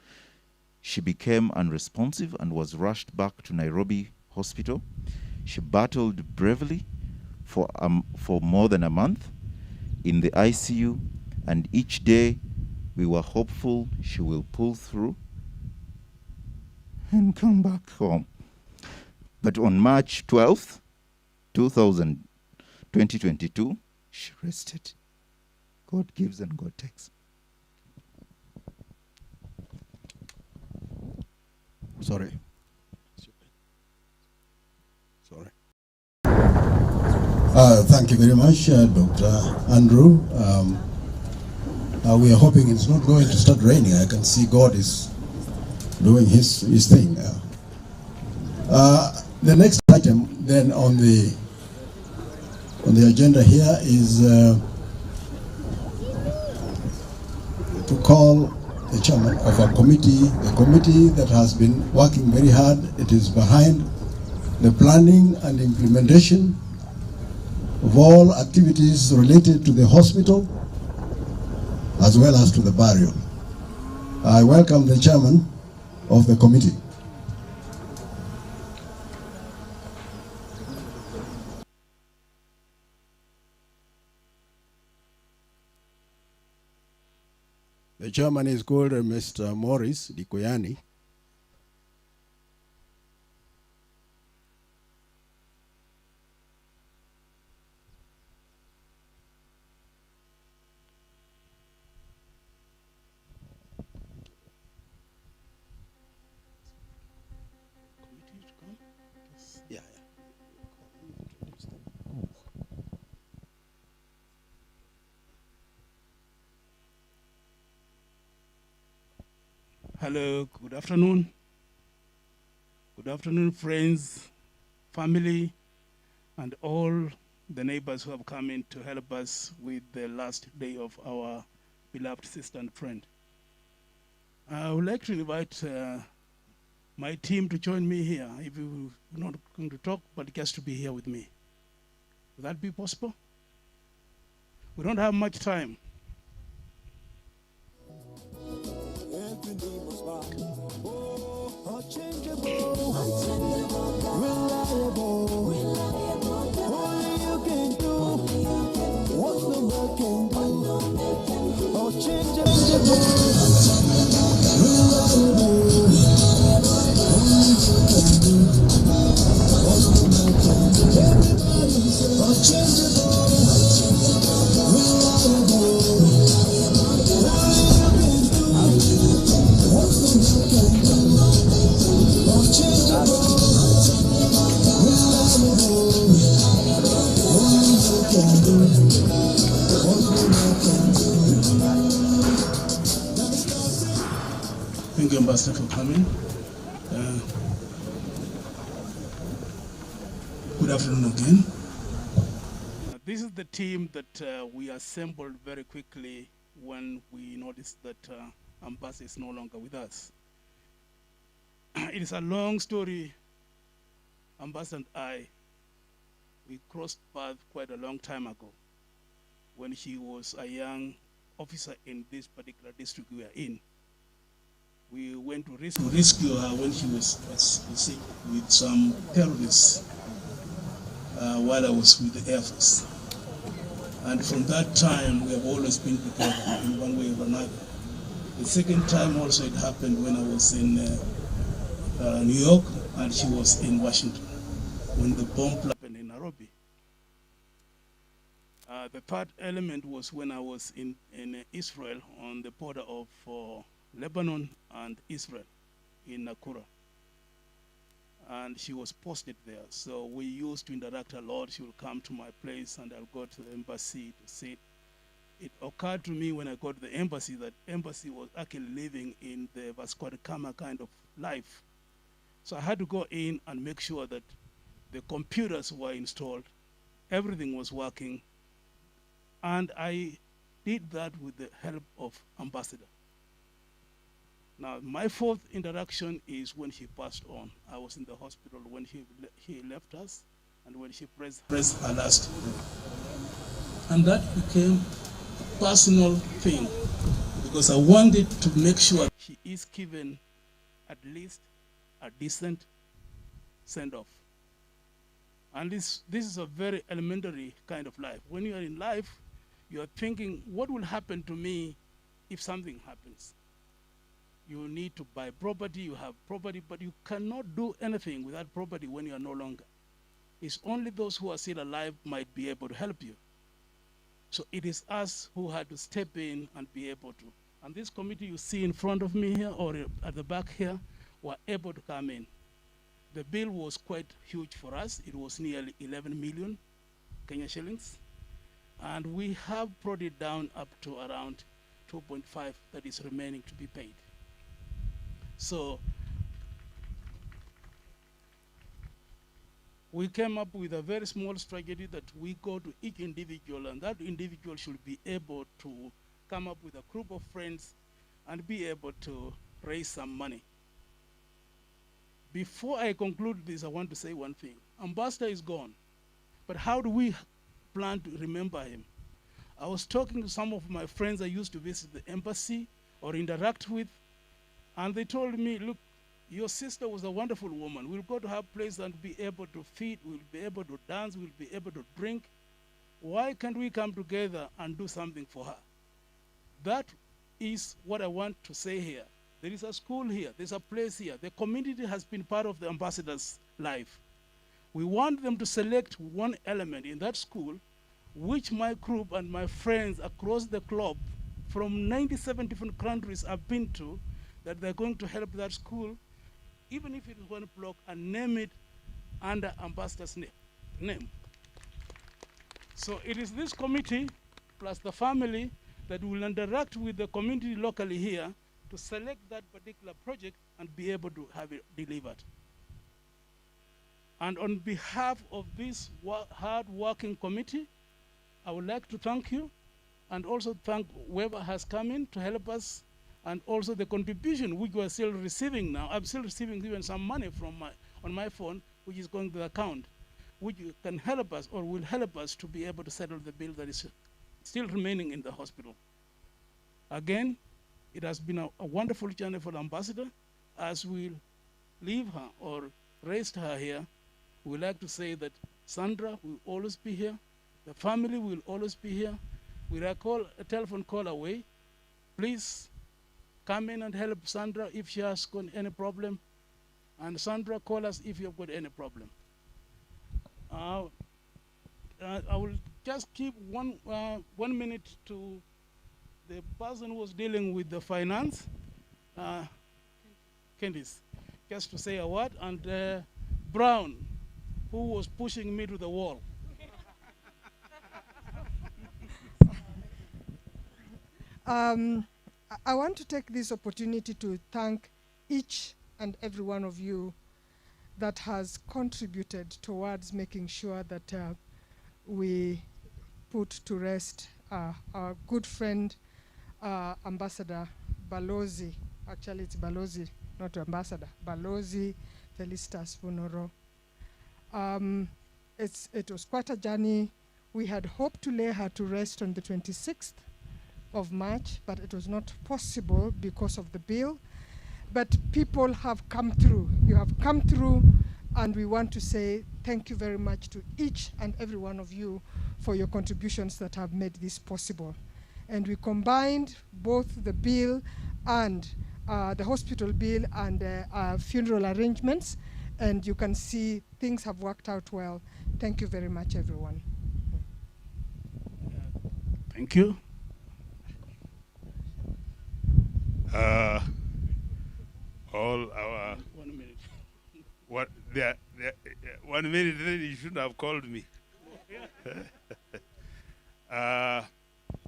she became unresponsive and was rushed back to Nairobi hospital. She battled bravely for more than a month in the ICU, and each day we were hopeful she will pull through and come back home. But on March 12th, 2022, she rested. God gives and God takes. Sorry. Thank you very much, Dr. Andrew. We are hoping it's not going to start raining. I can see God is doing his thing. The next item then on the agenda here is to call the chairman of a committee, the committee that has been working very hard. It is behind the planning and implementation of all activities related to the hospital as well as to the burial. I welcome the chairman of the committee. The chairman is called Mr. Morris Dikoyani. Yeah. Hello, good afternoon. Good afternoon, friends, family, and all the neighbors who have come in to help us with the last day of our beloved sister and friend. I would like to invite my team to join me here, if you're not going to talk, but just to be here with me. Would that be possible? We don't have much time. Thank you, Ambassador, for coming. Good afternoon again. This is the team that we assembled very quickly when we noticed that Ambassador is no longer with us. It is a long story. Ambassador and we crossed paths quite a long time ago when she was a young officer in this particular district we are in. We went to rescue her when she was sick with some terrorists while I was with the Air Force. And from that time, we have always been together in one way or another. The second time also it happened when I was in New York and she was in Washington when the bomb happened in Nairobi. The third element was when I was in Israel on the border of Lebanon and Israel in Nakura. And she was posted there. So we used to interact a lot. She would come to my place and I'll go to the embassy to sit. It occurred to me when I got to the embassy that embassy was actually living in the Vasco da Gama kind of life. So I had to go in and make sure that the computers were installed, everything was working, and I did that with the help of Ambassador. Now, my fourth interaction is when she passed on. I was in the hospital when he left us and when she pressed her last breath. And that became a personal thing because I wanted to make sure she is given at least a decent send-off. And this is a very elementary kind of life. When you are in life, you are thinking, what will happen to me if something happens? You need to buy property, you have property, but you cannot do anything without property when you are no longer. It's only those who are still alive might be able to help you. So it is us who had to step in and be able to. And this committee you see in front of me here or at the back here were able to come in. The bill was quite huge for us. It was nearly 11 million Kenya shillings. And we have brought it down up to around 2.5 that is remaining to be paid. So we came up with a very small strategy that we go to each individual, and that individual should be able to come up with a group of friends and be able to raise some money. Before I conclude this, I want to say one thing. Ambassador is gone, but how do we plan to remember him? I was talking to some of my friends I used to visit the embassy or interact with, and they told me, look, your sister was a wonderful woman. We'll go to her place and be able to feed, we'll be able to dance, we'll be able to drink. Why can't we come together and do something for her? That is what I want to say here. There is a school here, there's a place here. The community has been part of the ambassador's life. We want them to select one element in that school, which my group and my friends across the globe from 97 different countries I've been to, that they're going to help that school, even if it is one block, and name it under ambassador's name. So it is this committee plus the family that will interact with the community locally here to select that particular project and be able to have it delivered. And on behalf of this hard-working committee, I would like to thank you and also thank whoever has come in to help us, and also the contribution which we are still receiving now. I'm still receiving even some money from on my phone, which is going to the account, which can help us or will help us to be able to settle the bill that is still remaining in the hospital. Again, it has been a wonderful journey for the ambassador. As we leave her or raised her here, we like to say that Sandra will always be here. The family will always be here. We are a telephone call away. Please come in and help Sandra if she has got any problem. And Sandra, call us if you've got any problem. I will just keep 1 minute to the person who was dealing with the finance, Candice, just to say a word, and Brown, who was pushing me to the wall. I want to take this opportunity to thank each and every one of you that has contributed towards making sure that we put to rest our good friend, Ambassador Balozi. Actually, it's Balozi, not Ambassador. Balozi Felistas funeral. It was quite a journey. We had hoped to lay her to rest on the 26th of March, but it was not possible because of the bill. But people have come through. You have come through, and we want to say thank you very much to each and every one of you for your contributions that have made this possible. And we combined both the bill and the hospital bill and funeral arrangements, and you can see things have worked out well. Thank you very much, everyone. Thank you. All our 1 minute. what 1 minute, then you shouldn't have called me.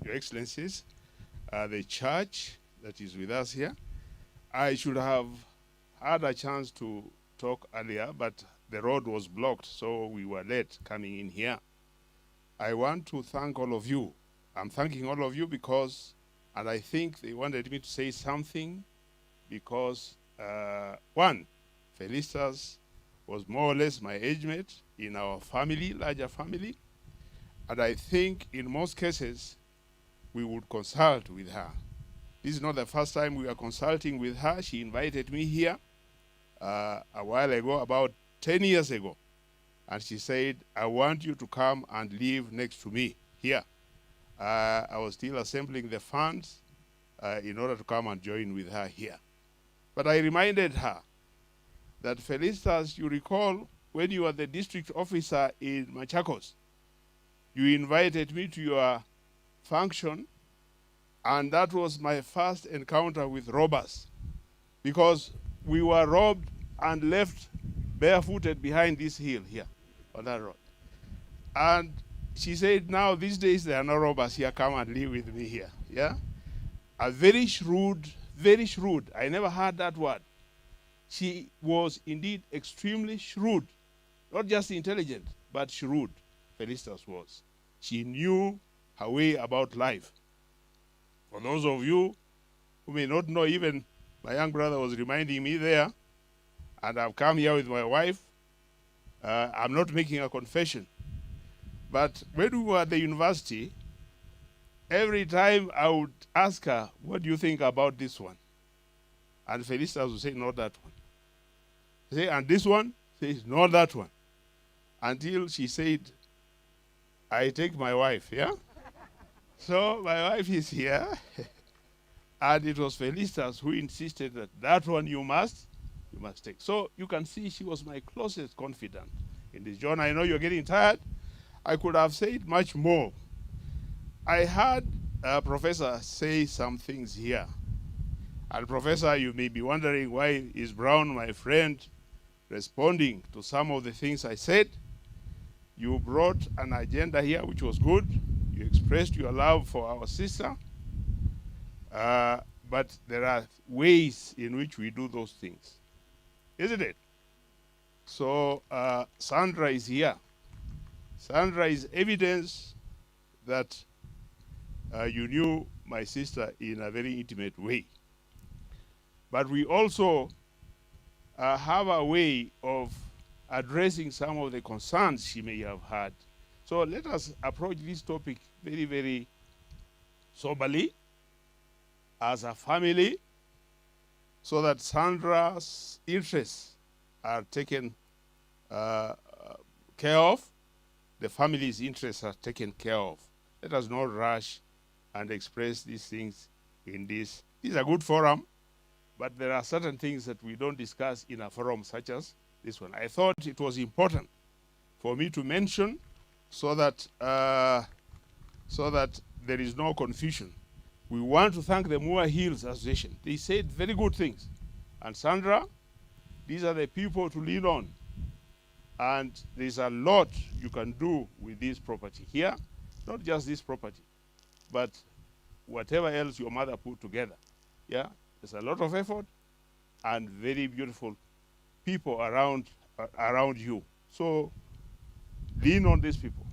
Your Excellencies, the church that is with us here, I should have had a chance to talk earlier, but the road was blocked, so we were late coming in here. I want to thank all of you. I'm thanking all of you because, and I think they wanted me to say something because, one, Felistas was more or less my age mate in our family, larger family, and I think in most cases, we would consult with her. This is not the first time we are consulting with her. She invited me here a while ago, about 10 years ago. And she said, I want you to come and live next to me here. I was still assembling the funds in order to come and join with her here. But I reminded her that Felistas, you recall, when you were the district officer in Machakos, you invited me to your function, and that was my first encounter with robbers, because we were robbed and left barefooted behind this hill here on that road. And she said, now these days there are no robbers here, come and live with me here. Yeah? A very shrewd, I never heard that word. She was indeed extremely shrewd, not just intelligent, but shrewd. Felistas was. She knew her way about life. For those of you who may not know, even my young brother was reminding me there, and I've come here with my wife. I'm not making a confession, but when we were at the university, every time I would ask her, what do you think about this one? And Felistas would say, not that one. Say, and this one? Says, not that one. Until she said, I take my wife, yeah? So my wife is here. And it was Felistas who insisted that that one you must take. So you can see she was my closest confidant in this. John, I know you're getting tired. I could have said much more. I heard a professor say some things here. And Professor, you may be wondering, why is Brown, my friend, responding to some of the things I said? You brought an agenda here which was good. You expressed your love for our sister. But there are ways in which we do those things. Isn't it? So Sandra is here. Sandra is evidence that you knew my sister in a very intimate way. But we also have a way of addressing some of the concerns she may have had. So let us approach this topic very, very soberly as a family, so that Sandra's interests are taken care of, the family's interests are taken care of. Let us not rush and express these things in this. This is a good forum, but there are certain things that we don't discuss in a forum such as this one. I thought it was important for me to mention so that there is no confusion. We want to thank the Moore Hills Association. They said very good things. And Sandra, these are the people to lean on. And there's a lot you can do with this property here. Not just this property, but whatever else your mother put together. Yeah, there's a lot of effort and very beautiful people around you. So lean on these people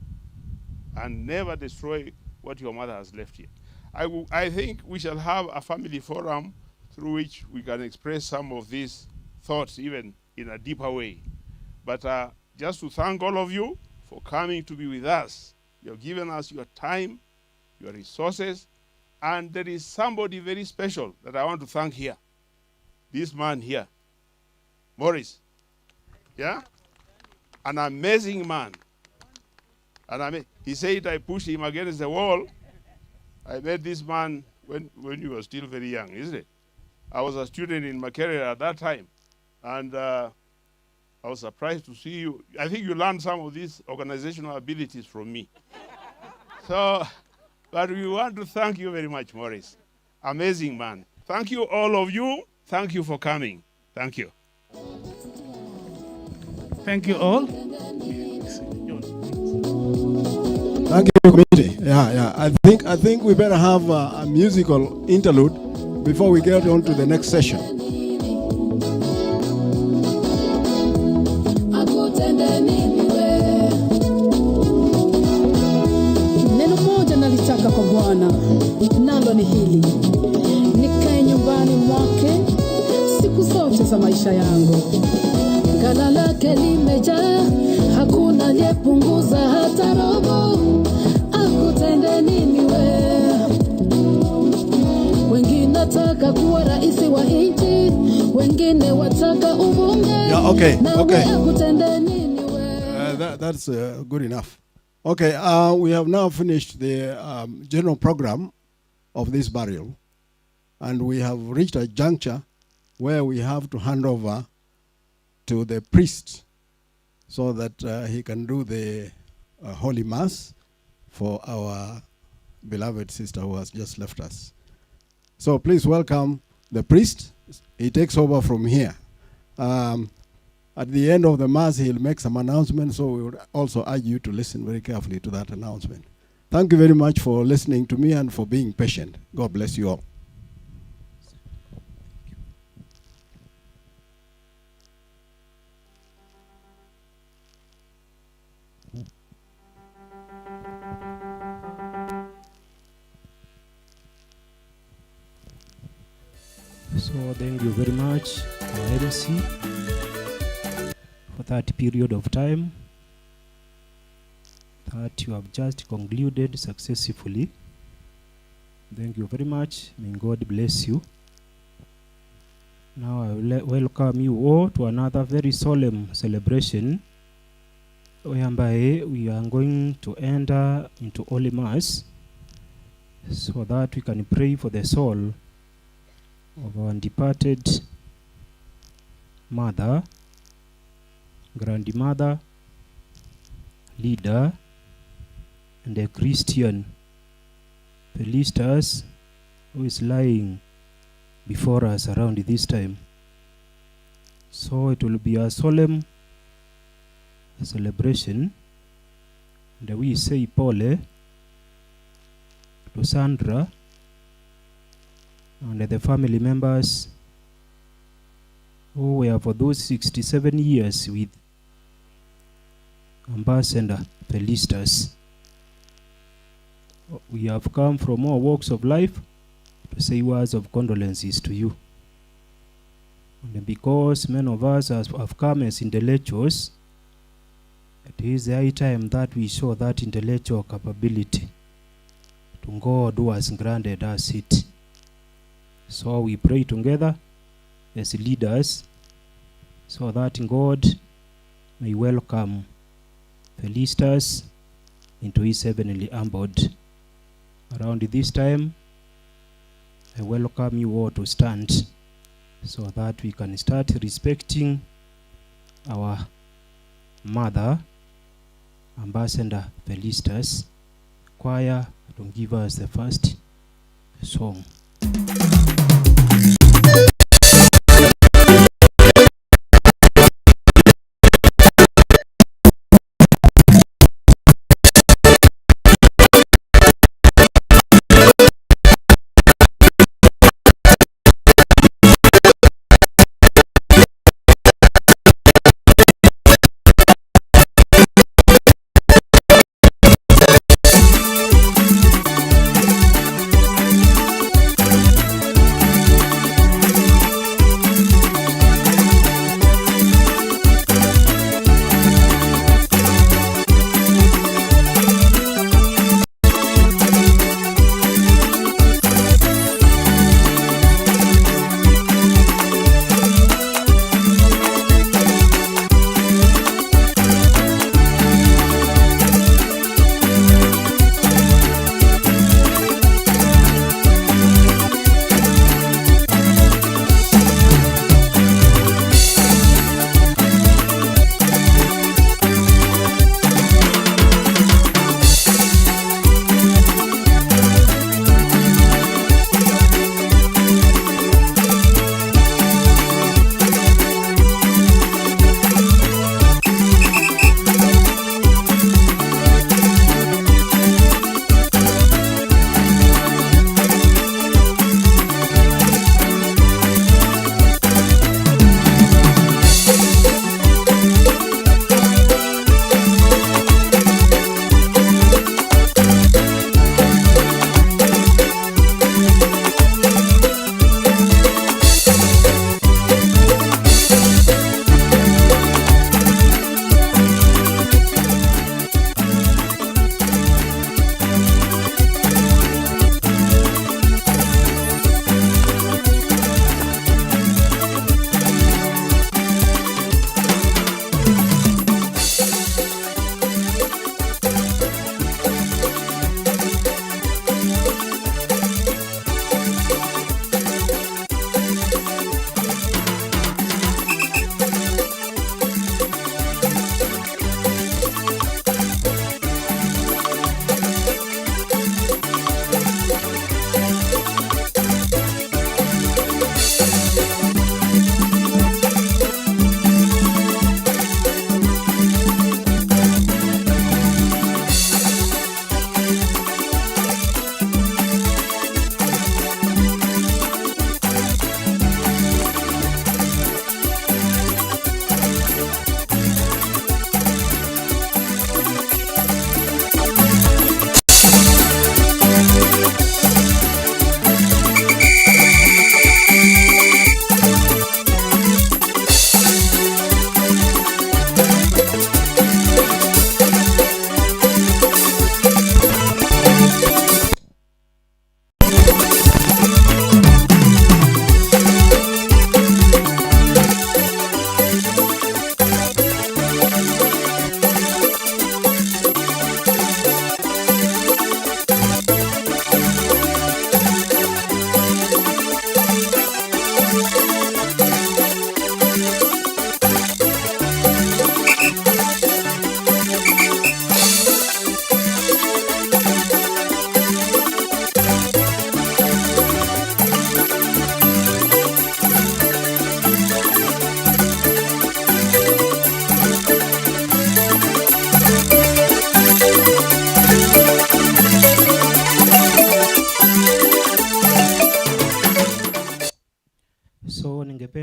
and never destroy what your mother has left here. I think we shall have a family forum through which we can express some of these thoughts even in a deeper way. But just to thank all of you for coming to be with us. You've given us your time, your resources, and there is somebody very special that I want to thank here. This man here, Morris. Yeah? An amazing man. And he said I pushed him against the wall. I met this man when he was still very young, isn't it? I was a student in Makerere at that time. And I was surprised to see you. I think you learned some of these organizational abilities from me. So, but we want to thank you very much, Morris. Amazing man. Thank you, all of you. Thank you for coming. Thank you. Thank you all. Thank you, committee. Yeah. I think we better have a musical interlude before we get on to the next session. Neno moja nalitaka kwa Bwana, nalo ni hili: nikae nyumbani mwake siku zote za maisha yangu. Ghala lake limejaa, hakuna aliyepunguza hata robo. Akutende nini we? Wengine wataka kuwa rais wa nchi, wengine wataka ubunge. Yeah, okay. Akutende nini we? That's good enough. Okay, we have now finished the general program of this burial, and we have reached a juncture where we have to hand over to the priest so that he can do the Holy Mass for our beloved sister who has just left us. So please welcome the priest. He takes over from here. At the end of the Mass, he'll make some announcements, so we would also urge you to listen very carefully to that announcement. Thank you very much for listening to me and for being patient. God bless you all. So thank you very much, our MC, for that period of time that you have just concluded successfully. Thank you very much. May God bless you. Now I will welcome you all to another very solemn celebration whereby we are going to enter into Holy Mass so that we can pray for the soul of our departed mother, grandmother, leader, and a Christian, Felistas, who is lying before us around this time. So it will be a solemn celebration, and we say Pole to Sandra and the family members who were for those 67 years with Ambassador Felistas. We have come from all walks of life to say words of condolences to you. And because many of us have come as intellectuals, it is the high time that we show that intellectual capability to God who has granted us it. So we pray together as leaders so that God may welcome Felistas into his heavenly abode. Around this time, I welcome you all to stand so that we can start respecting our mother, Ambassador Felistas. Choir to give us the first song.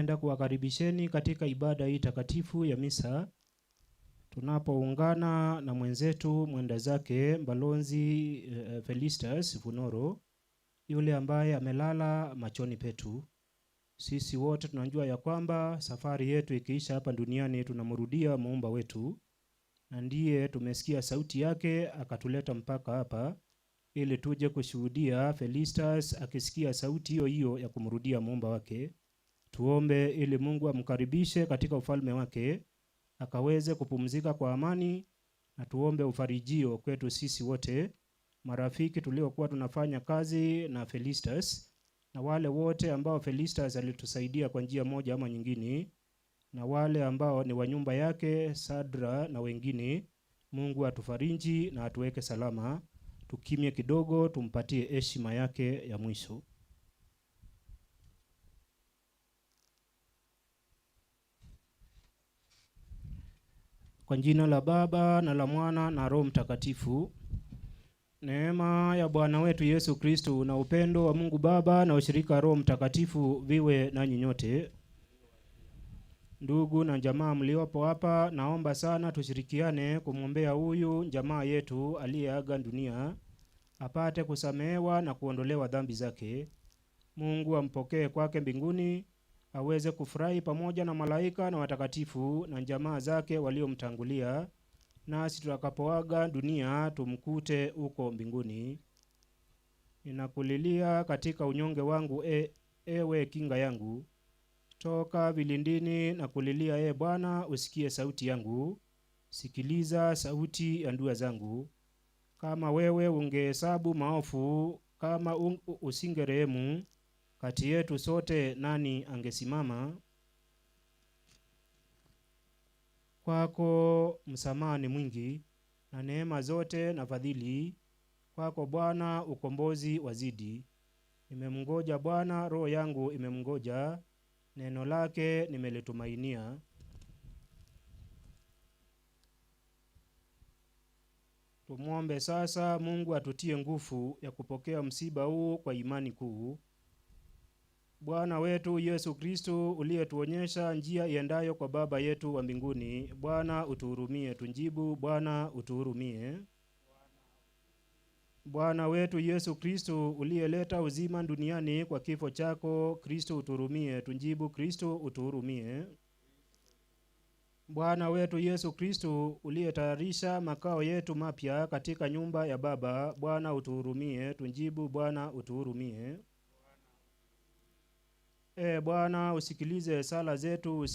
Napenda kuwakaribisheni katika ibada hii takatifu ya misa tunapoungana na mwenzetu mwenda zake Balozi Felistas Vunoro, yule ambaye amelala machoni petu. Sisi wote tunajua ya kwamba safari yetu ikiisha hapa duniani tunamrudia muumba wetu, na ndiye tumesikia sauti yake akatuleta mpaka hapa ili tuje kushuhudia Felistas akisikia sauti hiyo hiyo ya kumrudia muumba wake. Tuombe ili Mungu amkaribishe katika ufalme wake akaweze kupumzika kwa amani, na tuombe ufarijio kwetu sisi wote marafiki tuliokuwa tunafanya kazi na Felistas, na wale wote ambao Felistas alitusaidia kwa njia moja ama nyingine, na wale ambao ni wa nyumba yake Sadra na wengine. Mungu atufariji na atuweke salama. Tukimye kidogo tumpatie heshima yake ya mwisho. Kwa jina la Baba na la Mwana na Roho Mtakatifu. Neema ya Bwana wetu Yesu Kristo na upendo wa Mungu Baba na ushirika Roho Mtakatifu viwe nanyi nyote. Ndugu na jamaa mliopo hapa, naomba sana tushirikiane kumwombea huyu jamaa yetu aliyeaga dunia apate kusamehewa na kuondolewa dhambi zake. Mungu ampokee kwake mbinguni, aweze kufurahi pamoja na malaika na watakatifu na jamaa zake waliomtangulia, nasi tutakapoaga dunia tumkute huko mbinguni. Ninakulilia katika unyonge wangu, ewe kinga yangu. Toka vilindini na kulilia, Bwana, usikie sauti yangu. Sikiliza sauti ya dua zangu. Kama wewe ungehesabu maovu, kama usingerehemu, kati yetu sote nani angesimama? Kwako msamaha ni mwingi na neema zote na fadhili. Kwako Bwana ukombozi wazidi. Nimemngoja Bwana, roho yangu imemngoja, neno lake nimelitumainia. Tumuombe sasa Mungu atutie nguvu ya kupokea msiba huu kwa imani kuu. Bwana wetu Yesu Kristo, uliyetuonyesha njia iendayo kwa Baba yetu wa mbinguni, Bwana utuhurumie. Tunjibu, Bwana utuhurumie. Bwana wetu Yesu Kristo, uliyeleta uzima duniani kwa kifo chako, Kristo utuhurumie. Tunjibu, Kristo utuhurumie. Bwana wetu Yesu Kristo, uliyetayarisha makao yetu mapya katika nyumba ya Baba, Bwana utuhurumie. Tunjibu, Bwana utuhurumie. Bwana usikilize sala zetu.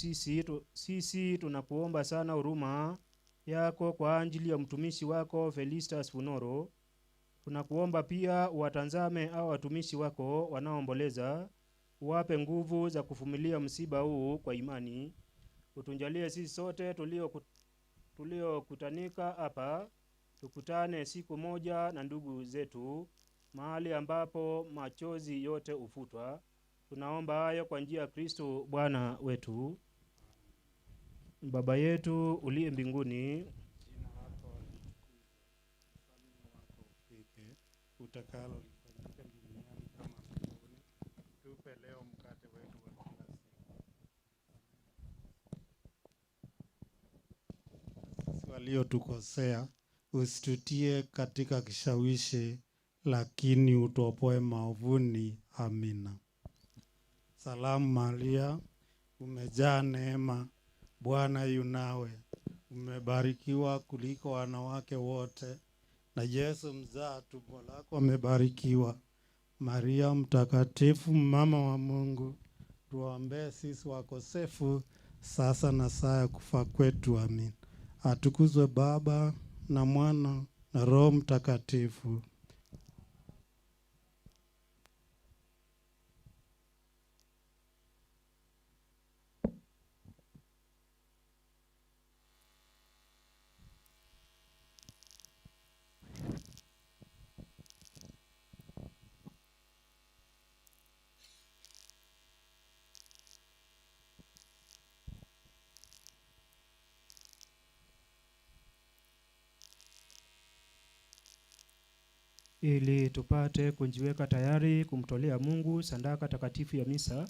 Sisi tunakuomba sana huruma yako kwa ajili ya mtumishi wako Felistas Vunoro. Tunakuomba pia uwatazame au watumishi wako wanaomboleza, uwape nguvu za kuvumilia msiba huu kwa imani. Utunjalie sisi sote tuliokutanika hapa, tukutane siku moja na ndugu zetu mahali ambapo machozi yote ufutwa. Tunaomba hayo kwa njia ya Kristo Bwana wetu. Baba yetu uliye mbinguni, jina lako litukuzwe, ufalme wako ufike, utakalo lifanyike duniani kama mbinguni. Tupe leo mkate wetu wa kila siku. Sisi waliotukosea, usitutie katika kishawishi, lakini utuopoe maovuni. Amina. Salamu Maria, umejaa neema, Bwana yu nawe. Umebarikiwa kuliko wanawake wote, na Yesu mzaa tumbo lako amebarikiwa. Maria mtakatifu, mama wa Mungu, tuombee sisi wakosefu, sasa na saa ya kufa kwetu. Amin. Atukuzwe Baba na Mwana na Roho Mtakatifu. Ili tupate kujiweka tayari kumtolea Mungu sadaka takatifu ya misa,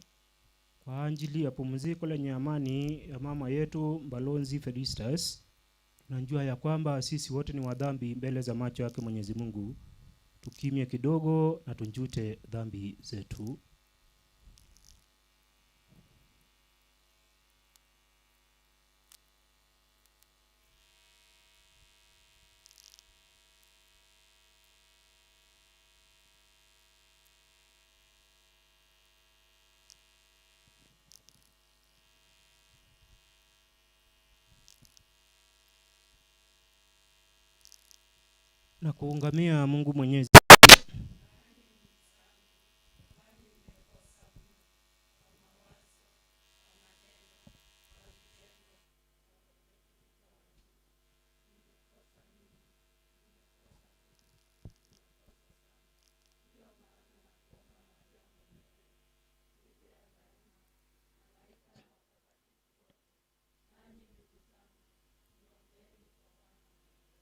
kwa ajili ya pumziko lenye amani ya mama yetu Mbalonzi Felistas. Tunajua ya kwamba sisi wote ni wadhambi mbele za macho yake Mwenyezi Mungu. Tukimie kidogo na tunjute dhambi zetu. Na kuungamia Mungu Mwenyezi.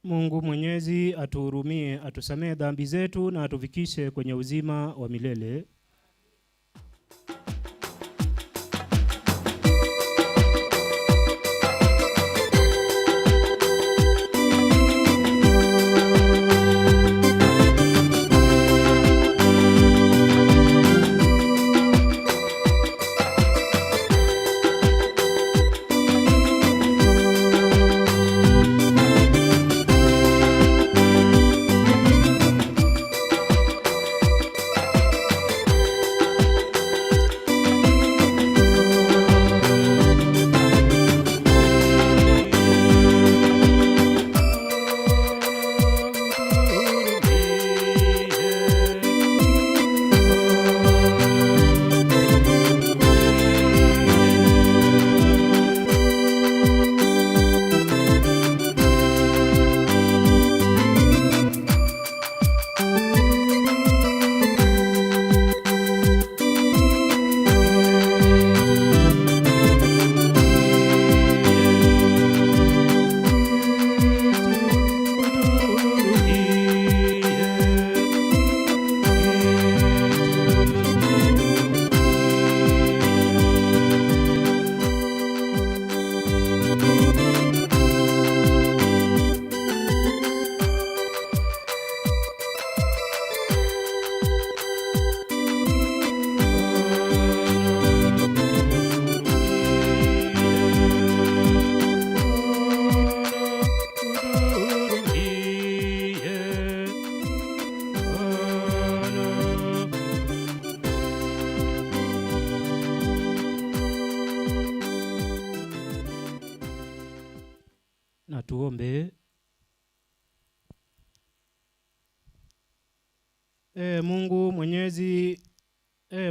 Mungu Mwenyezi atuhurumie, atusamee dhambi zetu na atufikishe kwenye uzima wa milele. Na tuombe. Mungu Mwenyezi,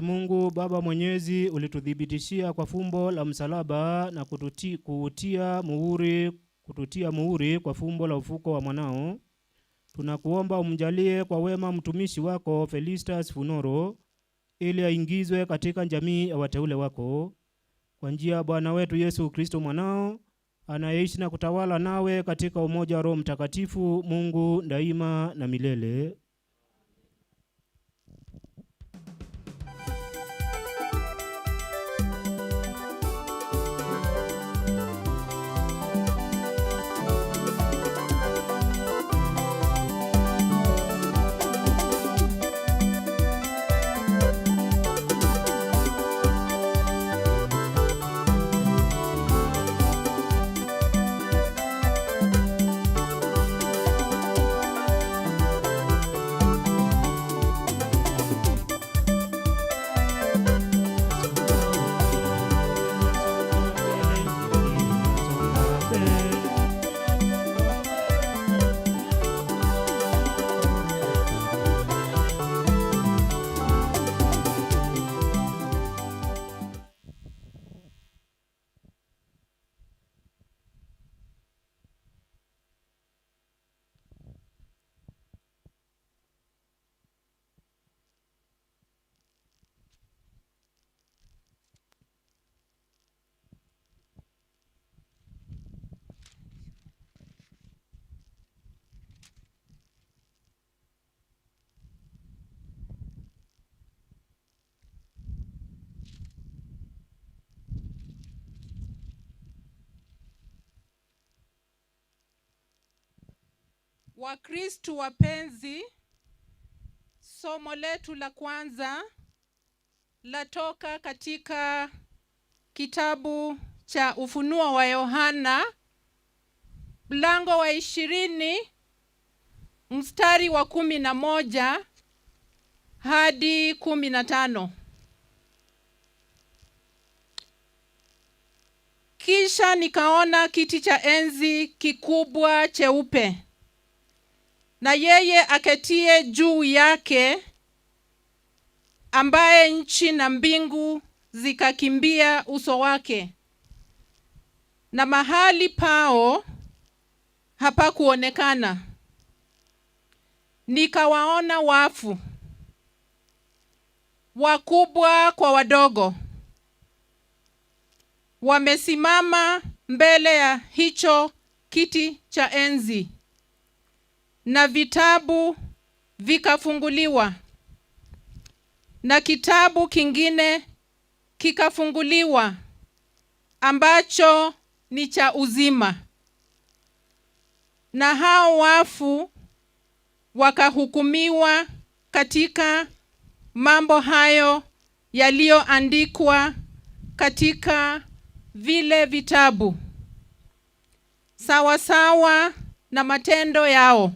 Mungu Baba Mwenyezi, ulituthibitishia kwa fumbo la msalaba na kututia muhuri kwa fumbo la ufuko wa mwanao. Tunakuomba umjalie kwa wema mtumishi wako Felistas Funoro, ili aingizwe katika jamii ya wateule wako kwa njia ya Bwana wetu Yesu Kristo mwanao, anayeishi na kutawala nawe katika umoja wa Roho Mtakatifu, Mungu daima na milele. Wakristo wapenzi, somo letu la kwanza latoka katika kitabu cha Ufunuo wa Yohana mlango wa 20 mstari wa 11 hadi 15. Kisha nikaona kiti cha enzi kikubwa cheupe, na yeye aketie juu yake, ambaye nchi na mbingu zikakimbia uso wake, na mahali pao hapakuonekana. Nikawaona wafu, wakubwa kwa wadogo, wamesimama mbele ya hicho kiti cha enzi, na vitabu vikafunguliwa, na kitabu kingine kikafunguliwa ambacho ni cha uzima. Na hao wafu wakahukumiwa katika mambo hayo yaliyoandikwa katika vile vitabu, sawa sawa na matendo yao.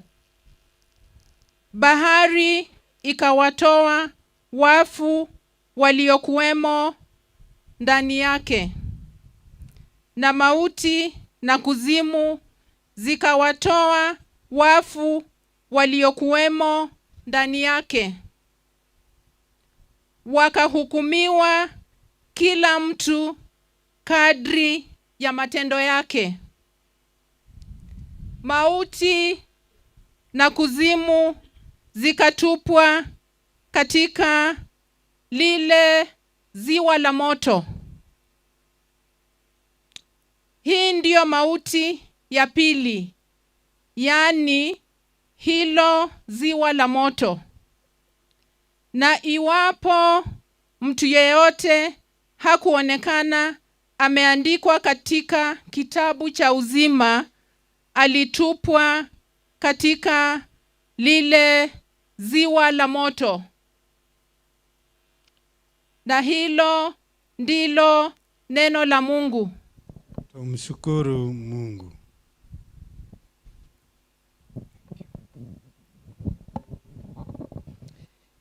Bahari ikawatoa wafu waliokuwemo ndani yake, na mauti na kuzimu zikawatoa wafu waliokuwemo ndani yake. Wakahukumiwa kila mtu kadri ya matendo yake. Mauti na kuzimu zikatupwa katika lile ziwa la moto. Hii ndiyo mauti ya pili, yani hilo ziwa la moto. Na iwapo mtu yeyote hakuonekana ameandikwa katika kitabu cha uzima, alitupwa katika lile ziwa la moto. Na hilo ndilo neno la Mungu. Tumshukuru Mungu.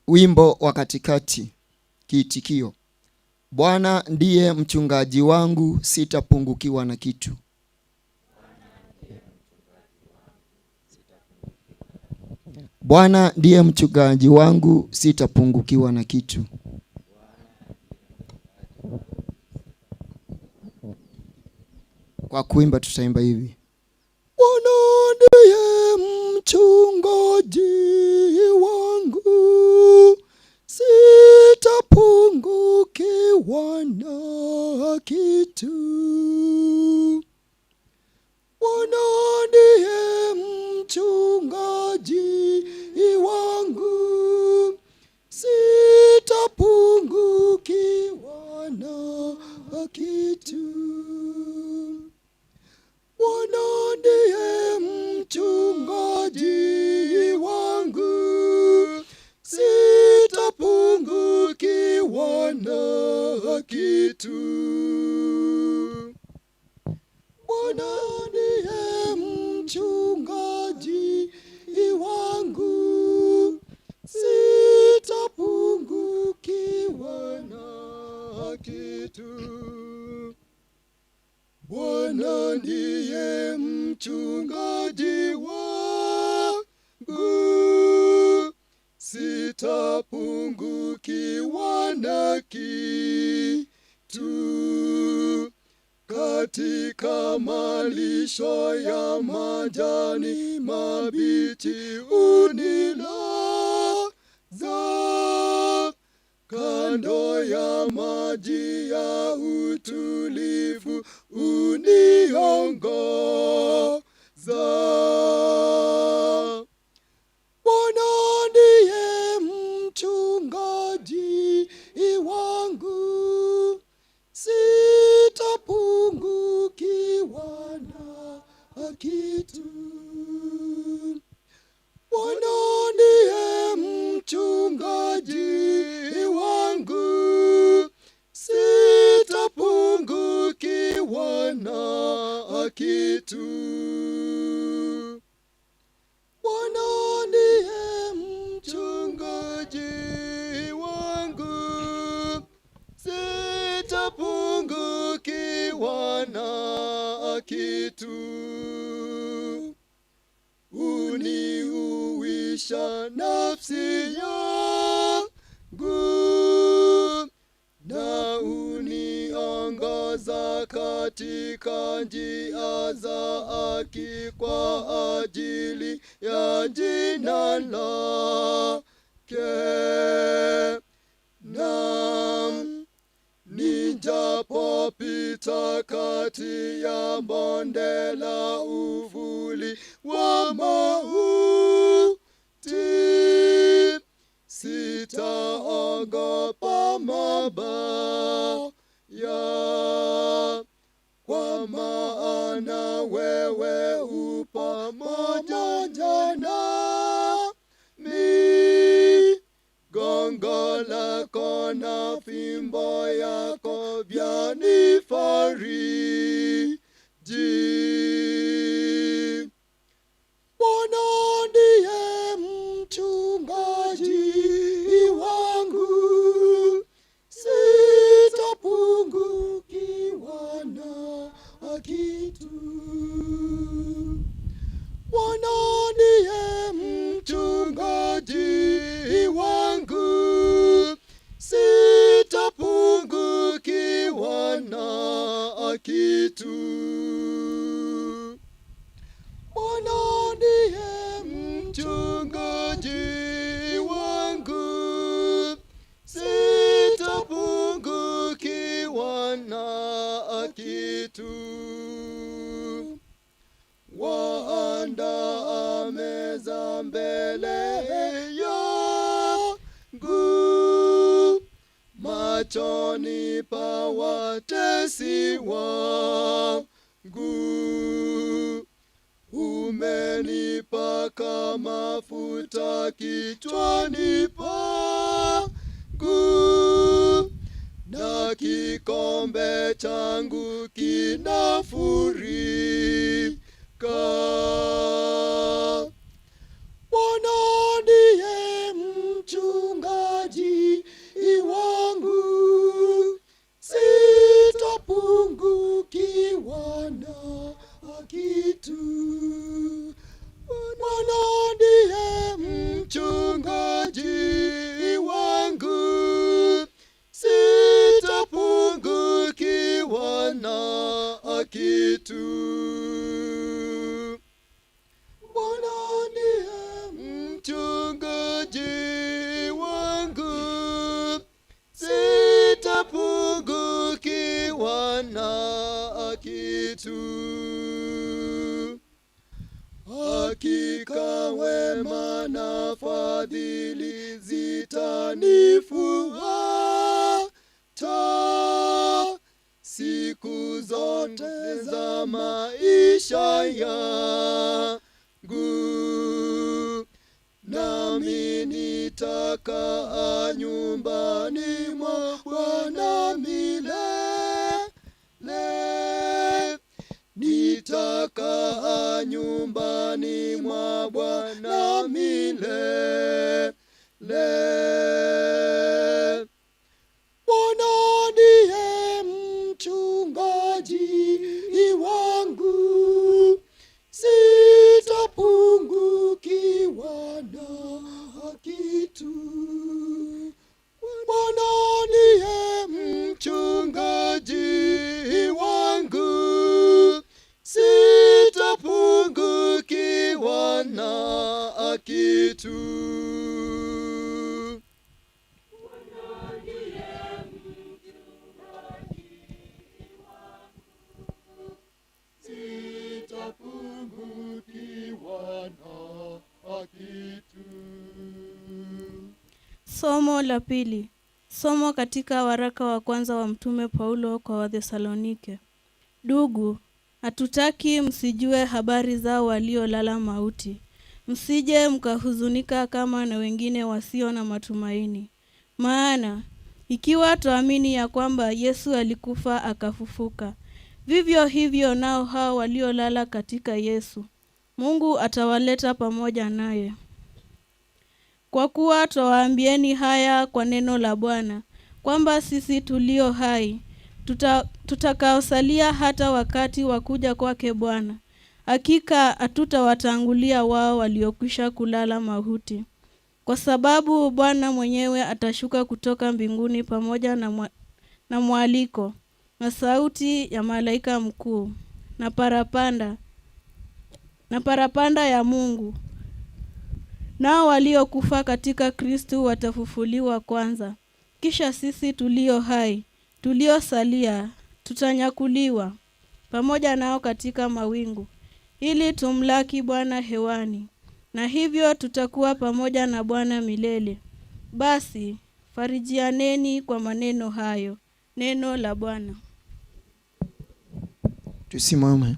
Wimbo wa katikati. Kiitikio: Bwana ndiye mchungaji wangu, sitapungukiwa na kitu. Bwana ndiye mchungaji wangu, sitapungukiwa na kitu. Kwa kuimba tutaimba hivi: Bwana ndiye mchungaji wangu, sitapungukiwa na kitu. Bwana ndiye mchungaji wangu, sitapungukiwa na kitu. Bwana ndiye mchungaji wangu, sitapungukiwa na kitu. Bwana ndiye mchungaji wangu, sitapungukiwa na kitu. Bwana ndiye mchungaji wangu, sitapungukiwa na kitu. Katika malisho ya majani mabichi unilaza, kando ya maji ya utulivu uniongoza. Bwana ndiye mchungaji wangu, sitapungukiwa na kitu. uisafisha nafsi yangu na uniongoza katika njia za haki kwa ajili ya jina lake. Naam, nijapopita kati ya bonde la uvuli wa mauti, sitaogopa mabaya, kwa maana wewe u pamoja nami. Gongo lako na fimbo yako vyanifariji. Bwana ndiye mchungaji wangu, sitapungukiwa na kitu. Bwana ndiye mchungaji wangu, sitapungukiwa na kitu. Bwana ndiye mchungaji wangu, sitapungukiwa na kitu. Waandaa meza mbele yangu machoni pa watesi wangu. Umenipaka mafuta kichwani pangu, na kikombe changu kinafurika. Bwana ndiye mchungaji wangu, sitapungukiwa na kitu. Bwana ndiye mchungaji wangu, sitapungukiwa na kitu. Bwana ndiye mchungaji wangu, sitapungukiwa na kitu. Hakika wema na fadhili zitanifuata siku zote za maisha yangu, nami nitakaa nyumbani mwa Bwana milele. Nitakaa nyumbani mwa Bwana milele. Bwana ndiye mchungaji wangu, sitapungukiwa na kitu. Bwana ndiye mchungaji wangu, sitapungukiwa na kitu. Sitapungukiwa na kitu. Somo la pili. Somo katika waraka wa kwanza wa Mtume Paulo kwa Wathesalonike. Ndugu, hatutaki msijue habari zao waliolala mauti. Msije mkahuzunika kama na wengine wasio na matumaini. Maana ikiwa tuamini ya kwamba Yesu alikufa akafufuka, vivyo hivyo nao hao waliolala katika Yesu, Mungu atawaleta pamoja naye. Kwa kuwa twawaambieni haya kwa neno la Bwana, kwamba sisi tulio hai tutakaosalia hata wakati wa kuja kwake Bwana hakika hatutawatangulia wao waliokwisha kulala mauti. Kwa sababu Bwana mwenyewe atashuka kutoka mbinguni pamoja na mwaliko, na sauti ya malaika mkuu, na parapanda ya Mungu. Nao waliokufa katika Kristo watafufuliwa kwanza. Kisha sisi tulio hai, tuliosalia, tutanyakuliwa pamoja nao katika mawingu, ili tumlaki Bwana hewani, na hivyo tutakuwa pamoja na Bwana milele. Basi farijianeni kwa maneno hayo. Neno la Bwana. Tusimame.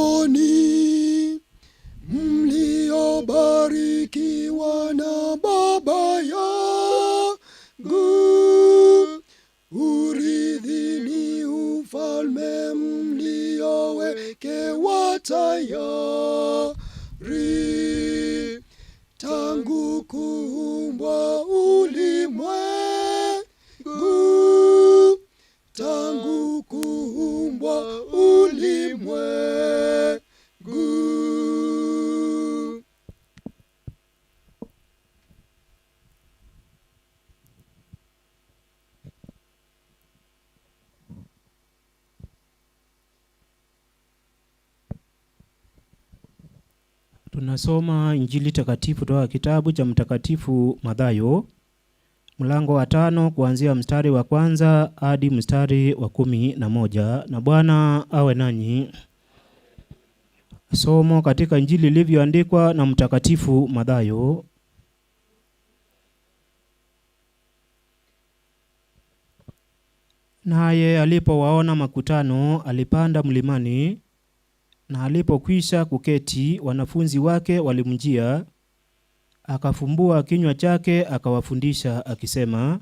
Joni mliobarikiwa na Baba yangu, urithini ufalme mliowekewa tayari tangu kuumbwa ulimwengu, tangu kuumbwa ulimwengu. Tunasoma Injili takatifu kutoka kitabu cha Mtakatifu Mathayo, mlango wa 5 kuanzia mstari wa 1 hadi mstari wa 11. Na Bwana awe nanyi. Somo katika Injili ilivyoandikwa na Mtakatifu Mathayo. Naye alipowaona makutano, alipanda mlimani, na alipokwisha kuketi, wanafunzi wake walimjia. Akafumbua kinywa chake akawafundisha akisema,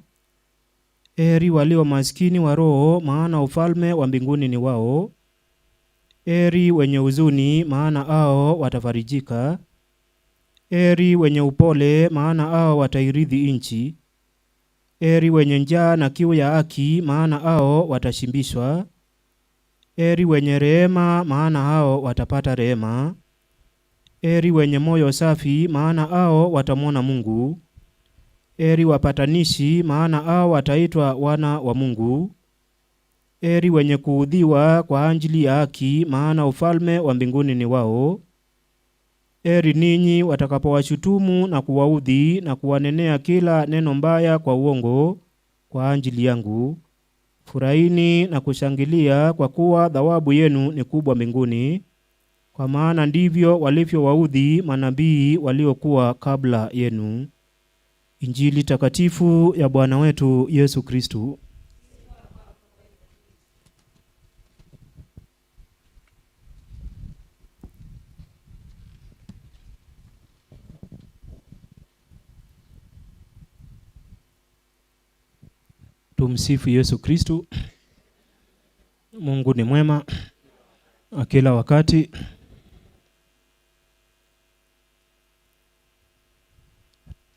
heri walio maskini wa roho, maana ufalme wa mbinguni ni wao. Heri wenye huzuni, maana hao watafarijika. Heri wenye upole, maana hao watairithi nchi. Heri wenye njaa na kiu ya haki, maana hao watashibishwa. Heri wenye rehema, maana hao watapata rehema. Heri wenye moyo safi, maana hao watamwona Mungu. Heri wapatanishi, maana hao wataitwa wana wa Mungu. Heri wenye kuudhiwa kwa ajili ya haki, maana ufalme wa mbinguni ni wao. Heri ninyi watakapowashutumu na kuwaudhi na kuwanenea kila neno mbaya kwa uongo kwa ajili yangu. Furahini na kushangilia, kwa kuwa thawabu yenu ni kubwa mbinguni, kwa maana ndivyo walivyowaudhi manabii waliokuwa kabla yenu. Injili takatifu ya Bwana wetu Yesu Kristo. Tumsifu Yesu Kristo. Mungu ni mwema kila wakati.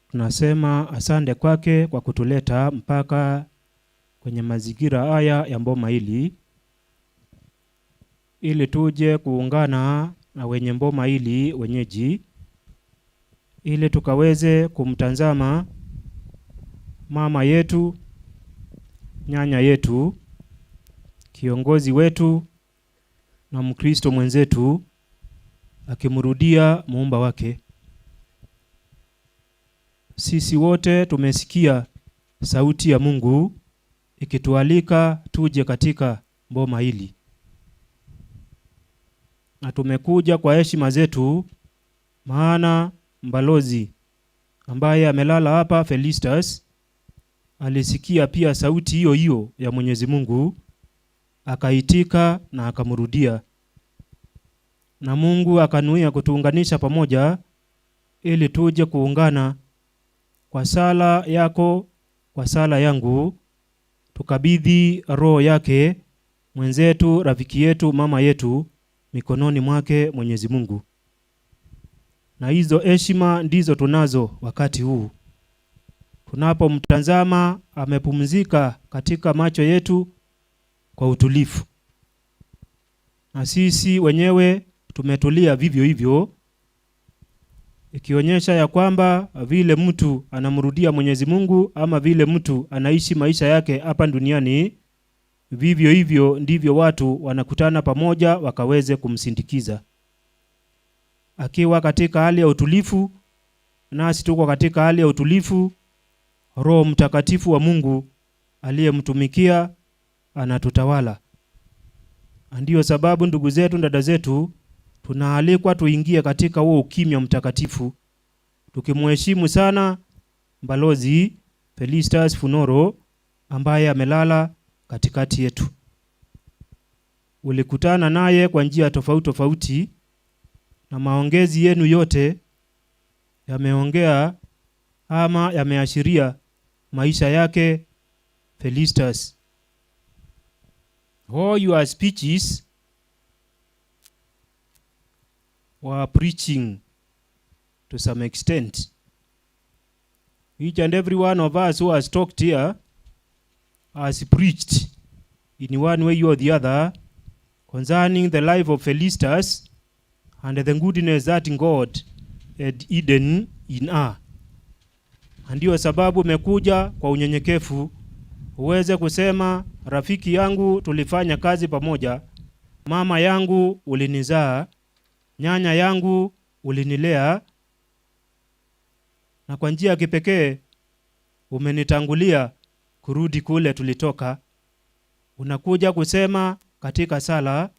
Tunasema asante kwake kwa kutuleta mpaka kwenye mazingira haya ya mboma hili, ili tuje kuungana na wenye mboma hili wenyeji, ili tukaweze kumtazama mama yetu, nyanya yetu, kiongozi wetu na Mkristo mwenzetu akimrudia muumba wake. Sisi wote tumesikia sauti ya Mungu ikitualika tuje katika mboma hili, na tumekuja kwa heshima zetu, maana mbalozi ambaye amelala hapa, Felistas, alisikia pia sauti hiyo hiyo ya Mwenyezi Mungu, akaitika na akamrudia, na Mungu akanuia kutuunganisha pamoja ili tuje kuungana kwa sala yako, kwa sala yangu, tukabidhi roho yake mwenzetu, rafiki yetu, mama yetu mikononi mwake Mwenyezi Mungu. Na hizo heshima ndizo tunazo wakati huu, tunapomtazama amepumzika katika macho yetu, kwa utulivu. Na sisi wenyewe tumetulia vivyo hivyo, ikionyesha ya kwamba vile mtu anamrudia Mwenyezi Mungu ama vile mtu anaishi maisha yake hapa duniani, vivyo hivyo ndivyo watu wanakutana pamoja wakaweze kumsindikiza. Akiwa katika hali ya utulivu, nasi tuko katika hali ya utulivu, Roho Mtakatifu wa Mungu aliyemtumikia anatutawala. Ndiyo sababu ndugu zetu, dada zetu, tunaalikwa tuingie katika huo ukimya mtakatifu, tukimheshimu sana Balozi Felistas Funoro ambaye amelala katikati yetu. Ulikutana naye kwa njia tofauti tofauti, na maongezi yenu yote yameongea ama yameashiria maisha yake Felistas. All your speeches were preaching to some extent. Each and every one of us who has talked here has preached in one way or the other concerning the life of Felistas and the goodness that God had hidden in her. Ndiyo sababu umekuja kwa unyenyekevu uweze kusema, rafiki yangu, tulifanya kazi pamoja, mama yangu ulinizaa, nyanya yangu ulinilea, na kwa njia ya kipekee umenitangulia kurudi kule tulitoka. Unakuja kusema katika sala,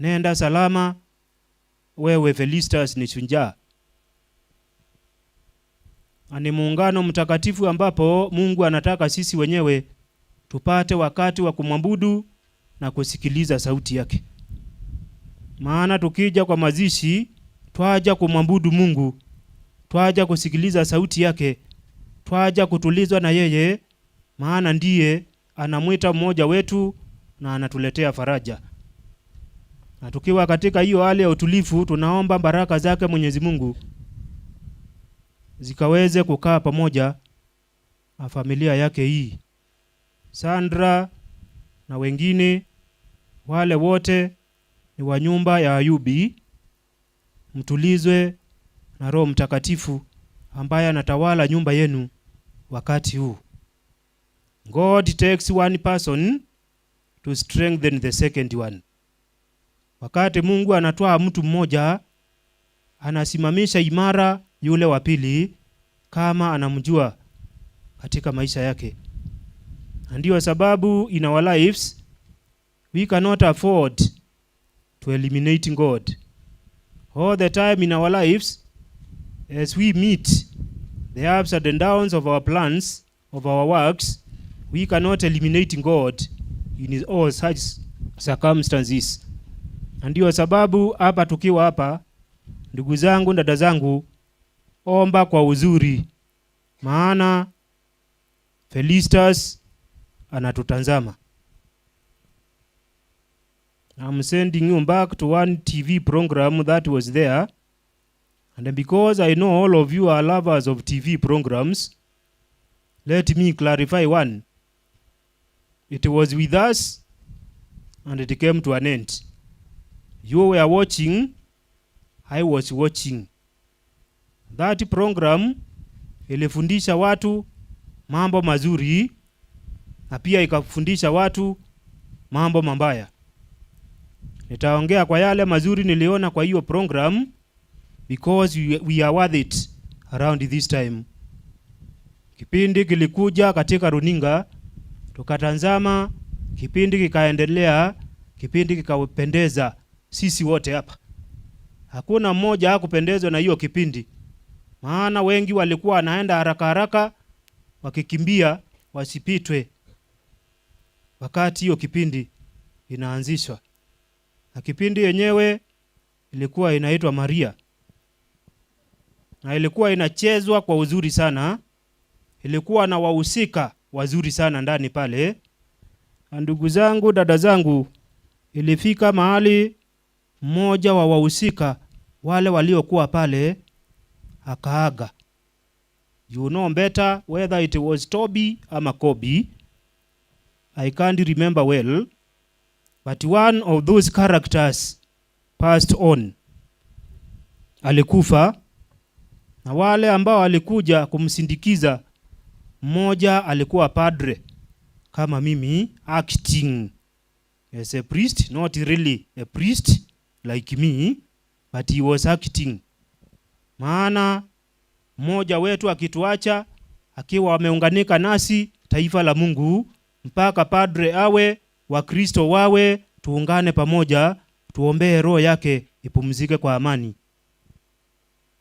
nenda salama, wewe Felistas ni shujaa. Ni muungano mtakatifu ambapo Mungu anataka sisi wenyewe tupate wakati wa kumwabudu na kusikiliza sauti yake. Maana tukija kwa mazishi, twaja kumwabudu Mungu, twaja kusikiliza sauti yake, twaja kutulizwa na yeye, maana ndiye anamwita mmoja wetu na anatuletea faraja. Na tukiwa katika hiyo hali ya utulivu, tunaomba baraka zake Mwenyezi Mungu zikaweze kukaa pamoja na familia yake hii, Sandra na wengine wale wote ni wa nyumba ya Ayubi. Mtulizwe na Roho Mtakatifu ambaye anatawala nyumba yenu wakati huu. God takes one person to strengthen the second one. Wakati Mungu anatoa mtu mmoja, anasimamisha imara yule wa pili kama anamjua katika maisha yake. Ndiyo sababu in our lives we cannot afford to eliminate God. All the time in our lives, as we meet the ups and downs of our plans, of our works, we cannot eliminate God in all such circumstances. Ndiyo sababu hapa tukiwa hapa, ndugu zangu, dada zangu, omba kwa uzuri, maana Felistas anatutazama. I'm sending you back to one TV program that was there, and because I know all of you are lovers of TV programs, let me clarify one. It was with us and it came to an end. You were watching, I was watching. That program ilifundisha watu mambo mazuri na pia ikafundisha watu mambo mabaya. Nitaongea kwa yale mazuri niliona kwa hiyo program because we are worth it around this time. Kipindi kilikuja katika runinga, tukatazama, kipindi kikaendelea, kipindi kikapendeza sisi wote hapa. Hakuna mmoja hakupendezwa na hiyo kipindi. Maana wengi walikuwa wanaenda haraka haraka wakikimbia wasipitwe wakati hiyo kipindi inaanzishwa. Na kipindi yenyewe ilikuwa inaitwa Maria. Na ilikuwa inachezwa kwa uzuri sana. Ilikuwa na wahusika wazuri sana ndani pale. Ndugu zangu, dada zangu, ilifika mahali mmoja wa wahusika wale waliokuwa pale akaaga. You know better whether it was Toby ama Kobe. I can't remember well, but one of those characters passed on. Alikufa, na wale ambao alikuja kumsindikiza, mmoja alikuwa padre kama mimi, acting as a priest, not really a priest like me, but he was acting. Maana mmoja wetu akituacha, akiwa wameunganika nasi taifa la Mungu, mpaka padre awe, Wakristo wawe, tuungane pamoja, tuombee roho yake ipumzike kwa amani.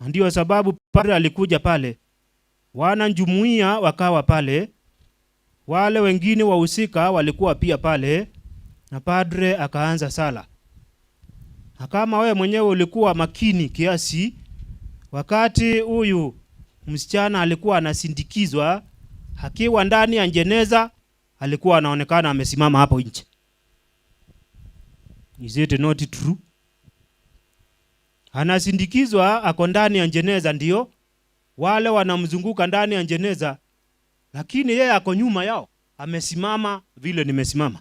Ndio sababu padre alikuja pale, wana jumuiya wakawa pale, wale wengine wahusika walikuwa pia pale, na padre akaanza sala. Na kama wewe mwenyewe ulikuwa makini kiasi, wakati huyu msichana alikuwa anasindikizwa, akiwa ndani ya jeneza, alikuwa anaonekana amesimama hapo nje. Is it not true? Anasindikizwa, ako ndani ya jeneza, ndio wale wanamzunguka ndani ya jeneza, lakini yeye ako nyuma yao, amesimama vile nimesimama,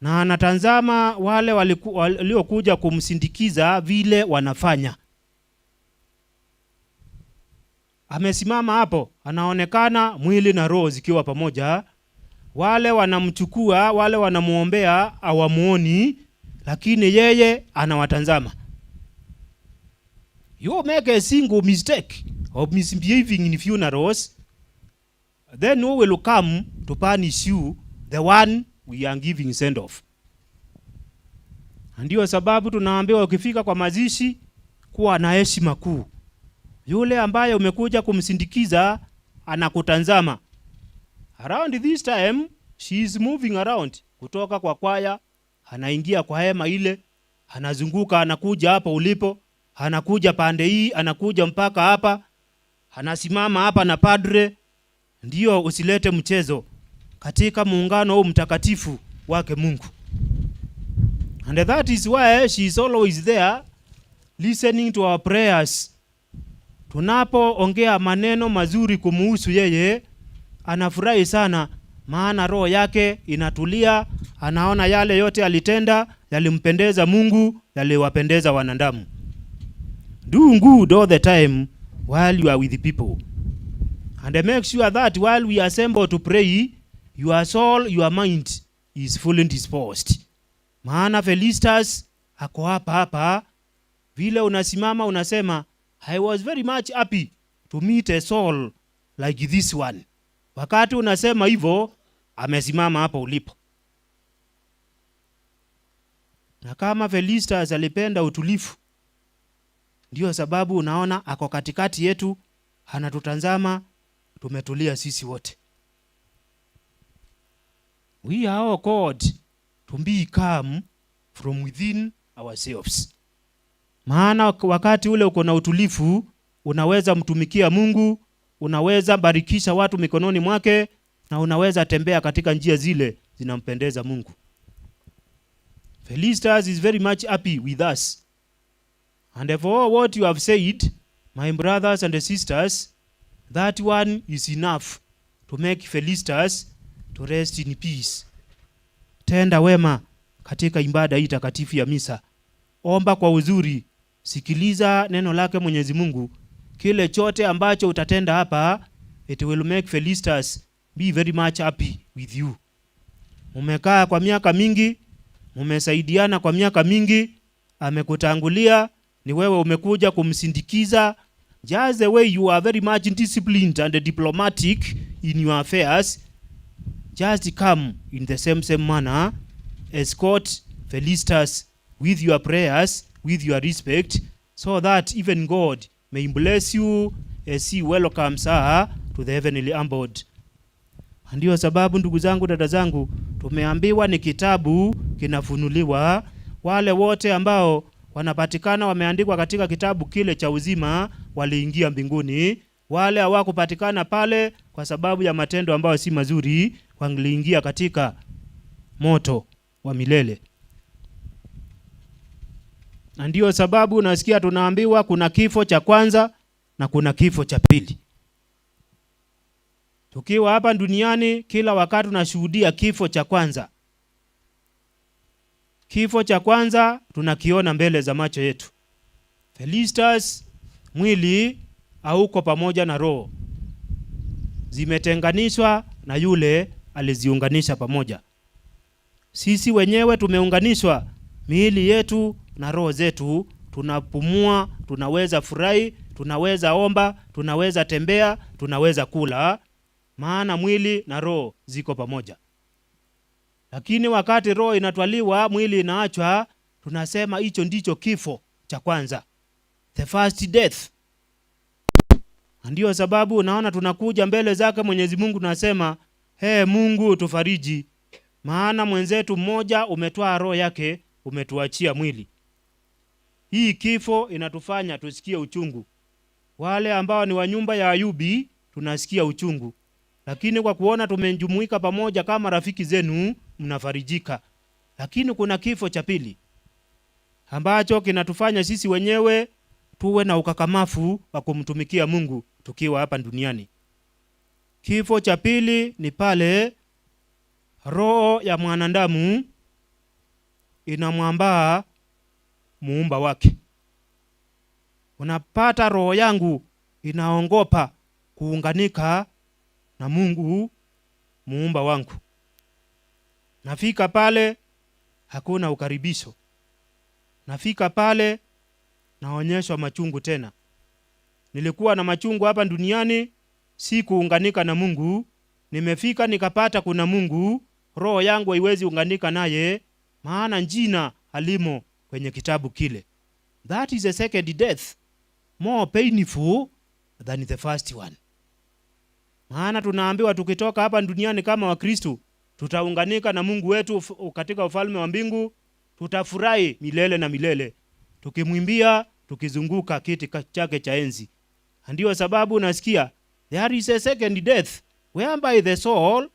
na anatazama wale waliokuja kumsindikiza vile wanafanya. Amesimama hapo, anaonekana mwili na roho zikiwa pamoja. Wale wanamchukua, wale wanamuombea hawamuoni, lakini yeye anawatazama. You make a single mistake of misbehaving in funerals, then who will come to punish you? The one we are giving send off. Ndio sababu tunaambiwa ukifika kwa mazishi, kuwa na heshima kuu. Yule ambaye umekuja kumsindikiza anakutazama. Around this time, she is moving around. Kutoka kwa kwaya, anaingia kwa hema ile, anazunguka, anakuja hapa ulipo, anakuja pande hii, anakuja mpaka hapa, anasimama hapa na padre. Ndio usilete mchezo katika muungano huu mtakatifu wake Mungu. And that is why she is always there listening to our prayers. Tunapoongea maneno mazuri kumuhusu yeye, anafurahi sana, maana roho yake inatulia, anaona yale yote alitenda yalimpendeza Mungu, yaliwapendeza wanadamu. Do good all the time while you are with the people. And make sure that while we assemble to pray, your soul, your mind is fully disposed. Maana Felistas ako hapa, vile unasimama unasema, I was very much happy to meet a soul like this one. Wakati unasema hivyo, amesimama hapa ulipo. Na kama Felistas alipenda utulifu, ndio sababu unaona ako katikati yetu, anatutazama, tumetulia sisi wote. We are all called to be calm from within ourselves. Maana wakati ule uko na utulifu, unaweza mtumikia Mungu, unaweza barikisha watu mikononi mwake, na unaweza tembea katika njia zile zinampendeza Mungu. Felistas is very much happy with us. And for all what you have said, my brothers and sisters, that one is enough to make Felistas to rest in peace. Tenda wema katika ibada hii takatifu ya misa. Omba kwa uzuri, sikiliza neno lake Mwenyezi Mungu. Kile chote ambacho utatenda hapa, it will make Felistas be very much happy with you. Mumekaa kwa miaka mingi, mumesaidiana kwa miaka mingi, amekutangulia, ni wewe umekuja kumsindikiza. Just the way you are very much disciplined and diplomatic in your affairs, just come in the same manner, escort Felistas with your prayers, with your respect, so that even God may bless you as he welcomes her to the heavenly abode. Ndio sababu ndugu zangu, dada zangu, tumeambiwa ni kitabu kinafunuliwa. Wale wote ambao wanapatikana wameandikwa katika kitabu kile cha uzima waliingia mbinguni. Wale hawakupatikana pale kwa sababu ya matendo ambayo si mazuri, wangeliingia katika moto wa milele. Ndio sababu unasikia tunaambiwa kuna kifo cha kwanza na kuna kifo cha pili. Tukiwa hapa duniani kila wakati tunashuhudia kifo cha kwanza. Kifo cha kwanza tunakiona mbele za macho yetu. Felistas, mwili hauko pamoja na roho. Zimetenganishwa na yule aliziunganisha pamoja. Sisi wenyewe tumeunganishwa, miili yetu na roho zetu, tunapumua, tunaweza furahi, tunaweza omba, tunaweza tembea, tunaweza kula, maana mwili na roho ziko pamoja. Lakini wakati roho inatwaliwa, mwili inaachwa, tunasema hicho ndicho kifo cha kwanza, the first death. Ndio sababu unaona tunakuja mbele zake Mwenyezi Mungu tunasema, Mungu tufariji, maana mwenzetu mmoja umetoa roho yake, umetuachia mwili. Hii kifo inatufanya tusikie uchungu. Wale ambao ni wa nyumba ya Ayubi tunasikia uchungu, lakini kwa kuona tumejumuika pamoja kama rafiki zenu mnafarijika. Lakini kuna kifo cha pili ambacho kinatufanya sisi wenyewe tuwe na ukakamafu wa kumtumikia Mungu tukiwa hapa duniani. Kifo cha pili ni pale roho ya mwanadamu inamwambaa muumba wake. Unapata roho yangu inaongopa kuunganika na Mungu muumba wangu. Nafika pale hakuna ukaribisho. Nafika pale naonyeshwa machungu tena. Nilikuwa na machungu hapa duniani, si kuunganika na Mungu. Nimefika nikapata kuna Mungu, roho yangu haiwezi unganika naye, maana jina halimo kwenye kitabu kile. That is a second death, more painful than the first one. Maana tunaambiwa tukitoka hapa duniani kama Wakristo tutaunganika na Mungu wetu katika ufalme wa mbingu, tutafurahi milele na milele, tukimwimbia, tukizunguka kiti chake cha enzi. Ndio sababu unasikia there is a second death whereby the soul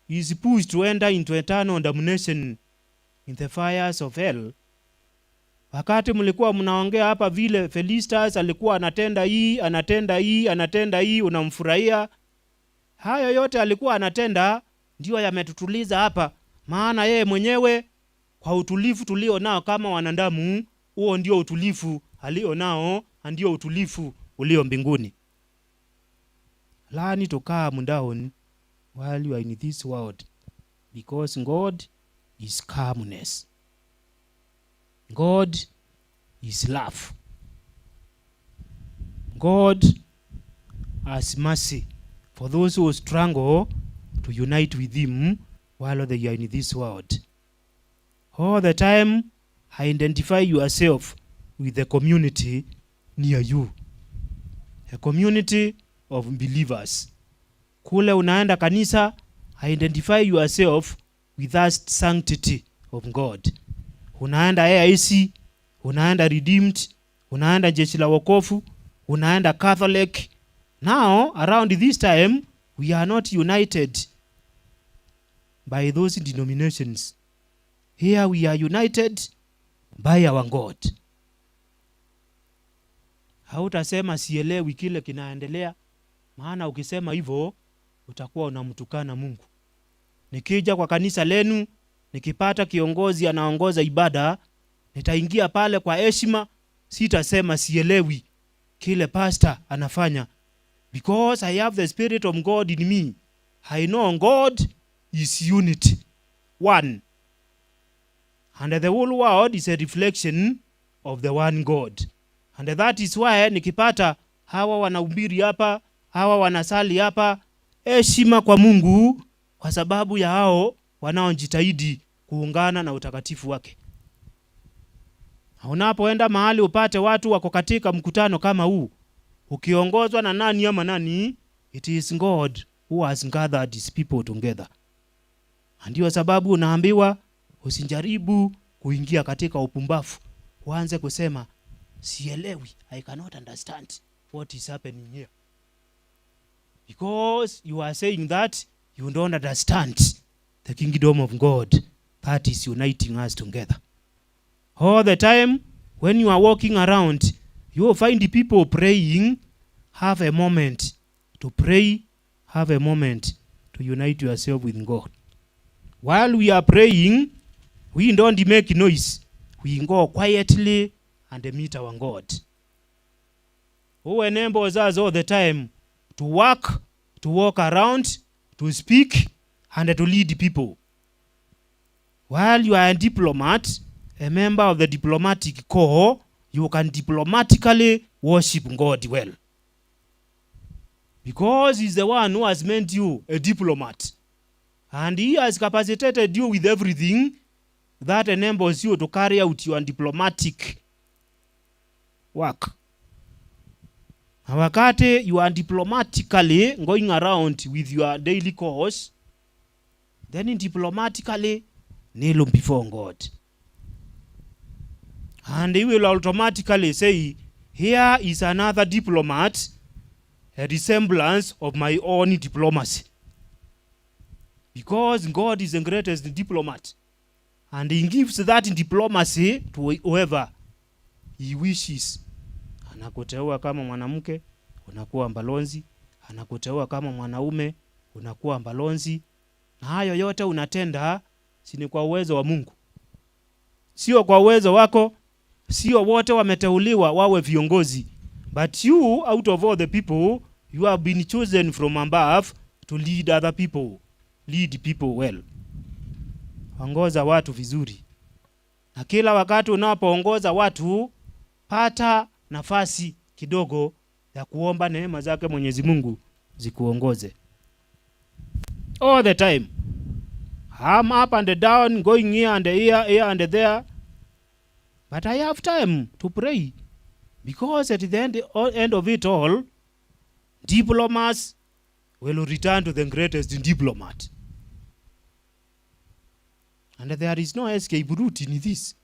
is pushed to enter into eternal damnation in the fires of hell. Wakati mlikuwa mnaongea hapa vile Felistas alikuwa anatenda hii, unamfurahia. Hayo yote alikuwa anatenda ndio yametutuliza hapa, maana yeye mwenyewe kwa utulifu tulio nao kama wanadamu, huo ndio utulifu alio nao, ndio utulifu ulio mbinguni. Learn to calm down while you are in this world, because God is calmness. God is love. God has mercy for those who struggle to unite with him while they are in this world. All the time, identify yourself with the community near you, a community of believers. Kule unaenda kanisa, identify yourself with that sanctity of God. Unaenda AIC, unaenda Redeemed, unaenda Jeshi la Wokovu, unaenda Catholic. Now, around this time, we are not united by those denominations. Here we are united by our God. Hautasema sielewi kile kinaendelea, maana ukisema hivyo utakuwa unamtukana Mungu. Nikija kwa kanisa lenu, nikipata kiongozi anaongoza ibada, nitaingia pale kwa heshima, sitasema sielewi kile pastor anafanya, because I have the Spirit of God in me. I know God is unity, one, and the whole world is a reflection of the one God. And that is why nikipata hawa wanahubiri hapa, hawa wanasali hapa, heshima kwa Mungu kwa sababu ya hao wanaojitahidi kuungana na utakatifu wake. Unapoenda mahali upate watu wako katika mkutano kama huu, ukiongozwa na nani ama nani, it is God who has gathered his people together. Ndio sababu unaambiwa usijaribu kuingia katika upumbavu, uanze kusema sielewi, I cannot understand what is happening here, because you are saying that you don't understand the kingdom of God that is uniting us together. All the time when you are walking around, you will find people praying, have a moment to pray, have a moment to unite yourself with God. While we are praying, we don't make noise. We go quietly and meet our God, who enables us all the time to work, to walk around, to speak, and to lead people. While you are a diplomat, a member of the diplomatic corps, you can diplomatically worship God well. Because he's the one who has made you a diplomat. And he has capacitated you with everything that enables you to carry out your diplomatic work. Na wakati you are diplomatically going around with your daily course, then diplomatically kneel before God. And he will automatically say, here is another diplomat, a resemblance of my own diplomacy. Because God is the greatest diplomat. And he gives that diplomacy to whoever he wishes. Anakuteua kama mwanamke, unakuwa mbalozi. Anakuteua kama mwanaume, unakuwa mbalozi. Na hayo yote unatenda si kwa uwezo wa Mungu. Sio kwa uwezo wako, sio wote wameteuliwa wawe viongozi. But you, out of all the people, you have been chosen from above to lead other people. Lead people well. Ongoza watu vizuri. Na kila wakati unapoongoza watu, pata nafasi kidogo ya kuomba neema zake Mwenyezi Mungu zikuongoze. All the time. I'm up and down, going here and here and there. But I have time to pray. Because at the end of it all, diplomats will return to the greatest diplomat. And there is no escape route in this.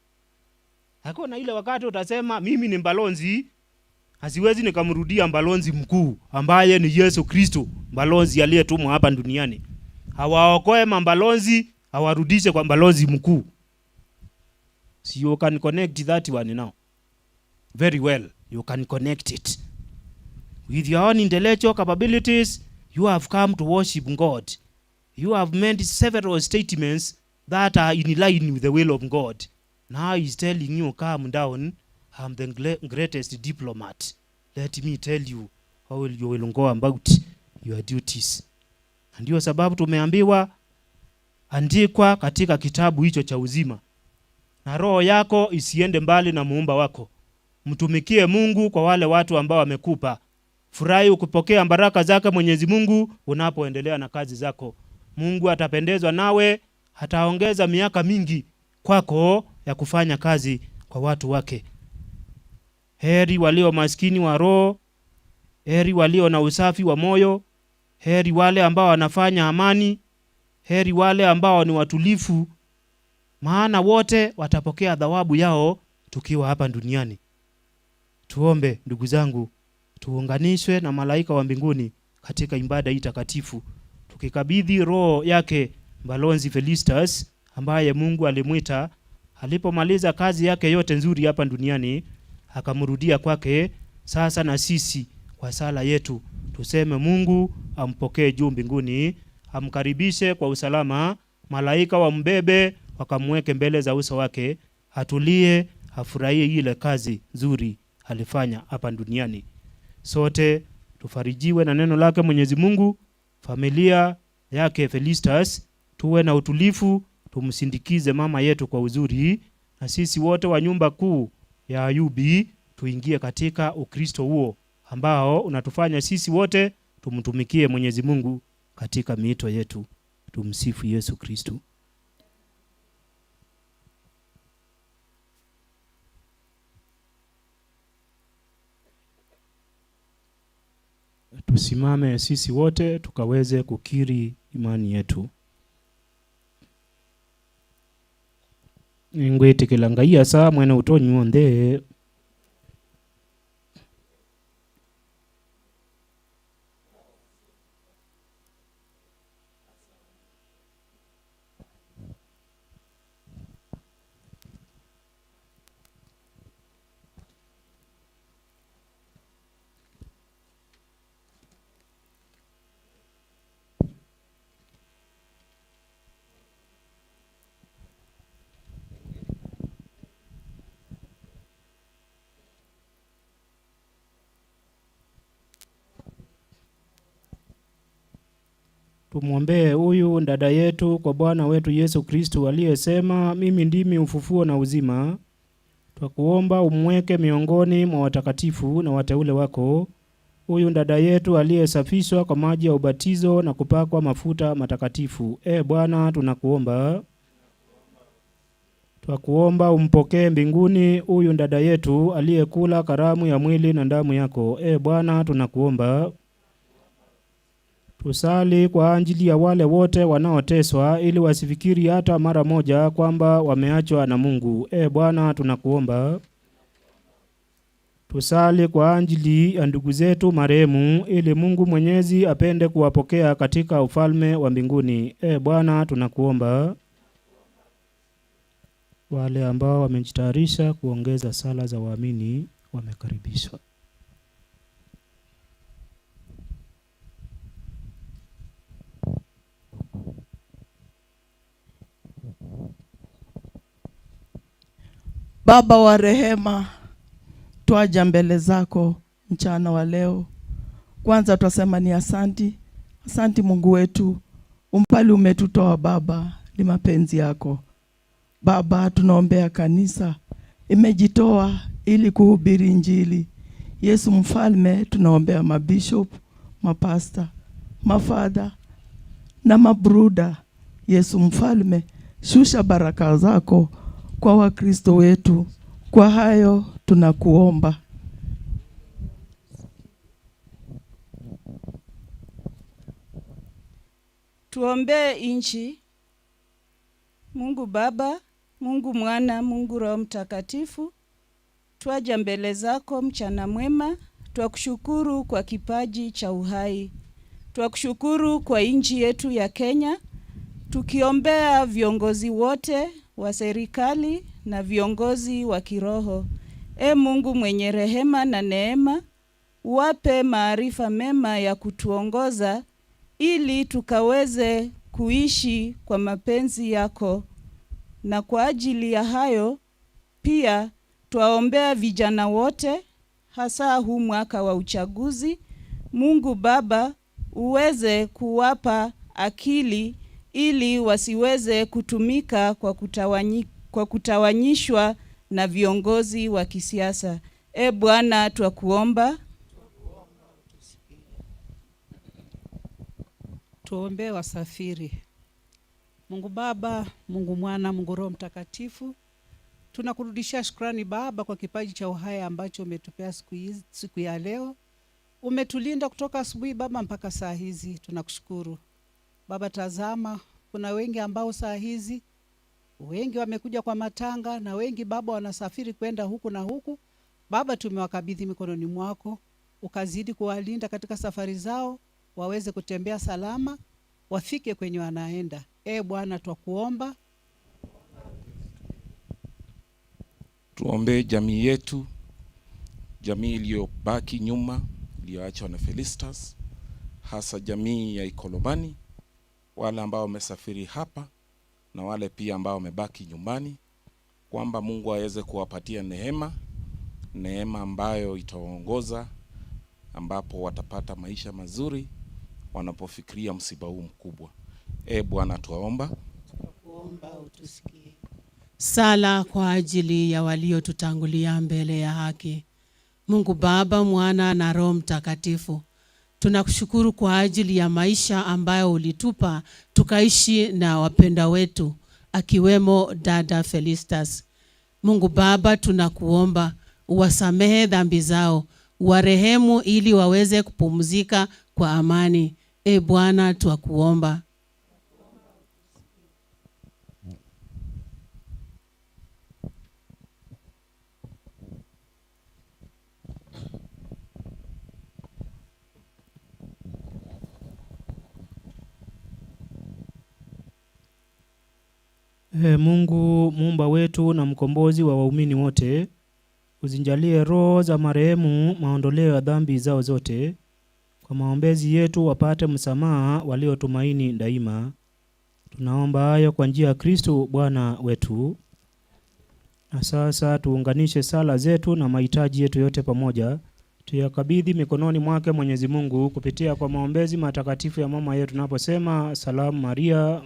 Hakuna ile wakati utasema mimi ni mbalozi, asiwezi nikamrudia mbalozi mkuu ambaye ni Yesu Kristo, mbalozi aliyetumwa hapa duniani. Hawaokoe mbalozi, hawarudishe kwa mbalozi mkuu. So you can connect that one now. Very well, you can connect it. With your own intellectual capabilities, you have come to worship God. You have made several statements that are in line with the will of God. Now he's telling you, calm down, I'm the greatest diplomat. Let me tell you how you will go about your duties. Ndio sababu tumeambiwa andikwa katika kitabu hicho cha uzima. Na roho yako isiende mbali na muumba wako. Mtumikie Mungu kwa wale watu ambao wamekupa. Furahi ukipokea baraka zake Mwenyezi Mungu unapoendelea na kazi zako. Mungu atapendezwa nawe, ataongeza miaka mingi kwako ya kufanya kazi kwa watu wake. Heri walio maskini wa roho, heri walio na usafi wa moyo, heri wale ambao wanafanya amani, heri wale ambao ni watulifu, maana wote watapokea thawabu yao tukiwa hapa duniani. Tuombe ndugu zangu, tuunganishwe na malaika wa mbinguni katika ibada hii takatifu, tukikabidhi roho yake Balozi Felistas ambaye Mungu alimuita alipomaliza kazi yake yote nzuri hapa duniani, akamrudia kwake. Sasa na sisi kwa sala yetu tuseme Mungu ampokee juu mbinguni, amkaribishe kwa usalama, malaika wambebe wakamweke mbele za uso wake, atulie, afurahie ile kazi nzuri alifanya hapa duniani. Sote tufarijiwe na neno lake Mwenyezi Mungu. Familia yake Felistas tuwe na utulifu, tumsindikize mama yetu kwa uzuri, na sisi wote wa nyumba kuu ya Ayubi tuingie katika Ukristo huo ambao unatufanya sisi wote tumtumikie Mwenyezi Mungu katika miito yetu. Tumsifu Yesu Kristo. Tusimame sisi wote tukaweze kukiri imani yetu. Ngwetekela ngai asa mwene utonyi onde Tumwombee huyu dada yetu kwa Bwana wetu Yesu Kristo aliyesema, mimi ndimi ufufuo na uzima. Twakuomba umweke miongoni mwa watakatifu na wateule wako. Huyu dada yetu aliyesafishwa kwa maji ya ubatizo na kupakwa mafuta matakatifu. Bwana tunakuomba. Twakuomba umpokee mbinguni huyu dada yetu aliyekula karamu ya mwili na damu yako. Bwana tunakuomba. Tusali kwa ajili ya wale wote wanaoteswa ili wasifikiri hata mara moja kwamba wameachwa na Mungu. Bwana tunakuomba. Tusali kwa ajili ya ndugu zetu marehemu ili Mungu Mwenyezi apende kuwapokea katika ufalme wa mbinguni. Bwana tunakuomba. Wale ambao wamejitayarisha kuongeza sala za waamini wamekaribishwa. Baba wa rehema, twaja mbele zako mchana wa leo. Kwanza twasema ni asanti. Asanti Mungu wetu, umpali umetutoa Baba, ni mapenzi yako. Baba, tunaombea kanisa imejitoa ili kuhubiri Injili. Yesu mfalme, tunaombea mabishop, mapasta, mafadha na mabruda. Yesu mfalme, shusha baraka zako kwa Wakristo wetu. Kwa hayo tunakuomba. Tuombee inchi. Mungu Baba, Mungu Mwana, Mungu Roho Mtakatifu, twaja mbele zako mchana mwema. Twakushukuru kwa kipaji cha uhai. Twakushukuru kwa inchi yetu ya Kenya, tukiombea viongozi wote wa serikali na viongozi wa kiroho. Mungu mwenye rehema na neema, wape maarifa mema ya kutuongoza ili tukaweze kuishi kwa mapenzi yako. Na kwa ajili ya hayo pia twaombea vijana wote, hasa huu mwaka wa uchaguzi. Mungu Baba, uweze kuwapa akili ili wasiweze kutumika kwa kutawanyishwa na viongozi wa kisiasa. Bwana twakuomba. Tuombee wasafiri. Mungu Baba, Mungu Mwana, Mungu Roho Mtakatifu, tunakurudishia shukrani Baba kwa kipaji cha uhai ambacho umetupea siku ya leo. Umetulinda kutoka asubuhi Baba mpaka saa hizi. Tunakushukuru Baba. Tazama, kuna wengi ambao saa hizi wengi wamekuja kwa matanga na wengi Baba wanasafiri kwenda huku na huku. Baba, tumewakabidhi mikononi mwako, ukazidi kuwalinda katika safari zao, waweze kutembea salama, wafike kwenye wanaenda. Bwana twakuomba. Tuombee jamii yetu, jamii iliyobaki nyuma, iliyoachwa na Felistas, hasa jamii ya Ikolomani, wale ambao wamesafiri hapa na wale pia ambao wamebaki nyumbani, kwamba Mungu aweze kuwapatia neema ambayo itawaongoza, ambapo watapata maisha mazuri wanapofikiria msiba huu mkubwa. Bwana tuomba. Tunakuomba utusikie. Sala kwa ajili ya waliotutangulia mbele ya haki. Mungu Baba, Mwana na Roho Mtakatifu, tunakushukuru kwa ajili ya maisha ambayo ulitupa tukaishi na wapenda wetu, akiwemo dada Felistas. Mungu Baba, tunakuomba uwasamehe dhambi zao, warehemu ili waweze kupumzika kwa amani. Bwana twakuomba. Mungu muumba wetu na mkombozi wa waumini wote, uzinjalie roho za marehemu maondoleo ya dhambi zao zote. Kwa maombezi yetu wapate msamaha waliotumaini daima. Tunaomba hayo kwa njia ya Kristo Bwana wetu. Na sasa tuunganishe sala zetu na mahitaji yetu yote pamoja. tuyakabidhi mikononi mwake Mwenyezi Mungu kupitia kwa maombezi matakatifu ya mama yetu tunaposema Salamu Maria.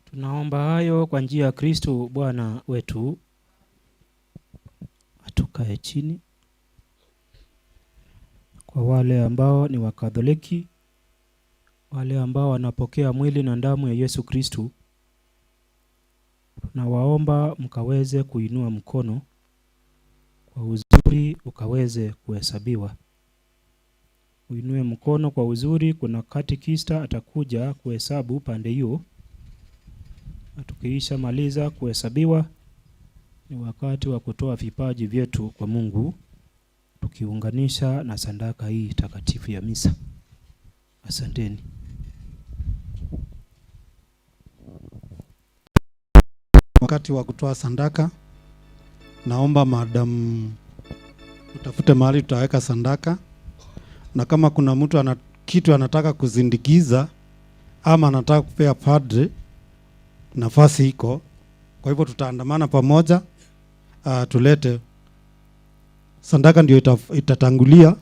Tunaomba hayo kwa njia ya Kristo Bwana wetu. Atukae chini. Kwa wale ambao ni Wakatholiki, wale ambao wanapokea mwili na damu ya Yesu Kristo, na waomba mkaweze kuinua mkono kwa uzuri ukaweze kuhesabiwa. Uinue mkono kwa uzuri, kuna katekista atakuja kuhesabu pande hiyo. Tukiisha maliza kuhesabiwa, ni wakati wa kutoa vipaji vyetu kwa Mungu, tukiunganisha na sadaka hii takatifu ya misa. Asanteni. Wakati wa kutoa sadaka, naomba madam utafute mahali tutaweka sadaka, na kama kuna mtu ana kitu anataka kuzindikiza ama anataka kupea padre, nafasi iko. Kwa hivyo tutaandamana pamoja, tulete sadaka, ndio itatangulia,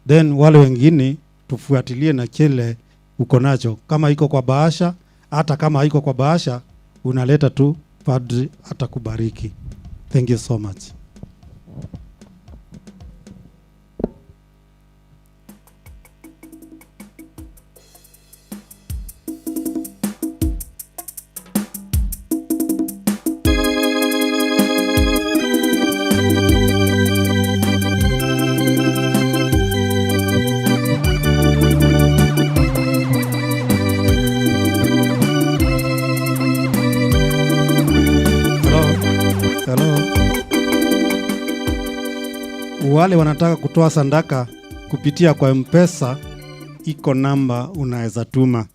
then wale wengine tufuatilie na kile uko nacho. Kama iko kwa bahasha, hata kama haiko kwa bahasha, unaleta tu, padre atakubariki. Thank you so much. Wale wanataka kutoa sadaka kupitia kwa M-Pesa, iko namba unaweza tuma.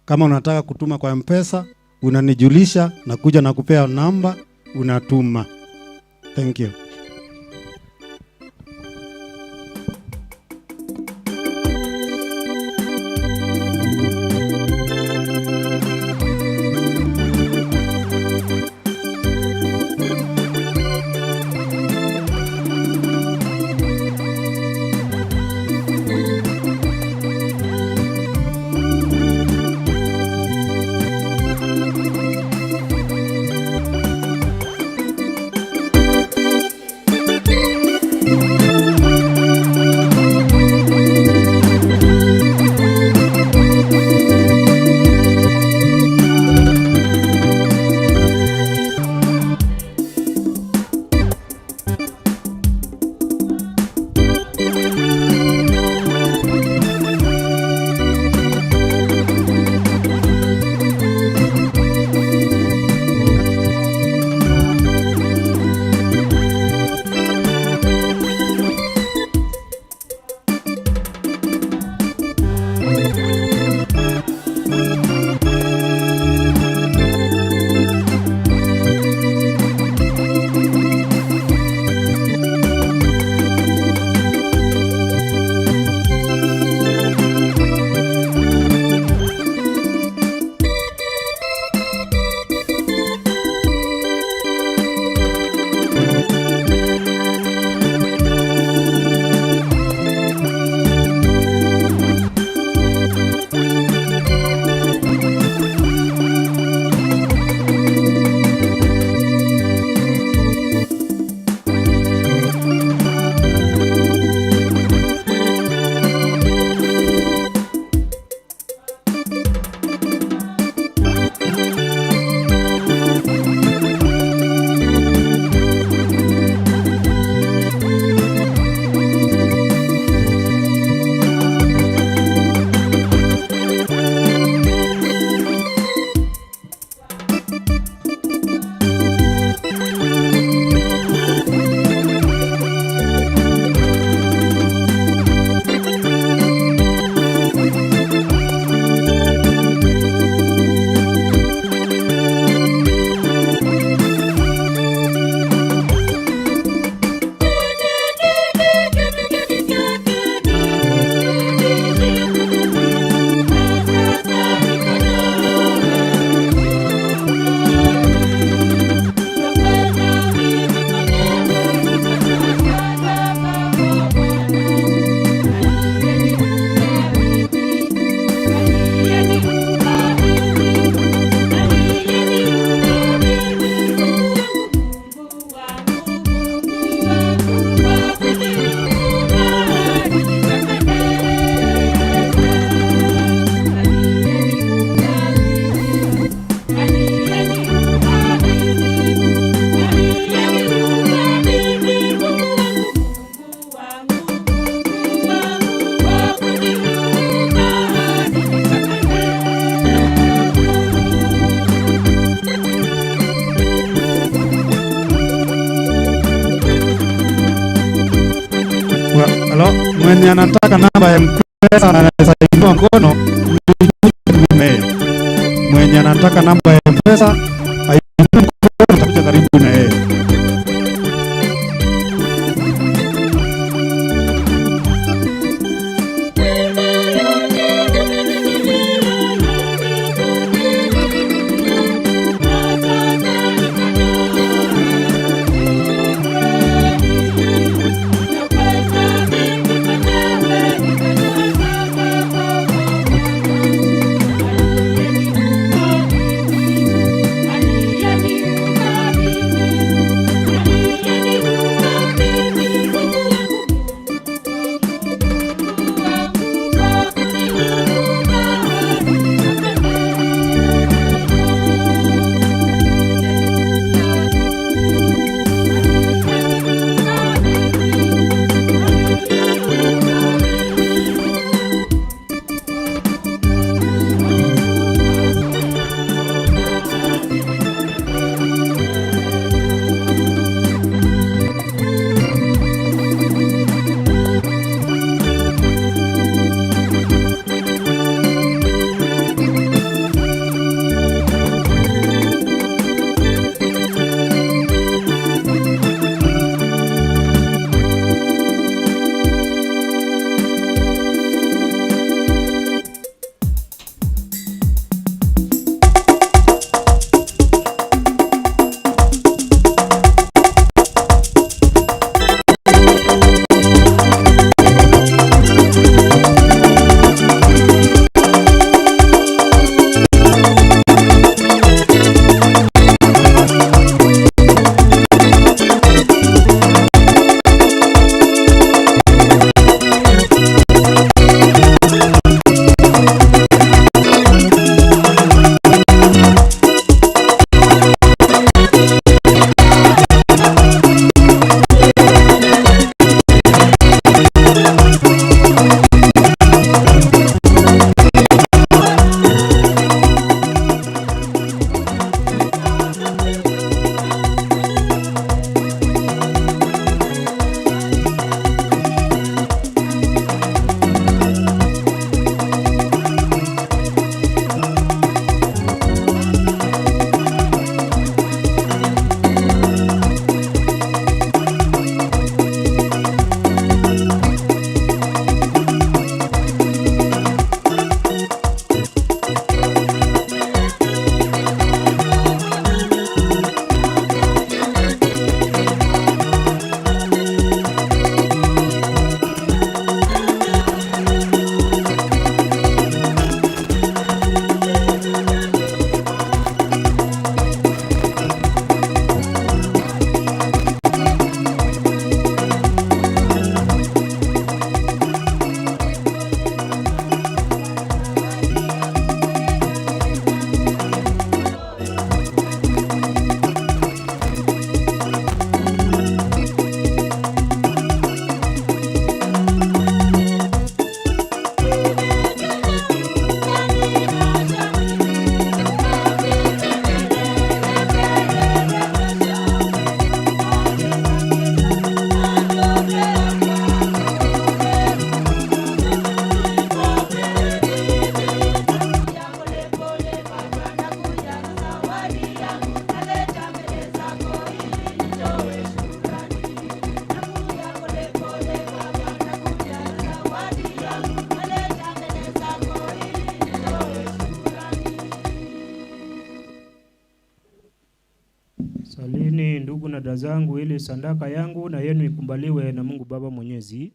Kama unataka kutuma kwa M-Pesa, unanijulisha na kuja na kupea namba, unatuma. Thank you. Halo, mwenye anataka namba ya M-Pesa anaweza inua mkono. Mwenye anataka namba ya M-Pesa ainue mkono, tutakuja karibu na yeye. Salini ndugu na dada zangu, ili sadaka yangu na yenu ikumbaliwe na Mungu Baba Mwenyezi.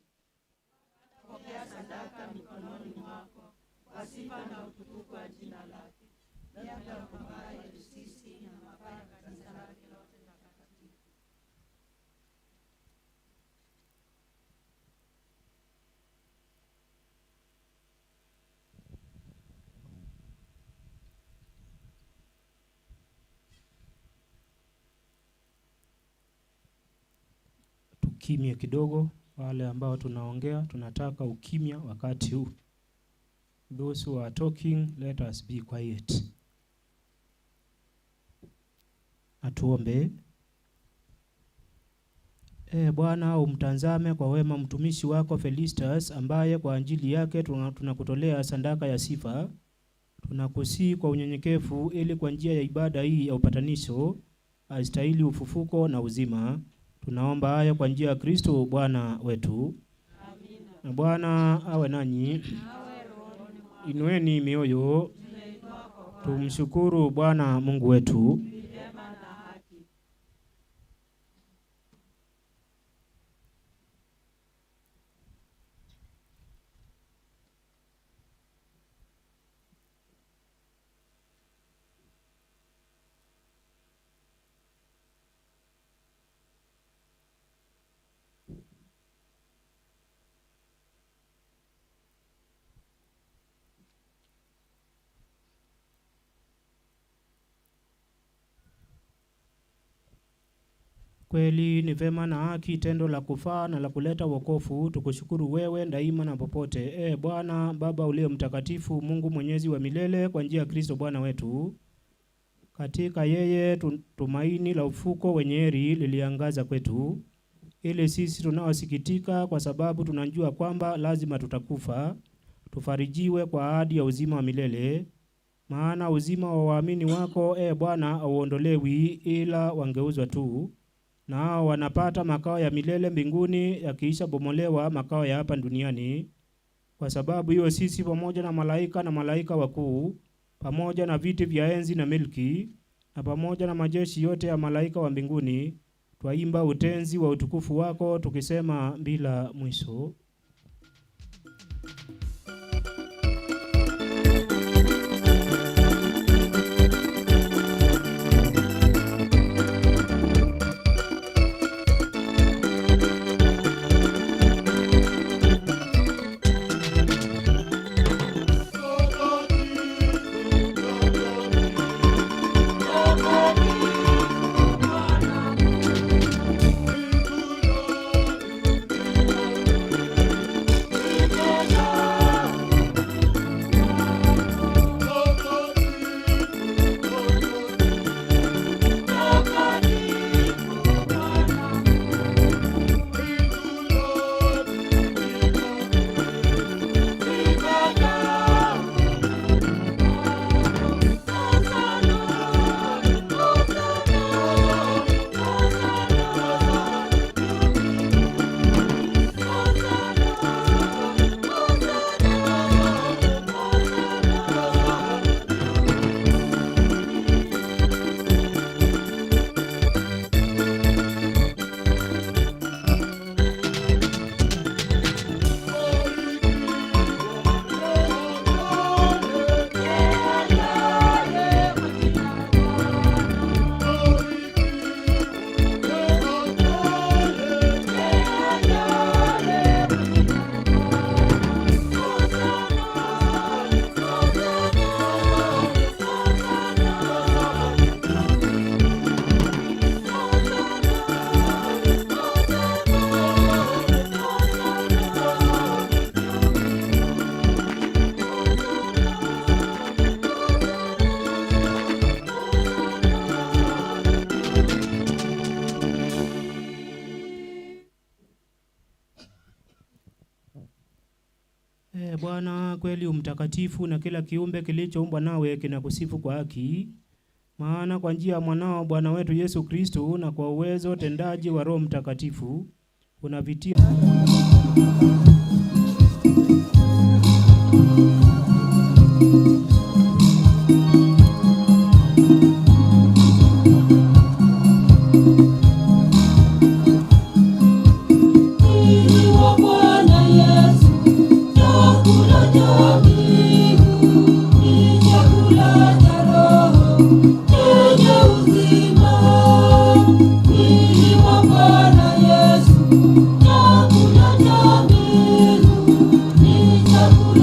Pokea sadaka mikononi mwako kwa sifa na utukufu wa jina lake, labda kwa mabaya yetu sisi na mabaya ya kanisa lake lote takatifu. Tukimya kidogo, wale ambao tunaongea tunataka ukimya wakati huu. Those who are talking, let us be quiet. Atuombe. Bwana umtazame kwa wema mtumishi wako Felistas, ambaye kwa ajili yake tunakutolea sadaka ya sifa. Tunakusii kwa unyenyekevu, ili kwa njia ya ibada hii ya upatanisho astahili ufufuko na uzima. Tunaomba haya kwa njia ya Kristo Bwana wetu. Amina. Na Bwana awe nanyi. Inueni mioyo. Tumshukuru Bwana Mungu wetu. Kweli ni vema na haki, tendo la kufaa na la kuleta wokovu, tukushukuru wewe daima na popote. Bwana Baba uliye mtakatifu, Mungu mwenyezi wa milele, kwa njia ya Kristo Bwana wetu. Katika yeye tumaini la ufuko wenye heri liliangaza kwetu, ili sisi tunaosikitika kwa sababu tunajua kwamba lazima tutakufa, tufarijiwe kwa ahadi ya uzima wa milele. Maana uzima wa waamini wako Bwana hauondolewi, ila wangeuzwa tu, na wanapata makao ya milele mbinguni, yakiisha bomolewa makao ya hapa duniani. Kwa sababu hiyo sisi pamoja na malaika wakuu, pamoja na viti vya enzi na milki, na pamoja na majeshi yote ya malaika wa mbinguni, twaimba utenzi wa utukufu wako, tukisema bila mwisho. Bwana kweli umtakatifu, na kila kiumbe kilichoumbwa nawe kinakusifu kwa haki. Maana kwa njia ya mwanao Bwana wetu Yesu Kristo, na kwa uwezo tendaji wa Roho Mtakatifu, unavitia Chakula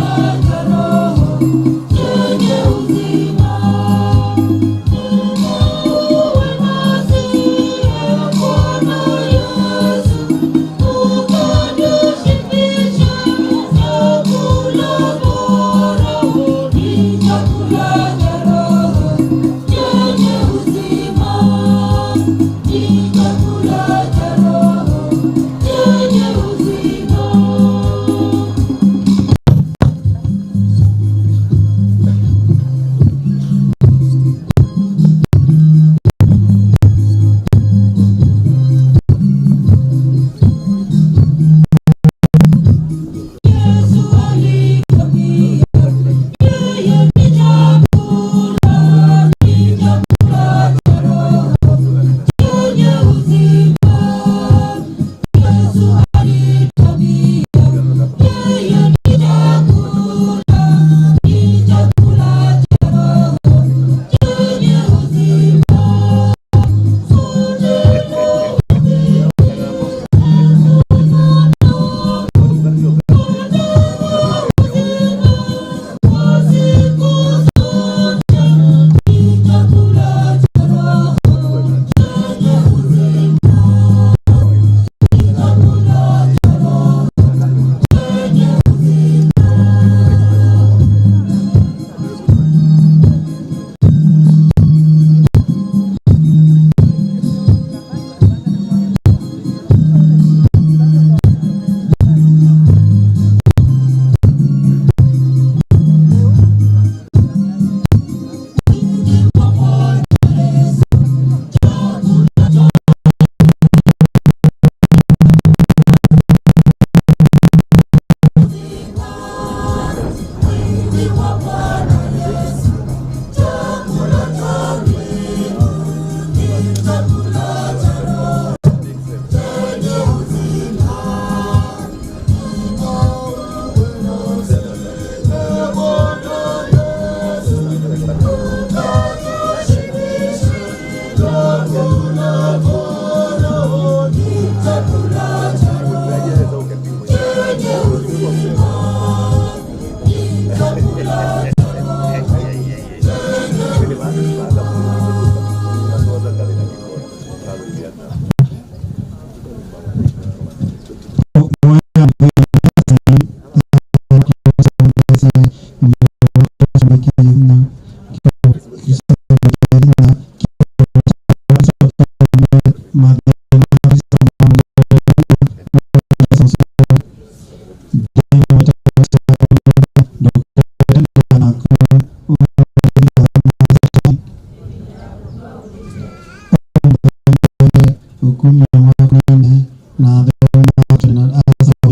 na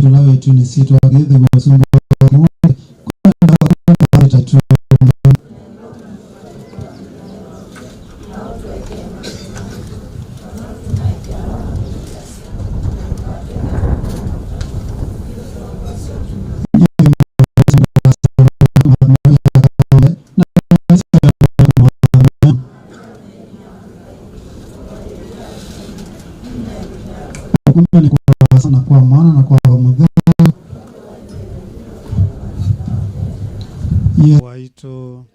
tuna wetu ni sito agithe masumbu tatu kumbe ni kwa sana kwa maana na kwa mudhara waito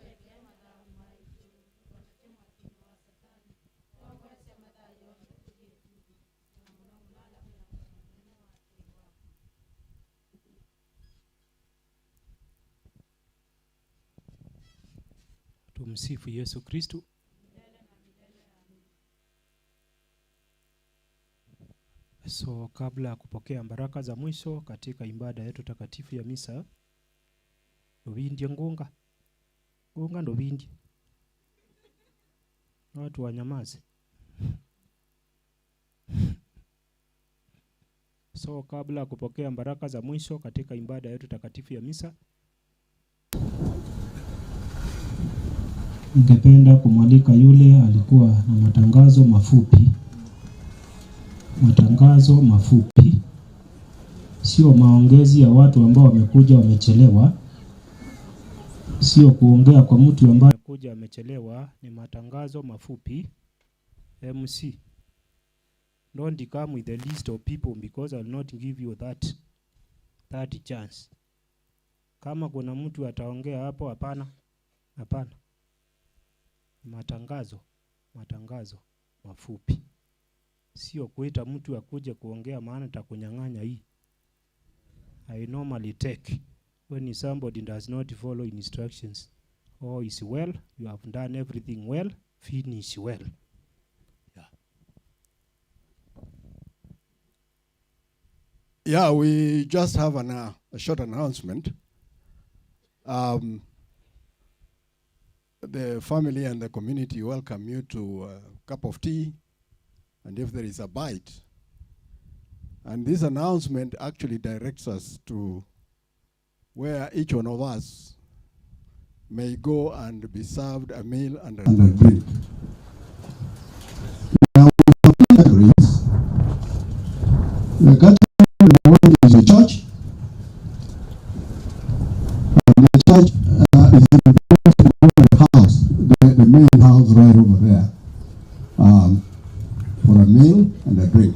Tumsifu Yesu Kristo. So kabla ya kupokea baraka za mwisho katika ibada yetu takatifu ya misa, ndobindi ngunga ndobindi watu wanyamaze. So kabla ya kupokea baraka za mwisho katika ibada yetu takatifu ya misa, ningependa kumwalika yule alikuwa na matangazo mafupi. Matangazo mafupi, sio maongezi ya watu ambao wamekuja wamechelewa, sio kuongea kwa mtu ambaye amekuja amechelewa, ni matangazo mafupi. MC, don't come with the list of people because I'll not give you that chance. Kama kuna mtu ataongea hapo, hapana. Matangazo mafupi, sio kuita mtu akuje kuongea maana takunyang'anya hii. I normally take when somebody does not follow instructions. All is well, you have done everything well, finish well. Yeah, we just have a short announcement. The family and the community welcome you to a cup of tea, and if there is a bite. And this announcement actually directs us to where each one of us may go and be served a meal and a drink. Now, the category is a church. And the church is in the house, the main house right over there, for a meal and a drink.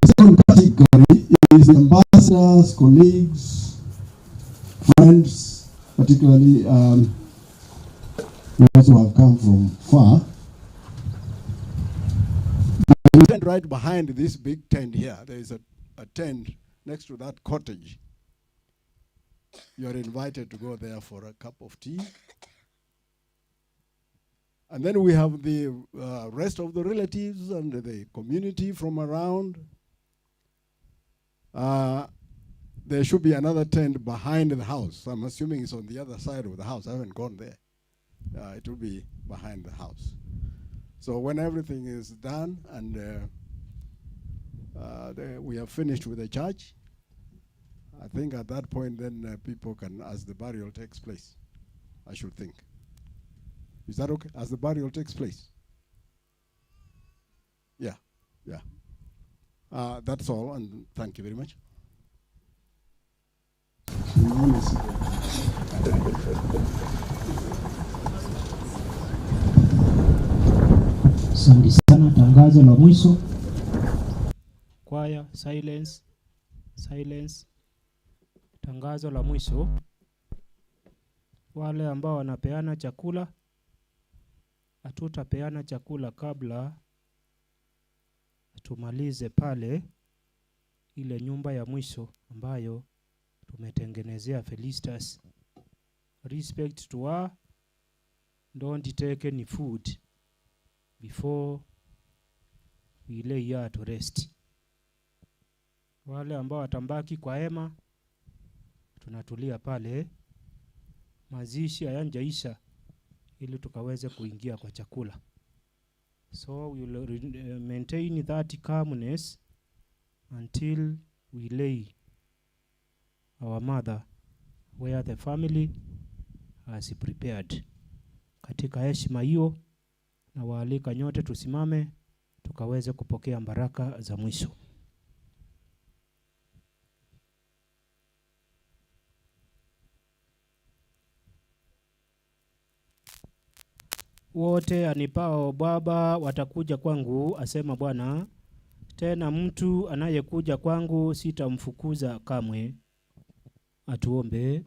The second category is ambassadors, colleagues, friends, particularly those who have come from far. The tent right behind this big tent here, there is a tent next to that cottage. You are invited to go there for a cup of tea. And then we have the rest of the relatives and the community from around. There should be another tent behind the house. I'm assuming it's on the other side of the house. I haven't gone there. It will be behind the house. So when everything is done and we have finished with the church, I think at that point then people can, as the burial takes place, I should think. Is that okay? As the burial takes place? Yeah. That's all, and thank you very much. Asante sana. Tangazo la mwisho. Choir, silence. Tangazo la mwisho. Wale ambao wanapeana chakula, hatutapeana chakula kabla tumalize pale ile nyumba ya mwisho ambayo tumetengenezea Felistas. Respect to her. Don't take any food before we lay her to rest. Wale ambao watambaki kwa hema, tunatulia pale. Mazishi hayajaisha ili tukaweze kuingia kwa chakula. So we will maintain that calmness until we lay our mother where the family has prepared. Katika heshima hiyo na waalika nyote tusimame tukaweze kupokea baraka za mwisho. Wote anipao Baba watakuja kwangu, asema Bwana. Tena mtu anayekuja kwangu sitamfukuza kamwe. Atuombe.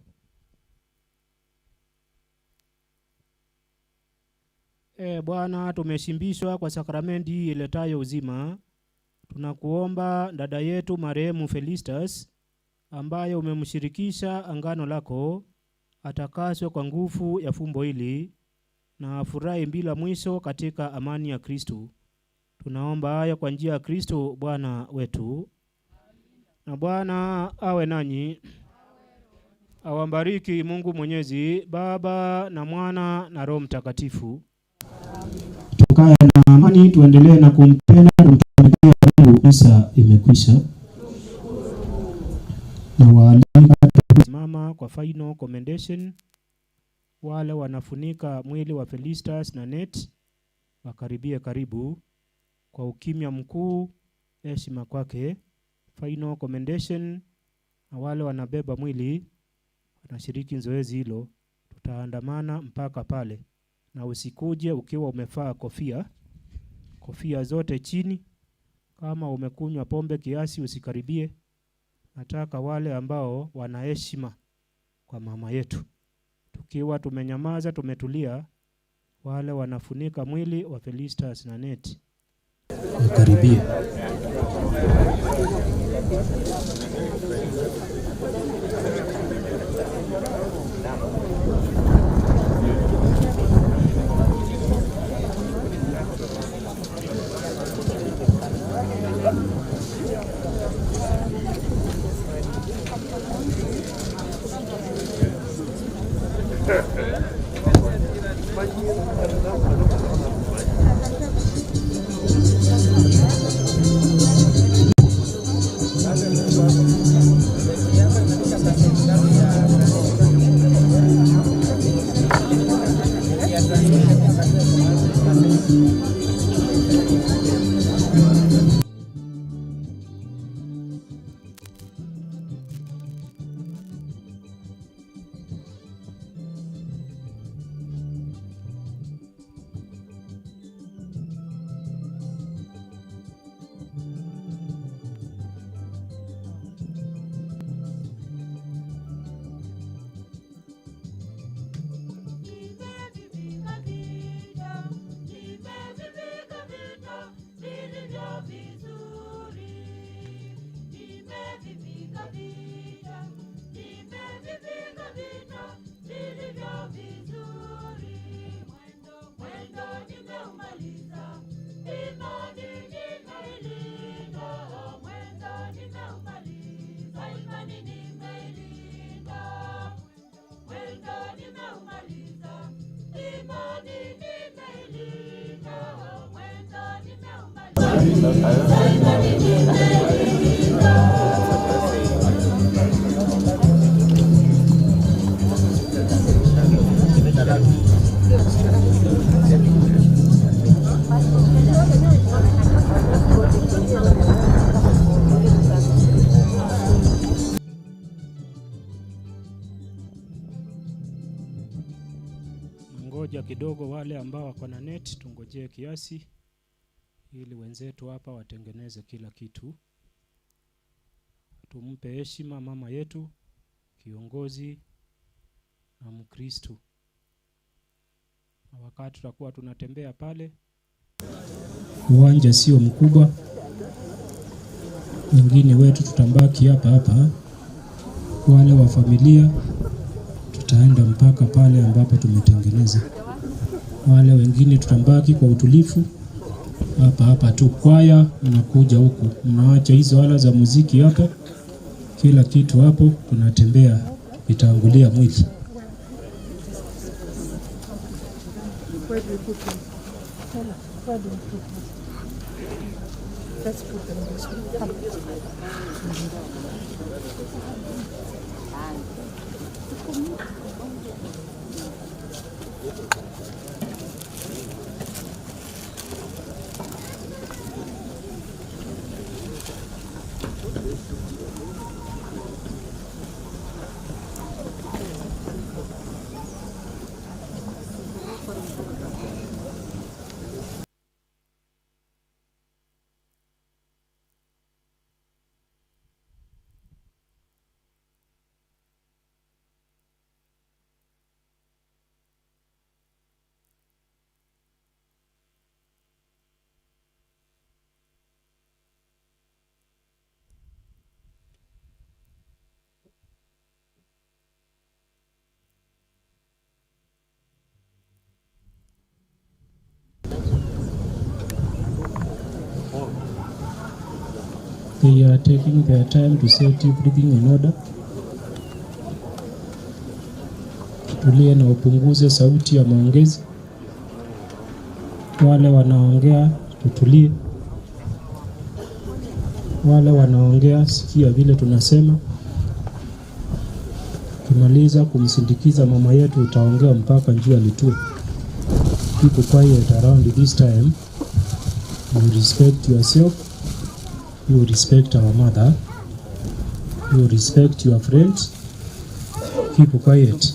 Bwana, tumeshimbishwa kwa sakramenti iletayo uzima. Tunakuomba dada yetu marehemu Felistas, ambaye umemshirikisha angano lako, atakaswe kwa nguvu ya fumbo hili na afurahi bila mwisho katika amani ya Kristo. Tunaomba haya kwa njia ya Kristo Bwana wetu. Na Bwana awe nanyi. Awambariki Mungu Mwenyezi, Baba na Mwana na Roho Mtakatifu. Tukae na amani, tuendelee na kumpenda tumtumikie Mungu. Misa imekwisha. Na waalika tusimama kwa final commendation. Wale wanafunika mwili wa Felistas na net wakaribie karibu kwa ukimya mkuu, heshima kwake. Final commendation. Na wale wanabeba mwili wanashiriki zoezi hilo, tutaandamana mpaka pale. Na usikuje ukiwa umevaa kofia zote chini. Kama umekunywa pombe kiasi usikaribie. Nataka wale ambao wana heshima kwa mama yetu. Tukiwa tumenyamaza, tumetulia, wale wanafunika mwili wa Felistas na net wakaribie. Ngoja kidogo wale ambao wako na net, tungojee kiasi ili wenzetu hapa watengeneze kila kitu. Tumpe heshima mama yetu, kiongozi na Mkristo. Na wakati tutakuwa tunatembea pale, uwanja sio mkubwa, wengine wetu tutambaki hapa. Wale wa familia tutaenda mpaka pale ambapo tumetengeneza. Wale wengine tutambaki kwa utulifu hapa tu. Kwaya mnakuja huku, mnaacha hizo ala za muziki hapo, kila kitu hapo, tunatembea vitangulia mwili. Where do we put this? Let's put them this way. They are taking their time to set everything in order. Tutulie na upunguze sauti ya maongezi. Wale wanaongea tutulie. Wale wanaongea sikia vile tunasema. Kimaliza kumsindikiza mama yetu utaongea mpaka njia litue. Keep quiet around this time. You respect yourself. You respect our mother. You respect your friends. Keep quiet.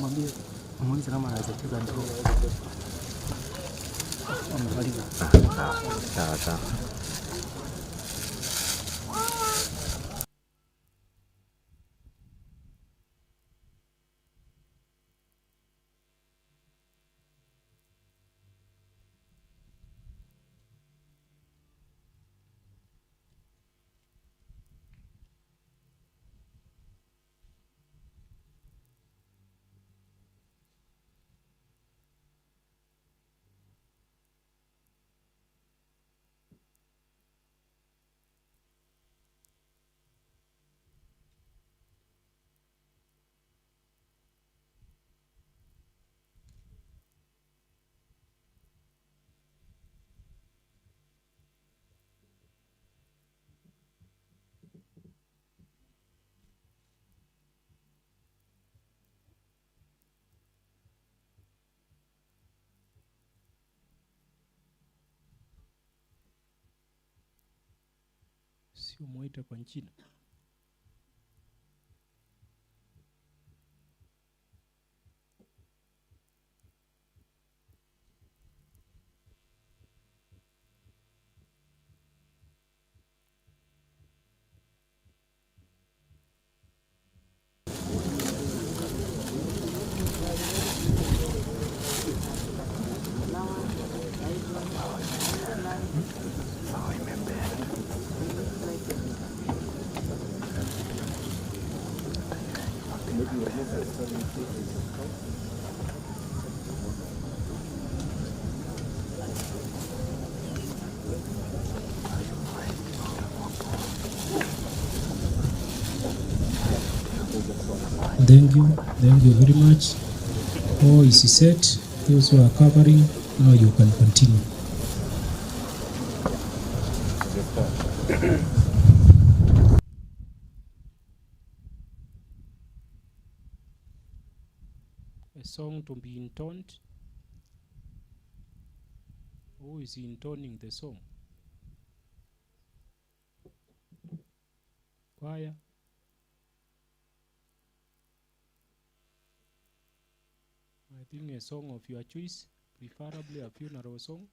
Sio muite kwa China. Thank you very much. All is set. Those who are covering, now you can continue. A song to be intoned. Who is intoning the song? Choir. I think a song of your choice, preferably a funeral song.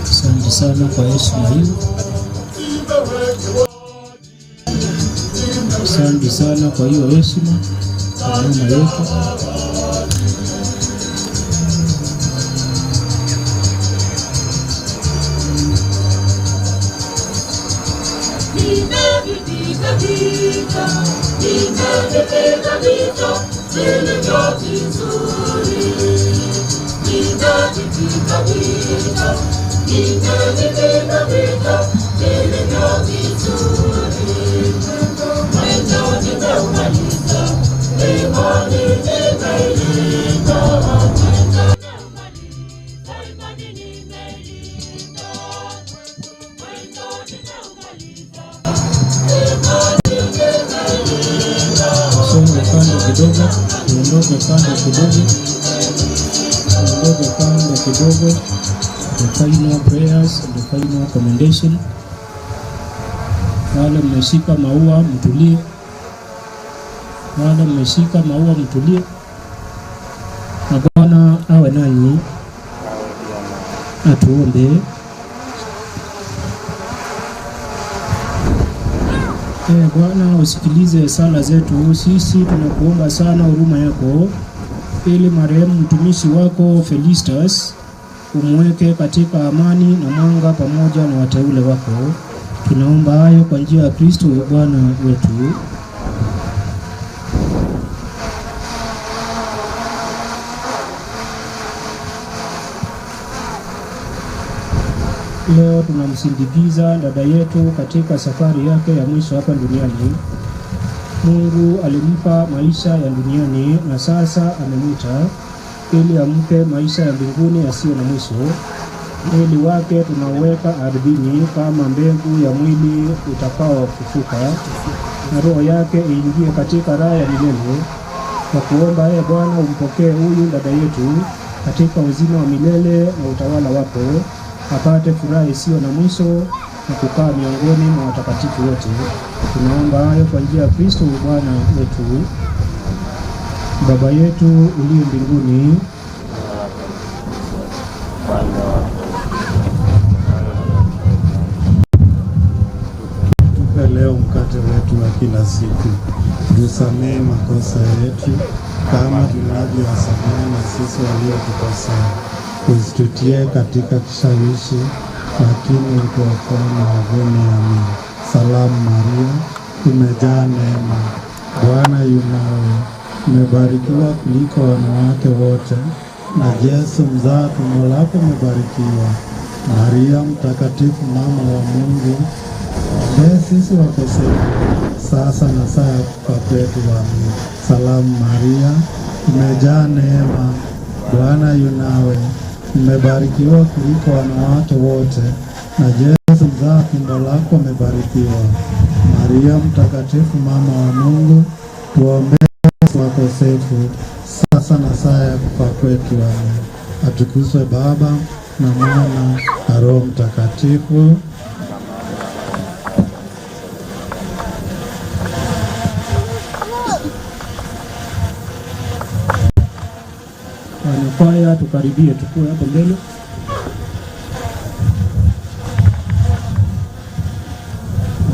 Asante sana kwa heshima hii. Asante sana kwa hiyo heshima kwa mama yetu. Songe kando kidogo, tuondoke kando kidogo, tuondoke kando kidogo. The final prayers, the final commendation. Wale mmeshika maua mtulie, wale mmeshika maua mtulie. Na Bwana awe nanyi, atuombe. Bwana usikilize sala zetu. Sisi tunakuomba sana huruma yako, ili marehemu mtumishi wako Felistas umweke katika amani na mwanga pamoja na wateule wako. Tunaomba hayo kwa njia ya Kristo Bwana wetu. Leo tunamsindikiza dada yetu katika safari yake ya mwisho hapa duniani. Mungu alimpa maisha ya duniani na sasa amemwita ili ampe maisha ya mbinguni yasiyo na mwisho. Mwili wake tunauweka ardhini kama mbegu ya mwili utakaofufuka, na roho yake iingie katika raha ya milele. Kwa kuomba Bwana umpokee huyu dada yetu katika uzima wa milele na utawala wako, apate furaha isiyo na mwisho na kukaa miongoni mwa watakatifu wote. Tunaomba hayo kwa njia ya Kristo Bwana wetu. Baba yetu uliye mbinguni, tupe leo mkate wetu wa kila siku. Tusamehe makosa yetu kama tunavyowasamehe na sisi waliotukosea. Usitutie katika kishawishi, lakini utuokoe maovuni. Amina. Salamu Maria, umejaa neema, Bwana yu nawe, umebarikiwa kuliko wanawake wote, na Yesu mzaa tumbo lako umebarikiwa. Maria mtakatifu, mama wa Mungu, tuombee sisi wakosefu, sasa na saa ya kufa kwetu. Amina. Salamu Maria, umejaa neema, Bwana yu nawe, umebarikiwa kuliko wanawake wote, na Yesu mzaa tumbo lako umebarikiwa. Maria mtakatifu, mama wa Mungu, tuombee wakosefu, sasa na saa ya kufa kwetu. Amina. Atukuzwe Baba na Mwana na Roho Mtakatifu. Wanakwaya tukaribie, tukue hapo mbele.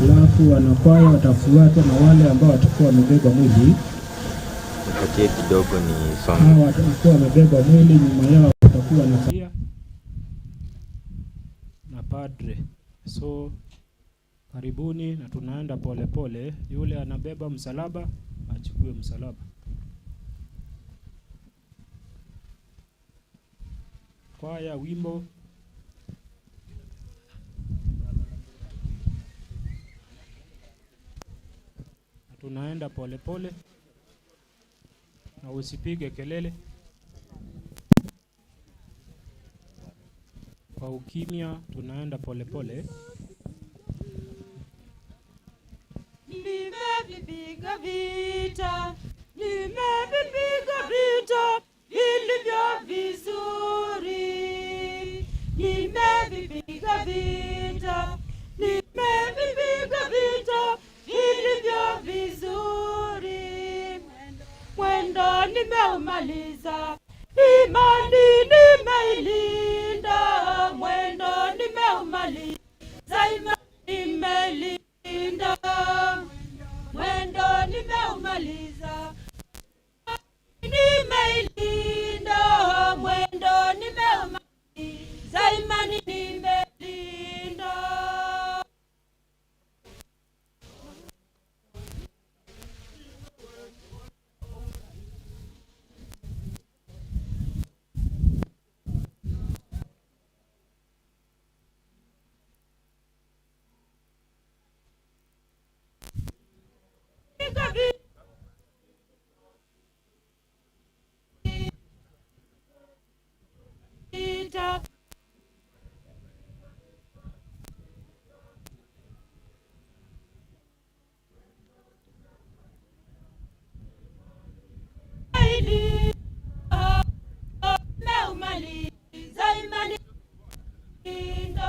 Alafu wanakwaya watafuatwa na wale ambao watakuwa wamebeba mwili. Tupatie kidogo ni songe. Hawa watakuwa wamebeba mwili, nyuma yao watakuwa na padre. So karibuni, na tunaenda pole pole. Yule anabeba msalaba achukue msalaba. Kwaya wimbo. Tunaenda pole pole na usipige kelele. kwa ukimya, tunaenda polepole. Nimevipiga vita, nimevipiga vita vilivyo vizuri. Nimevipiga vita, nimevipiga vita vilivyo vizuri. Mwendo nimeumaliza, imani nimeilinda. Mwendo nimeumaliza, imani nimeilinda. Mwendo nimeumaliza, nimeilinda. Mwendo nimeumaliza, imani nimeilinda. Vita. Nimeumaliza, imani nimeilinda.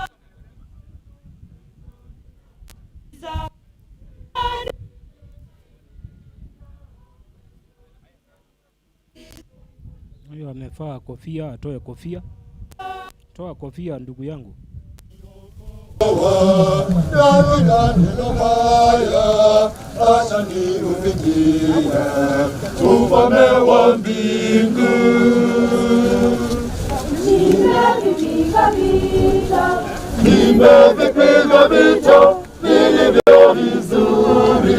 Huyo amevaa kofia, atoe kofia. Toa kofia ndugu yangu. Acha niufikie ufalme wa mbingu. Nimevipiga vita, Nimevipiga vita vilivyo vizuri.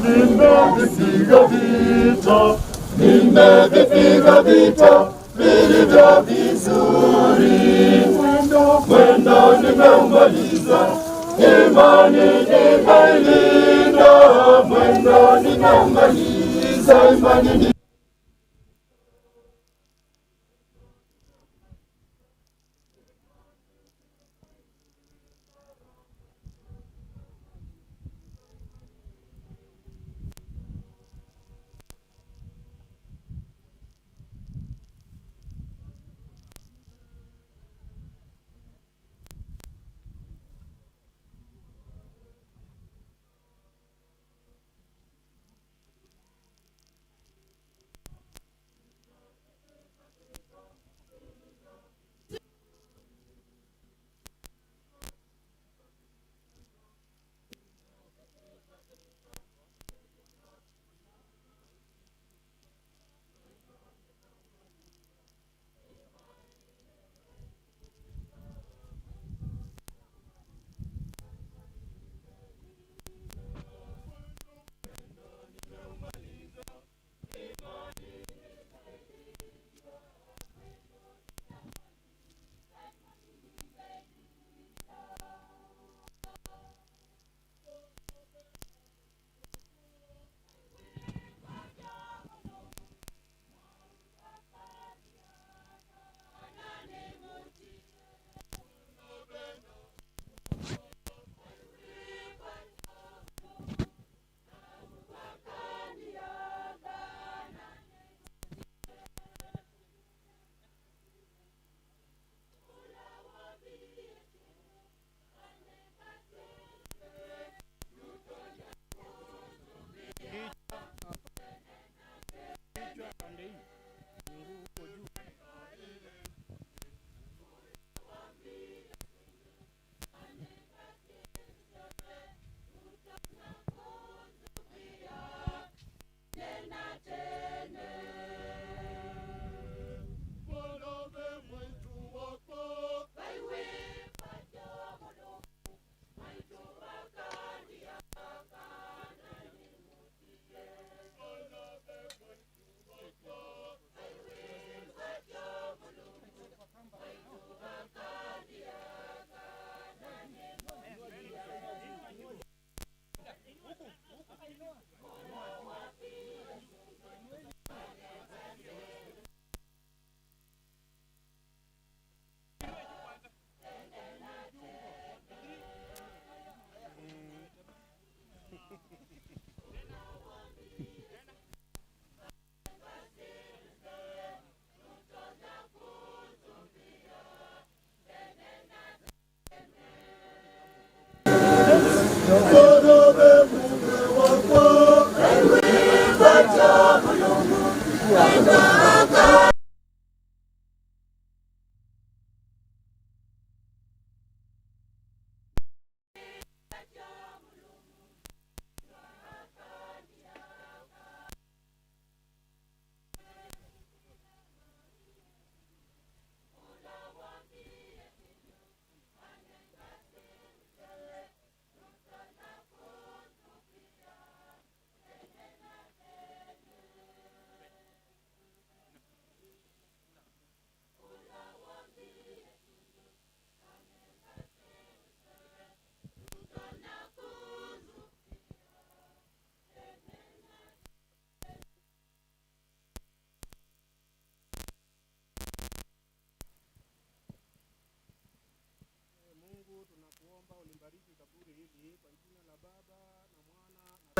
Nimevipiga vita, nimevipiga vita vilivyo vizuri. Mwendo nimeumaliza, imani nimeilinda. Mwendo nimeumaliza, imani nimeilinda.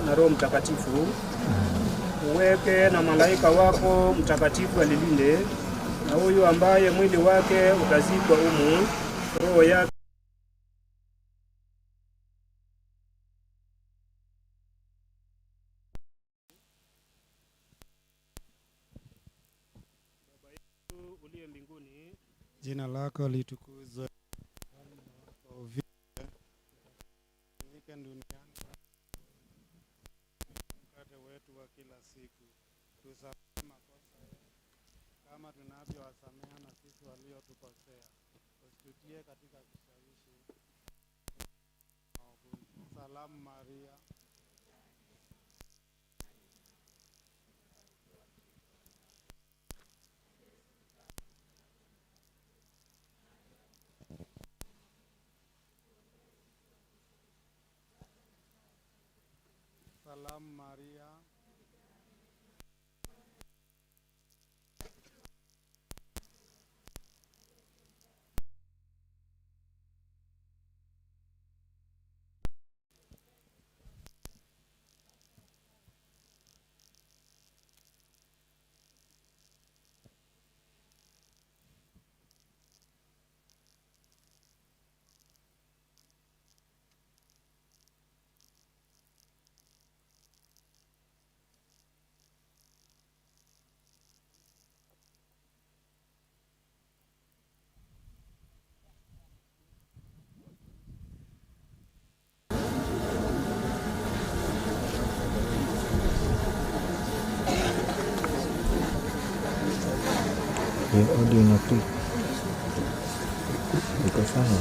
na Roho Mtakatifu, uweke na malaika wako mtakatifu alilinde, na huyu ambaye mwili wake utazikwa humu, roho yake uliye mbinguni, jina lako litukuzwe, ufanyike duniani. Mkate wetu wa kila siku, tusamehe makosa yetu kama tunavyowasamehe na sisi waliotukosea, usitutie katika kishawishi. Salamu Maria, Salamu Maria, audio inapiga. Iko sawa?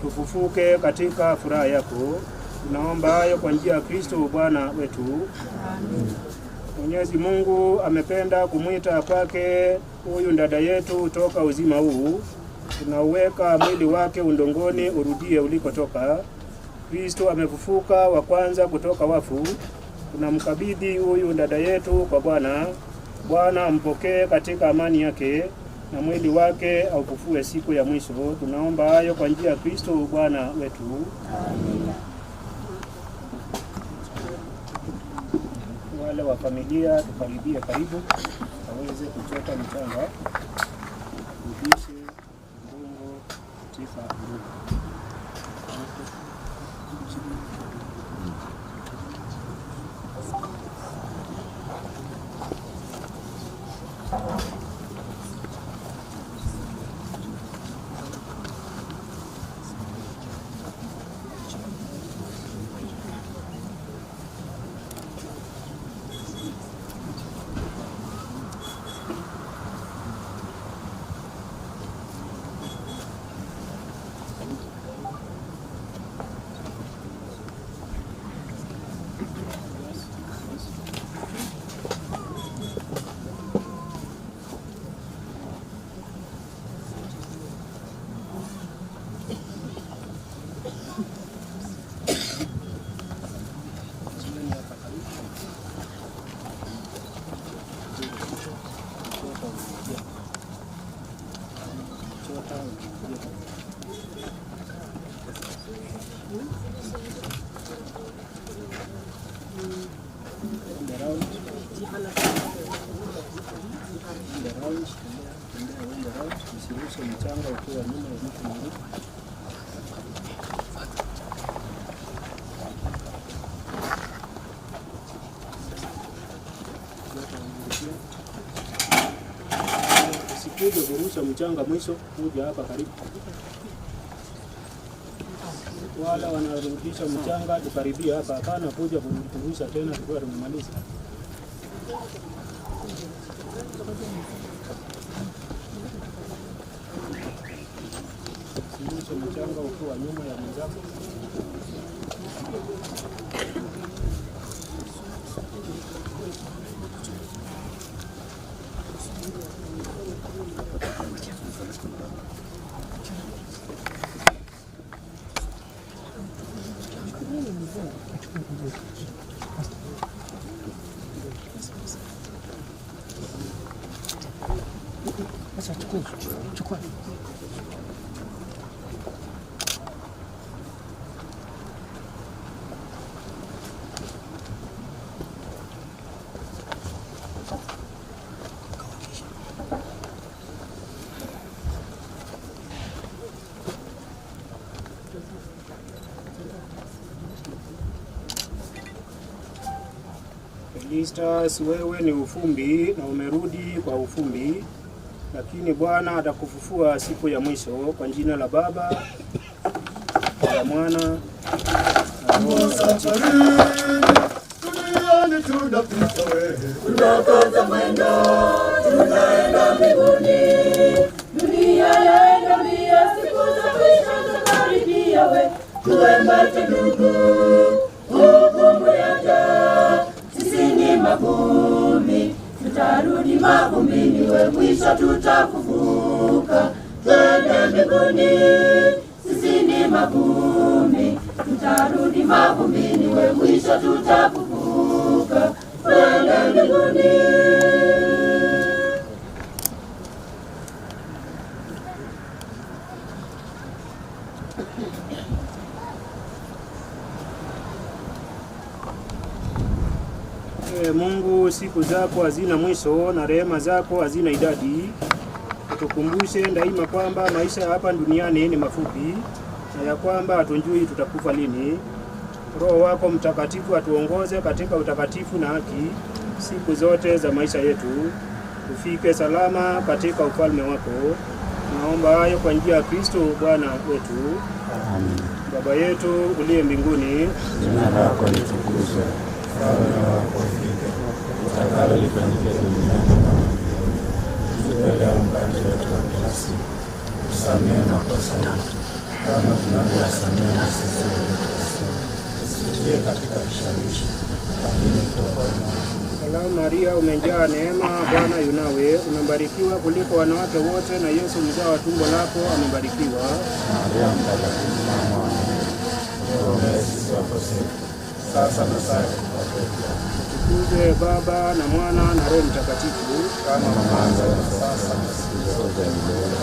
tufufuke katika furaha yako. Tunaomba hayo kwa njia ya Kristo Bwana wetu. Amen. Mwenyezi Mungu amependa kumwita kwake huyu dada yetu toka uzima huu. Tunauweka mwili wake undongoni urudie ulikotoka. Kristo amefufuka wa kwanza kutoka wafu. Tunamkabidhi huyu dada yetu kwa Bwana. Bwana ampokee katika amani yake na mwili wake aufufue siku ya mwisho. Tunaomba hayo kwa njia ya Kristo Bwana wetu. Amen. Wale wa familia tukaribie karibu waweze kuchota mchanga kurudishe udongo katika udongo. Mchanga ukiwa nyuma ya mtu mwingine. Sikuje kurusha mchanga mwisho, kuja hapa karibu. Wala wanarudisha mchanga tukaribia hapa, hapana kuja kurusha tena tukiwa tumemaliza. Mchanga ukiwa nyuma ya mwenzako. Sasa chukua. Felistas, wewe ni ufumbi na umerudi kwa ufumbi, lakini Bwana atakufufua siku ya mwisho. Kwa jina la Baba la Mwana na Roho Mtakatifu. Duniani tunapita wewe, tunakaza mwendo, tunaenda mbinguni. Dunia yaenda mbio, siku za mwisho zakaribia we, tuwe macho ndugu, hukumu yaja. Sisi ni mavumbi, tutarudi mavumbini we, mwisho tutafufuka, twende mbinguni. Sisi ni mavumbi, tutarudi mavumbini we, mwisho tutafufuka, twende mbinguni. Mungu, siku zako hazina mwisho na rehema zako hazina idadi. Tukumbushe daima kwamba maisha hapa duniani ni mafupi na ya kwamba hatujui tutakufa lini. Roho wako Mtakatifu atuongoze katika utakatifu na haki siku zote za maisha yetu, tufike salama katika ufalme wako. Naomba hayo kwa njia ya Kristo Bwana wetu. Amen. Baba yetu uliye mbinguni, jina lako litukuzwe, ufalme wako ufike, utakalo lifanyike duniani kama mbinguni. Tupe leo mkate wetu wa kila siku, tusamehe makosa yetu kama tunavyowasamehe na sisi waliotukosea, usitutie katika kishawishi, lakini tuokoe na Salamu Maria, umejaa neema, Bwana yu nawe, umebarikiwa kuliko wanawake wote, na Yesu mzao wa tumbo lako amebarikiwa. Maria mtakatifu, mama wa Mungu, tuombee sisi wakosefu, sasa na saa ya kufa kwetu. Tukuzwe Baba na Mwana na Roho Mtakatifu, kama mwanzo na sasa na siku zote milele.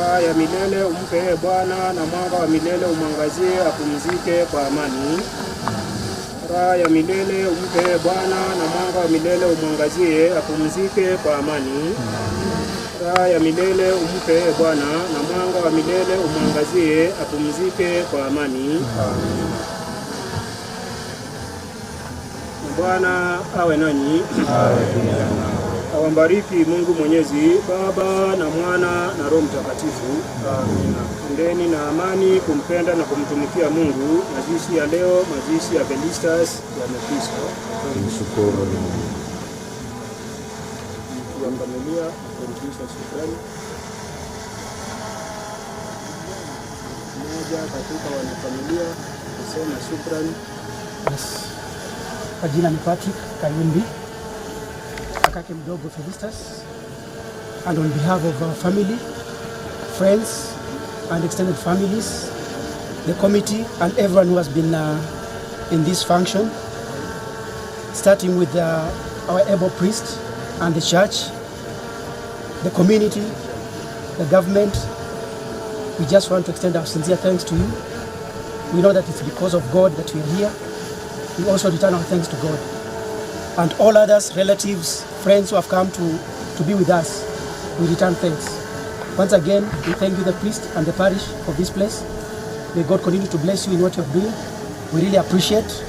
Raha ya milele umpe Bwana, na mwanga wa milele umwangazie, apumzike kwa amani. Raha ya milele umpe Bwana, na mwanga wa milele umwangazie, apumzike kwa amani. Raha ya milele umpe Bwana, na mwanga wa milele umwangazie, apumzike kwa amani. Bwana awe nanyi. Awambariki Mungu Mwenyezi, Baba na Mwana na Roho Mtakatifu. Amina. Endeni na amani kumpenda na kumtumikia Mungu. Mazishi ya leo, mazishi ya Felistas yamekwisha. Tumshukuru Mungu. Kwa familia kurudisha shukrani. Mmoja katika wanafamilia kusema shukrani. Kwa jina ni Patrick Khayumbi, kakake mdogo Felistas, and on behalf of our family, friends and extended families, the committee and everyone who has been in this function, starting with our able priest and the church, the community, the government, we just want to extend our sincere thanks to you. We know that it's because of God that we are here. We also return our thanks to God. And all others, relatives, friends who have come to be with us, we return thanks. Once again, we thank you, the priest and the parish, of this place. May God continue to bless you in what you are doing. We really appreciate.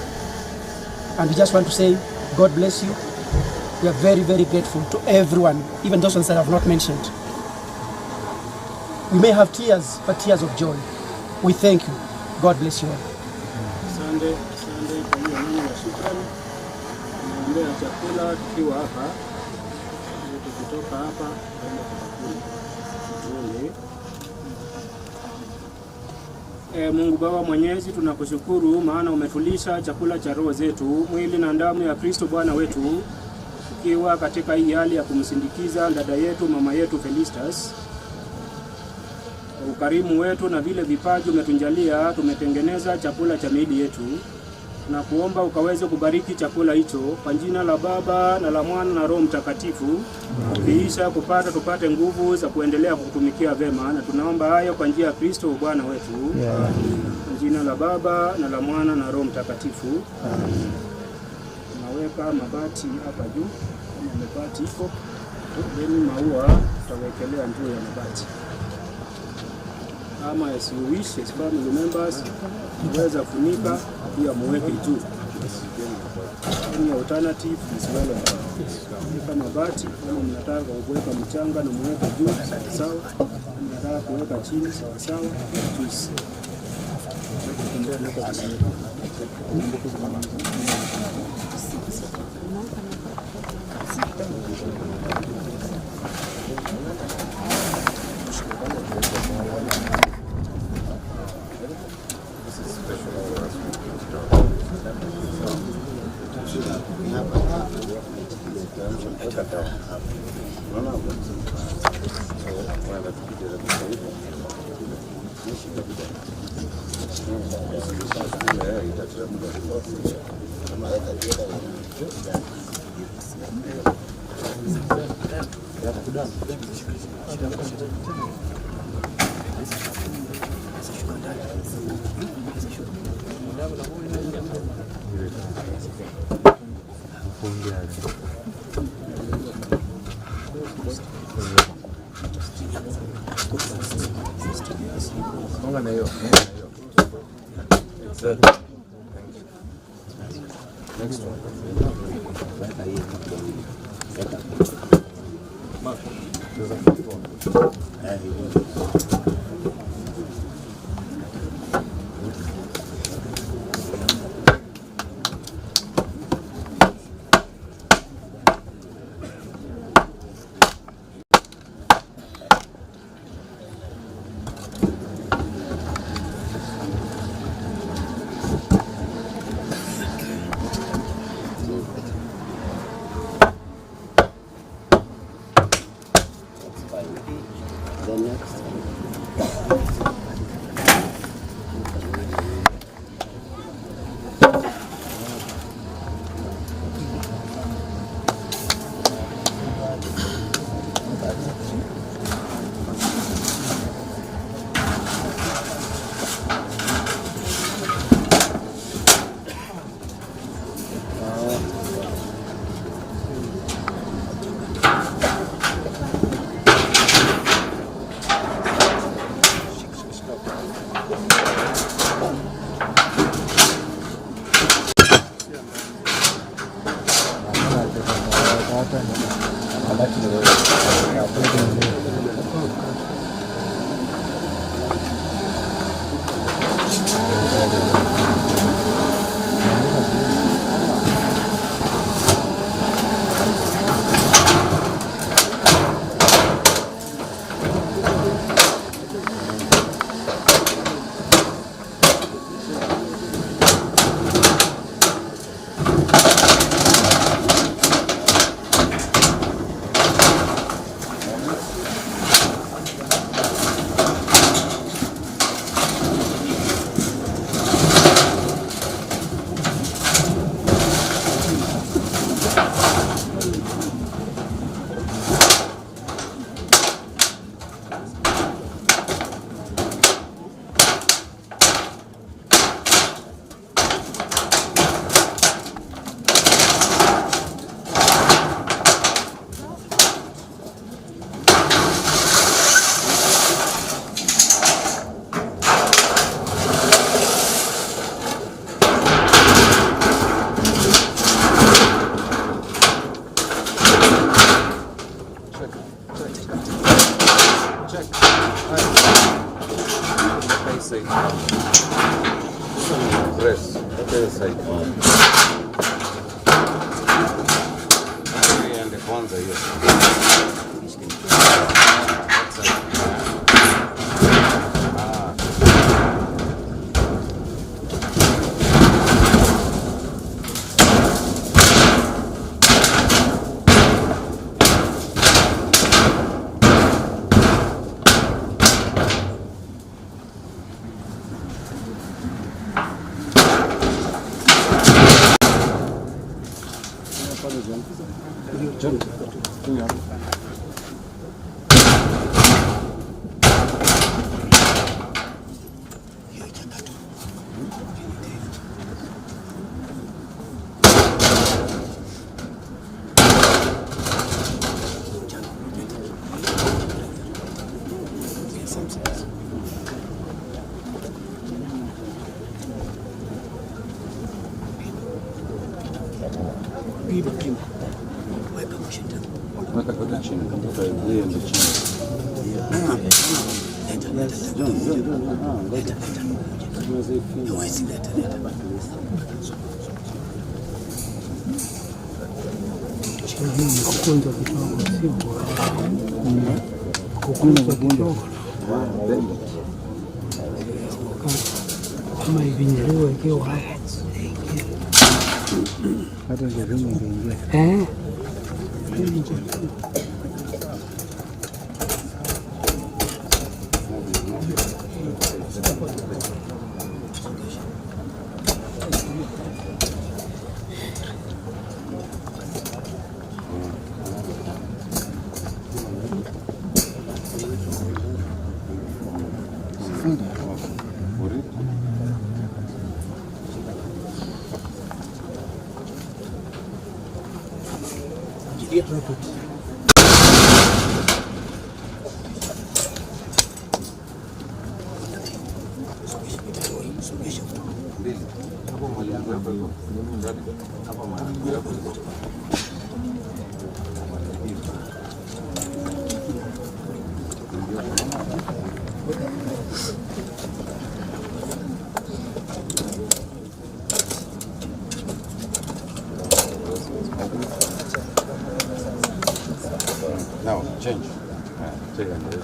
And we just want to say, God bless you. We are very, very grateful to everyone, even those ones that I have not mentioned. We may have tears, but tears of joy. We thank you. God bless you all. Asante kwa hiyo Mungu wa shukrani. Tunaombea chakula tukiwa hapa. Tukitoka hapa kwenda tukakule. Mungu Baba Mwenyezi, tunakushukuru maana umetulisha chakula cha roho zetu, mwili na damu ya Kristo Bwana wetu, tukiwa katika hii hali ya kumsindikiza dada yetu, mama yetu Felistas. Ukarimu wetu na vile vipaji umetunjalia, tumetengeneza chakula cha miili yetu. Na kuomba ukaweze kubariki chakula hicho kwa jina la Baba na la Mwana na Roho Mtakatifu. Tukiisha kupata tupate nguvu za kuendelea kutumikia vema, na tunaomba hayo kwa njia ya Kristo Bwana wetu. Kwa jina la Baba na la Mwana na Roho Mtakatifu. Tunaweka mabati hapa juu, kama mabati iko, then maua tutawekelea juu ya mabati. Ama as you wish, as family members, uweza funika pia muweke juu. Any alternative is well. Kama mabati kama mnataka kuweka mchanga na mweka juu sawa, mnataka kuweka chini sawa sawa, juice. Next one. Weka chini, hiyo ndio chini. Kukunja kidogo, sio kukunja kidogo. Kama ivinyelewa ikiwa hapa. Hata jaribu ingeingia. Now, change. Take it.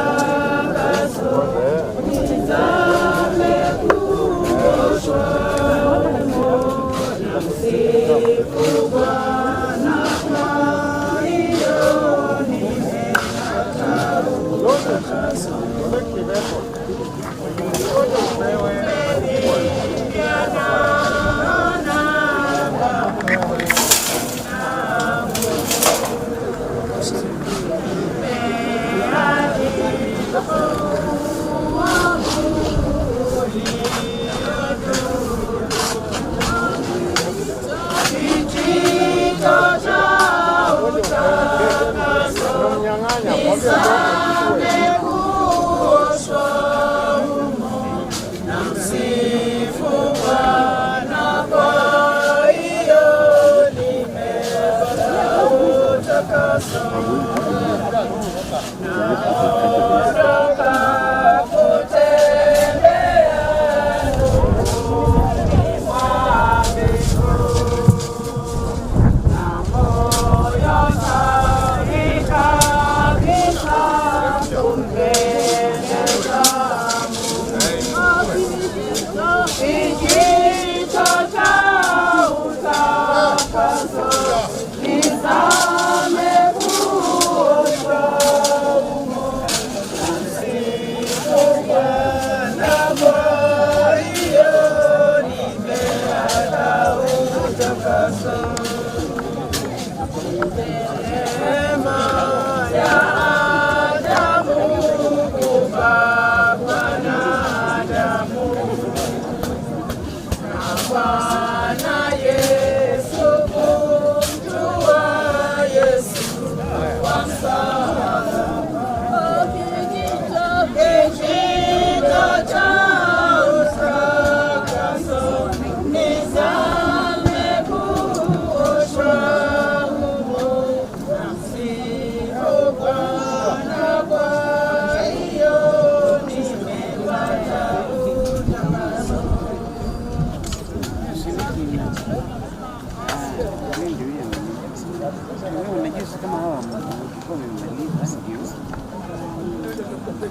Utakaso, nizame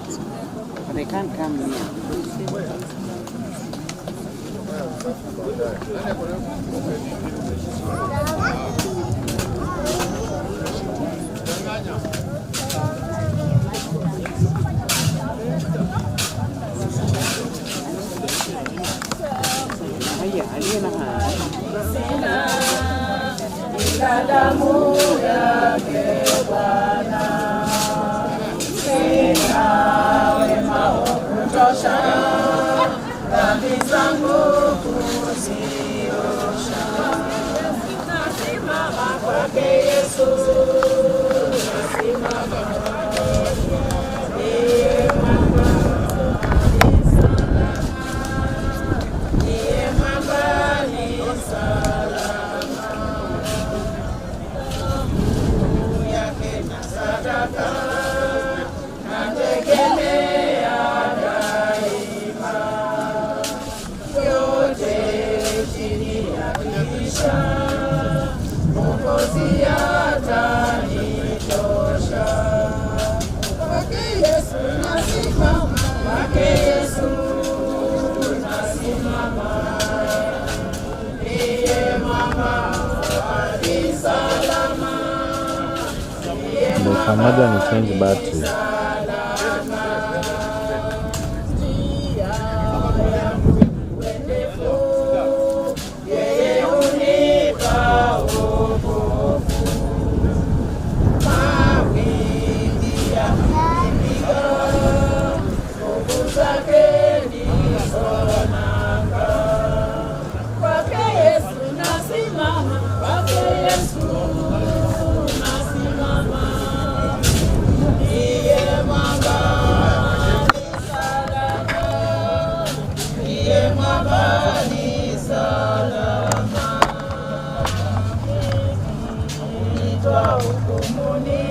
But they can't come here. Ila damu yake Bwana, sina wema wa kutosha, dhambi zangu kuziosha. Nasimama kwake Yesu, nasimama kwake, ndiye mwamba ni salama, ndiye mwamba ni salama. Sadaka nategemea daima, yote chini ya dirisha, Mwokozi atanitosha. Kwake Yesu nasimama, kwake Yesu nasimama, ndiye mwamba ni salama. Dakika moja ni change battery. Yeye hunipa wokovu, mawimbi yakinipiga, nguvu zake ndizo nanga. Kwake Yesu nasimama, kwake Yesu nasimama. Ndiye mwamba ni salama, ndiye mwamba ni salama. Nitwa hukumuni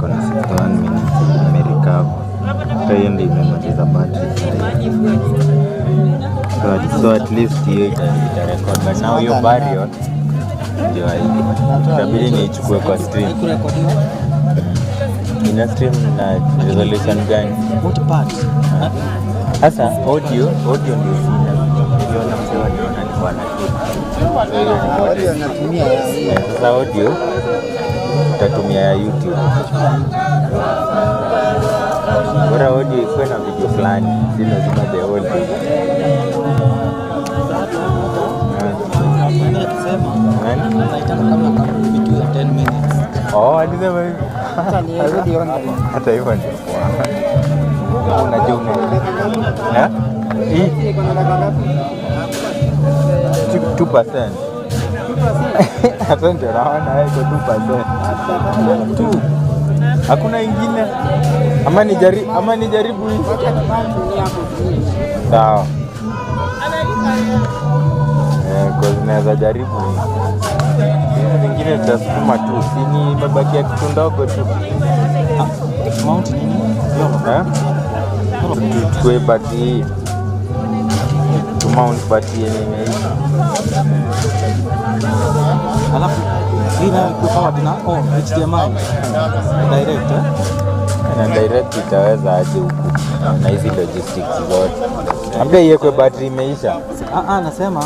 iko na 61 minutes Amerika. Hata hiyo ndio imemaliza battery. So at least hiyo itarecord, but now hiyo barrier ndio itabidi niichukue kwa stream. Ina stream na resolution gani? What part? Sasa audio ndio sina. Ndio na msewa niona alikuwa anashoot. Audio natumia sasa audio utatumia ya YouTube. Bora audio ikuwe na video fulani, si lazima the whole thing. Oh, alisema hivyo. Hata hivyo ndio poa. Unajua na hii 2%. Asante, naona haiko 2%. Hakuna ingine. Ama nijaribu hii. Sawa. Kwa zinaweza jaribu hii. Zingine tutasukuma tu. Sini mabakia kitu ndogo tu. Mount nini? Tuchukue bati hii. Mount bati yenye imeisha. Alafu hii na kupower na HDMI direct na direct itaweza aje huku na hizi logistics zote. Ambia iwekwe battery imeisha. Nasema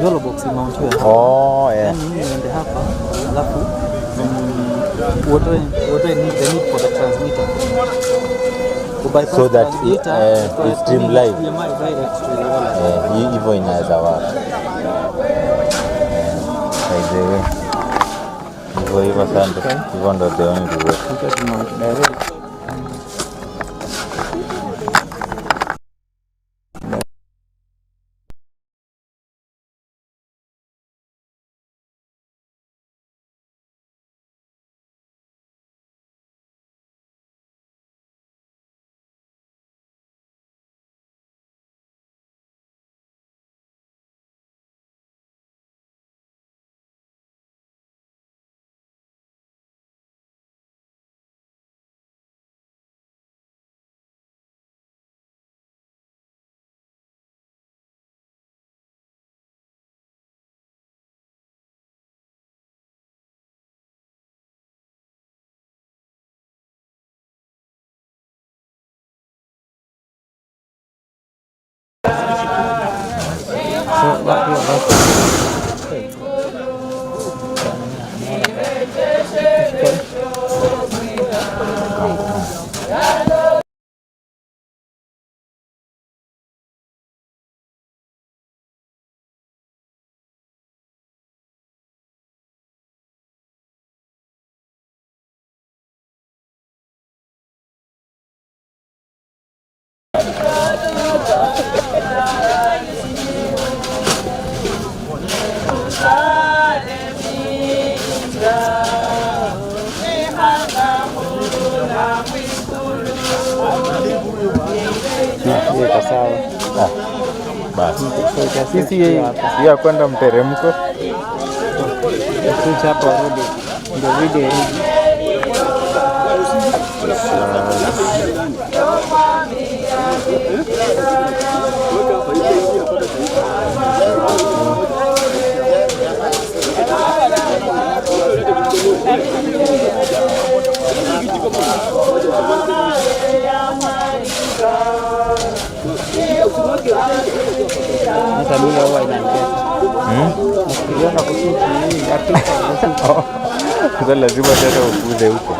yellow box imemountiwa hapa. Oh yeah. Yani hii iende hapa alafu what I need for the transmitter. So that it stream live. Hivyo inaweza waka. Hivyo asante. Hivyo ndo the only way. Sisi ya kwenda mteremko. Kuja hapo rudi. Ndio video hii. Hata mimi huwa inanitesa. Nafikiria kushuti hii article. Sasa lazima tena ukuze huko.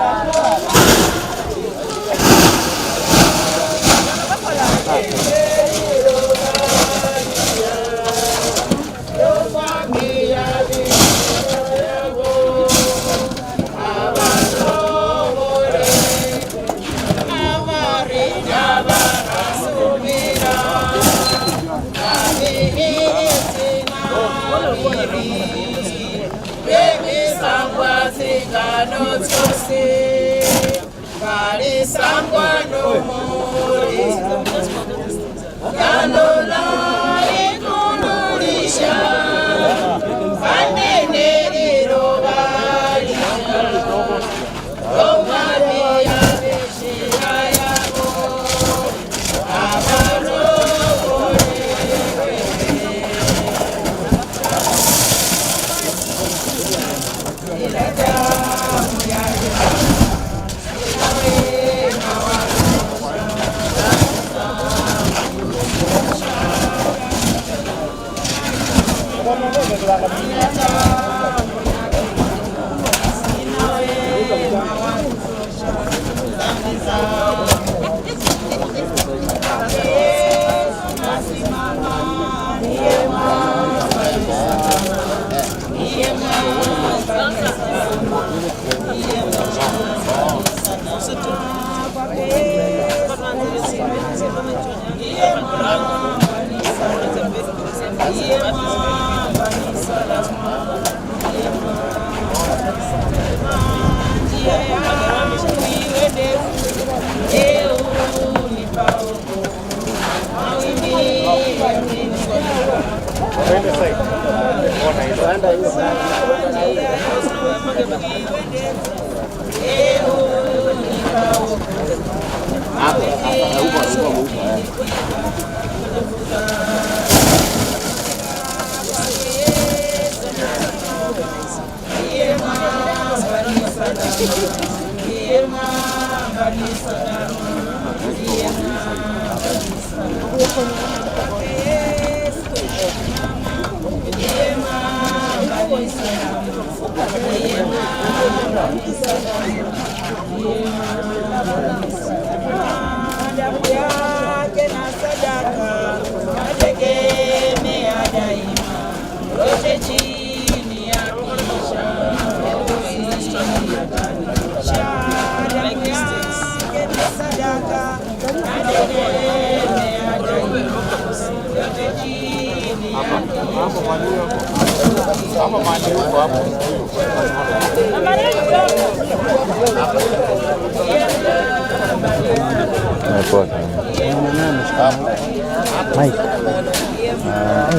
Roma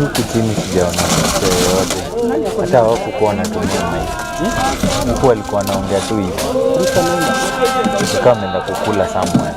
Huku chini sijaona mtu yoyote, hata hawakuwa wanatumia mic. Huku walikuwa wanaongea tu hivi, kama wameenda kukula somewhere.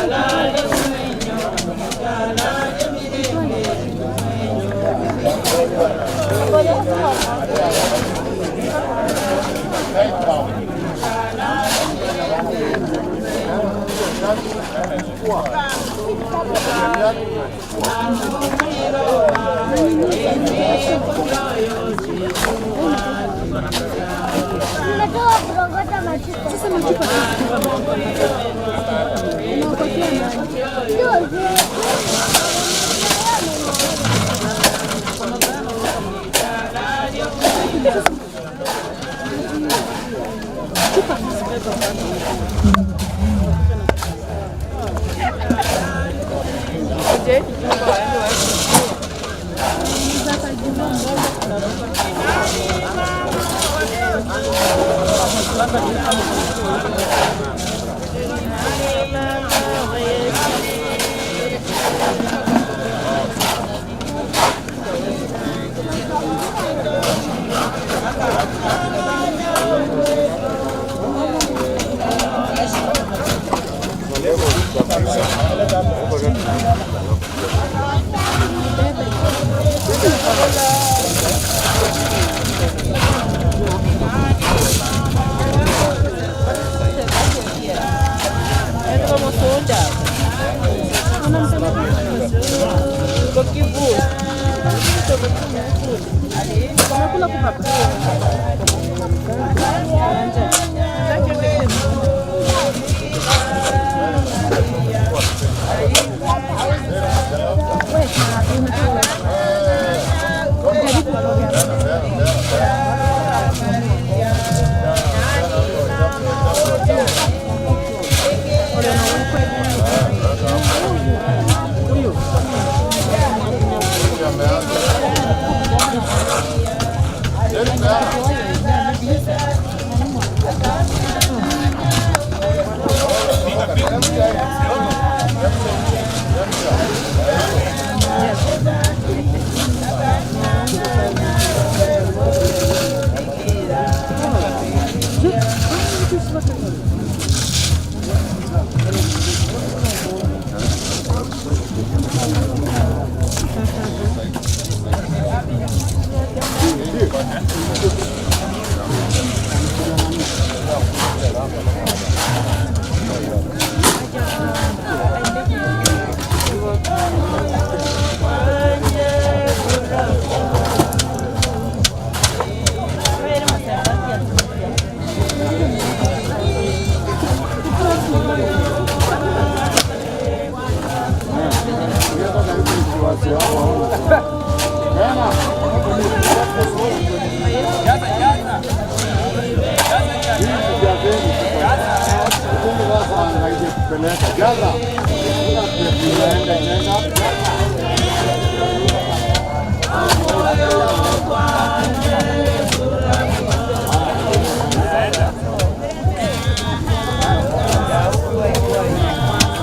La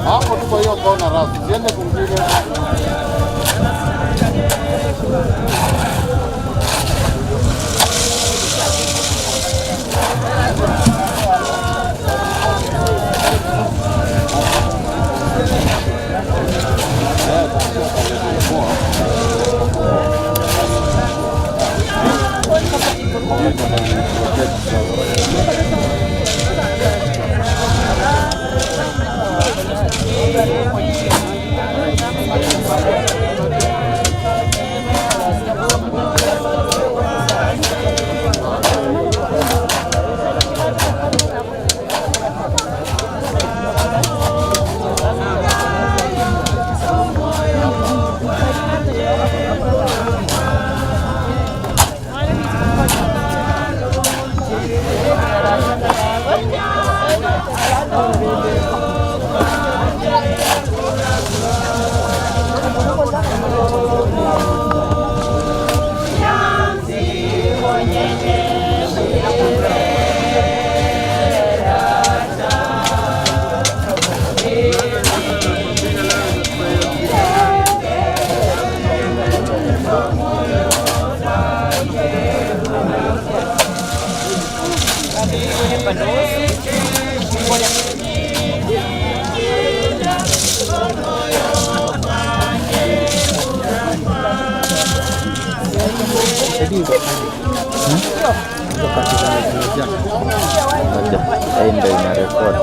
Hapo tuko hiyo kona rafu. Siende kumpiga. Hii ndio ina record.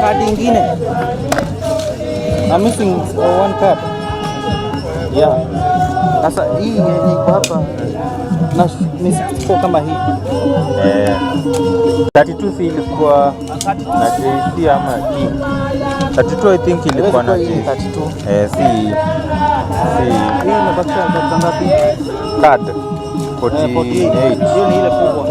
card ingine. I'm missing one card. Yeah. Sasa hii yenye iko hapa na ni 64 kama hii. 32 si ilikuwa na JC ama King? 32 I think ilikuwa na JC. 32. Si hii imebakisha card ngapi? Card 48. Hiyo ni ile kubwa.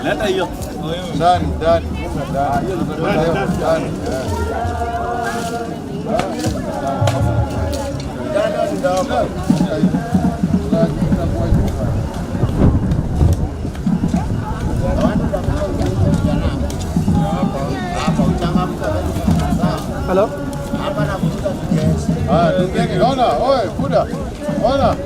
Leta hiyo. Ndani. Hello? Ona, oye, kuda. Ona.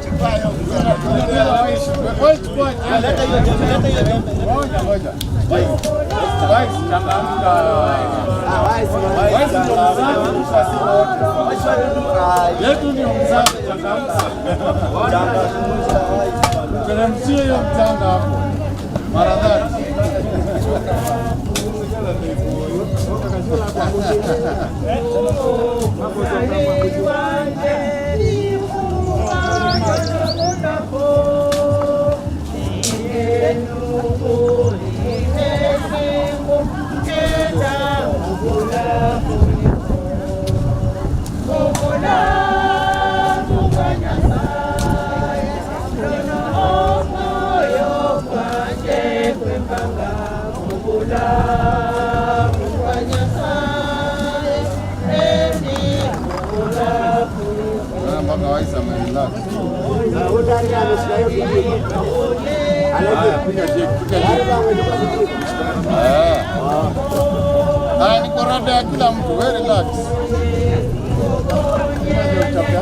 Niko rada ya kila mtu, very relax.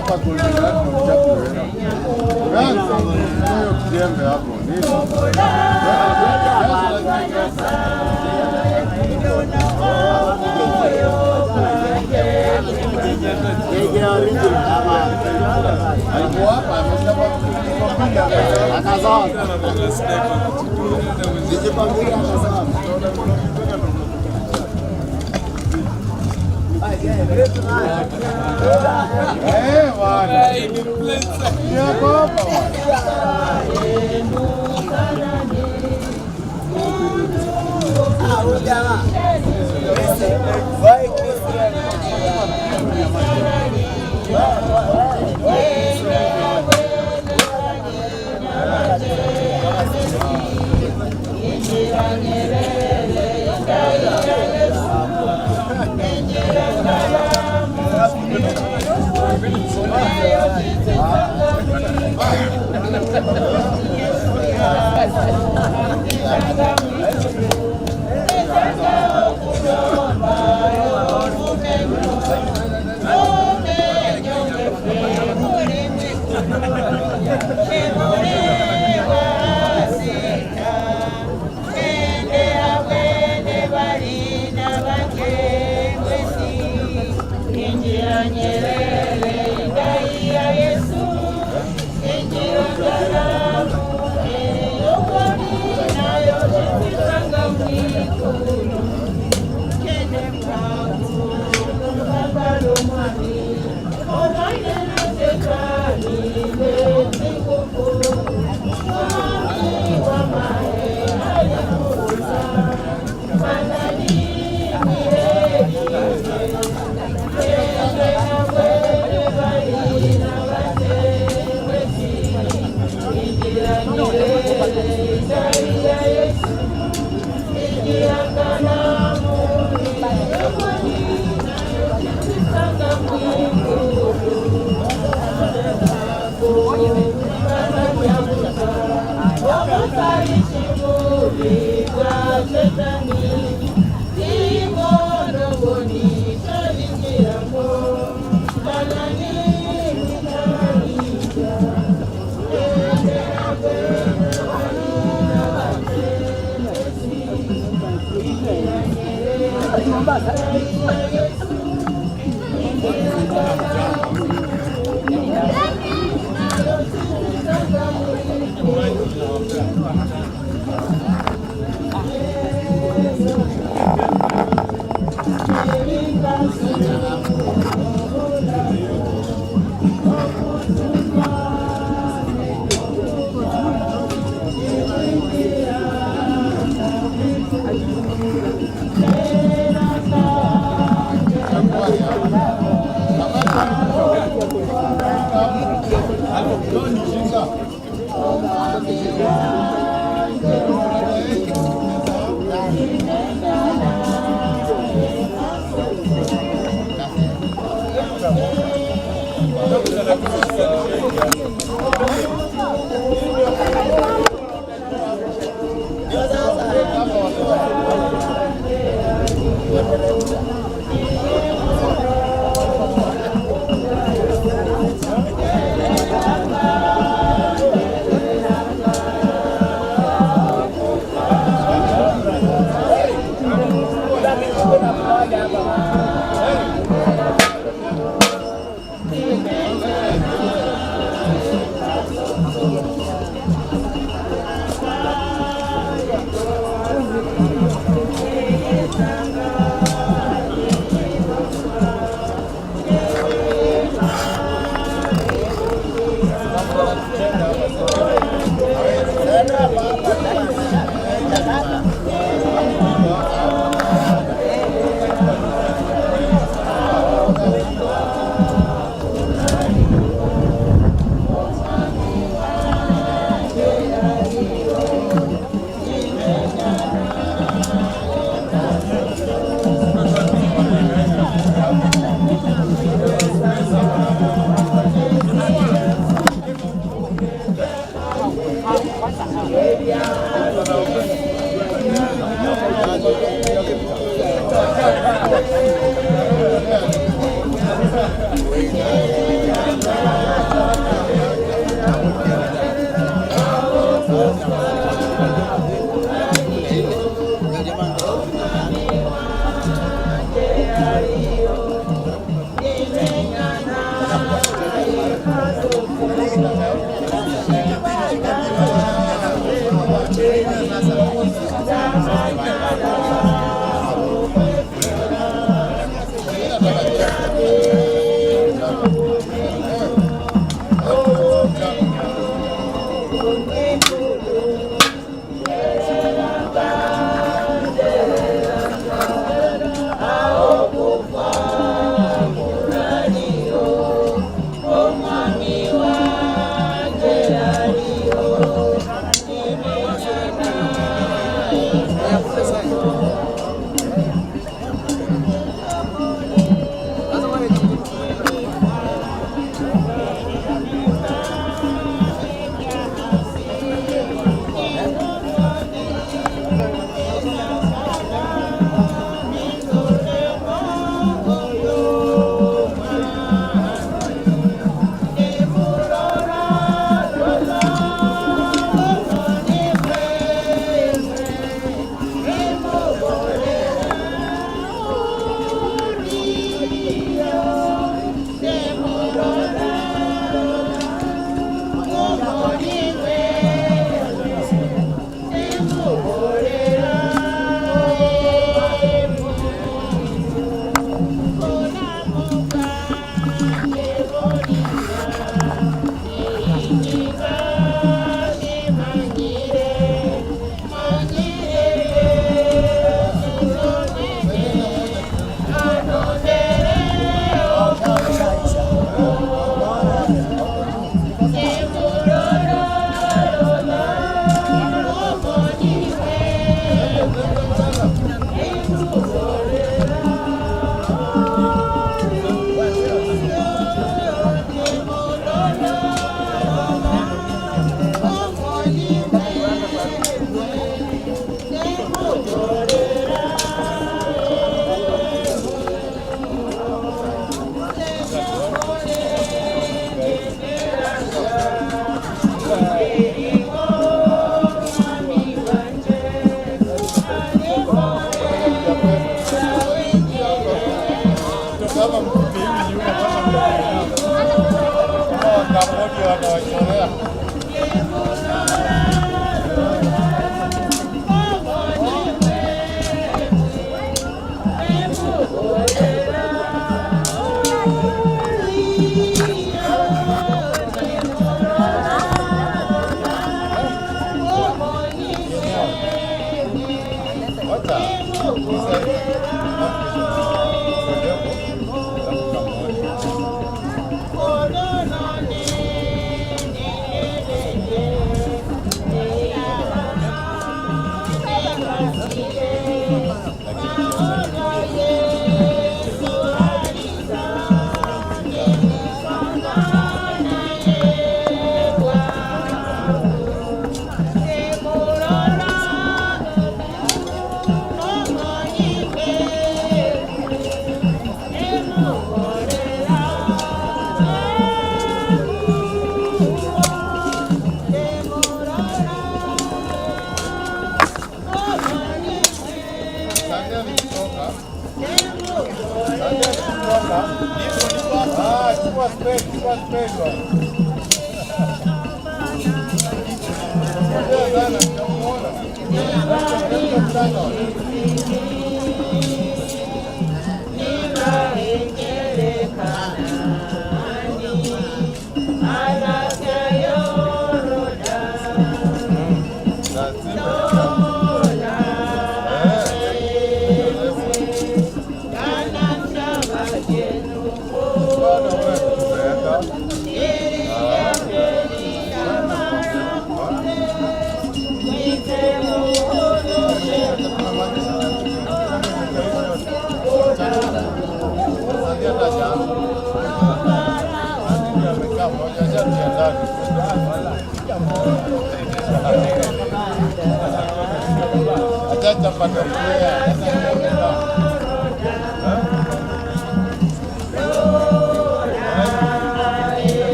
hapa kulingana na uchafu wewe. Hiyo kijembe hapo.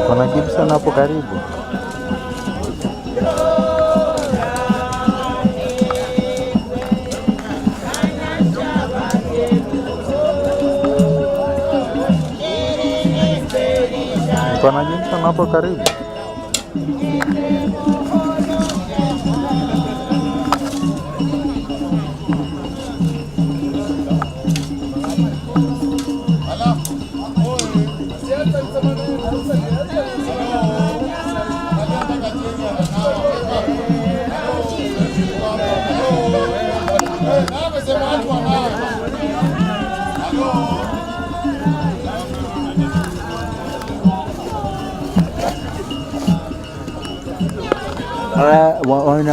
Kuna Gibson hapo karibu. Kuna Gibson hapo karibu.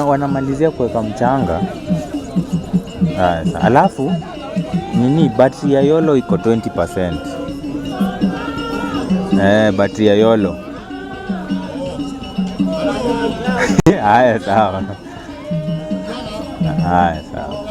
Wanamalizia kuweka mchanga. Alafu nini, battery ya Yolo iko 20%. Battery ya Yolo. Haya sawa. Haya sawa.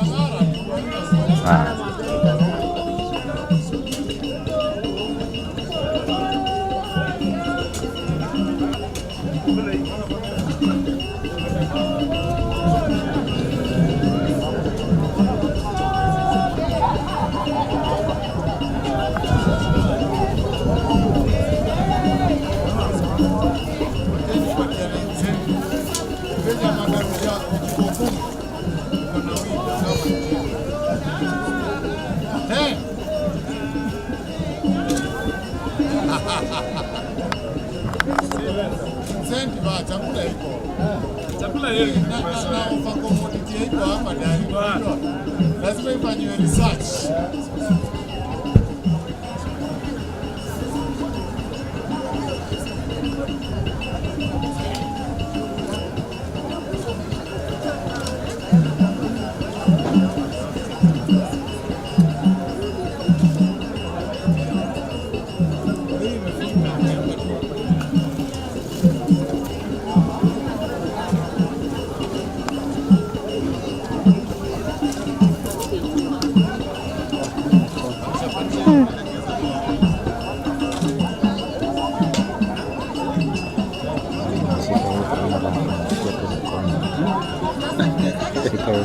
Lazima ifanywe research.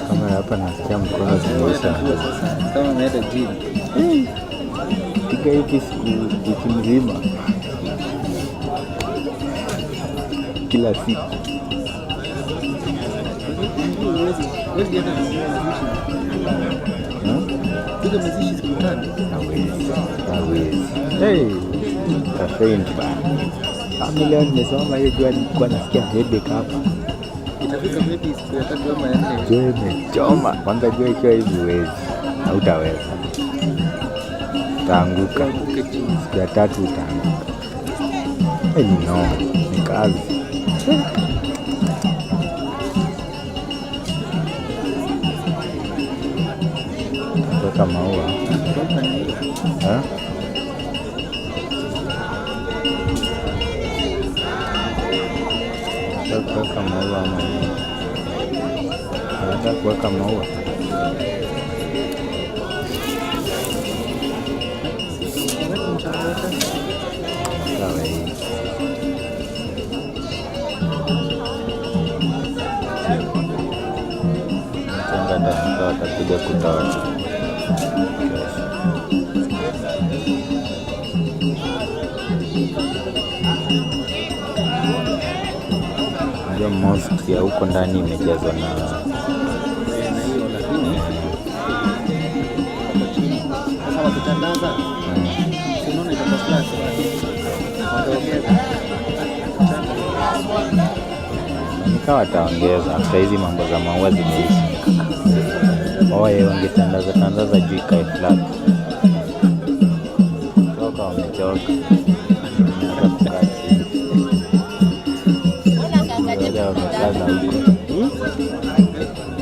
Kama hapa nasikia mkono zimeisha. Kama umeenda gym. Piga hivi wiki mzima. Kila siku. Piga mazishi siku 3. Hawezi. Tafendi bana. Kama leo nimesoma hiyo jua nilikuwa nasikia headache hapa. Itafika maybe siku ya 3 ama ya 4. Jua imechoma. Kwanza jua ikiwa hivi huwezi. Hautaweza. Utaanguka. Siku ya 3 utaanguka. Ni noma. Ni kazi. Kuweka maua. Kuweka maua ama nini? Nataka kuweka maua. Sawa hii. Mchanga ndio watakuja kutoa. Ndio mosque ya huko ndani imejazwa na sasa wakitandaza. Unaona itakuwa flash. Nikawa wataongeza after hizi mambo za maua zimeisha. Oye, wangetandaza juu ikae flat. Toka wamechoka.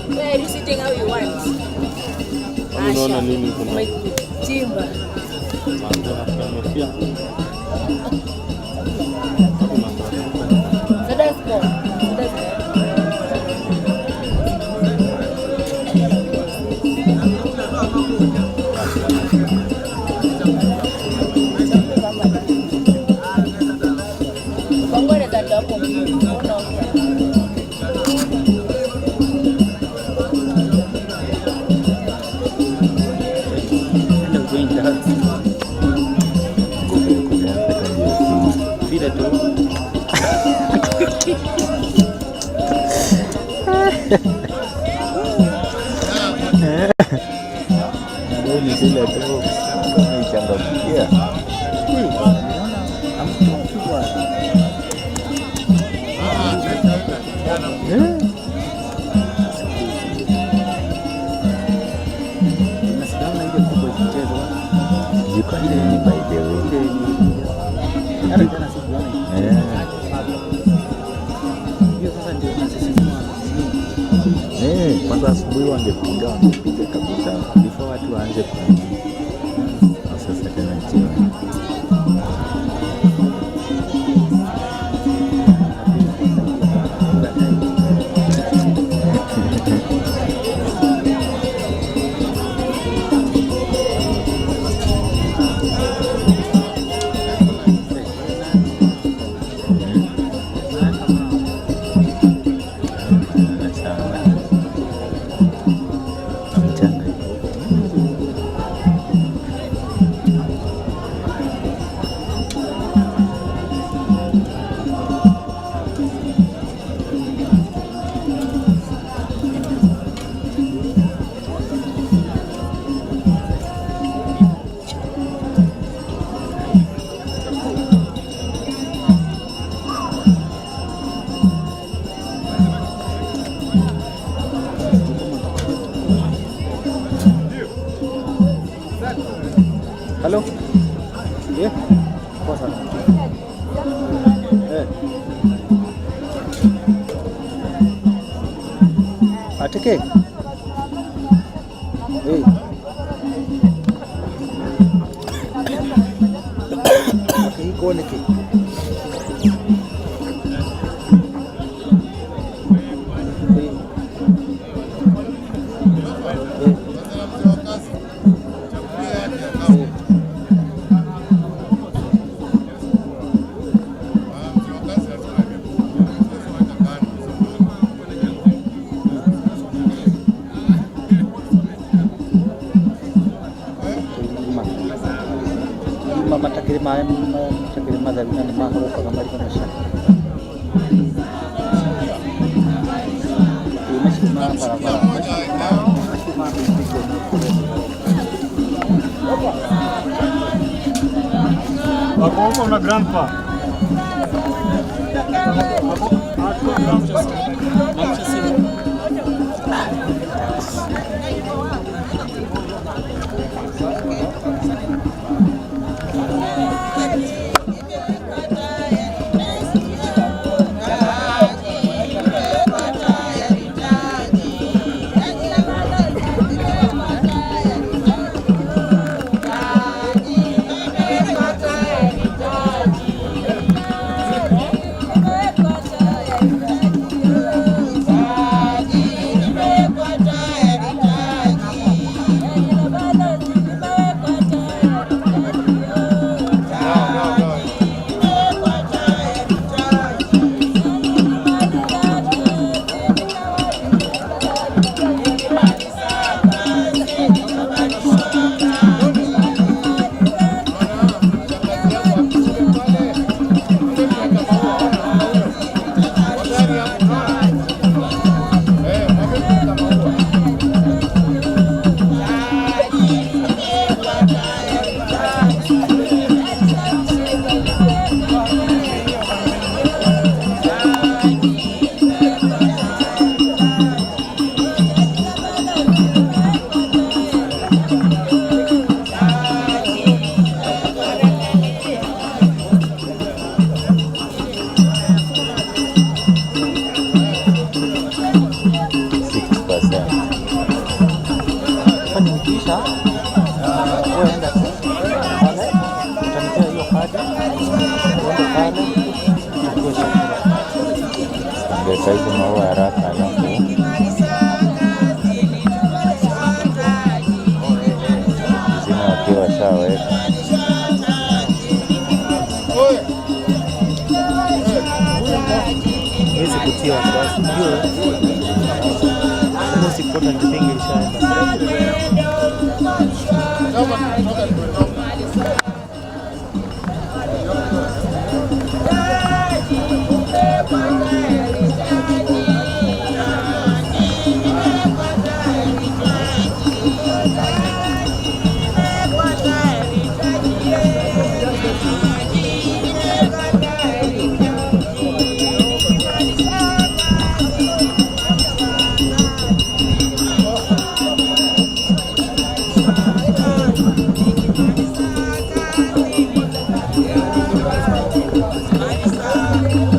Where are you sitting how you want? Unaona nini kuna? Chimba. Kwanza asubuhi wangepiga kabisa before watu waanze kurudi. Sasa tena jioni. Halo? Iya? Puasa. Atike? Oke, iko niki. Matakirima za vina ni maharuka kama liko na shaka. Imeshima barabara. Wako una grandpa. Saizi maua haraka alafu zima wakiwa washaweka. kutia wasiwasi. Hiyo most important thing ilishaenda. Thank you.